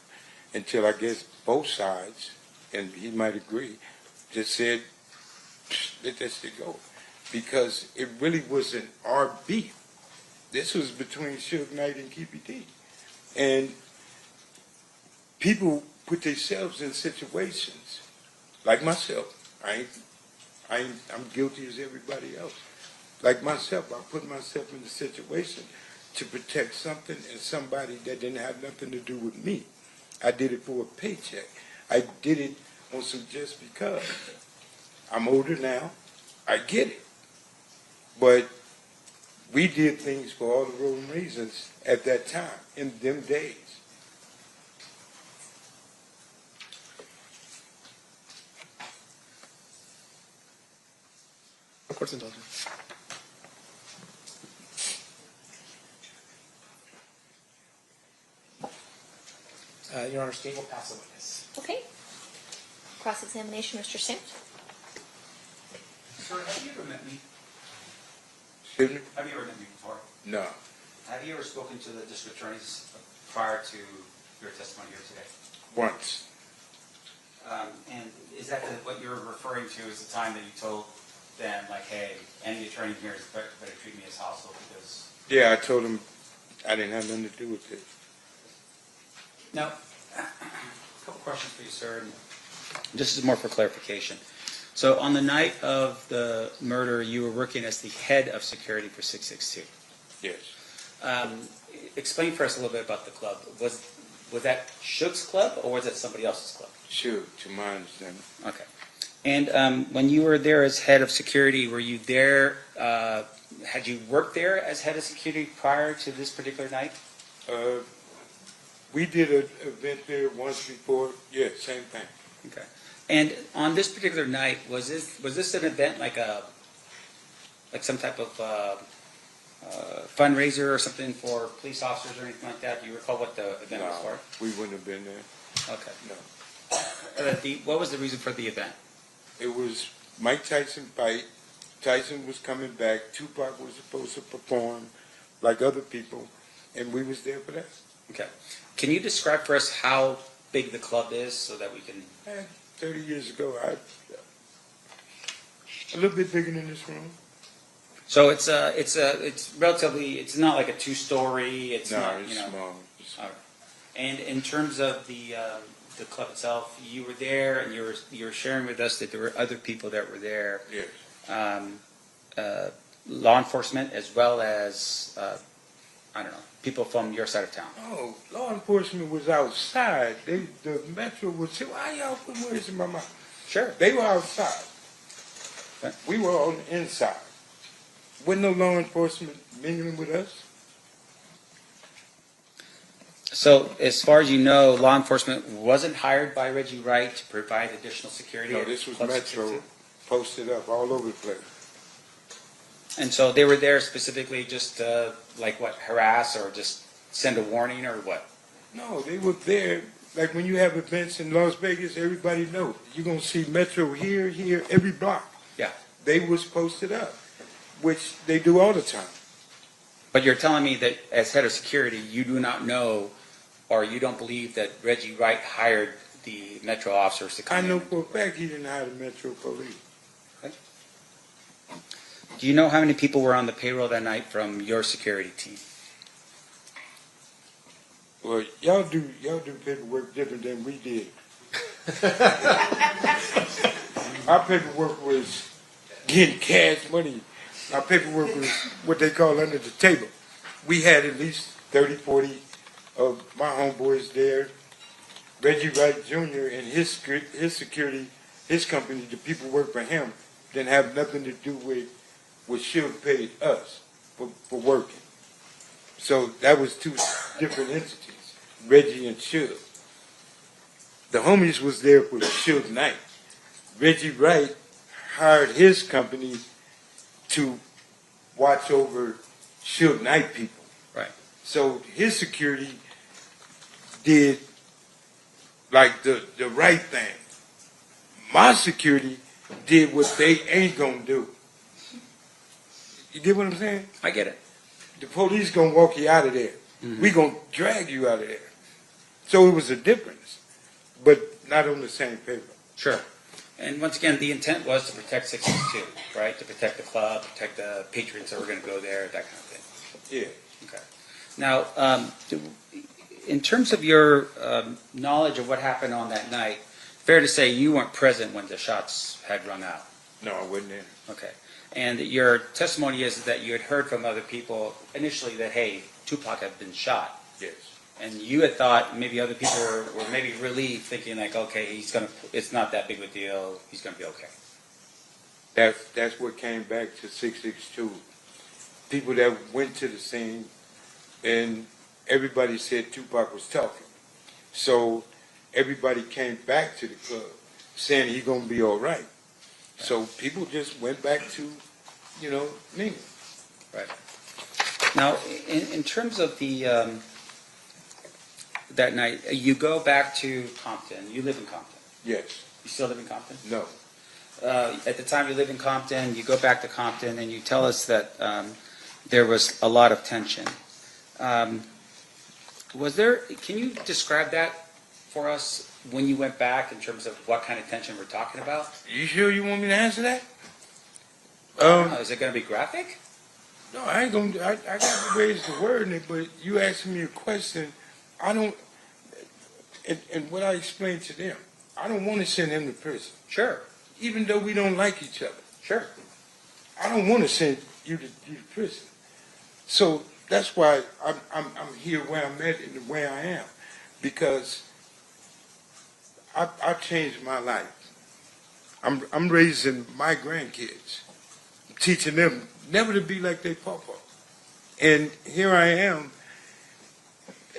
until I guess both sides, and he might agree, just said, let that shit go. Because it really wasn't our beef. This was between Suge Knight and Keffe D. And people put themselves in situations, like myself. I'm guilty as everybody else. Like myself, I put myself in a situation to protect something and somebody that didn't have nothing to do with me. I did it for a paycheck. I did it on some just because. I'm older now. I get it. But we did things for all the wrong reasons at that time, in them days. Of course, indulgence. Your Honor, Steve will pass the witness. Okay. Cross-examination, Mr. Sims. Sir, have you ever met me? Excuse me? Have you ever met me before? No. Have you ever spoken to the district attorneys prior to your testimony here today? Once. And is that what you're referring to is the time that you told them, like, hey, any attorney here is better treat me as hostile because... Yeah, I told them I didn't have nothing to do with it. Now, a couple questions for you, sir. This is more for clarification. So on the night of the murder, you were working as the head of security for 662. Yes. Explain for us a little bit about the club. Was that Suge's club or was it somebody else's club? Suge, to my understanding. Okay. And when you were there as head of security, were you there, had you worked there as head of security prior to this particular night? We did an event there once before. Yeah, same thing. Okay. And on this particular night, was this an event like some type of fundraiser or something for police officers or anything like that? Do you recall what the event was for? We wouldn't have been there. Okay. No. What was the reason for the event? It was Mike Tyson fight. Tyson was coming back. Tupac was supposed to perform like other people, and we was there for that. Okay. Can you describe for us how big the club is so that we can... 30 years ago, a little bit bigger than this room. So it's relatively, it's not like a two-story. It's No, not, it's you know. small. All right. And in terms of the club itself, you were there and you were sharing with us that there were other people that were there. Yes. Law enforcement as well as I don't know, people from your side of town. Oh, law enforcement was outside. The Metro was saying, why y'all put words in my mouth? Sure. They were outside. Okay. We were on the inside. Wasn't no law enforcement mingling with us. So, as far as you know, law enforcement wasn't hired by Reggie Wright to provide additional security? No, at this was Club Metro 62? posted up all over the place. And so they were there specifically just like what, harass or just send a warning or what? No, they were there. Like when you have events in Las Vegas, everybody knows. You're going to see Metro here, every block. Yeah. They was posted up, which they do all the time. But you're telling me that as head of security, you do not know or you don't believe that Reggie Wright hired the Metro officers to come I in? know for a fact he didn't hire the Metro police. Okay. Do you know how many people were on the payroll that night from your security team? Well, y'all do paperwork different than we did. Our paperwork was getting cash money. Our paperwork was what they call under the table. We had at least 30, 40 of my homeboys there. Reggie Wright Jr. and his security, his company, the people work for him, didn't have nothing to do with what Shield paid us for working. So that was two different entities, Reggie and Shield. The homies was there for Shield night. Reggie Wright hired his company to watch over Shield night people. Right. So his security did like the right thing. My security did what they ain't gonna do. You get what I'm saying? I get it. The police gonna walk you out of there. Mm-hmm. We gonna drag you out of there. So it was a difference, but not on the same paper. Sure. And once again, the intent was to protect 662, right? To protect the club, protect the patrons that were going to go there, that kind of thing. Yeah. Okay. Now, in terms of your knowledge of what happened on that night, fair to say you weren't present when the shots had rung out. No, I wasn't there. Okay. And your testimony is that you had heard from other people initially that, hey, Tupac had been shot. Yes. And you had thought maybe other people were maybe relieved, thinking like, okay, it's not that big of a deal. He's going to be okay. That's what came back to 662. People that went to the scene, and everybody said Tupac was talking. So everybody came back to the club saying he's going to be all right. So people just went back to, mingling. Right. Now, in terms of the that night, you go back to Compton. You live in Compton. Yes. You still live in Compton? No. At the time you lived in Compton, you go back to Compton, and you tell us that there was a lot of tension. Can you describe that for us when you went back in terms of what kind of tension we're talking about? You sure you want me to answer that? Is it going to be graphic? No, I ain't gonna. I got to raise the word in it, but you asking me a question. I don't. And what I explained to them, I don't want to send him to prison. Sure. Even though we don't like each other. Sure. I don't want to send you to prison. So that's why I'm here where I'm at and where I am, because I changed my life. I'm raising my grandkids, teaching them never to be like their papa. And here I am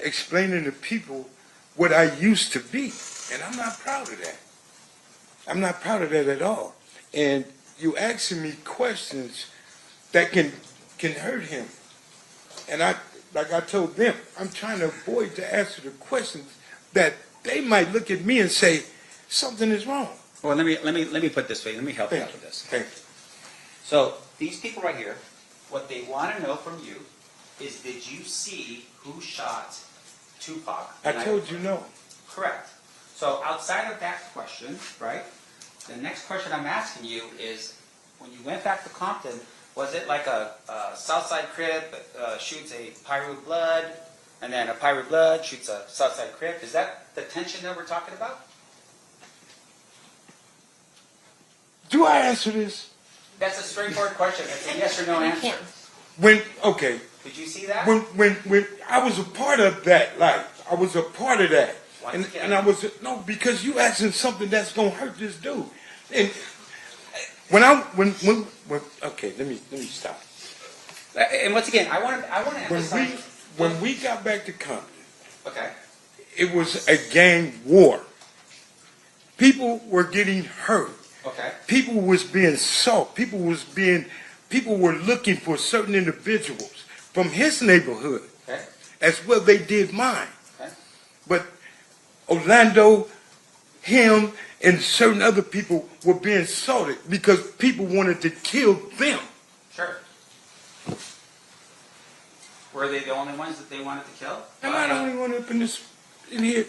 explaining to people what I used to be, and I'm not proud of that. I'm not proud of that at all. And you asking me questions that can hurt him. And like I told them, I'm trying to avoid to answer the questions that they might look at me and say, something is wrong. Well, let me put it this way. Let me help you out with this. Thank you. So these people right here, what they want to know from you is, did you see who shot Tupac? I told you no. Correct. So outside of that question, right, the next question I'm asking you is, when you went back to Compton, was it like a Southside Crip shoots a Pyru Blood, and then a Pyru Blood shoots a Southside Crip? Is that the tension that we're talking about? Do I answer this? That's a straightforward question. It's a yes or no answer. Okay. Did you see that? When I was a part of that life, I was a part of that. Once again. And I was, no, because you asking something that's going to hurt this dude. And okay, let me stop. And once again, I want to emphasize. When we got back to Compton, okay, it was a gang war. People were getting hurt. Okay. People was being sought. People were looking for certain individuals from his neighborhood, okay, as well they did mine. Okay. But Orlando, him, and certain other people were being assaulted because people wanted to kill them. Sure. Were they the only ones that they wanted to kill? I'm not the only one up in here.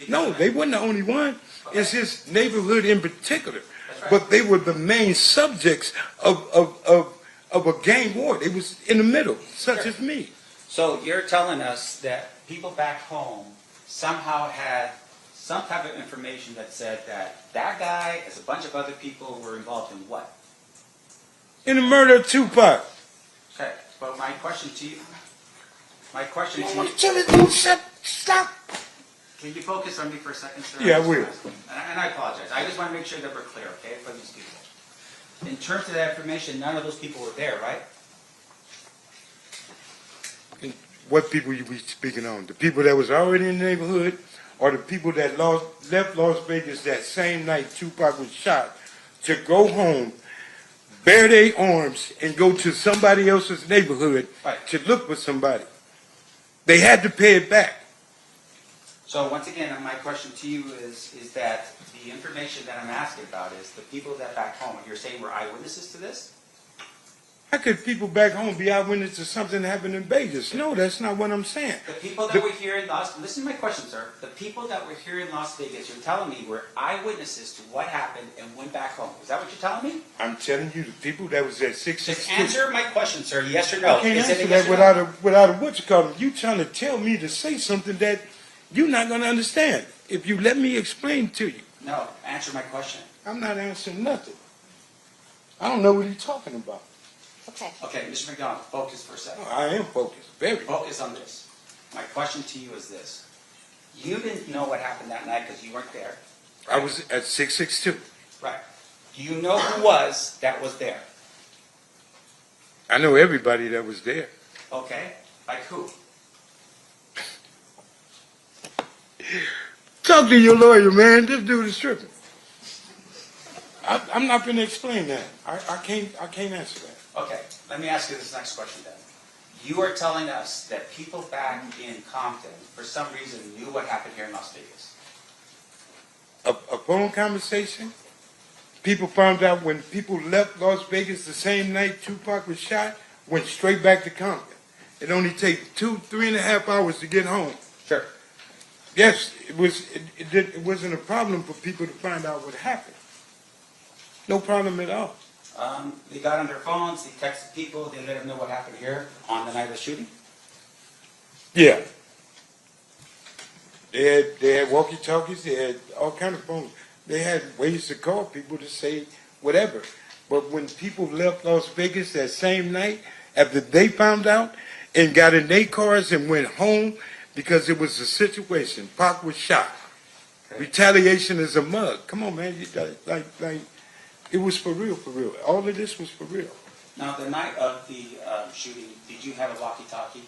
No, they weren't the only one. Okay. It's his neighborhood in particular. Right. But they were the main subjects of a gang war. They was in the middle, such as me. So you're telling us that people back home somehow had some type of information that said that that guy, as a bunch of other people, were involved in what? In the murder of Tupac. Okay, but my question to you, Stop. Can you focus on me for a second, sir? Yeah, I will. And I apologize. I just want to make sure that we're clear, okay, for these people. In terms of that information, none of those people were there, right? What people you be speaking on? The people that was already in the neighborhood, or the people that left Las Vegas that same night Tupac was shot to go home, bear their arms, and go to somebody else's neighborhood to look for somebody? They had to pay it back. So once again, my question to you is that the information that I'm asking about is the people that back home, you're saying were eyewitnesses to this? How could people back home be eyewitnesses to something that happened in Vegas? No, that's not what I'm saying. The people that were here in listen to my question, sir. The people that were here in Las Vegas, you're telling me, were eyewitnesses to what happened and went back home. Is that what you're telling me? I'm telling you, the people that was at 662. Just answer my question, sir. Yes or no? I can't answer that without a what you call them. You trying to tell me to say something that you're not going to understand if you let me explain to you. No, answer my question. I'm not answering nothing. I don't know what he's talking about. Okay. Okay, Mr. McDonald, focus for a second. I am focused, very. Focus on this. My question to you is this. You didn't know what happened that night because you weren't there. Right? I was at 662. Right. Do you know who that was there? I know everybody that was there. Okay. Like who? Talk to your lawyer, man. This dude is tripping. I'm not going to explain that. I can't answer that. Okay, let me ask you this next question then. You are telling us that people back in Compton, for some reason, knew what happened here in Las Vegas. A phone conversation? People found out when people left Las Vegas the same night Tupac was shot, went straight back to Compton. It only takes 3.5 hours to get home. Sure. Yes, it wasn't a problem for people to find out what happened. No problem at all. They got on their phones, they texted people, they let them know what happened here on the night of the shooting? Yeah. They had walkie-talkies, they had all kinds of phones. They had ways to call people to say whatever. But when people left Las Vegas that same night, after they found out and got in their cars and went home, because it was a situation, Pac was shot. Okay. Retaliation is a mug. Come on, man. It was for real, for real. All of this was for real. Now, the night of the shooting, did you have a walkie-talkie,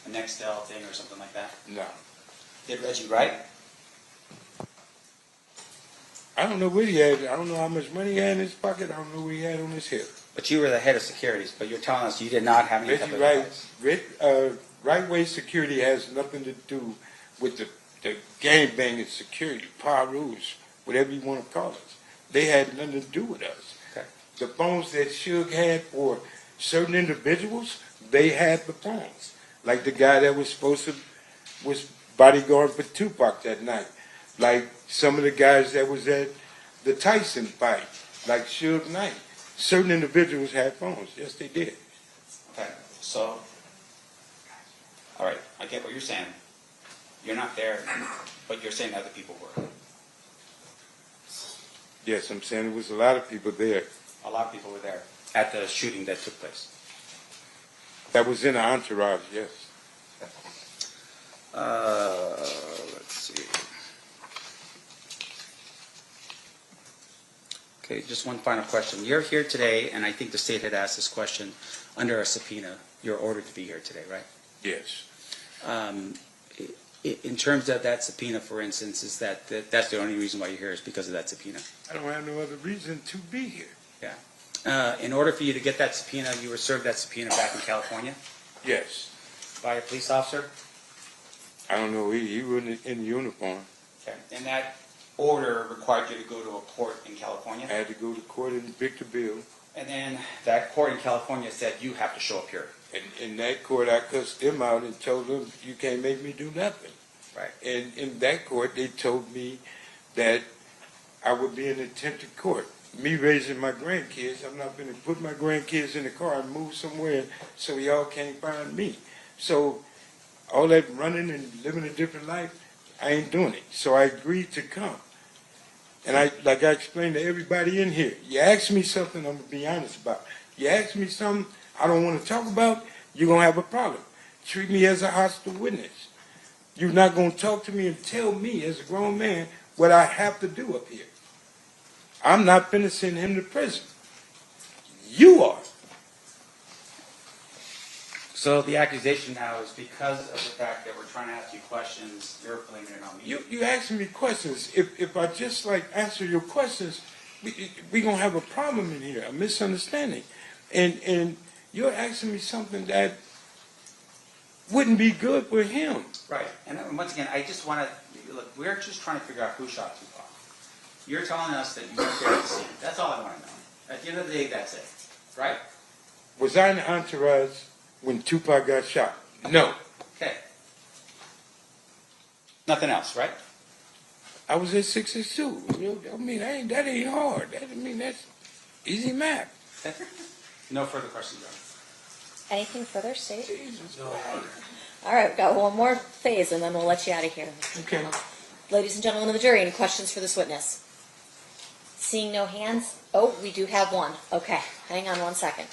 a Nextel thing or something like that? No. Did Reggie write? I don't know what he had. I don't know how much money he had in his pocket. I don't know what he had on his hip. But you were the head of securities, but you're telling us you did not have any type Reggie of Wright, right-way security has nothing to do with the gang-banging security, power rules, whatever you want to call us. They had nothing to do with us. Okay. The phones that Suge had for certain individuals, they had the phones. Like the guy that was bodyguard for Tupac that night. Like some of the guys that was at the Tyson fight, like Suge Knight. Certain individuals had phones. Yes, they did. Okay, so, all right, I get what you're saying. You're not there, but you're saying other people were. Yes, I'm saying there was a lot of people there. A lot of people were there at the shooting that took place. That was in the entourage, yes. Let's see. Okay, just one final question. You're here today, and I think the state had asked this question under a subpoena. You're ordered to be here today, right? Yes. In terms of that subpoena, for instance, is that's the only reason why you're here is because of that subpoena? I don't have no other reason to be here. Yeah. In order for you to get that subpoena, you were served that subpoena back in California? Yes. By a police officer? I don't know. He wasn't in uniform. Okay. And that order required you to go to a court in California? I had to go to court in Victorville. And then that court in California said you have to show up here. And in that court, I cussed them out and told them, you can't make me do nothing. Right. And in that court, they told me that I would be in attempted court. Me raising my grandkids, I'm not going to put my grandkids in the car and move somewhere so y'all can't find me. So all that running and living a different life, I ain't doing it. So I agreed to come. And like I explained to everybody in here, you ask me something, I'm going to be honest about. You ask me something I don't want to talk about, you're going to have a problem. Treat me as a hostile witness. You're not going to talk to me and tell me as a grown man what I have to do up here. I'm not finna send him to prison. You are. So the accusation now is because of the fact that we're trying to ask you questions, you're blaming it on me. You asking me questions. If I just like answer your questions, we gonna have a problem in here, a misunderstanding. And you're asking me something that wouldn't be good for him. Right. And once again, I just want to, look, we're just trying to figure out who shot Tupac. You're telling us that you weren't there at the scene. That's all I want to know. At the end of the day, that's it. Right? Was I in the entourage when Tupac got shot? No. Okay. Nothing else, right? I was at 662. I mean, that ain't hard. That's easy math. No further questions, John. Anything further, State? Jesus. All right, we've got one more phase, and then we'll let you out of here. Okay. Ladies and gentlemen of the jury, any questions for this witness? Seeing no hands? Oh, we do have one. Okay, hang on one second.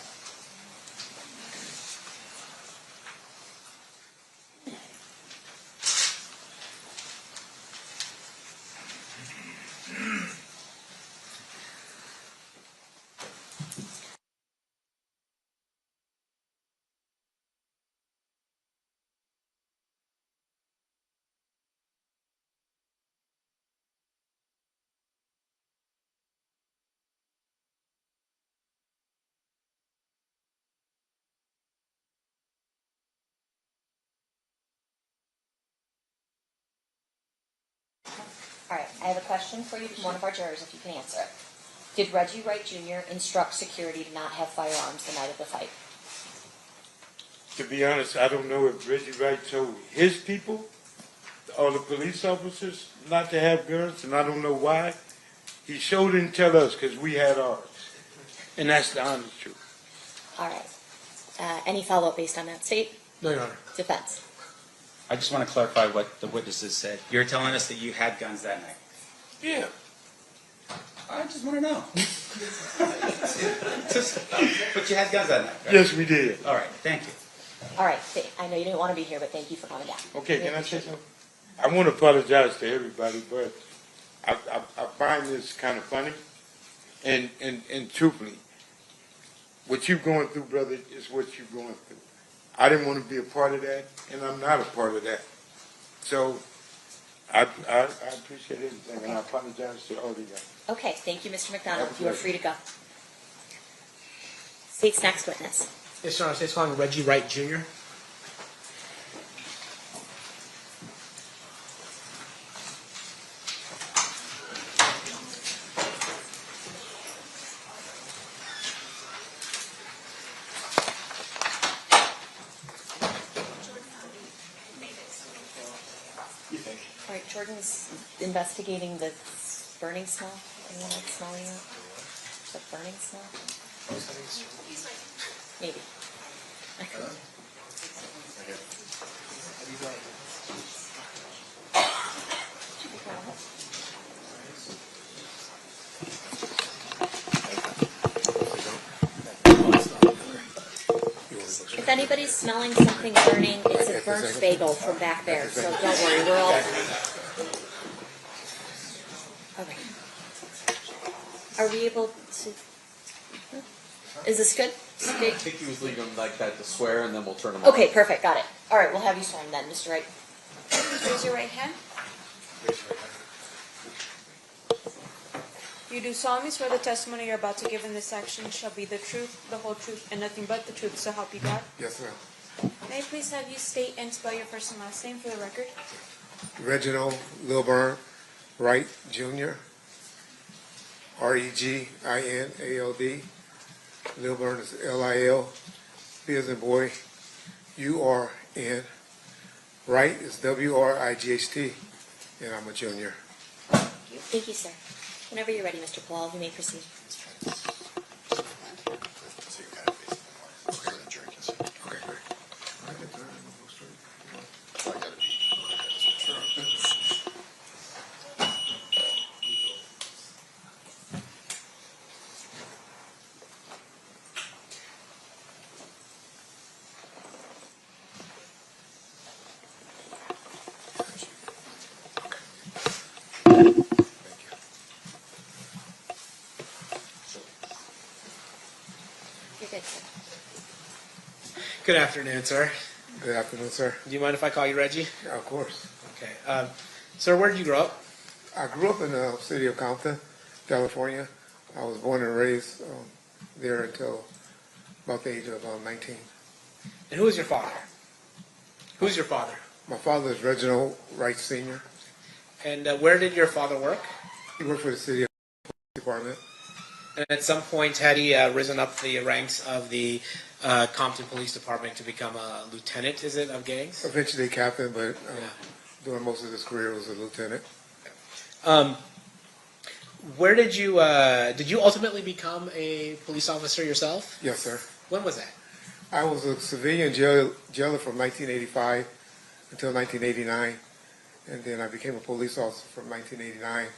All right, I have a question for you from one of our jurors, if you can answer it. Did Reggie Wright Jr. instruct security to not have firearms the night of the fight? To be honest, I don't know if Reggie Wright told his people, or the police officers, not to have guns, and I don't know why. He sure didn't tell us because we had ours. And that's the honest truth. All right. Any follow-up based on that, State? No, Your Honor. Defense. I just want to clarify what the witnesses said. You're telling us that you had guns that night? Yeah. I just want to know. But you had guns that night, right? Yes, we did. All right, thank you. All right, State. I know you didn't want to be here, but thank you for coming down. Okay, can I say something? I want to apologize to everybody, but I find this kind of funny. And truthfully, what you're going through, brother, is what you're going through. I didn't want to be a part of that, and I'm not a part of that. So I appreciate everything, and I apologize to all of you guys. Okay, thank you, Mr. McDonald. You are free to go. State's next witness. Yes, Your Honor. State's calling Reggie Wright Jr. All right, Jordan's investigating the burning smell. Anyone like smelling it? The burning smell? Maybe. If anybody's smelling something burning, it's a burnt bagel from back there, so don't worry, we're all... Okay. Are we able to... Is this good? I think he was leaving them like that to swear, and then we'll turn them on. Okay, perfect, got it. All right, we'll have you sworn then, Mr. Wright. Raise your right hand. You do solemnly swear the testimony you're about to give in this section shall be the truth, the whole truth, and nothing but the truth, so help you God? Yes, ma'am. May I please have you state and spell your first and last name for the record? Reginald Lilburn Wright Jr. Reginald. Lilburn is Lil. B as in boy. URN. Wright is WRIGHT. And I'm a junior. Thank you, sir. Whenever you're ready, Mr. Palal, you may proceed. You're good, sir. Good afternoon, sir. Good afternoon, sir. Do you mind if I call you Reggie? Yeah, of course. Okay. Sir, where did you grow up? I grew up in the city of Compton, California. I was born and raised there until about the age of 19. And who is your father? Who's your father? My father is Reginald Wright Sr. And where did your father work? He worked for the city department. And at some point, had he risen up the ranks of the Compton Police Department to become a lieutenant, is it, of gangs? Eventually captain, but during most of his career was a lieutenant. Where did you ultimately become a police officer yourself? Yes, sir. When was that? I was a civilian jailer from 1985 until 1989, and then I became a police officer from 1989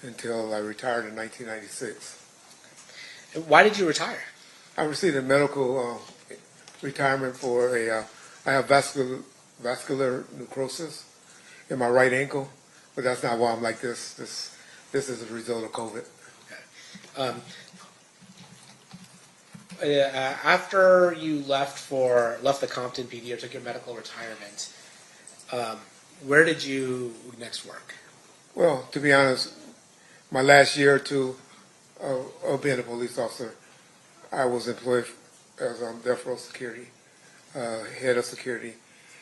until I retired in 1996. And why did you retire? I received a medical retirement for I have vascular necrosis in my right ankle, but that's not why I'm like this. This is a result of COVID. After you left the Compton PD or took your medical retirement, where did you next work? Well, to be honest, my last year or two of being a police officer, I was employed as death row security, head of security,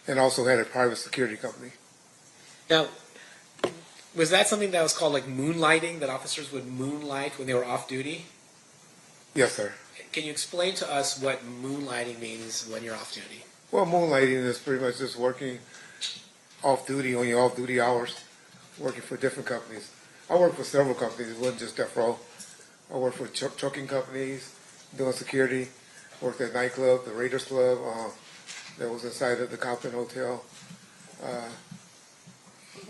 and also had a private security company. Now, was that something that was called like moonlighting, that officers would moonlight when they were off duty? Yes, sir. Can you explain to us what moonlighting means when you're off duty? Well, moonlighting is pretty much just working off duty on your off duty hours, working for different companies. I worked for several companies. It wasn't just death row. I worked for trucking companies, doing security. Worked at a nightclub, the Raiders Club, that was inside of the Compton Hotel.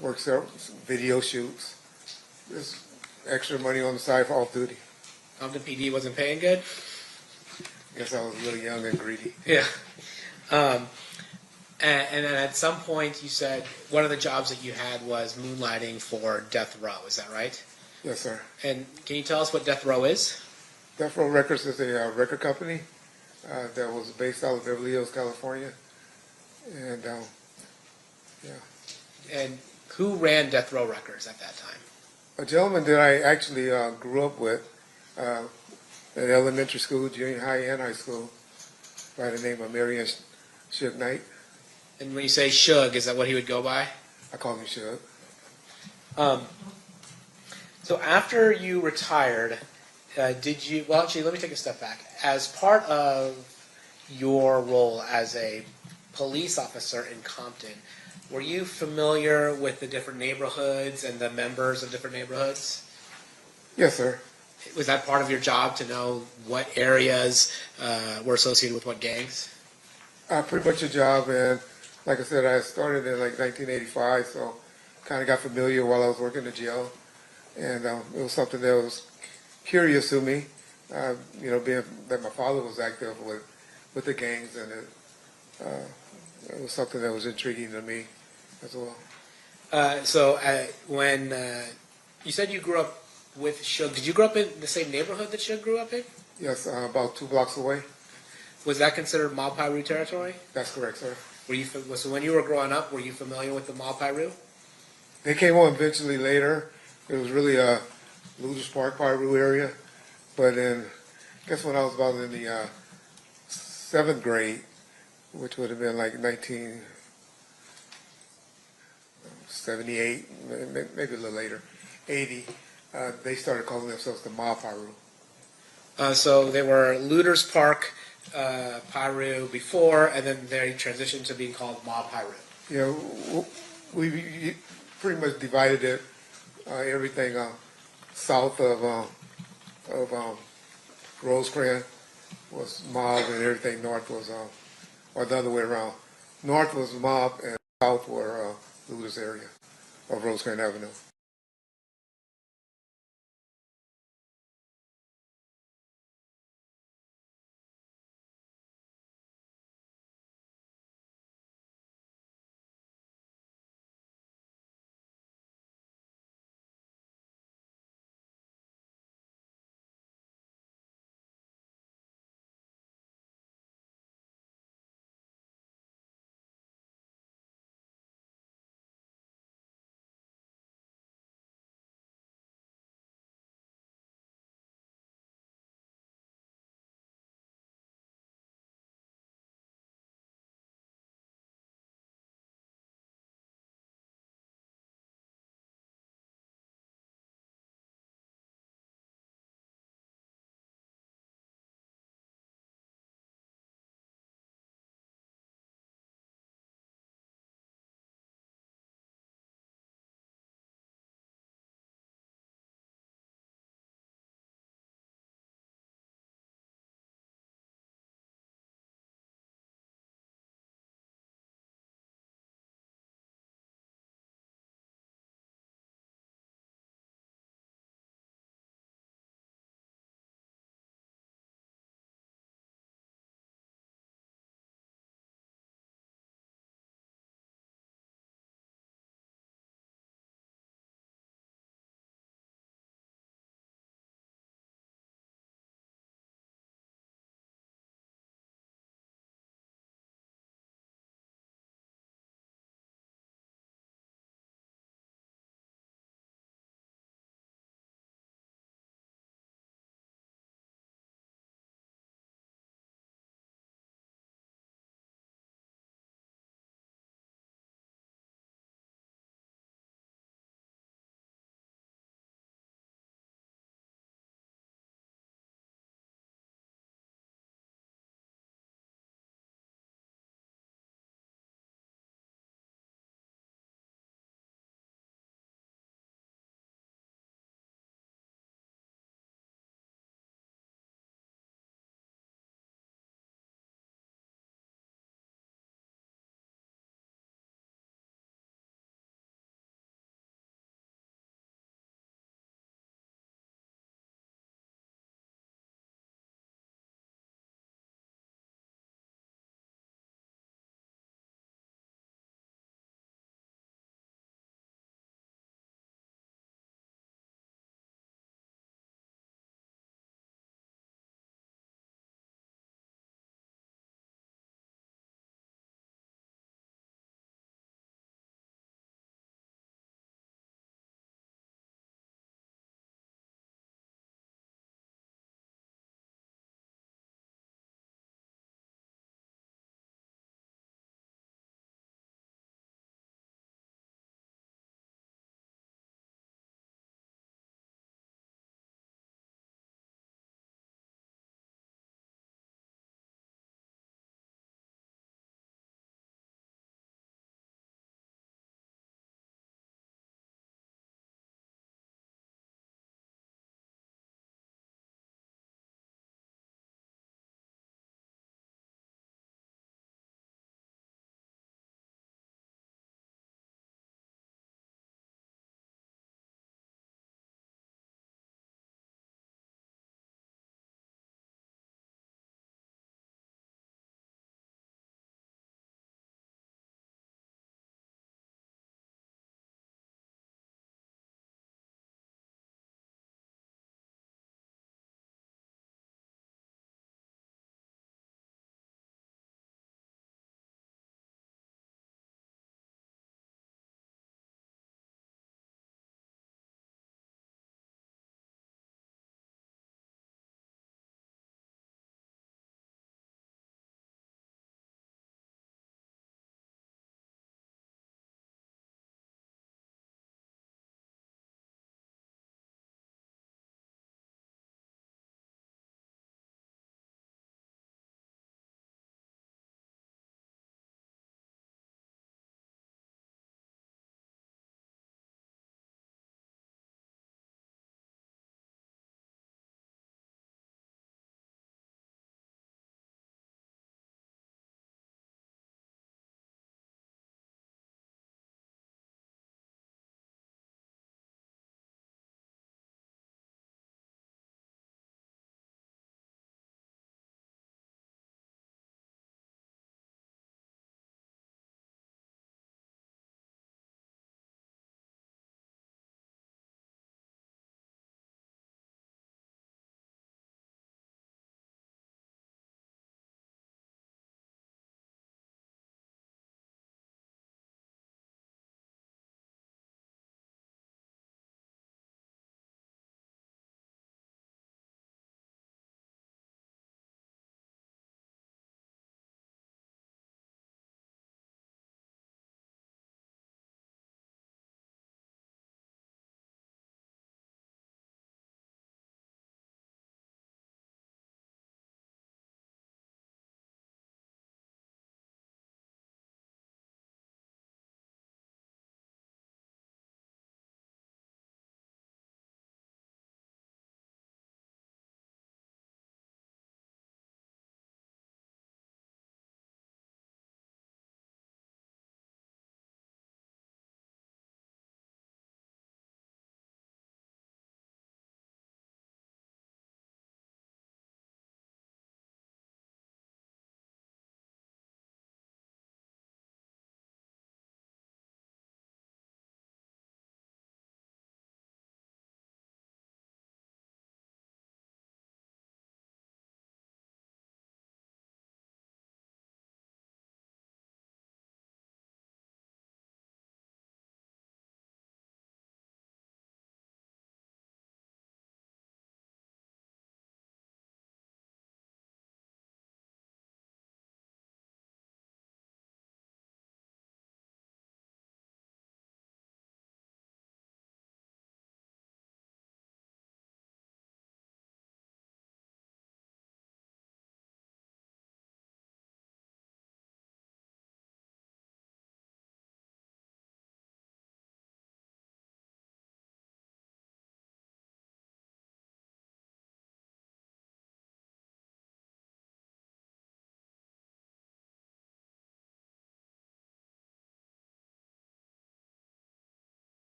Worked several video shoots. Just extra money on the side for off duty. Compton PD wasn't paying good? Guess I was really young and greedy. Yeah. And then at some point you said one of the jobs that you had was moonlighting for death row. Is that right? Yes, sir. And can you tell us what Death Row is? Death Row Records is a record company that was based out of Beverly Hills, California. And, yeah. And who ran Death Row Records at that time? A gentleman that I actually grew up with at elementary school, junior high, and high school by the name of Marion Suge Knight. And when you say Suge, is that what he would go by? I call him Suge. So after you retired, did you, well, actually, let me take a step back. As part of your role as a police officer in Compton, were you familiar with the different neighborhoods and the members of different neighborhoods? Yes, sir. Was that part of your job to know what areas were associated with what gangs? Pretty much a job, and like I said, I started in like 1985, so kind of got familiar while I was working the jail, and it was something that was curious to me, being that my father was active with the gangs, and it was something that was intriguing to me as well. So when you said you grew up with Suge, did you grow up in the same neighborhood that Suge grew up in? Yes, about 2 blocks away. Was that considered Mob Piru territory? That's correct, sir. So when you were growing up, were you familiar with the Mob Piru? They came on eventually later. It was really a Luders Park, Piru area. But then, I guess when I was about in the 7th grade, which would have been like 1978, maybe a little later, 80, they started calling themselves the Mob Piru. So they were Luders Park, Piru before, and then they transitioned to being called Mob Piru. Yeah, we pretty much divided it, everything south of Rosecrans was mob, and everything north was, or the other way around. North was mob, and south were Luders area of Rosecrans Avenue.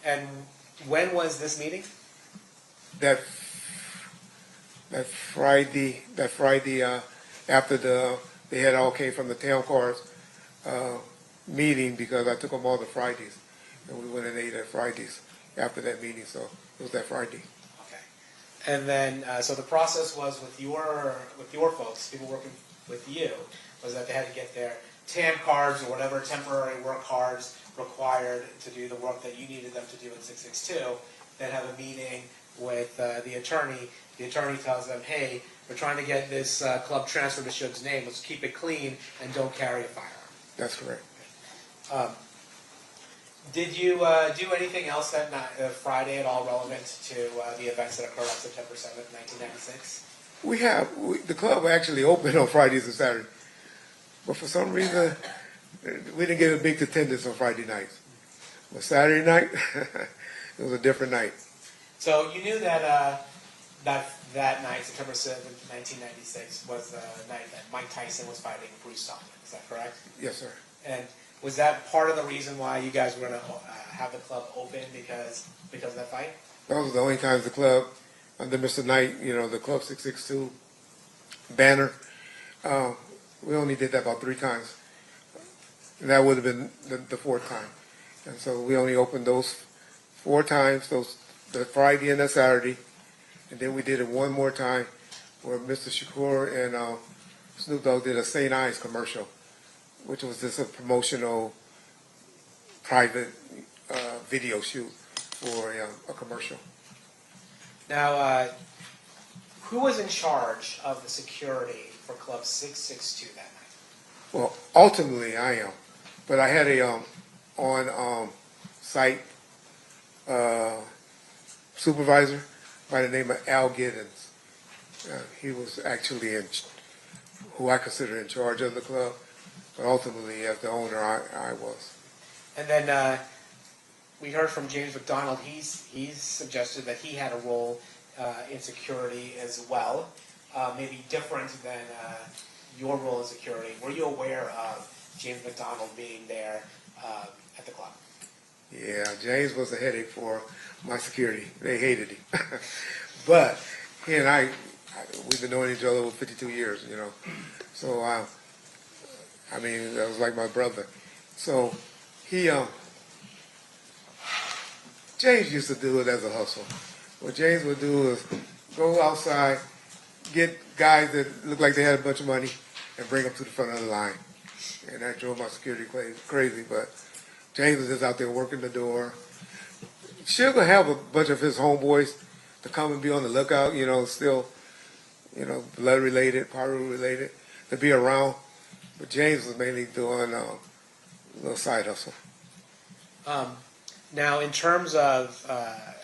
And when was this meeting? That Friday, after they had all came from the town cars meeting, because I took them all to Fridays, and we went and ate at Fridays after that meeting, so it was that Friday. And then, so the process was with your folks, people working with you, was that they had to get their TAM cards or whatever temporary work cards required to do the work that you needed them to do in 662, then have a meeting with the attorney. The attorney tells them, hey, we're trying to get this club transferred to Shug's name, let's keep it clean and don't carry a firearm. That's correct. Did you do anything else that night, Friday at all relevant to the events that occurred on September 7th, 1996? The club actually opened on Fridays and Saturdays, but for some reason we didn't get a big attendance on Friday nights. But Saturday night, it was a different night. So you knew that that night, September 7th, 1996, was the night that Mike Tyson was fighting Bruce Thompson. Is that correct? Yes, sir. And was that part of the reason why you guys were going to have the club open because of that fight? Those were the only times the club, under Mr. Knight, the Club 662 banner, we only did that about 3 times. And that would have been the 4th time. And so we only opened those 4 times, the Friday and the Saturday. And then we did it one more time where Mr. Shakur and Snoop Dogg did a St. Ives commercial, which was just a promotional private video shoot for a commercial. Now, who was in charge of the security for Club 662 that night? Well, ultimately I am, but I had a on-site supervisor by the name of Al Giddens. He was actually who I consider in charge of the club, but ultimately as the owner I was. And then we heard from James McDonald. He's suggested that he had a role in security as well, maybe different than your role in security. Were you aware of James McDonald being there at the club? Yeah, James was a headache for my security. They hated him. But he and we've been knowing each other over 52 years, So, I mean, that was like my brother. So James used to do it as a hustle. What James would do is go outside, get guys that looked like they had a bunch of money, and bring them to the front of the line. And that drove my security crazy, but James was just out there working the door. Sugar have a bunch of his homeboys to come and be on the lookout, still, blood related, Paru related, to be around. But James was mainly doing a little side hustle. Now, in terms of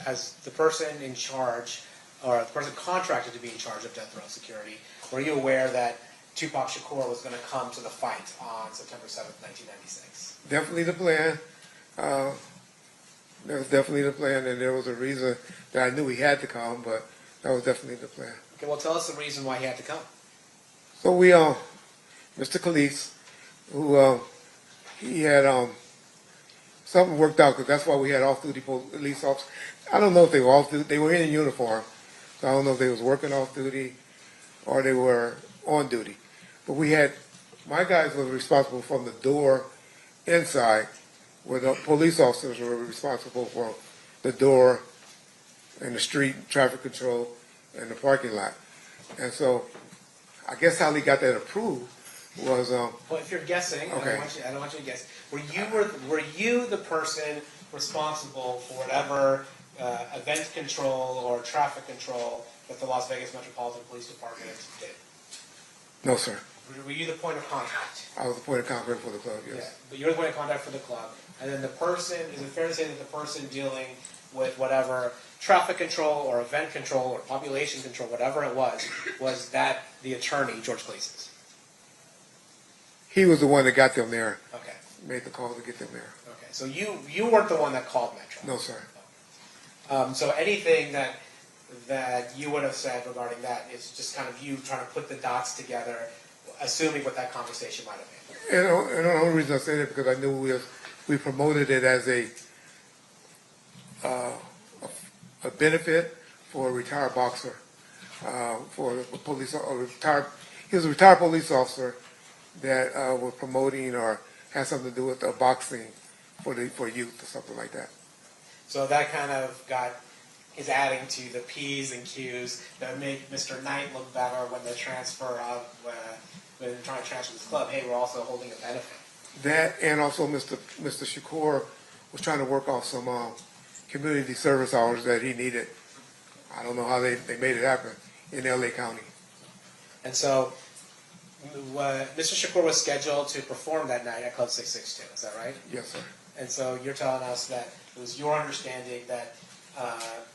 as the person in charge, or the person contracted to be in charge of death row security, were you aware that Tupac Shakur was going to come to the fight on September 7th, 1996? Definitely the plan. That was definitely the plan, and there was a reason that I knew he had to come, but that was definitely the plan. Okay, well, tell us the reason why he had to come. So we, Mr. Khalees, who he had something worked out, because that's why we had off-duty police officers. I don't know if they were off-duty. They were in uniform, so I don't know if they was working off-duty or they were on duty. But my guys were responsible from the door inside, where the police officers were responsible for the door and the street traffic control and the parking lot. And so I guess how they got that approved was... well, if you're guessing, okay. I don't want you to guess. Were you the person responsible for whatever event control or traffic control that the Las Vegas Metropolitan Police Department did? No, sir. Were you the point of contact? I was the point of contact for the club, yes. Yeah, but you're the point of contact for the club. And then the person, is it fair to say that the person dealing with whatever traffic control or event control or population control, whatever it was that the attorney, George Gleason's? He was the one that got them there. Okay. Made the call to get them there. Okay, so you weren't the one that called Metro? No, sir. So anything that you would have said regarding that is just kind of you trying to put the dots together, assuming what that conversation might have been. And the only reason I say that, because I knew we promoted it as a, a benefit for a retired boxer, for a police, he was a retired police officer that was promoting or had something to do with boxing for youth or something like that. So that kind of is adding to the P's and Q's that make Mr. Knight look better when they transfer when they're trying to transfer this club. Hey, we're also holding a benefit. That and also Mr. Shakur was trying to work off some community service hours that he needed. I don't know how they made it happen in LA County. And so Mr. Shakur was scheduled to perform that night at Club 662. Is that right? Yes, sir. And so you're telling us that it was your understanding that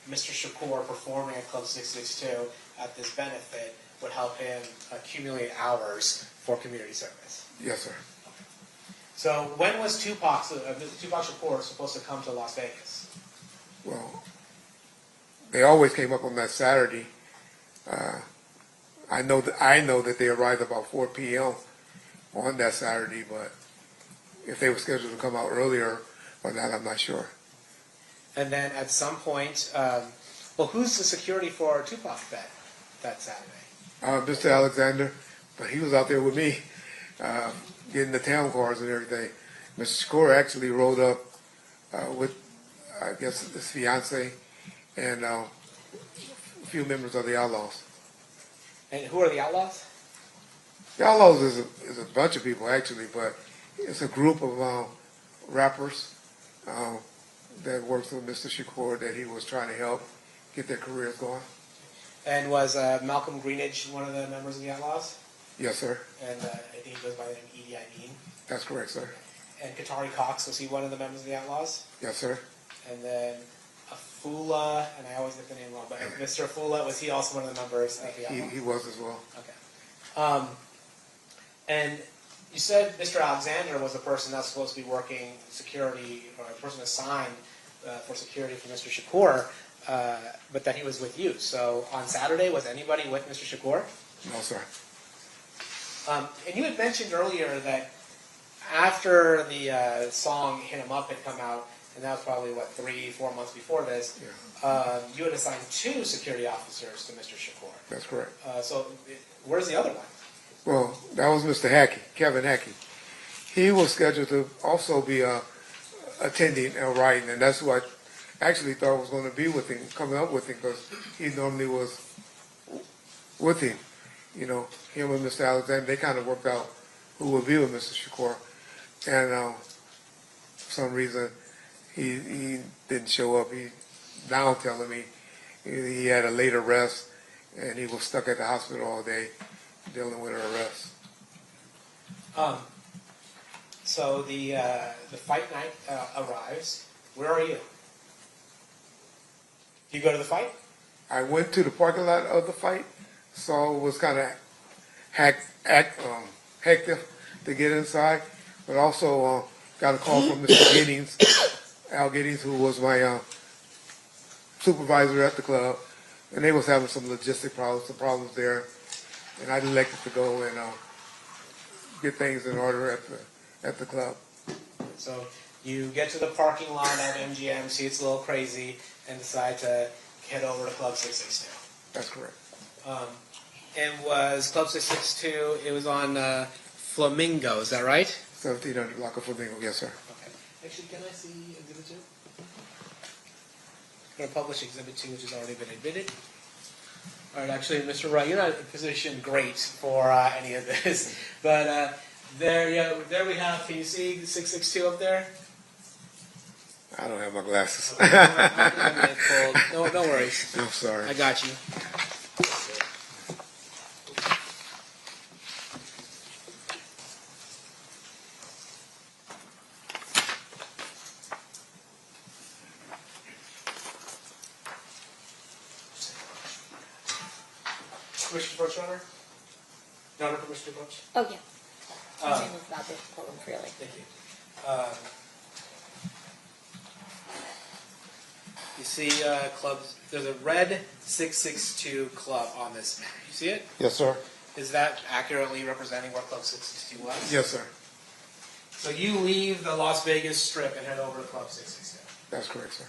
Mr. Shakur performing at Club 662 at this benefit would help him accumulate hours for community service. Yes, sir. So when was Tupac Shakur supposed to come to Las Vegas? Well, they always came up on that Saturday. I know that they arrived about 4 p.m. on that Saturday, but if they were scheduled to come out earlier or not, I'm not sure. And then at some point, well, who's the security for Tupac that Saturday? Mr. Alexander, but he was out there with me, getting the town cars and everything. Mr. Shakur actually rode up with, I guess, his fiance and a few members of the Outlaws. And who are the Outlaws? The Outlaws is a bunch of people, actually, but it's a group of rappers that works with Mr. Shakur that he was trying to help get their careers going. And was Malcolm Greenidge one of the members of the Outlaws? Yes, sir. And I think he goes by the name Edie Amin. That's correct, sir. And Qatari Cox, was he one of the members of the Outlaws? Yes, sir. And then Afula, and I always get the name wrong, but Mr. Afula, was he also one of the members of the Outlaws? He was as well. Okay. And you said Mr. Alexander was the person that's supposed to be working security, or the person assigned for security for Mr. Shakur, but that he was with you. So on Saturday, was anybody with Mr. Shakur? No, sir. And you had mentioned earlier that after the song Hit 'Em Up had come out, and that was probably, 3-4 months before this, you had assigned 2 security officers to Mr. Shakur. That's correct. So where's the other one? Well, that was Mr. Hackey, Kevin Hackey. He was scheduled to also be attending and writing, and that's what I actually thought was going to be with him, coming up with him, because he normally was with him. You know, him and Mr. Alexander, they kind of worked out who would be with Mr. Shakur. And for some reason, he didn't show up. He now telling me he had a late arrest, and he was stuck at the hospital all day dealing with an arrest. So the fight night arrives. Where are you? Do you go to the fight? I went to the parking lot of the fight, so it was kind of hectic to get inside, but also got a call from Mr. Giddings, Al Giddings, who was my supervisor at the club, and they was having some logistic problems, some problems there, and I elected to go and get things in order at the club. So you get to the parking lot at MGM, see it's a little crazy, and decide to head over to Club 662. That's correct. And was Club 662, it was on Flamingo, is that right? 1700 block of Flamingo, yes, sir. Okay. Actually, can I see Exhibit 2? I'm going to publish Exhibit 2, which has already been admitted. All right, actually, Mr. Wright, you're not positioned great for any of this, but there we have. Can you see 662 up there? I don't have my glasses. No worries. I'm sorry. I got you. Commissioner Brooks, Runner? No, Commissioner Brooks? Oh, yeah. I'm saying about the courtroom freely. Thank you. You see clubs, there's a red 662 club on this map. You see it? Yes, sir. Is that accurately representing where Club 662 was? Yes, sir. So you leave the Las Vegas Strip and head over to Club 662? That's correct, sir.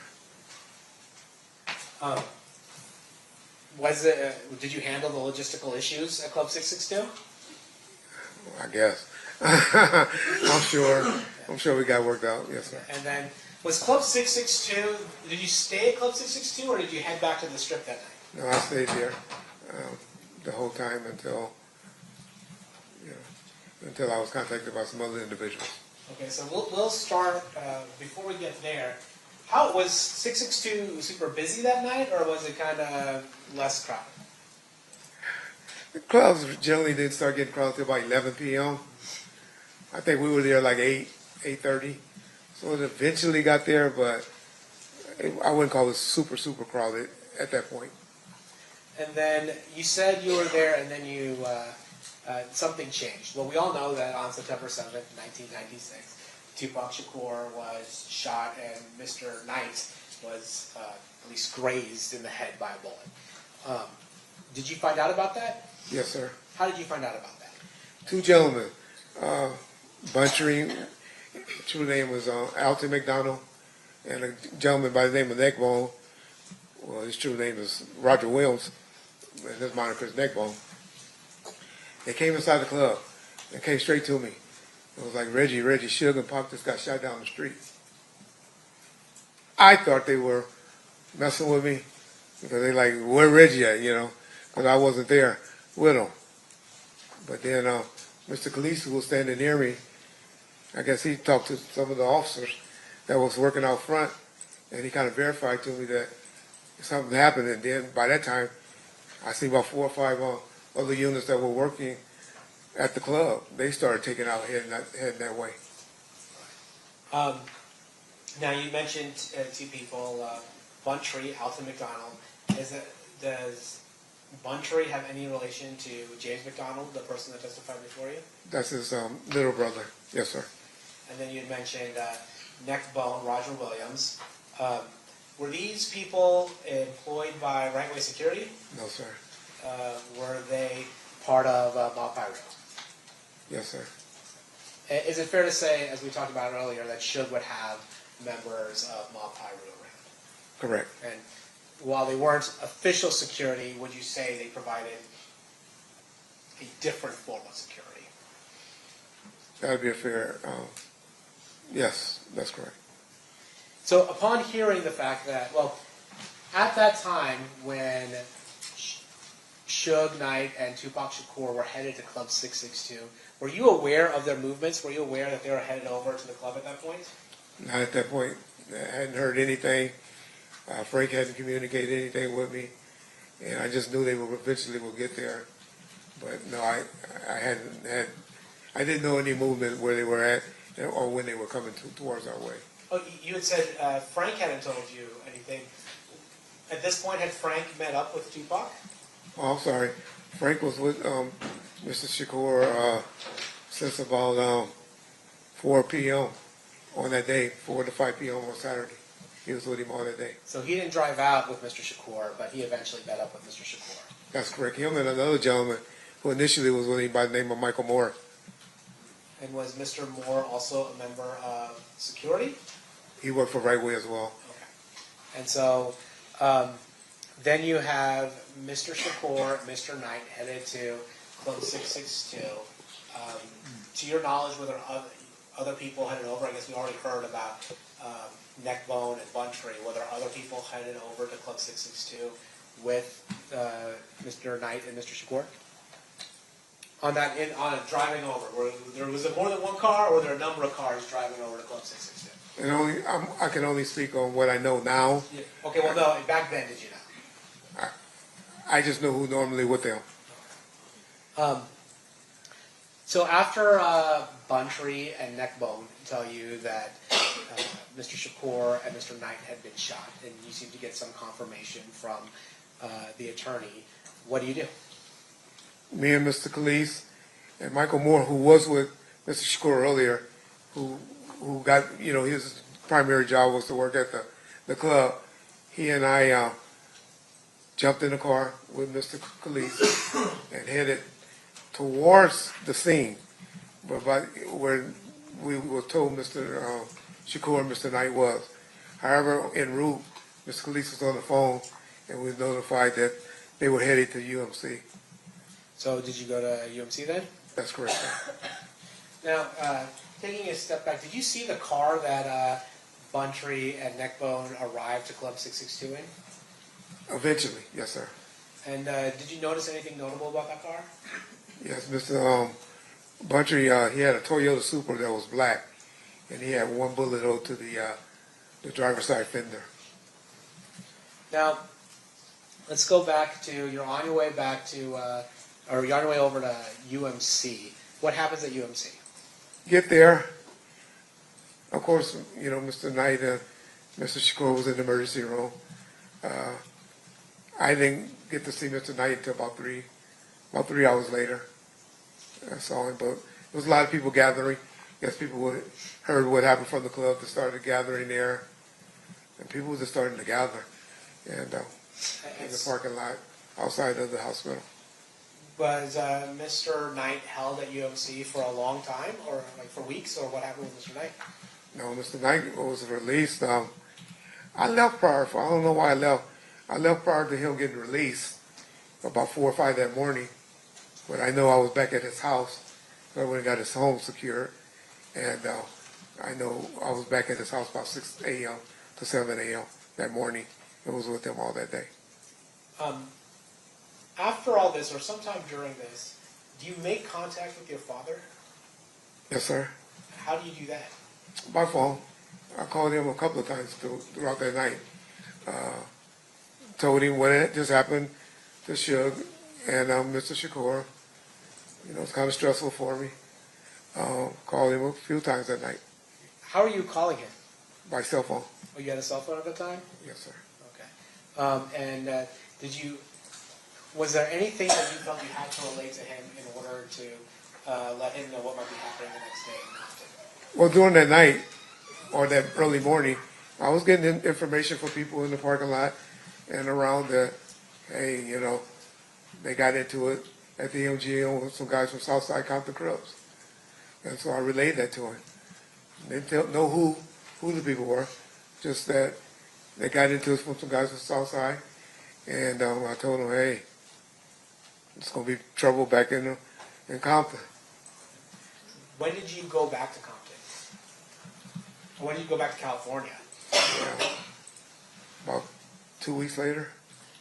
Was it? Did you handle the logistical issues at Club 662? I guess. I'm sure we got worked out. Yes, sir. And then, was Club 662, did you stay at Club 662 or did you head back to the strip that night? No, I stayed there the whole time until I was contacted by some other individuals. Okay, so we'll start, before we get there, how was 662 super busy that night or was it kind of less crowded? The clubs generally didn't start getting crowded until about 11 p.m. I think we were there like 8:30. So it eventually got there, but I wouldn't call it super, super crowded at that point. And then you said you were there and then you, something changed. Well, we all know that on September 7th, 1996, Tupac Shakur was shot and Mr. Knight was at least grazed in the head by a bullet. Did you find out about that? Yes, sir. How did you find out about that? Two gentlemen, Buntry, true name was Alton McDonald, and a gentleman by the name of Neckbone. Well, his true name is Roger Williams, and his moniker is Neckbone. They came inside the club and came straight to me. It was like, Reggie, Suge and Pop just got shot down the street. I thought they were messing with me because they like, where Reggie at, because I wasn't there with him. But then Mr. Khaleesi, who was standing near me, I guess he talked to some of the officers that was working out front, and he kind of verified to me that something happened. And then by that time, I see about 4 or 5 other units that were working at the club. They started taking out heading that way. Now you mentioned two people, Buntry, Alton McDonald. Does Buntry have any relation to James McDonald, the person that testified before you? That's his little brother. Yes, sir. And then you had mentioned Neckbone, Roger Williams. Were these people employed by Right Way Security? No, sir. Were they part of Mob Pyro? Yes, sir. Is it fair to say, as we talked about earlier, that Suge would have members of Mob Pyro around? Correct. And while they weren't official security, would you say they provided a different form of security? That would be a fair, yes, that's correct. So upon hearing the fact that, well, at that time when Suge Knight and Tupac Shakur were headed to Club 662, were you aware of their movements? Were you aware that they were headed over to the club at that point? Not at that point. I hadn't heard anything. Frank hadn't communicated anything with me, and I just knew they would eventually get there. But no, I didn't know any movement where they were at or when they were coming towards our way. Oh, you had said Frank hadn't told you anything. At this point, had Frank met up with Tupac? Oh, I'm sorry. Frank was with Mr. Shakur since about 4 p.m. on that day, 4 to 5 p.m. on Saturday. He was with him all that day. So he didn't drive out with Mr. Shakur, but he eventually met up with Mr. Shakur. That's correct. Him and another gentleman who initially was with him by the name of Michael Moore. And was Mr. Moore also a member of security? He worked for Right Way as well. Okay. And so then you have Mr. Shakur, Mr. Knight headed to Club 662. To your knowledge, were there other people headed over? I guess we already heard about Neckbone and Buntry. Were there other people headed over to Club 662 with Mr. Knight and Mr. Shakur? On driving over, was it more than one car, or were there a number of cars driving over to Club 662? And I can only speak on what I know now. Yeah. Okay, well, no, back then, did you know? I just know who normally with them. So after Buntry and Neckbone tell you that Mr. Shakur and Mr. Knight had been shot, and you seem to get some confirmation from the attorney, what do you do? Me and Mr. Khaleesi and Michael Moore, who was with Mr. Shakur earlier, who got, his primary job was to work at the club. He and I jumped in the car with Mr. Khaleesi and headed towards the scene, but where we were told Mr. Shakur and Mr. Knight was. However, en route, Mr. Khaleesi was on the phone, and we was notified that they were headed to UMC. So did you go to UMC then? That's correct, sir. Now, taking a step back, did you see the car that Buntree and Neckbone arrived to Club 662 in? Eventually, yes, sir. And did you notice anything notable about that car? Yes, Mr. Buntree, he had a Toyota Supra that was black, and he had one bullet hole to the driver's side fender. Now, let's go back to, you're on your way back to, or you're on your way over to UMC. What happens at UMC? Get there. Of course, you know, Mr. Knight and Mr. Shakur was in the emergency room. I didn't get to see Mr. Knight until about 3 hours later. I saw him, but there was a lot of people gathering. Yes, people heard what happened from the club. They started gathering there, and people were just starting to gather, and in the parking lot outside of the hospital. Was Mr. Knight held at UMC for a long time, or like for weeks, or what happened with Mr. Knight? No, Mr. Knight was released. I left prior. I don't know why I left. I left prior to him getting released, about 4 or 5 that morning. But I know I was back at his house. I went and got his home secured, and I know I was back at his house about 6 a.m. to 7 a.m. that morning. I was with him all that day. After all this, or sometime during this, do you make contact with your father? Yes, sir. How do you do that? By phone. I called him a couple of times throughout that night. Told him what had just happened to Suge and Mr. Shakur. You know, it's kind of stressful for me. Called him a few times that night. How are you calling him? By cell phone. Oh, you had a cell phone at the time? Yes, sir. Okay. And was there anything that you felt you had to relate to him in order to let him know what might be happening the next day in Compton? Well, during that night, or that early morning, I was getting information from people in the parking lot and around that, hey, you know, they got into it at the MGM with some guys from Southside Compton Clubs. And so I relayed that to him. They didn't know who the people were, just that they got into it from some guys from Southside. And I told them, hey, it's going to be trouble back in Compton. When did you go back to Compton? When did you go back to California? About 2 weeks later.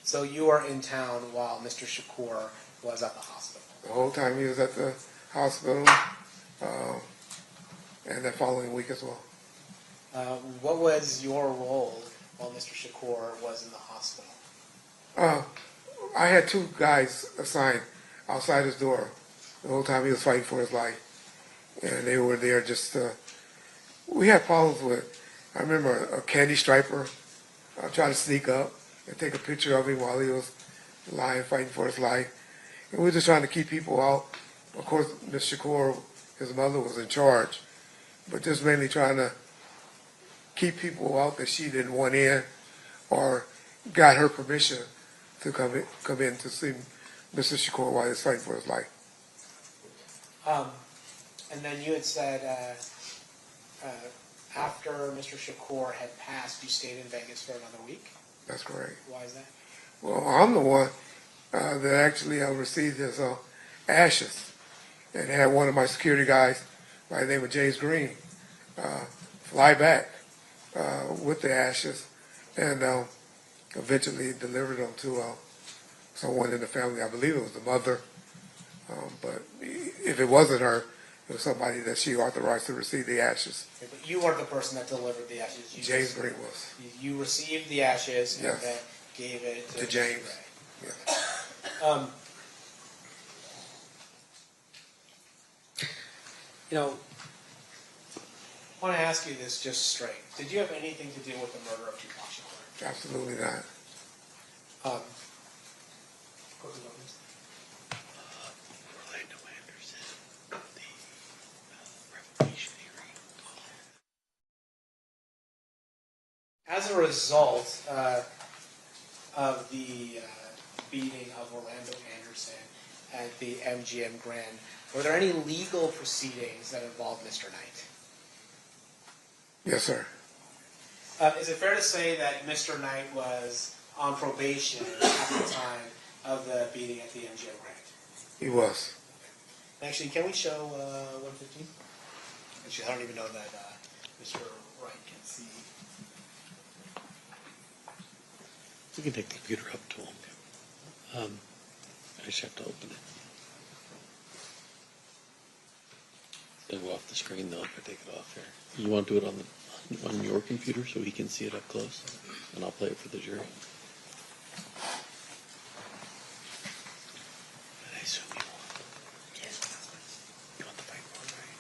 So you were in town while Mr. Shakur was at the hospital? The whole time he was at the hospital, and that following week as well. What was your role while Mr. Shakur was in the hospital? I had 2 guys assigned outside his door the whole time he was fighting for his life. And they were there just we had problems with, I remember a candy striper trying to sneak up and take a picture of him while he was lying, fighting for his life. And we were just trying to keep people out. Of course, Ms. Shakur, his mother, was in charge, but just mainly trying to keep people out that she didn't want in or got her permission to come in to see Mr. Shakur while he was fighting for his life. And then you had said after Mr. Shakur had passed, you stayed in Vegas for another week? That's correct. Why is that? Well, I'm the one that actually received his ashes, and had one of my security guys by the name of James Green fly back with the ashes, and eventually delivered them to someone in the family. I believe it was the mother, but if it wasn't her, it was somebody that she authorized to receive the ashes. Okay, but you weren't the person that delivered the ashes. James Green was. You received the ashes and Yes. then gave it To James. Yes. You know, I want to ask you this just straight. Did you have anything to do with the murder of Tupac Shakur? Absolutely not. As a result of the beating of Orlando Anderson at the MGM Grand, were there any legal proceedings that involved Mr. Knight? Yes, sir. Is it fair to say that Mr. Knight was on probation at the time of the beating at the MGM Grand? He was. Actually, can we show 115? Actually, I don't even know that Mr. Wright can see. We can take the computer up to him. I just have to open it. It'll go off the screen though if I take it off here. You want to do it on your computer so he can see it up close? And I'll play it for the jury. I assume you want. Yes. You want the microphone, right?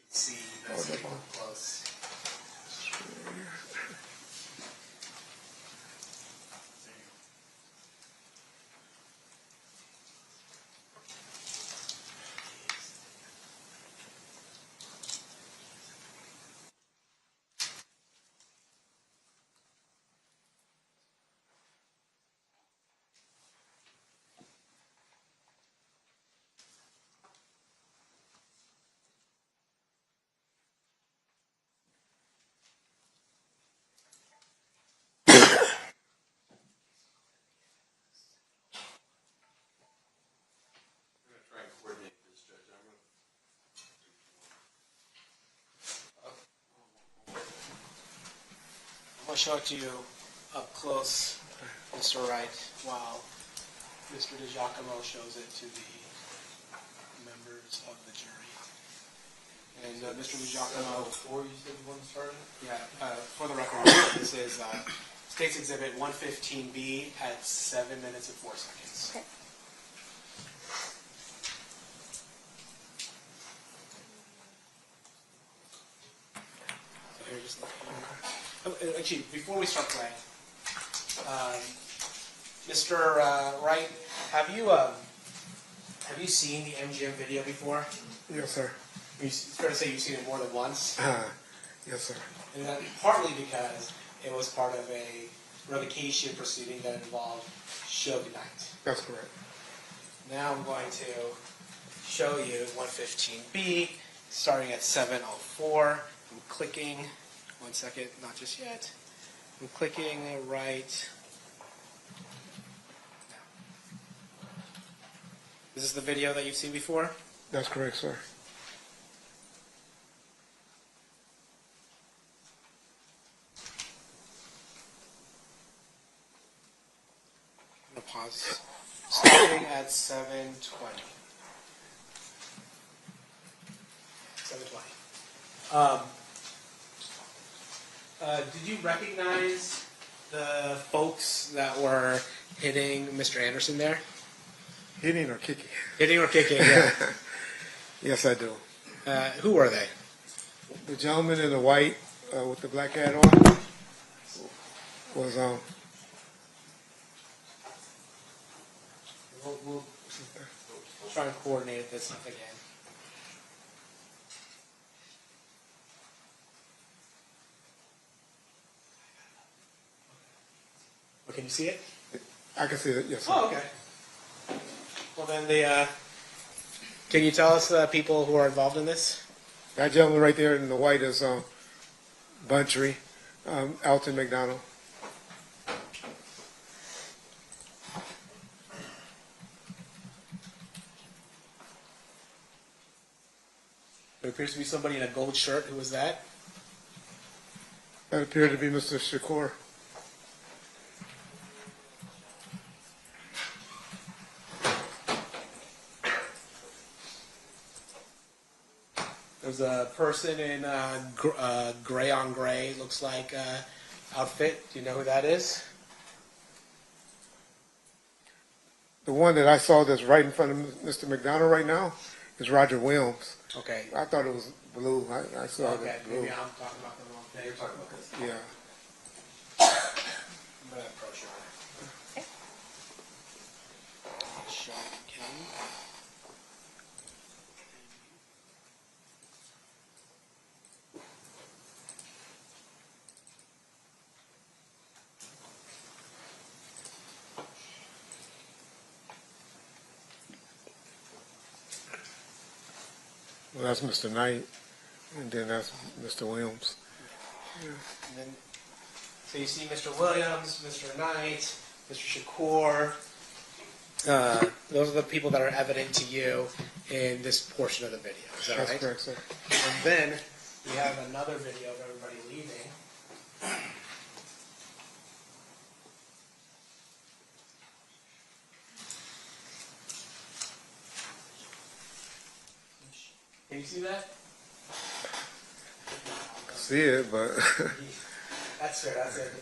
See, that's getting close. I'm going to show it to you up close, Mr. Wright, while Mr. DiGiacomo shows it to the members of the jury. And Mr. DiGiacomo, Before you said you want to start it? yeah, for the record, this is State's Exhibit 115B at 7 minutes and 4 seconds. Okay. So here, just actually, before we start playing, Mr. Wright, have you seen the MGM video before? Yes, sir. It's fair to say you've seen it more than once. Yes, sir. And that partly because it was part of a revocation proceeding that involved Suge Knight. That's correct. Now I'm going to show you 115B, starting at 7:04. I'm clicking. 1 second, not just yet. I'm clicking right. This is the video that you've seen before? That's correct, sir. I'm going to pause. Starting at 7:20. 7:20. Did you recognize the folks that were hitting Mr. Anderson there? Hitting or kicking? Hitting or kicking, yeah. Yes, I do. Who were they? The gentleman in the white with the black hat on was We'll try and coordinate this again. Oh, can you see it? I can see it, yes, sir. Oh, okay. Well, then can you tell us the people who are involved in this? That gentleman right there in the white is Buntry. Alton McDonald. There appears to be somebody in a gold shirt. Who was that? That appeared to be Mr. Shakur. There's a person in gray on gray, looks like outfit. Do you know who that is? The one that I saw that's right in front of Mr. McDonald right now is Roger Williams. Okay. I thought it was blue. I saw Okay, it blue. maybe I'm talking about the wrong thing. You're talking about this. Yeah. I'm gonna approach her. Show again. Well, that's Mr. Knight, and then that's Mr. Williams. And then, so you see Mr. Williams, Mr. Knight, Mr. Shakur. Those are the people that are evident to you in this portion of the video. Is that That's right? correct, sir. And then we have another video of everybody leaving. Can you see that? See it, but That's fair. That's it.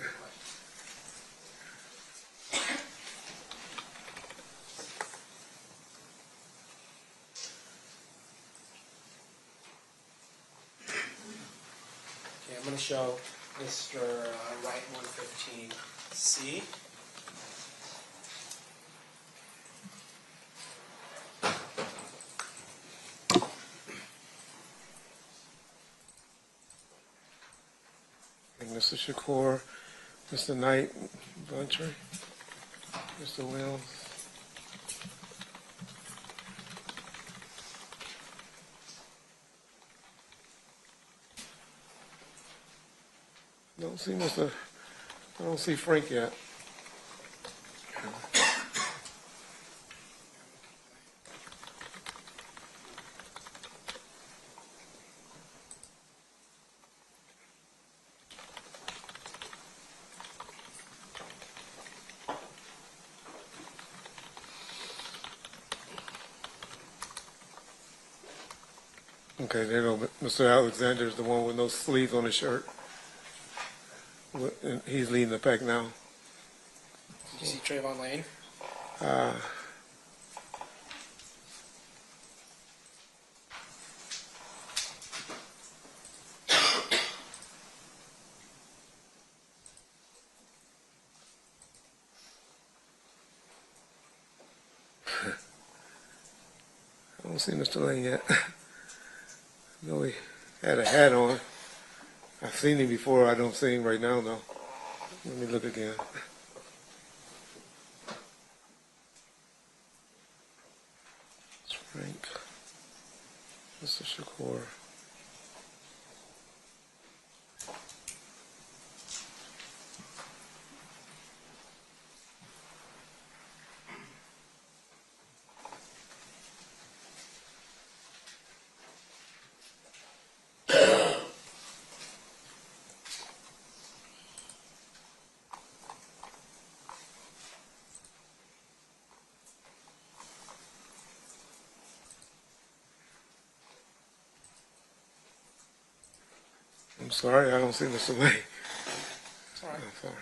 Okay, I'm going to show Mr. Wright 115C. and Mr. Shakur, Mr. Knight, Buncher, Mr. Williams. I don't see Frank yet. Okay, there you go. Mr. Alexander is the one with no sleeves on his shirt. And he's leading the pack now. Did you see Trayvon Lane? I don't see Mr. Lane yet. I know he had a hat on. I've seen him before. I don't see him right now, though. Let me look again. It's Frank. Mr. Shakur. I'm sorry, I don't see Mr. Lane. It's all right. I'm sorry.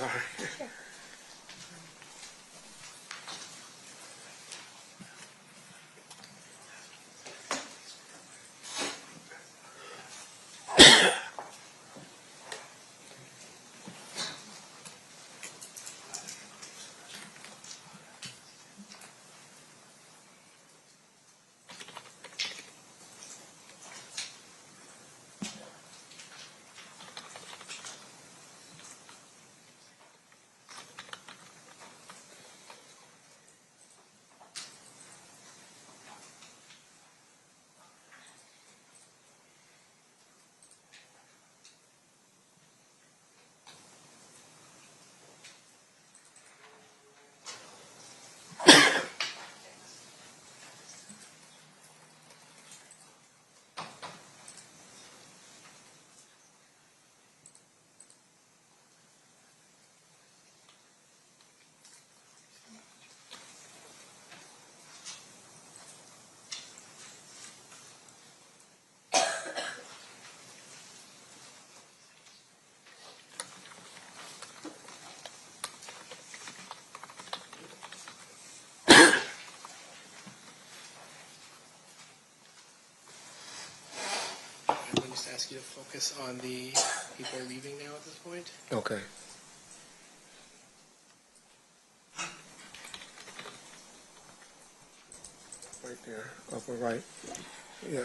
sorry. I'm going to ask you to focus on the people leaving now at this point. Okay. Right there, upper right. Yeah.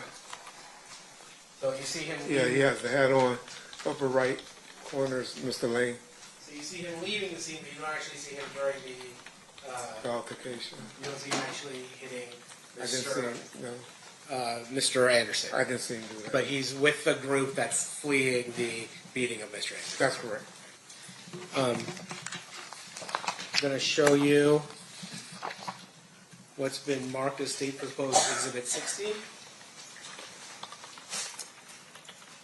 So you see him Yeah, leaving. he has the hat on. Upper right corner is Mr. Lane. So you see him leaving the scene, but you don't actually see him during the altercation. You don't see him actually hitting I didn't see him, no. Mr. Anderson. I didn't see him do that. But he's with the group that's fleeing the beating of Mr. Anderson. That's correct. I'm going to show you what's been marked as State Proposed Exhibit 16.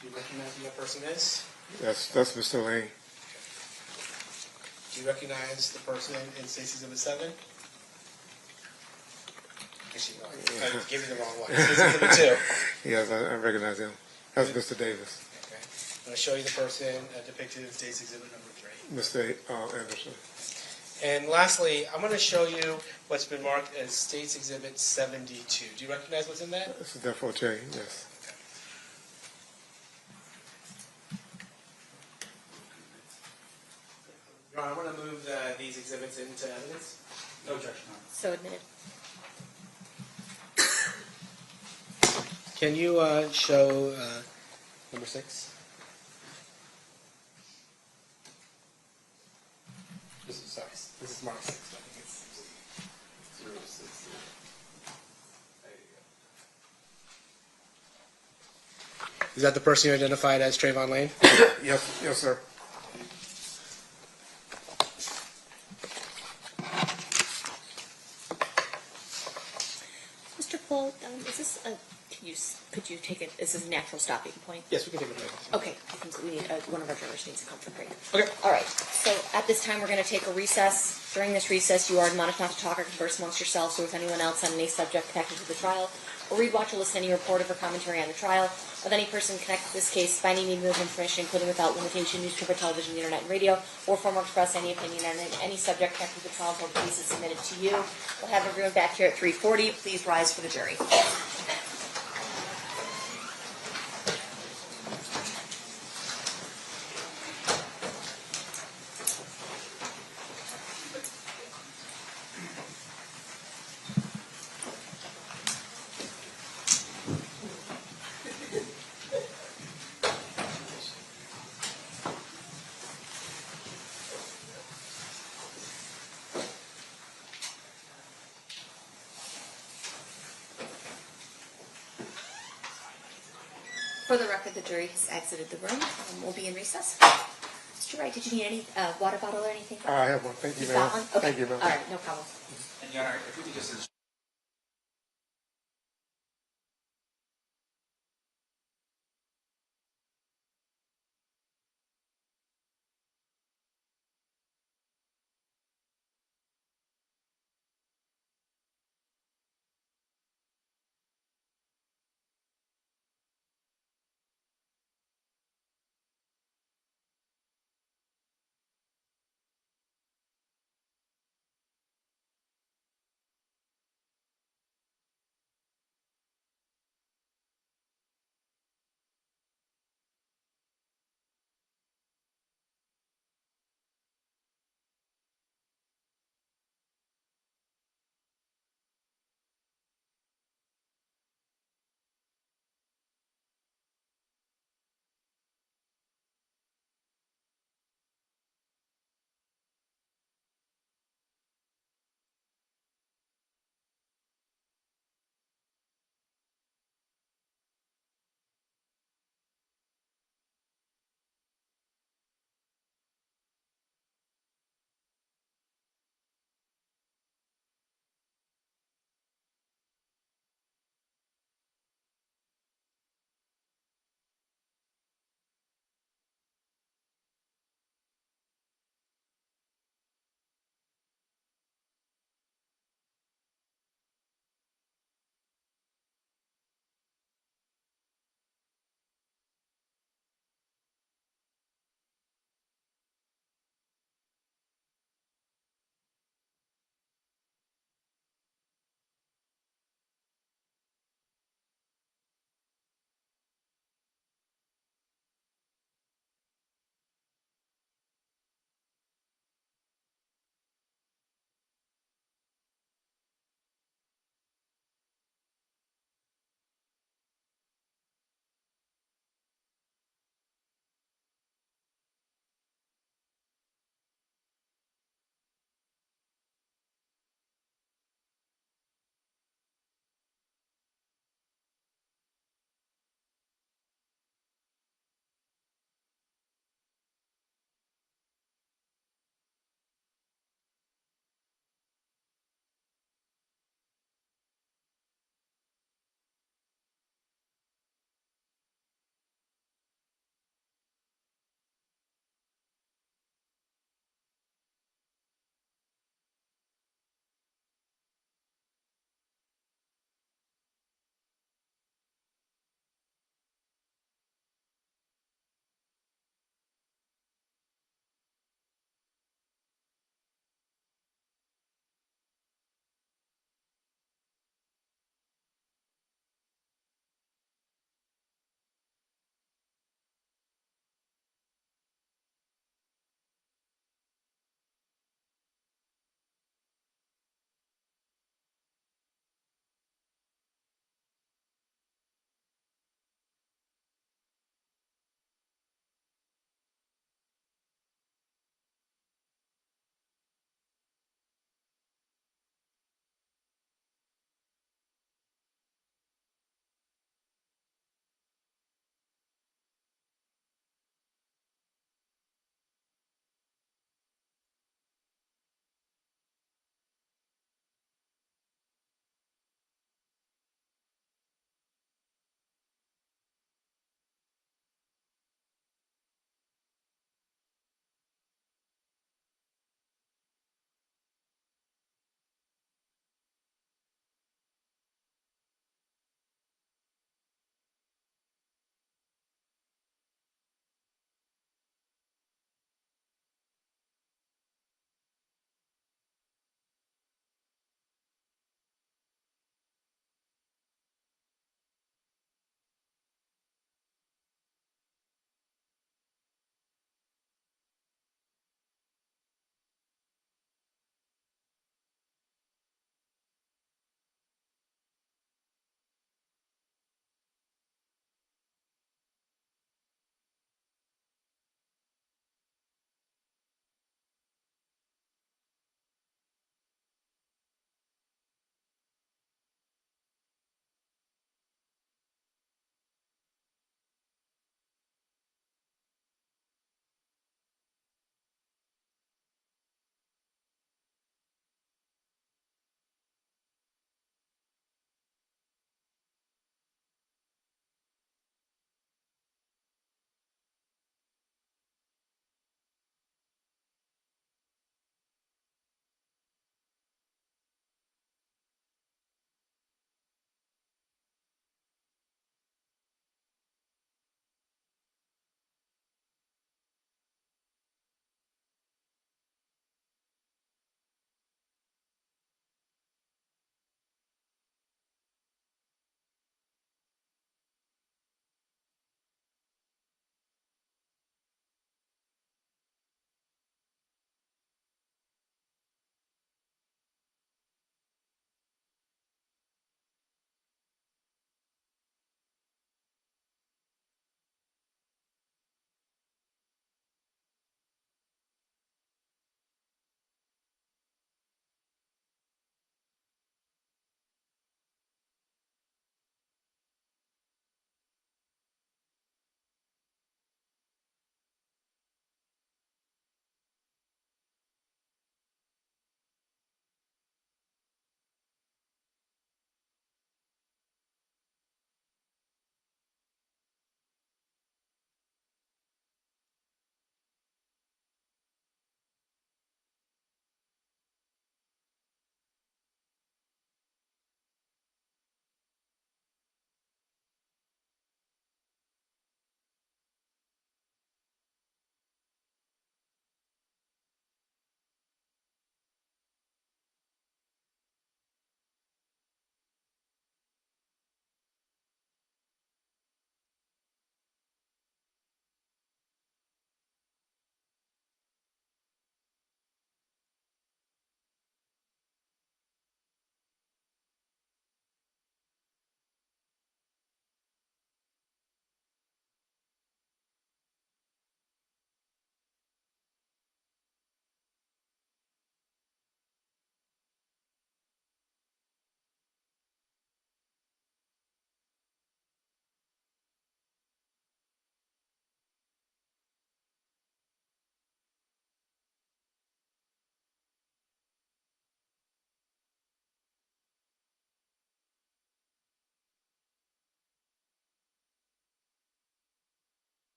Do you recognize who that person is? That's Mr. Lane. Do you recognize the person in State's Exhibit 7? Actually, no, I gave you the wrong one. State's Exhibit 2. Yes, I recognize him. That's Mr. Davis. Okay. I'm going to show you the person depicted in State's Exhibit number 3. Mr. Anderson. And lastly, I'm going to show you what's been marked as State's Exhibit 72. Do you recognize what's in that? It's a death row chain, yes. Your Honor, I'm going to move these exhibits into evidence. No objection, Your Honor. So admitted. Can you show number 6? This is mark 6. I think it's 060. Is that the person you identified as Trayvon Lane? Yes, yes, sir. Mr. Cole, is this a, could you take it, is this a natural stopping point? Yes, we can take a break. Okay, I think we need, one of our drivers needs a comfort break. Okay. All right, so at this time, we're going to take a recess. During this recess, you are admonished not to talk or converse amongst yourselves or with anyone else on any subject connected to the trial, or read, watch, or listen to any report or commentary on the trial of any person connected to this case by any medium of information, including without limitation, newspaper, television, the internet, and radio, or form or express any opinion on any subject connected to the trial until the case is submitted to you. We'll have everyone back here at 3:40. Please rise for the jury. For the record, the jury has exited the room. We'll be in recess. Mr. Wright, did you need any water bottle or anything? I have one. Thank you, You've ma'am. got one? Okay. Thank you, ma'am. All right, no problem. And Your Honor, if we could just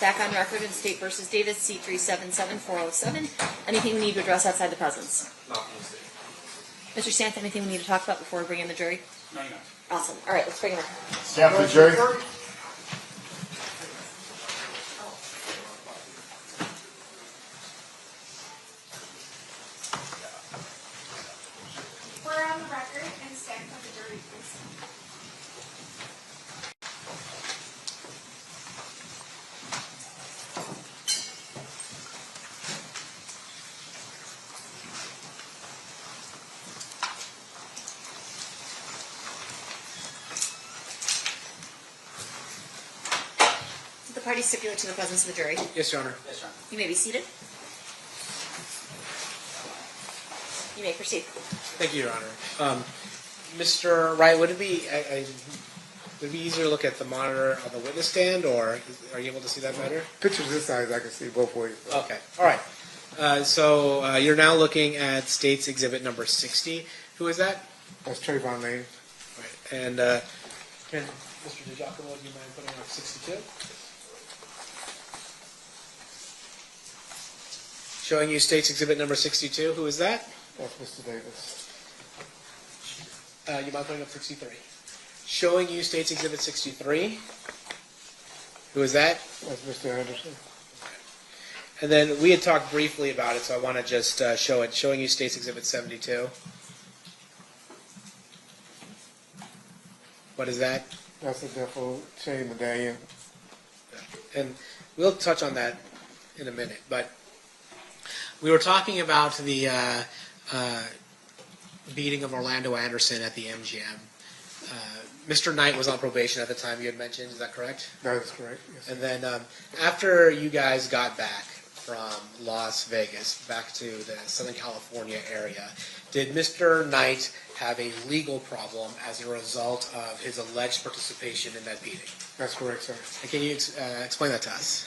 back on record in State versus Davis, C377407. Anything we need to address outside the presence? Mr. Santh, anything we need to talk about before we bring in the jury? No, no. Awesome. All right, let's bring him in. Stand for the jury. We're on the record and stand for the jury, please. The parties stipulate to the presence of the jury. Yes, Your Honor. You may be seated. You may proceed. Thank you, Your Honor. Mr. Wright, would it be easier to look at the monitor on the witness stand, or are you able to see that better? Pictures this size, I can see both ways. Okay. All right. So you're now looking at State's Exhibit number 60. Who is that? That's Trayvon Lane. Right. And can Mr. DiGiacomo, do you mind putting up 62? Showing you State's Exhibit number 62. Who is that? That's Mr. Davis. You mind putting up 63? Showing you State's Exhibit 63. Who is that? That's Mr. Anderson. And then we had talked briefly about it, so I want to just show it. Showing you State's Exhibit 72. What is that? That's a defo chain medallion. And we'll touch on that in a minute. But we were talking about the beating of Orlando Anderson at the MGM. Mr. Knight was on probation at the time you had mentioned. Is that correct? That is correct, yes. And then after you guys got back from Las Vegas back to the Southern California area, did Mr. Knight have a legal problem as a result of his alleged participation in that beating? That's correct, sir. And can you explain that to us?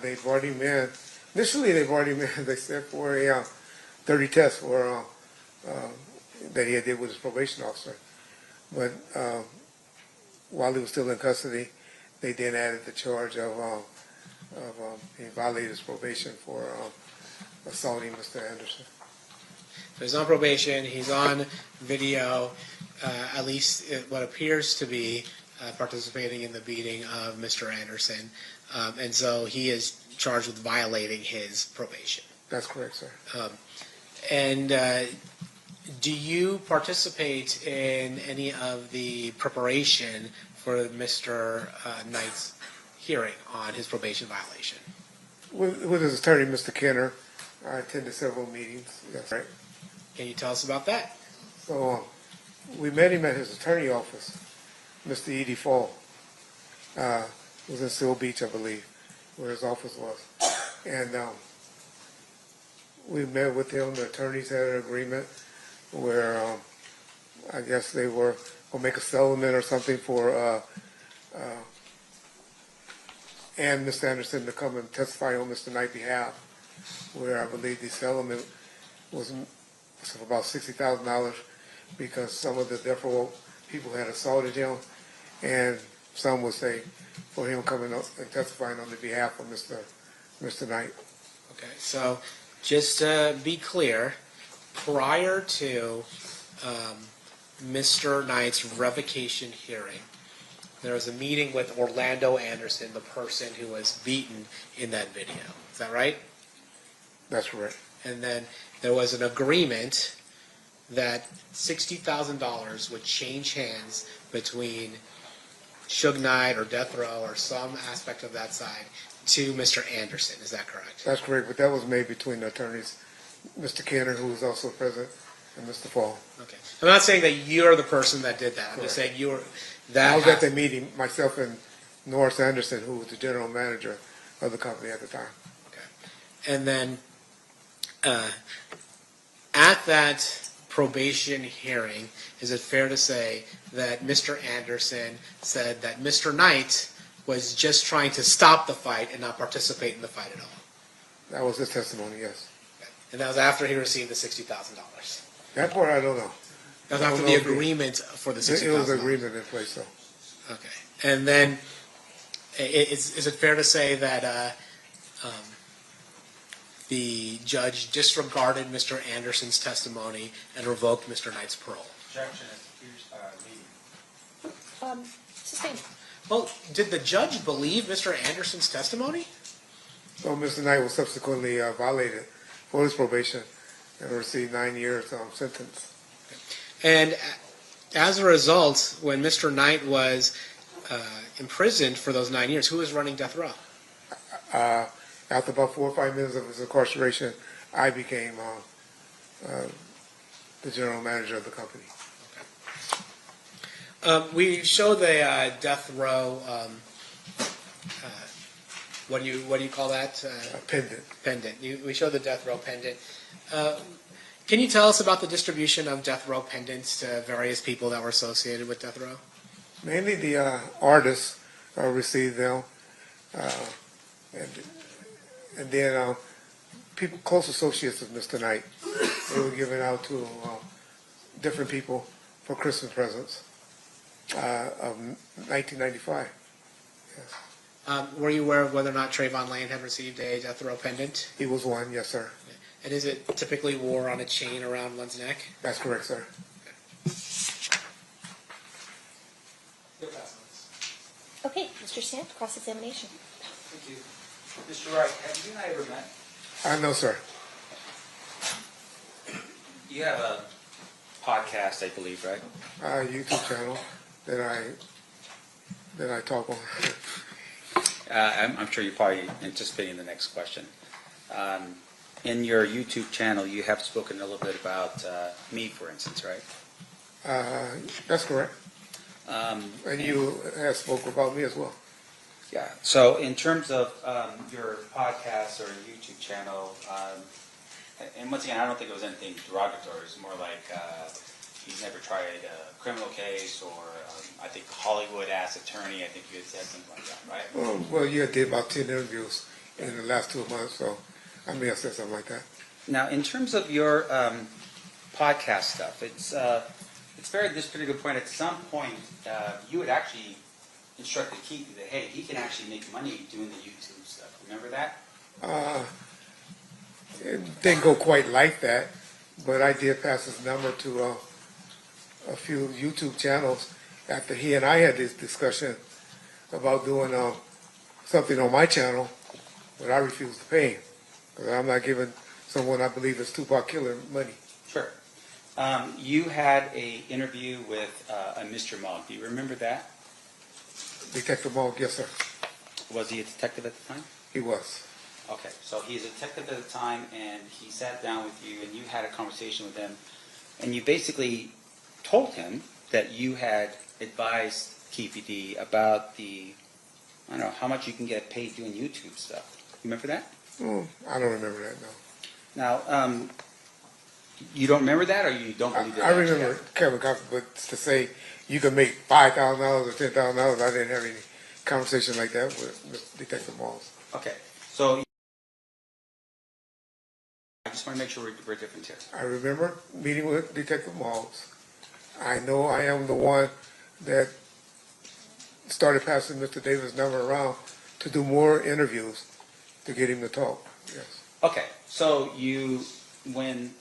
They brought him in. Initially, they brought him in. They said for a 30 test for that he did with his probation officer. But while he was still in custody, they then added the charge of he violated his probation for assaulting Mr. Anderson. So he's on probation. He's on video, at least what appears to be participating in the beating of Mr. Anderson. And so he is charged with violating his probation. That's correct, sir. And do you participate in any of the preparation for Mr. Knight's hearing on his probation violation? With his attorney, Mr. Kenner, I attended several meetings. That's right. Can you tell us about that? So we met him at his attorney office, Mr. E.D. Fall. It was in Seal Beach, I believe, where his office was. And we met with him. The attorneys had an agreement where I guess they were going to make a settlement or something for and Mr. Anderson to come and testify on Mr. Knight's behalf, where I believe the settlement was about $60,000 because some of the death row people had assaulted him, and some would say for him coming up and testifying on the behalf of Mr. Knight. Okay, so just to be clear, prior to Mr. Knight's revocation hearing, there was a meeting with Orlando Anderson, the person who was beaten in that video. Is that right? That's correct. And then there was an agreement that $60,000 would change hands between Suge Knight or Death Row or some aspect of that side to Mr. Anderson. Is that correct? That's correct, but that was made between the attorneys, Mr. Kenner, who was also present, and Mr. Fall. Okay. I'm not saying that you're the person that did that. I'm just saying you were. I was at the meeting, myself and Norris Anderson, who was the general manager of the company at the time. Okay. And then at that probation hearing, is it fair to say that Mr. Anderson said that Mr. Knight was just trying to stop the fight and not participate in the fight at all? That was his testimony, yes. Okay. And that was after he received the $60,000? That part I don't know. That was after the agreement for the $60,000? It was an agreement in place, though. Okay. And then Is it fair to say that the judge disregarded Mr. Anderson's testimony and revoked Mr. Knight's parole? Objection is leading. Sustained. Well, did the judge believe Mr. Anderson's testimony? So Mr. Knight was subsequently violated for his probation and received 9 years sentence. And as a result, when Mr. Knight was imprisoned for those 9 years, who was running death row? After about 4 or 5 minutes of his incarceration, I became the general manager of the company. We show the death row. What do you call that? Pendant. Pendant. We show the death row pendant. Can you tell us about the distribution of death row pendants to various people that were associated with death row? Mainly the artists received them, and then people, close associates of Mr. Knight, they were given out to different people for Christmas presents of 1995. Yes. Were you aware of whether or not Trayvon Lane had received a death row pendant? He was one, yes, sir. And is it typically wore on a chain around one's neck? That's correct, sir. Okay, Mr. Stamp, cross-examination. Thank you. Mr. Wright, have you and I ever met? No, sir. You have a podcast, I believe, right? YouTube channel that I talk on. I'm sure you're probably anticipating the next question. In your YouTube channel, you have spoken a little bit about me, for instance, right? That's correct. And you have spoke about me as well. Yeah. So in terms of your podcast or YouTube channel, and once again, I don't think it was anything derogatory. It's more like he's never tried a criminal case, or I think Hollywood-ass attorney. I think you had said something like that, right? Well, you did about 10 interviews in the last 2 months, so I may have said something like that. Now, in terms of your podcast stuff, it's this pretty good point. At some point, you had actually instructed Keith that, hey, he can actually make money doing the YouTube stuff. Remember that? It didn't go quite like that, but I did pass his number to a few YouTube channels after he and I had this discussion about doing something on my channel, but I refused to pay him because I'm not giving someone I believe is Tupac Killer money. Sure. You had an interview with a Mr. Mogg. Do you remember that? Detective Mogg, yes, sir. Was he a detective at the time? He was. Okay, so he's a detective at the time, and he sat down with you, and you had a conversation with him, and you basically told him that you had advised Keffe D about the, I don't know, how much you can get paid doing YouTube stuff. You remember that? I don't remember that, no. Now, you don't remember that, or you don't believe that? I remember Kevin Coffey, but to say you can make $5,000 or $10,000, I didn't have any conversation like that with Detective Mogg. Okay, so I just want to make sure we're different here. I remember meeting with Detective Mogg. I know I am the one that started passing Mr. Davis' number around to do more interviews to get him to talk. Yes. Okay, so when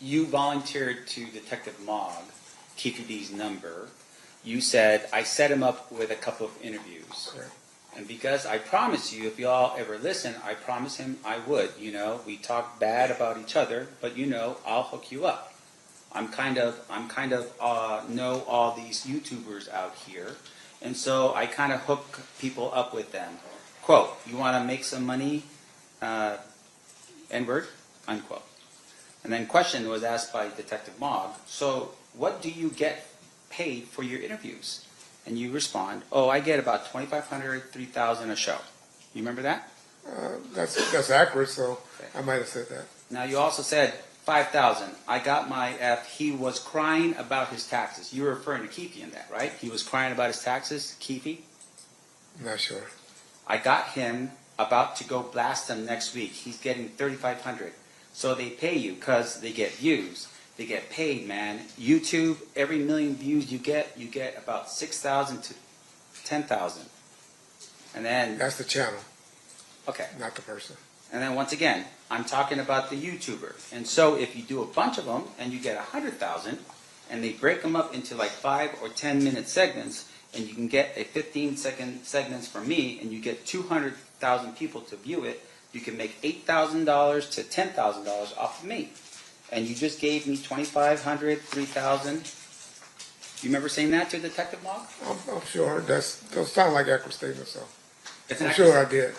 you volunteered to Detective Mogg, Keffe D's number, you said, I set him up with a couple of interviews. Correct. And because I promised you, if y'all ever listen, I promised him I would. You know, we talk bad about each other, but you know, I'll hook you up. I'm kind of know all these YouTubers out here, and so I kind of hook people up with them. Quote, you want to make some money, N-word, unquote. And then question was asked by Detective Mogg, so what do you get paid for your interviews? And you respond, oh, I get about $2,500, $3,000 a show. You remember that? That's accurate, so okay. I might have said that. Now you also said $5,000. I got my F. He was crying about his taxes. You were referring to Keffe in that, right? He was crying about his taxes, Keffe? Not sure. I got him about to go blast him next week. He's getting $3,500. So they pay you because they get views. They get paid, man. YouTube, every million views you get about 6,000 to 10,000. And then, That's the channel, okay. not the person. And then once again, I'm talking about the YouTuber. And so if you do a bunch of them and you get 100,000 and they break them up into like 5 or 10 minute segments and you can get a 15-second segments from me and you get 200,000 people to view it, you can make $8,000 to $10,000 off of me. And you just gave me $2,500, $3,000. You remember saying that to Detective Log? I'm sure. Those sound like accurate statements, so I'm accurate sure I did.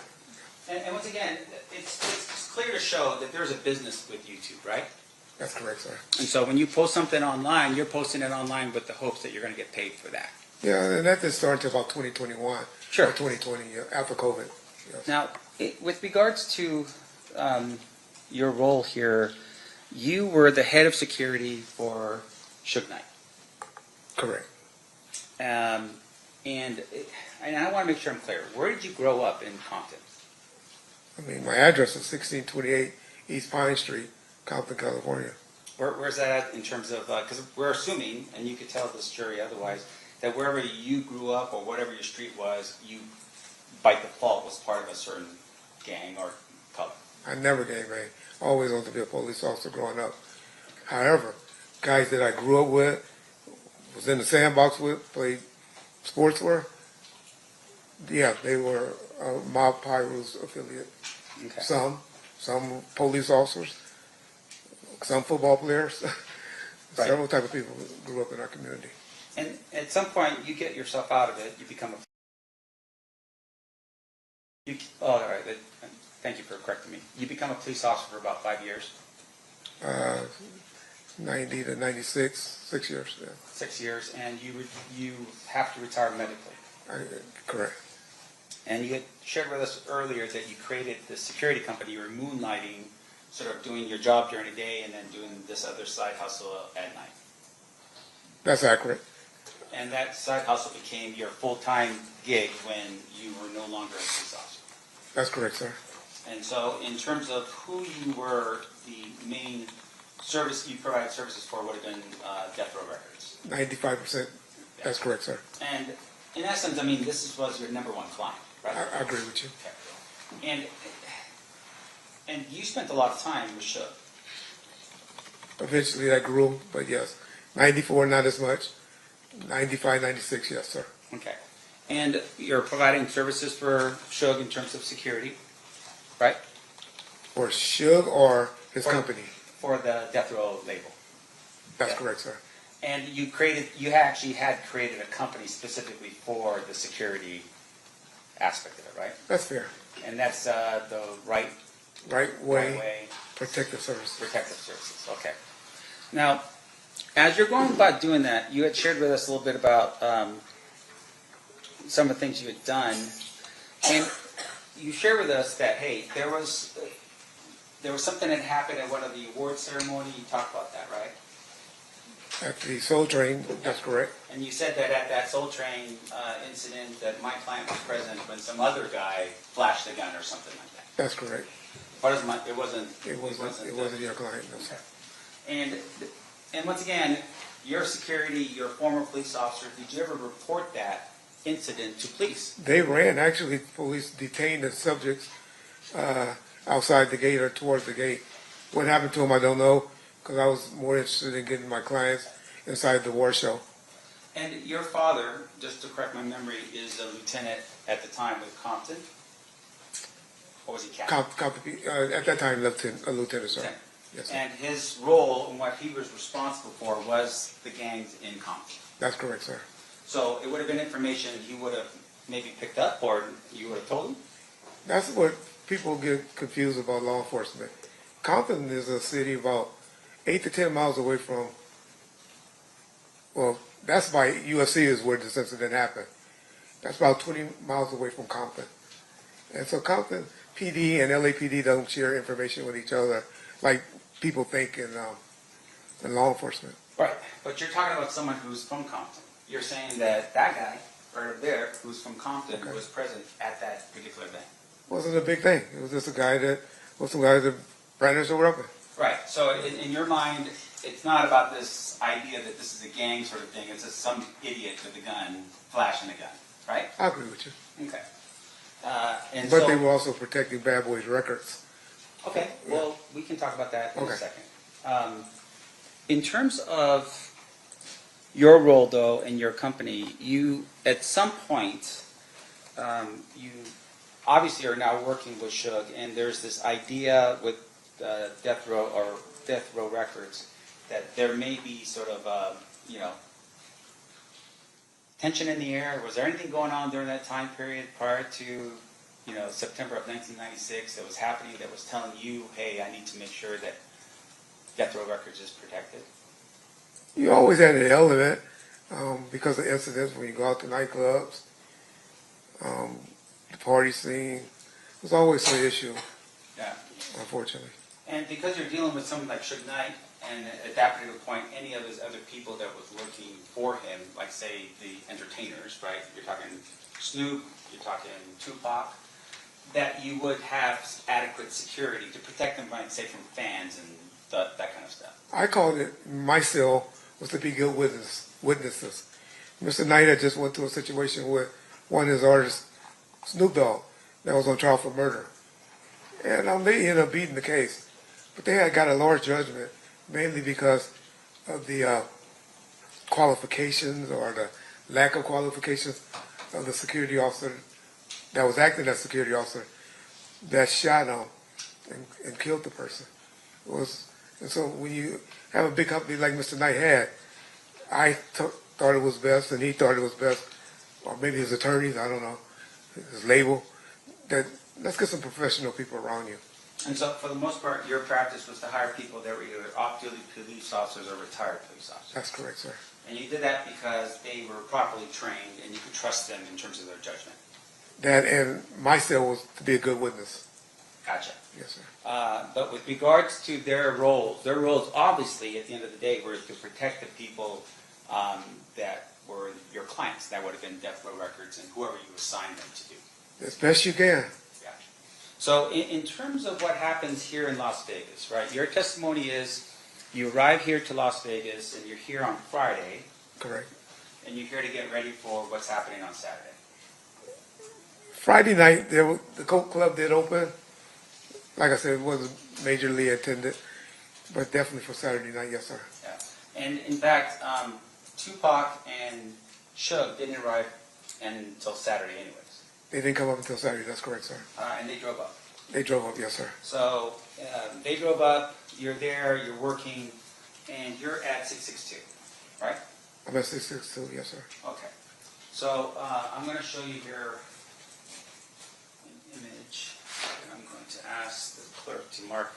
And once again, it's clear to show that there's a business with YouTube, right? That's correct, sir. And so when you post something online, you're posting it online with the hopes that you're going to get paid for that. Yeah, and that didn't start until about 2021. Sure. Or 2020, after COVID. Yes. Now, with regards to your role here, you were the head of security for Suge Knight. Correct. And I want to make sure I'm clear. Where did you grow up in Compton? I mean, my address is 1628 East Pine Street, Compton, California. Where's that at in terms of, because we're assuming, and you could tell this jury otherwise, that wherever you grew up or whatever your street was, you, by default, was part of a certain gang or color. I never gangbanged. I always wanted to be a police officer growing up. However, guys that I grew up with, was in the sandbox with, played sports with, yeah, they were Mob Pyro's affiliate. Okay. Some police officers, some football players, Right. several type of people grew up in our community. And at some point, you get yourself out of it. You become all right. Thank you for correcting me. You become a police officer for about 5 years. 90 to 96, 6 years. Yeah. 6 years, and you have to retire medically. Correct. And you had shared with us earlier that you created the security company. You were moonlighting, sort of doing your job during the day and then doing this other side hustle at night. That's accurate. And that side hustle became your full-time gig when you were no longer a police officer. That's correct, sir. And so in terms of who you were, the main service you provided services for would have been Death Row Records. 95%. That's correct, sir. And in essence, I mean, this was your number one client, right? I agree with you. Okay. And you spent a lot of time with Suge. Eventually that grew, but yes. 94, not as much. 95, 96, yes, sir. Okay. And you're providing services for Suge in terms of security, right? For Suge or his company? For the Death Row label. That's correct, sir. And you actually had created a company specifically for the security aspect of it, right? That's fair. And that's the Right Way Protective Services. Protective Services, okay. Now, as you're going about doing that, you had shared with us a little bit about some of the things you had done, and you shared with us that, hey, there was something that happened at one of the award ceremony. You talked about that, right? At the Soul Train, that's correct. And you said that at that Soul Train incident that my client was present when some other guy flashed a gun or something like that. That's correct. It wasn't your client, no, sir. And once again, your security, your former police officer, did you ever report that incident to police? They ran. Actually, police detained the subjects outside the gate or towards the gate. What happened to them, I don't know, because I was more interested in getting my clients inside the war show. And your father, just to correct my memory, is a lieutenant at the time with Compton? Or was he captain? At that time, a lieutenant, sir. Yes, sir. And his role and what he was responsible for was the gangs in Compton. That's correct, sir. So it would have been information he would have maybe picked up, or you would have told him? That's what people get confused about law enforcement. Compton is a city about 8 to 10 miles away from, well, that's by USC is where this incident happened. That's about 20 miles away from Compton. And so Compton PD and LAPD don't share information with each other like people think in law enforcement. Right, but you're talking about someone who's from Compton. You're saying that guy right over there who's from Compton was present at that particular event. Wasn't a big thing. It was just a guy that was some guys that brandished a weapon. Right, so in your mind, it's not about this idea that this is a gang sort of thing. It's just some idiot with a gun flashing a gun, right? I agree with you. Okay. And But so, they were also protecting Bad Boys Records. okay, well, we can talk about that in Okay. a second. In terms of your role, though, in your company, you, at some point, you obviously are now working with Suge, and there's this idea with Death Row Records that there may be sort of, tension in the air. Was there anything going on during that time period prior to, September of 1996 that was happening that was telling you, hey, I need to make sure that Death Row Records is protected? You always had an element because of incidents when you go out to nightclubs, the party scene. There's always an issue, Yeah. unfortunately. And because you're dealing with someone like Suge Knight, and at that particular point, any of his other people that was working for him, like say the entertainers, right? You're talking Snoop, you're talking Tupac, that you would have adequate security to protect them, like say from fans and that kind of stuff. I called it, my cell was to be good witnesses. Mr. Knight had just went through a situation with one of his artists, Snoop Dogg, that was on trial for murder. And they ended up beating the case. But they had got a large judgment, mainly because of the qualifications or the lack of qualifications of the security officer that was acting as security officer that shot him and killed the person. And so when you have a big company like Mr. Knight had, I thought it was best, and he thought it was best, or maybe his attorneys, I don't know, his label, that let's get some professional people around you. And so, for the most part, your practice was to hire people that were either off-duty police officers or retired police officers. That's correct, sir. And you did that because they were properly trained and you could trust them in terms of their judgment. That and my cell was to be a good witness. Gotcha. Yes, sir. But with regards to their roles obviously, at the end of the day, were to protect the people that were your clients. That would have been Death Row Records and whoever you assigned them to do. As best you can. So in terms of what happens here in Las Vegas, right, your testimony is you arrive here to Las Vegas and you're here on Friday. Correct. And you're here to get ready for what's happening on Saturday. Friday night, the Coke Club did open. Like I said, it wasn't majorly attended, but definitely for Saturday night, yes, sir. Yeah. And in fact, Tupac and Suge didn't arrive until Saturday anyways. They didn't come up until Saturday, that's correct, sir. And they drove up. They drove up, yes, sir. So they drove up, you're there, you're working, and you're at 662, right? I'm at 662, yes, sir. Okay. So I'm going to show you here an image. I'm going to ask the clerk to mark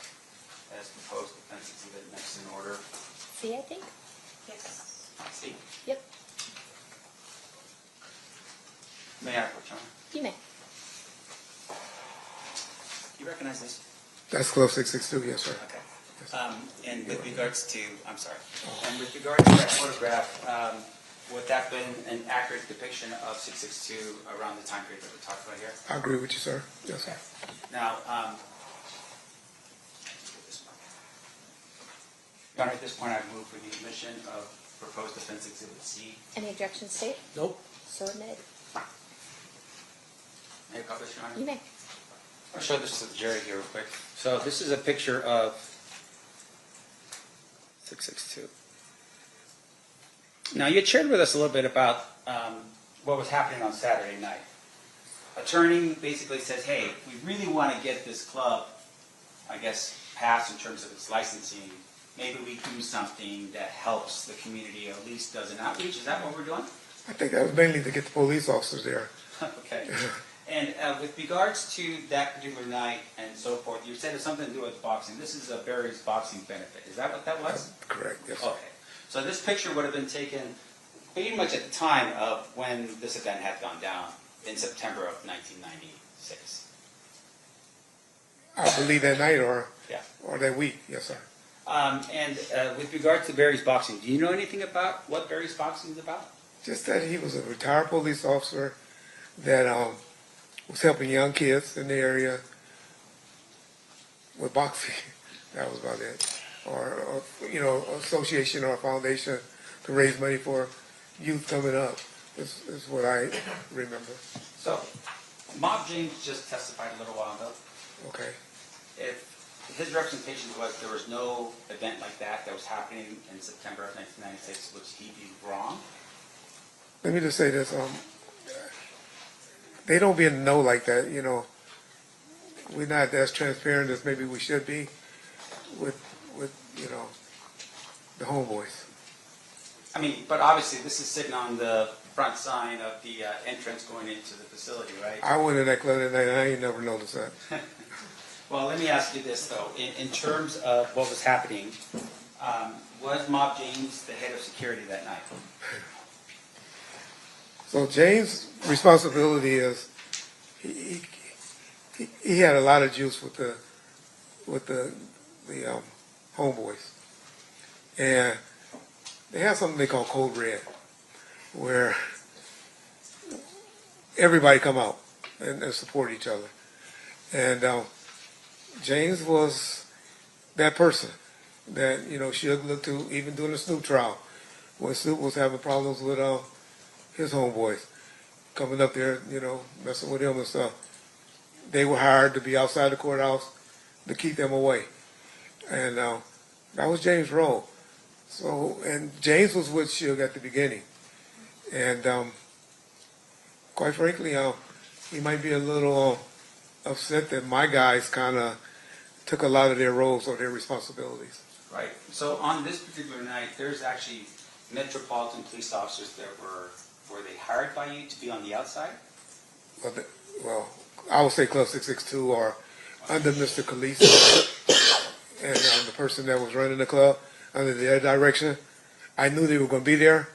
as proposed defense exhibit next in order. C, I think? Yes. C. Yep. May I approach, Your Honor? You may. You recognize this? That's Club 662, yes, sir. Okay. And with regards to, I'm sorry, and with regards to that photograph, would that been an accurate depiction of 662 around the time period that we're talking about here? I agree with you, sir. Yes, sir. Now, Your Honor, at this point, I move for the admission of proposed defense exhibit C. Any objections, State? Nope. So admitted. May I publish, Your Honor? You may. I'll show this to the jury here real quick. So this is a picture of 662. Now, you had shared with us a little bit about what was happening on Saturday night. Attorney basically says, hey, we really want to get this club, I guess, passed in terms of its licensing. Maybe we do something that helps the community, or at least does an outreach. Is that what we're doing? I think that was mainly to get the police officers there. Okay. And with regards to that particular night and so forth, you said it's something to do with boxing. This is a Barry's boxing benefit. Is that what that was? Correct, yes, sir. Okay. So this picture would have been taken pretty much at the time of when this event had gone down in September of 1996. I believe that night or Yeah. or that week, yes, sir. And with regard to Barry's boxing, do you know anything about what Barry's boxing is about? Just that he was a retired police officer that was helping young kids in the area with boxing. That was about it. Or association or a foundation to raise money for youth coming up is what I remember. So Mob James just testified a little while ago. Okay. If his representation was there was no event like that was happening in September of 1996, would he be wrong? Let me just say this. They don't be in the know like that, We're not as transparent as maybe we should be with the homeboys. I mean, but obviously this is sitting on the front sign of the entrance going into the facility, right? I went in that club that night and I ain't never noticed that. Well, let me ask you this, though. In terms of what was happening, was Mob James the head of security that night? So James' responsibility is he had a lot of juice with the homeboys, and they have something they call Code Red, where everybody come out and support each other, and James was that person that Suge looked to, even during the Snoop trial, when Snoop was having problems with his homeboys coming up there, messing with him and stuff. They were hired to be outside the courthouse to keep them away. And that was James' role. So, and James was with Suge at the beginning. And quite frankly, he might be a little upset that my guys kind of took a lot of their roles or their responsibilities. Right. So on this particular night, there's actually Metropolitan police officers that were they hired by you to be on the outside? Well, I would say Club 662 or under Mr. Khalees and the person that was running the club under their direction. I knew they were going to be there,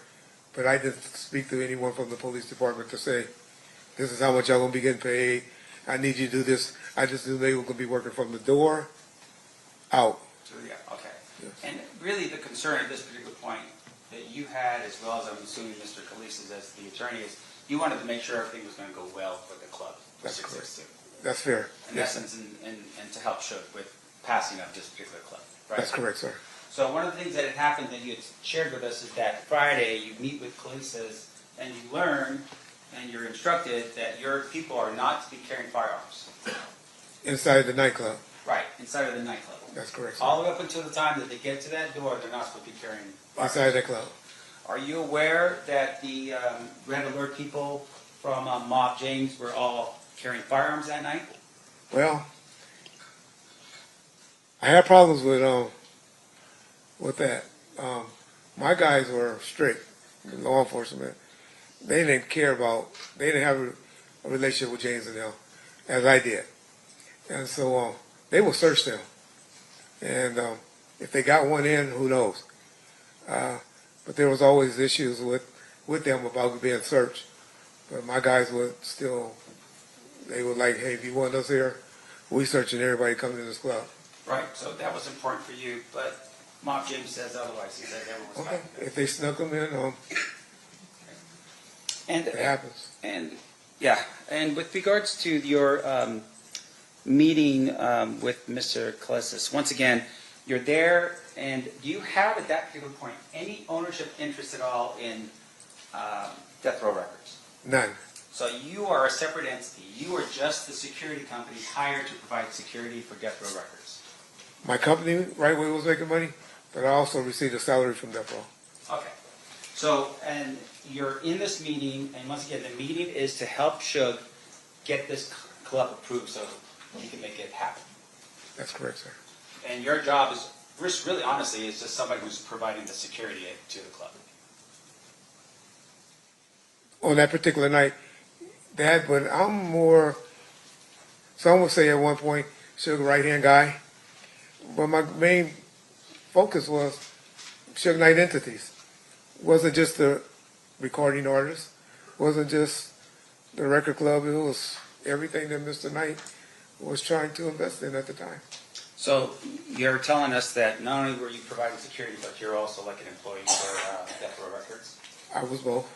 but I didn't speak to anyone from the police department to say, this is how much y'all going to be getting paid. I need you to do this. I just knew they were going to be working from the door out. So, yeah, okay. Yes. And really the concern at this particular point that you had, as well as I'm assuming Mr. Khalees as the attorney, is you wanted to make sure everything was going to go well for the club. That's correct. That's fair. In essence, and to help Suge with passing of this particular club, right? That's correct, sir. So one of the things that had happened that you had shared with us is that Friday you meet with Khalees and you learn and you're instructed that your people are not to be carrying firearms. Inside the nightclub. Right, inside of the nightclub. That's correct, sir. All the way up until the time that they get to that door, they're not supposed to be carrying firearms. Inside the club. Are you aware that the Red Alert people from Mob James were all carrying firearms that night? Well, I had problems with that. My guys were strict, law enforcement. They didn't care about, they didn't have a relationship with James and them, as I did. And so they would search them. And if they got one in, who knows? But there was always issues with them about being searched. But my guys would still, they were like, hey, if you want us here, we searching everybody coming to this club. Right, so that was important for you, but Mob James says otherwise. He says everyone was fine. If they snuck them in, it happens. And yeah, and with regards to your meeting with Mr. Khalees, once again, you're there, and do you have at that particular point any ownership interest at all in Death Row Records? None. So you are a separate entity. You are just the security company hired to provide security for Death Row Records. My company, Right Way, was making money, but I also received a salary from Death Row. Okay. So, and you're in this meeting, and once again, the meeting is to help Suge get this club approved so he can make it happen. That's correct, sir. And your job is, really honestly, is just somebody who's providing the security to the club. On that particular night, but I'm more, some would say at one point, Suge right-hand guy, but my main focus was Suge Knight entities. It wasn't just the recording artist, it wasn't just the record club, it was everything that Mr. Knight was trying to invest in at the time. So you're telling us that not only were you providing security, but you're also like an employee for Death Row Records? I was both.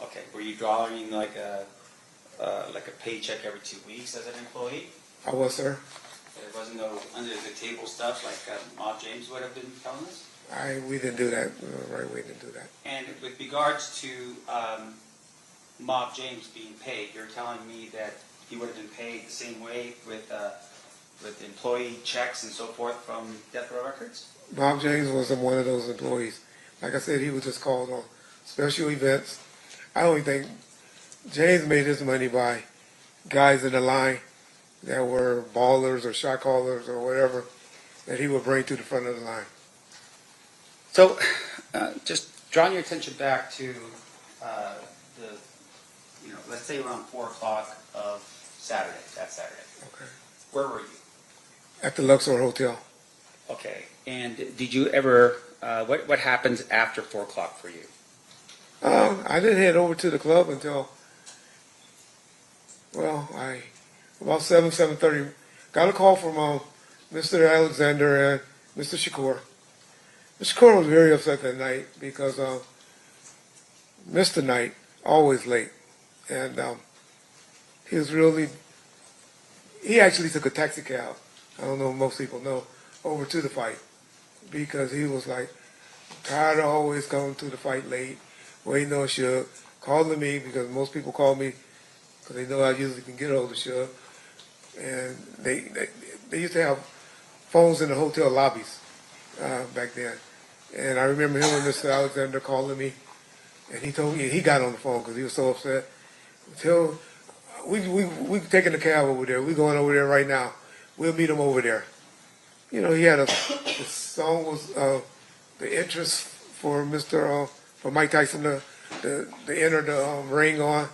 Okay. Were you drawing like a paycheck every 2 weeks as an employee? I was, sir. There wasn't no under the table stuff like Mob James would have been telling us? We didn't do that. Right, we didn't do that. And with regards to Mob James being paid, you're telling me that he would have been paid the same way with employee checks and so forth from Death Row Records? Bob James wasn't one of those employees. Like I said, he was just called on special events. I don't think James made his money by guys in the line that were ballers or shot callers or whatever that he would bring to the front of the line. So, just drawing your attention back to let's say around 4 o'clock of Saturday, that Saturday. Okay. Where were you? At the Luxor Hotel. Okay. And did you ever, what happens after 4 o'clock for you? I didn't head over to the club until, about 7:30. Got a call from Mr. Alexander and Mr. Shakur. Mr. Shakur was very upset that night because Mr. Knight, always late. And he actually took a taxi cab, I don't know if most people know, over to the fight because he was like, tired of always coming to the fight late, waiting on Suge, calling me because most people call me because they know I usually can get hold of Suge. And they used to have phones in the hotel lobbies back then. And I remember him and Mr. Alexander calling me, and he told me, he got on the phone because he was so upset. We taking the cab over there. We going over there right now. We'll meet him over there. You know, he had the song was the interest for for Mike Tyson to enter the ring on,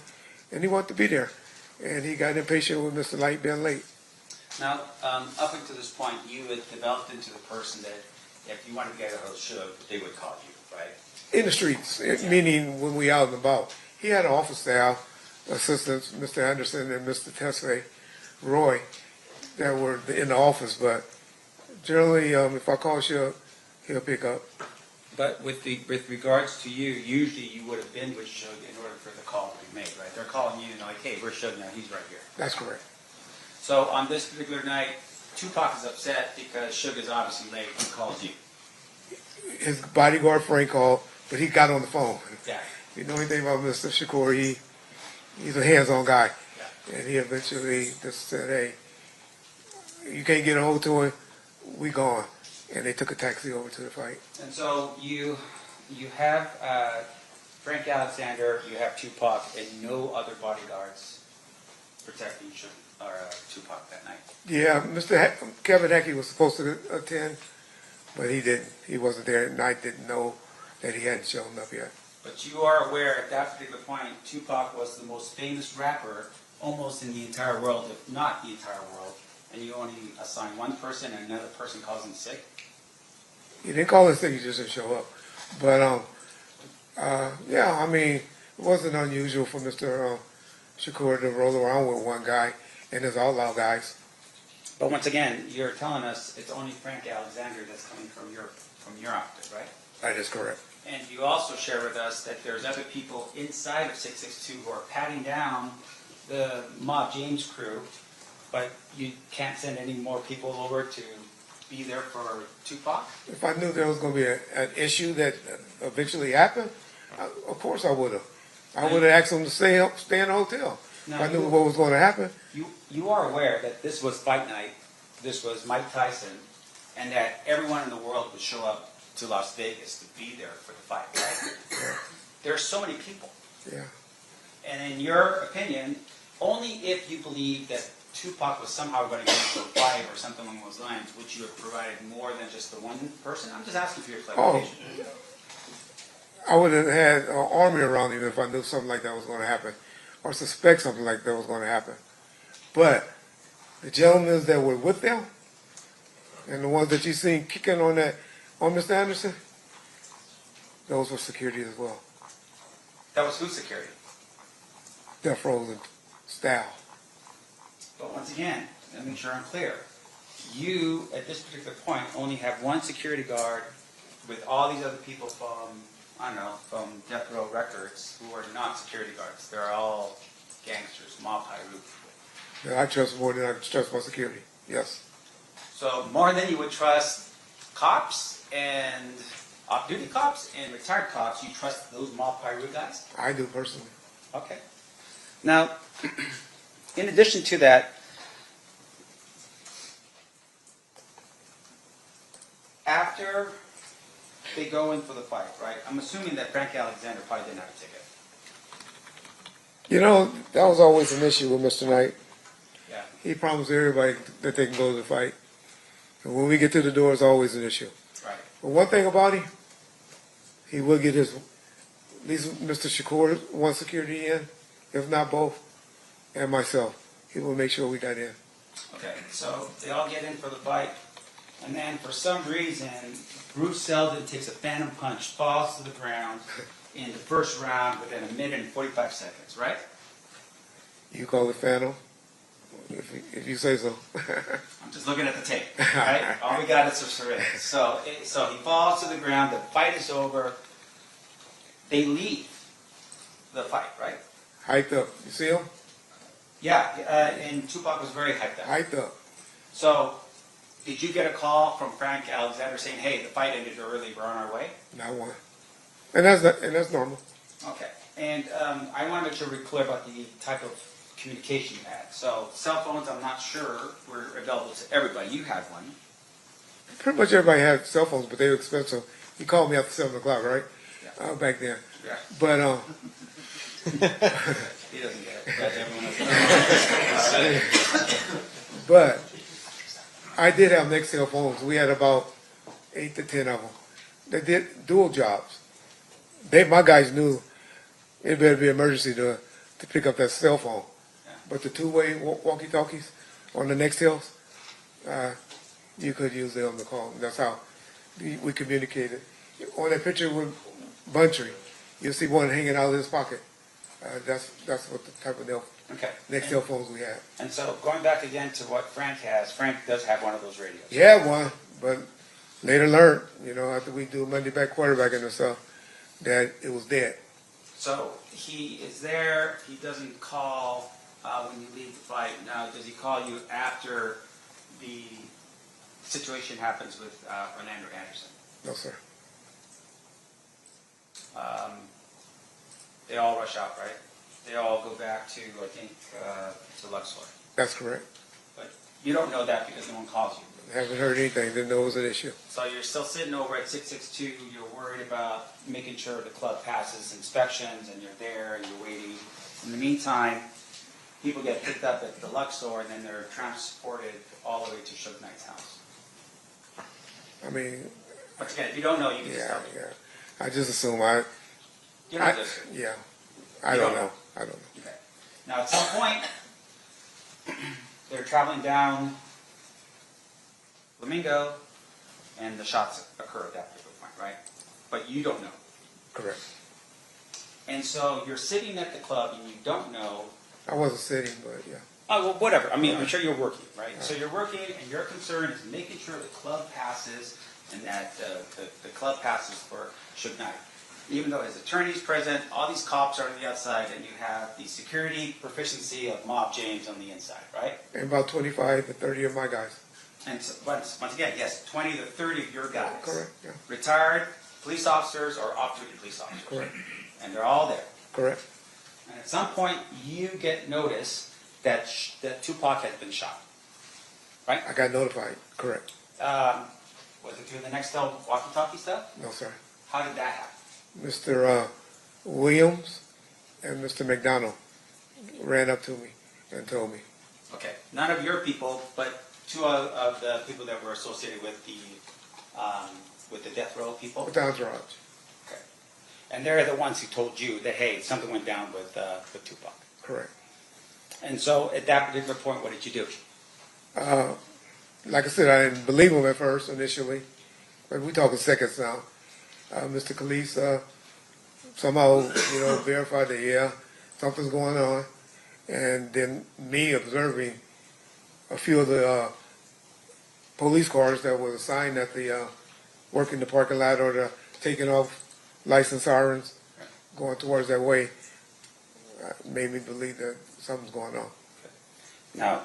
and he wanted to be there. And he got impatient with Mr. Light being late. Now, up until this point, you had developed into the person that if you wanted to get a hold of Suge, they would call you, right? In the streets, meaning when we out and about. He had an office staff, assistants, Mr. Anderson and Mr. Tesfaye, Roy, that were in the office, but generally, if I call Suge, he'll pick up. But with regards to you, usually you would have been with Suge in order for the call to be made, right? They're calling you and they're like, hey, where's Suge now? He's right here. That's correct. So on this particular night, Tupac is upset because Suge is obviously late and calls you. His bodyguard Frank called, but he got on the phone. Yeah. You know anything about Mr. Shakur, he's a hands-on guy. Yeah. And he eventually just said, hey, you can't get a hold to him, we gone. And they took a taxi over to the fight. And so you have Frank Alexander, you have Tupac, and no other bodyguards protecting Tupac that night. Yeah, Keffe D was supposed to attend, but he didn't. He wasn't there, and I didn't know that he hadn't shown up yet. But you are aware at that particular point, Tupac was the most famous rapper almost in the entire world, if not the entire world, and you only assign one person and another person calls him sick? He didn't call in sick, he just didn't show up. But, yeah, I mean, it wasn't unusual for Mr. Shakur to roll around with one guy and his outlaw guys. But once again, you're telling us it's only Frank Alexander that's coming from your outfit, right? That is correct. And you also share with us that there's other people inside of 662 who are patting down the Mob James crew, but you can't send any more people over to be there for Tupac? If I knew there was going to be an issue that eventually happened, of course I would have. I would have asked them to stay in the hotel. Now, if I knew what was going to happen. You are aware that this was fight night, this was Mike Tyson, and that everyone in the world would show up to Las Vegas to be there for the fight, right? There are so many people. Yeah. And in your opinion, only if you believe that Tupac was somehow going to get into a fight or something along those lines, would you have provided more than just the one person? I'm just asking for your clarification. I would have had an army around him if I knew something like that was going to happen, or suspect something like that was going to happen. But the gentlemen that were with them, and the ones that you seen kicking on Mr. Anderson, those were security as well. That was whose security? Death Row's staff. But once again, let me make sure I'm clear. You, at this particular point, only have one security guard with all these other people from, I don't know, from Death Row Records who are not security guards. They're all gangsters, mob Pyru. Yeah, I trust more than I trust my security, yes. So more than you would trust cops and off-duty cops and retired cops, you trust those mob Pyru guys? I do personally. Okay. Now, in addition to that, after they go in for the fight, right? I'm assuming that Frank Alexander probably didn't have a ticket. You know, that was always an issue with Mr. Knight. Yeah. He promised everybody that they can go to the fight. And when we get to the door, it's always an issue. Right. But one thing about him, he will get his, at least Mr. Shakur, one security in, if not both, and myself. He will make sure we got in. Okay, so they all get in for the fight, and then for some reason, Bruce Seldon takes a phantom punch, falls to the ground in the first round within a minute and 45 seconds, right? You call it phantom, if you say so. I'm just looking at the tape, right? All we got is a syringe. So he falls to the ground, the fight is over, they leave the fight, right? Hyped up. You see him? Yeah, and Tupac was very hyped up. Hyped up. So, did you get a call from Frank Alexander saying, hey, the fight ended early, we're on our way? Not one. And that's normal. Okay, and I want to make sure we're clear about the type of communication you had. So, cell phones, I'm not sure were available to everybody. You had one. Pretty much everybody had cell phones, but they were expensive. He called me after 7 o'clock, right? Yeah. Back then. Yeah. But, He doesn't get it. But everyone else. but I did have Nextel phones. We had about 8 to 10 of them. They did dual jobs. My guys knew it better be emergency to pick up that cell phone. Yeah. But the two-way walkie-talkies on the Nextels, you could use them to call. That's how we communicated. On that picture with Buntry, you'll see one hanging out of his pocket. That's what the type of Nextel phones we had. And so, going back again to what Frank has, Frank does have one of those radios. He had one, but later learned, after we do Monday back quarterbacking and stuff, that it was dead. So, he is there, he doesn't call when you leave the fight. Now, does he call you after the situation happens with Orlando Anderson? No, sir. They all rush out, right? They all go back to, I think, to Luxor. That's correct. But you don't know that because no one calls you. Haven't heard anything. Didn't know it was an issue. So you're still sitting over at 662. You're worried about making sure the club passes inspections, and you're there and you're waiting. In the meantime, people get picked up at the Luxor, and then they're transported all the way to Suge Knight's house. I mean, But again, if you don't know, you can just tell me. yeah. I just assume You're not just. yeah. I don't know. I don't know. Okay. Now, at some point, they're traveling down Flamingo, and the shots occur at that particular point, right? But you don't know. Correct. And so you're sitting at the club, and you don't know. I wasn't sitting, but yeah. Oh, well, whatever. I mean, I'm sure you're working, right? So you're working, and your concern is making sure the club passes, and that the club passes for Suge Knight. Even though his attorney's present, all these cops are on the outside, and you have the security proficiency of Mob James on the inside, right? And about 25 to 30 of my guys. And so, once again, yes, 20 to 30 of your guys. Correct, yeah. Retired police officers or off-duty police officers. Correct. And they're all there. Correct. And at some point, you get notice that Tupac has been shot, right? I got notified. Correct. Was it through the Nextel walkie-talkie stuff? No, sir. How did that happen? Mr. Williams and Mr. McDonald ran up to me and told me. Okay, none of your people, but two of the people that were associated with the death row people. With the entourage. Okay, and they're the ones who told you that hey, something went down with Tupac. Correct. And so, at that particular point, what did you do? Like I said, I didn't believe him at first initially, but we talking seconds now. Mr. Khalees somehow, verified that, yeah, something's going on. And then me observing a few of the police cars that were assigned at the working the parking lot or the taking off license sirens going towards that way made me believe that something's going on. Now,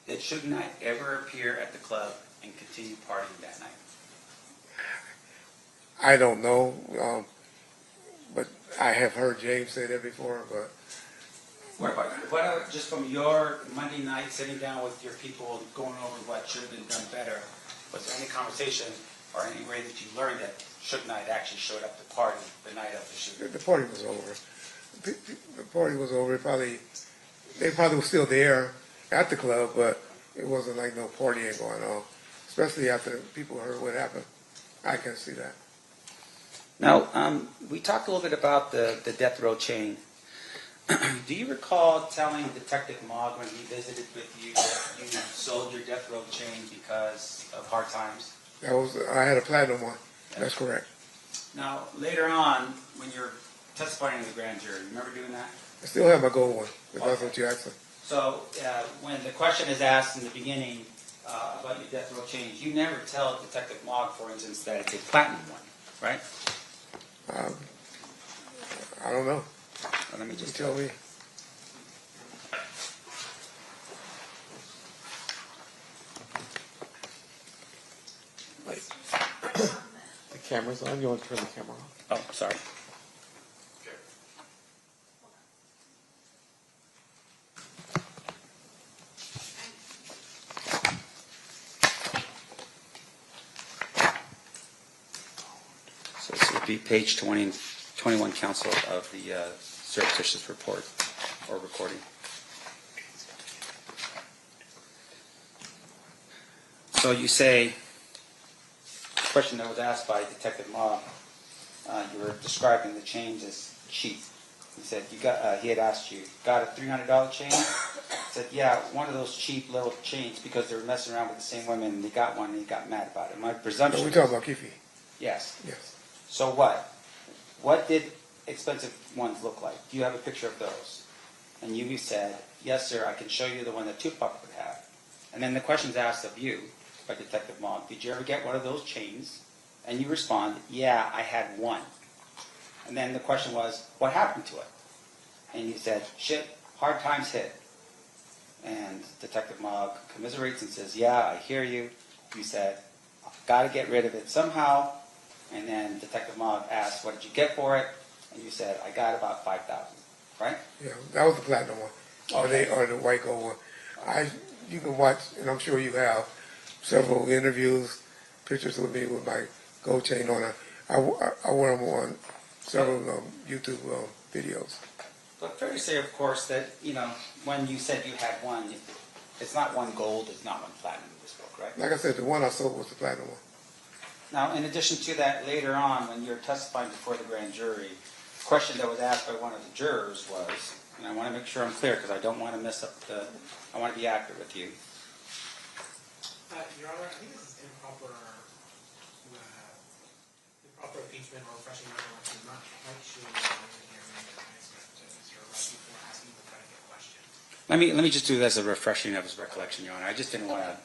did Suge Knight ever appear at the club and continue partying that night? I don't know, but I have heard James say that before, but What just from your Monday night sitting down with your people, going over what should have been done better, was there any conversation or any way that you learned that Suge Knight actually showed up to the party the night of the shooting? The party was over. The party was over. They probably were still there at the club, but it wasn't like no partying going on, especially after people heard what happened. I can see that. Now, we talked a little bit about the death row chain. Do you recall telling Detective Mogg when he visited with you that you sold your death row chain because of hard times? I had a platinum one. That's correct. Now, later on, when you're testifying in the grand jury, remember doing that? I still have my gold one, if that's what you asked. So, when the question is asked in the beginning about your death row chains, you never tell Detective Mogg, for instance, that it's a platinum one, right? I don't know. Well, let me just tell me. The camera's on. You want to turn the camera off? Oh, sorry. So this would be page 21, counsel, of the surreptitious report or recording. So you say, the question that was asked by Detective Mogg, you were describing the chains as cheap. He said, he had asked you, got a $300 chain? He said, yeah, one of those cheap little chains because they were messing around with the same women and they got one and he got mad about it. My presumption We're talking about Keffe. Yes. Yes. So what? What did expensive ones look like? Do you have a picture of those? And you said, yes, sir, I can show you the one that Tupac would have. And then the question's asked of you by Detective Mogg, did you ever get one of those chains? And you respond, yeah, I had one. And then the question was, what happened to it? And you said, shit, hard times hit. And Detective Mogg commiserates and says, yeah, I hear you. You said, got to get rid of it somehow. And then Detective Mogg asked, what did you get for it? And you said, I got about $5,000, right? Yeah, that was the platinum one, Okay. or the white gold one. You can watch, and I'm sure you have, several interviews, pictures with me with my gold chain on. I wear them on several YouTube videos. But fair to say, of course, that, when you said you had one, it's not one gold, it's not one platinum in this book, right? Like I said, the one I sold was the platinum one. Now, in addition to that, later on, when you're testifying before the grand jury, the question that was asked by one of the jurors was, and I want to make sure I'm clear because I don't want to mess up I want to be accurate with you. Your Honor, I think this is improper impeachment or refreshing recollection. I'm not quite sure what you're hearing to Mr. Rush before asking the predicate question. Let me just do this as a refreshing of his recollection, Your Honor. I just didn't want to.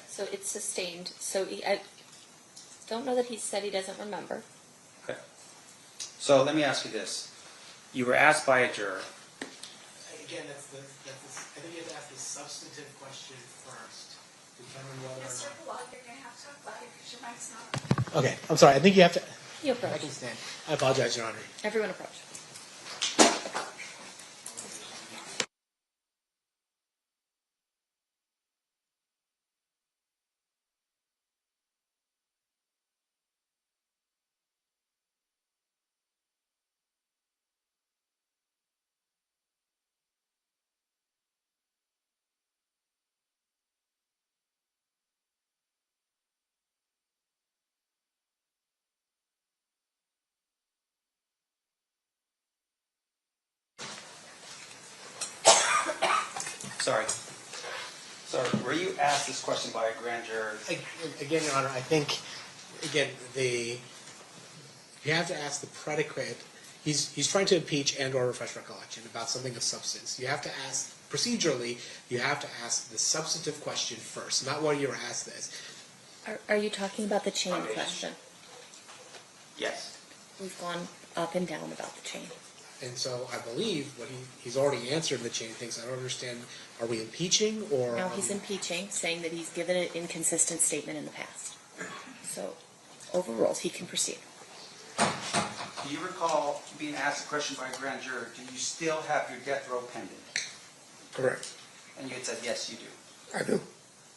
So it's sustained. So I don't know that he said he doesn't remember. Okay. So let me ask you this. You were asked by a juror. Again, I think you have to ask the substantive question first. Determine whether Mr. Blood, you're going to have to talk louder because your mic's not. Okay, I'm sorry. I think you have to. You approach. I can stand. I apologize, Your Honor. Everyone approach. Sorry. So were you asked this question by a grand juror? Again, Your Honor, I think, again, you have to ask the predicate. He's trying to impeach and or refresh recollection about something of substance. You have to ask, procedurally, you have to ask the substantive question first, not what you were asked this. Are you talking about the chain question? Yes. We've gone up and down about the chain. And so I believe what he's already answered the chain things. I don't understand. Are we impeaching or? No, he's impeaching, saying that he's given an inconsistent statement in the past. So, overruled. He can proceed. Do you recall being asked a question by a grand juror, do you still have your death row pending? Correct. And you had said, yes, you do. I do.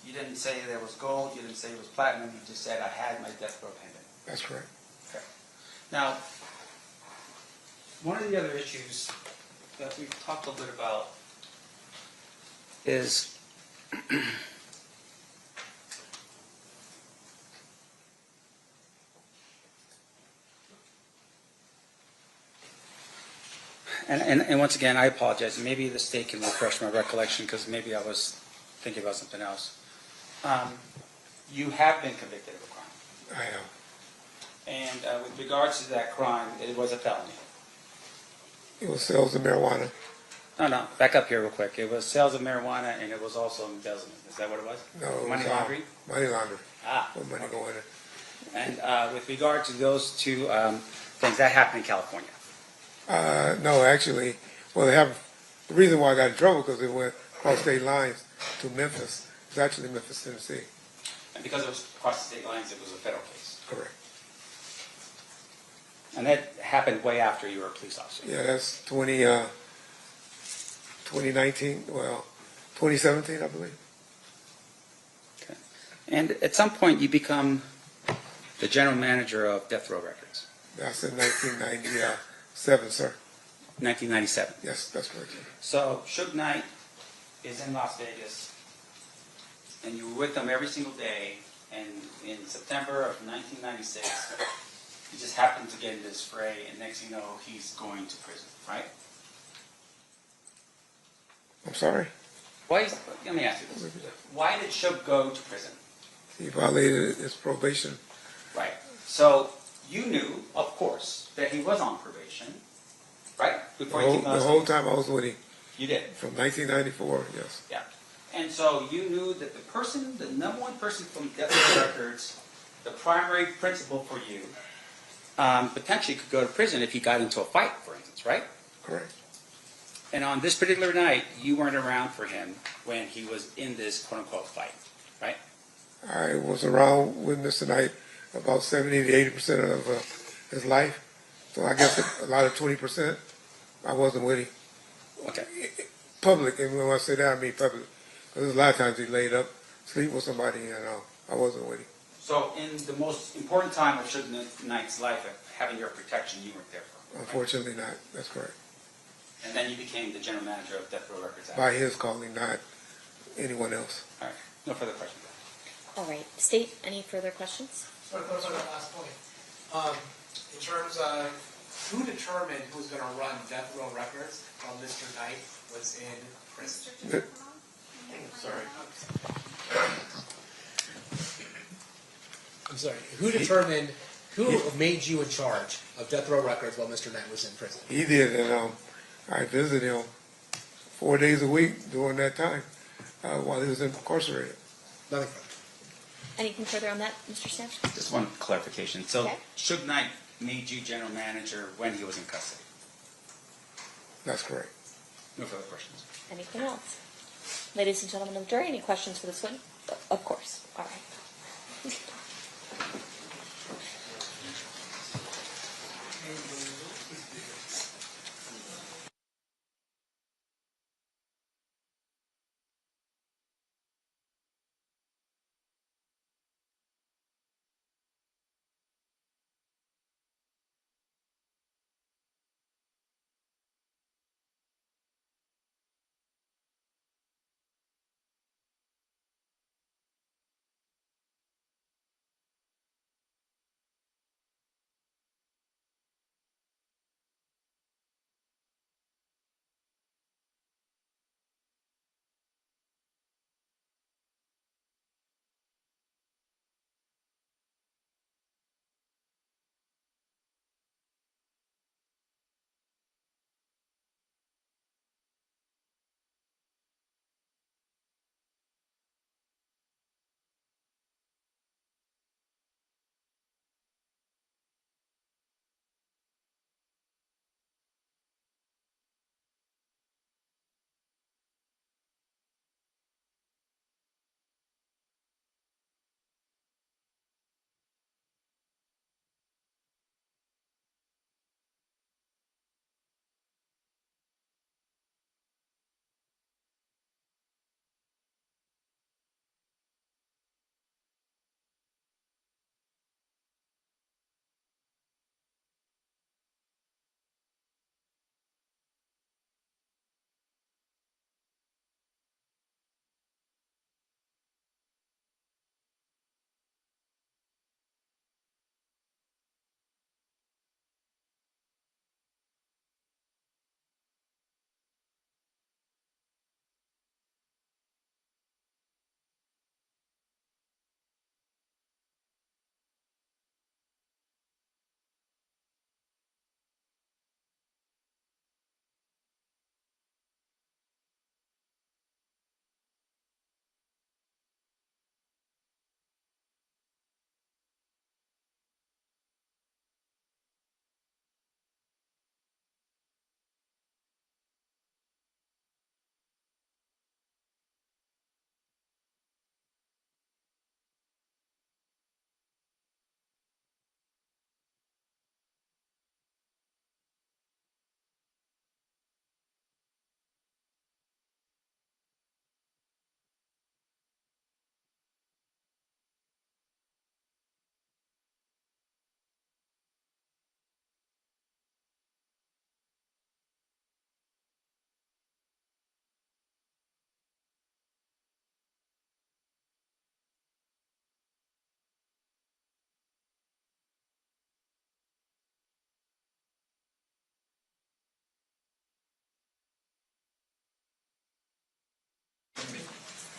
You didn't say there was gold, you didn't say it was platinum, you just said, I had my death row pending. That's correct. Okay. Now, one of the other issues that we've talked a little bit about is and once again, I apologize. Maybe the state can refresh my recollection because maybe I was thinking about something else. You have been convicted of a crime. I am. And with regards to that crime, it was a felony. It was sales of marijuana. No, back up here real quick. It was sales of marijuana and it was also embezzlement. Is that what it was? No, it money was, laundering? Money laundering. Ah. With money going in. And with regard to those two things, that happened in California. No, actually, well, the reason why I got in trouble because it went across state lines to Memphis. It's actually Memphis, Tennessee. And because it was across the state lines, it was a federal case. Correct. And that happened way after you were a police officer. Yeah, that's 2019, well, 2017, I believe. Okay. And at some point, you become the general manager of Death Row Records. That's in 1997, sir. 1997. Yes, that's correct. So Suge Knight is in Las Vegas, and you were with them every single day, and in September of 1996, he just happened to get in this fray, and next thing you know, he's going to prison, right? I'm sorry? Let me ask you this. Why did Suge go to prison? He violated his probation. Right. So you knew, of course, that he was on probation, right? Before he came to The Las whole Vegas? time I was with him. You did? From 1994, yes. Yeah. And so you knew that the number one person from Death Row Records, the primary principal for you, potentially could go to prison if he got into a fight, for instance, right? Correct. And on this particular night, you weren't around for him when he was in this quote-unquote fight, right? I was around with Mr. Knight about 70 to 80% of his life. So I guess a lot of 20%, I wasn't with him. Okay. Public, and when I say that, I mean public. Because a lot of times he laid up, sleep with somebody, and I wasn't with him. So in the most important time of Suge Knight's life, of having your protection, you weren't there for him. Unfortunately not, that's correct. And then you became the general manager of Death Row Records. By his calling, not anyone else. All right. No further questions. All right. State, any further questions? So to clarify that last point, in terms of who determined who was going to run Death Row Records while Mr. Knight was in prison? Sorry. I'm sorry. Who determined, who made you in charge of Death Row Records while Mr. Knight was in prison? He did, and I visited him 4 days a week during that time while he was incarcerated. Nothing further. Anything further on that, Mr. Stamps? Just one clarification. So Okay. Suge Knight made you general manager when he was in custody. That's correct. No further questions. Anything else? Ladies and gentlemen of the jury, any questions for this witness? Of course. All right.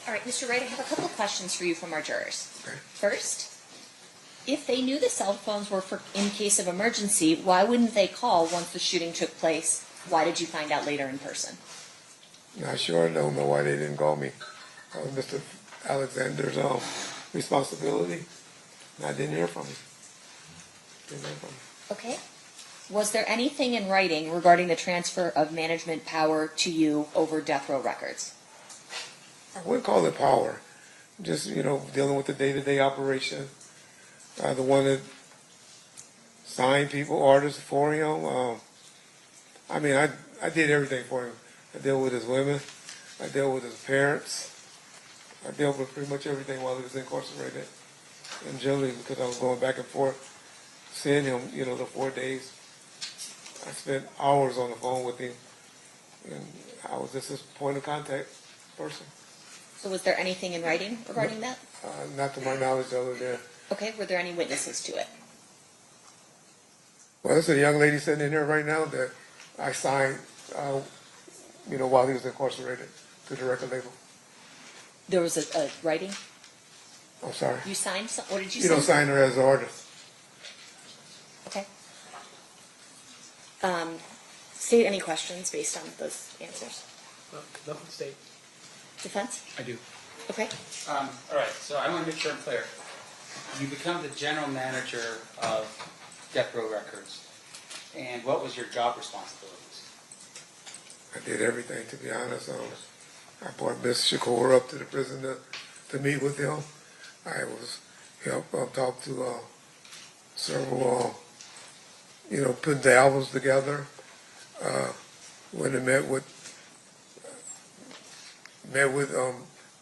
All right, Mr. Wright, I have a couple of questions for you from our jurors. Okay. First, if they knew the cell phones were for in case of emergency, why wouldn't they call once the shooting took place? Why did you find out later in person? Not sure. I don't know why they didn't call me. That was Mr. Alexander's responsibility. And I didn't hear from him. Okay. Was there anything in writing regarding the transfer of management power to you over death row records? I wouldn't call it power. Just, dealing with the day-to-day operation. The one that signed people, artists for him. I did everything for him. I dealt with his women. I dealt with his parents. I dealt with pretty much everything while he was incarcerated. And generally, because I was going back and forth, seeing him, the 4 days, I spent hours on the phone with him. And I was just his point of contact person. So was there anything in writing regarding that? Not to my knowledge, other than. Okay, were there any witnesses to it? Well, there's a young lady sitting in there right now that I signed, while he was incarcerated to the record label. There was a writing? I'm sorry. You signed some? What did you You sign? don't sign her as an artist. Okay. State any questions based on those answers? Nothing state. Defense? I do. Okay. All right, so I want to make sure I'm clear. You become the general manager of Death Row Records, and what was your job responsibilities? I did everything, to be honest. I brought Miss Shakur up to the prison to meet with him. I was talked to several, putting the albums together. When I met with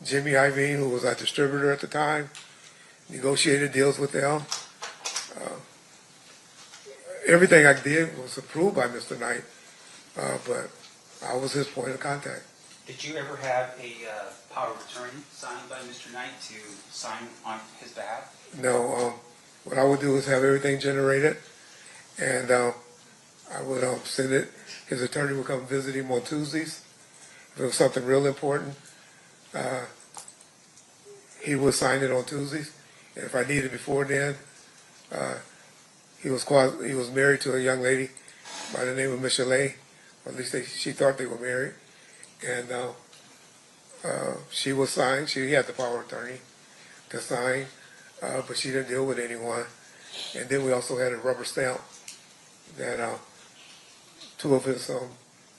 Jimmy Iovine, who was our distributor at the time, negotiated deals with them. Everything I did was approved by Mr. Knight, but I was his point of contact. Did you ever have a power of attorney signed by Mr. Knight to sign on his behalf? No, what I would do is have everything generated, and I would send it. His attorney would come visit him on Tuesdays. If it was something real important, he would sign it on Tuesdays. And if I needed it before then, he was married to a young lady by the name of Michelet, or at least she thought they were married. And she was signed. She had the power of attorney to sign, but she didn't deal with anyone. And then we also had a rubber stamp that two of his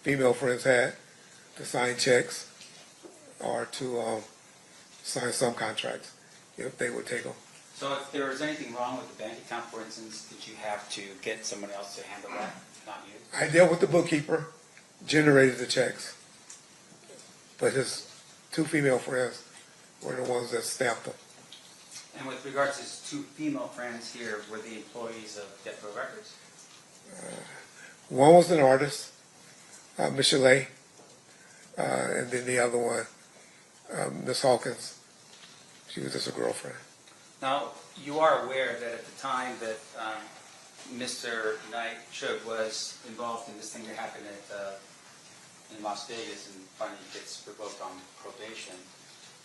female friends had to sign checks or to sign some contracts if they would take them. So if there was anything wrong with the bank account, for instance, did you have to get someone else to handle that, not you? I dealt with the bookkeeper, generated the checks, but his two female friends were the ones that stamped them. And with regards to his two female friends here, were the employees of Death Row Records? One was an artist, Michelet, and then the other one, Miss Hawkins. She was just a girlfriend. Now, you are aware that at the time that Mr. Knight was involved in this thing that happened in Las Vegas and finally gets revoked on probation,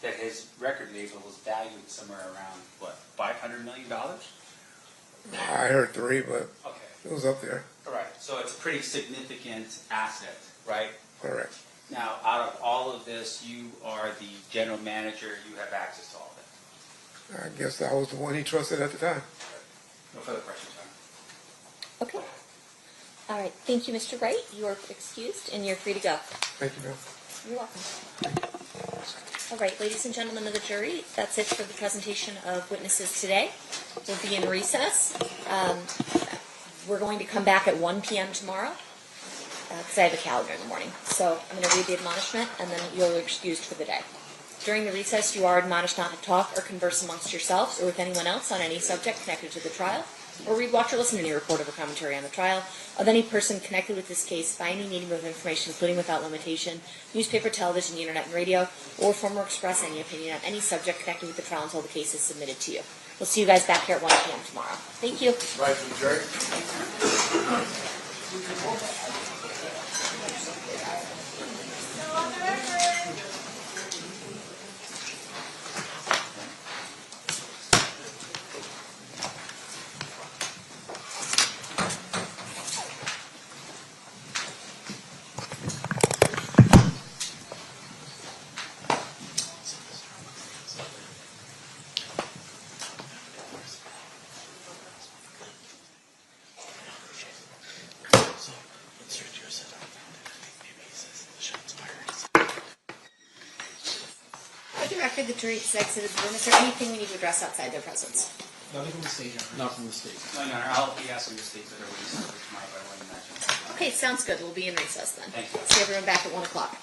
that his record label was valued somewhere around, what, $500 million? I heard 3, but okay. It was up there. All right, so it's a pretty significant asset, right? Correct. Now, out of all of this, you are the general manager, you have access to all of it. I guess I was the one he trusted at the time. No further questions, Your Honor. Okay. All right. Thank you, Mr. Wright. You are excused, and you're free to go. Thank you, ma'am. You're welcome. All right, ladies and gentlemen of the jury, that's it for the presentation of witnesses today. We'll be in recess. We're going to come back at 1 p.m. tomorrow because I have a calendar in the morning. So I'm going to read the admonishment, and then you're excused for the day. During the recess, you are admonished not to talk or converse amongst yourselves or with anyone else on any subject connected to the trial, or read, watch, or listen to any report of a commentary on the trial of any person connected with this case by any medium of information, including without limitation, newspaper, television, the internet, and radio, or form or express any opinion on any subject connected with the trial until the case is submitted to you. We'll see you guys back here at 1 p.m. tomorrow. Thank you. Right from Jerry. record that Therese exited the room. Is there anything we need to address outside their presence? Nothing from the stage, Your Honor. Not from the state. No, Your Honor, I'll be asking the state that are waiting for tomorrow, but I wouldn't imagine. Okay, sounds good. We'll be in recess then. Thank you. See everyone back at 1 o'clock.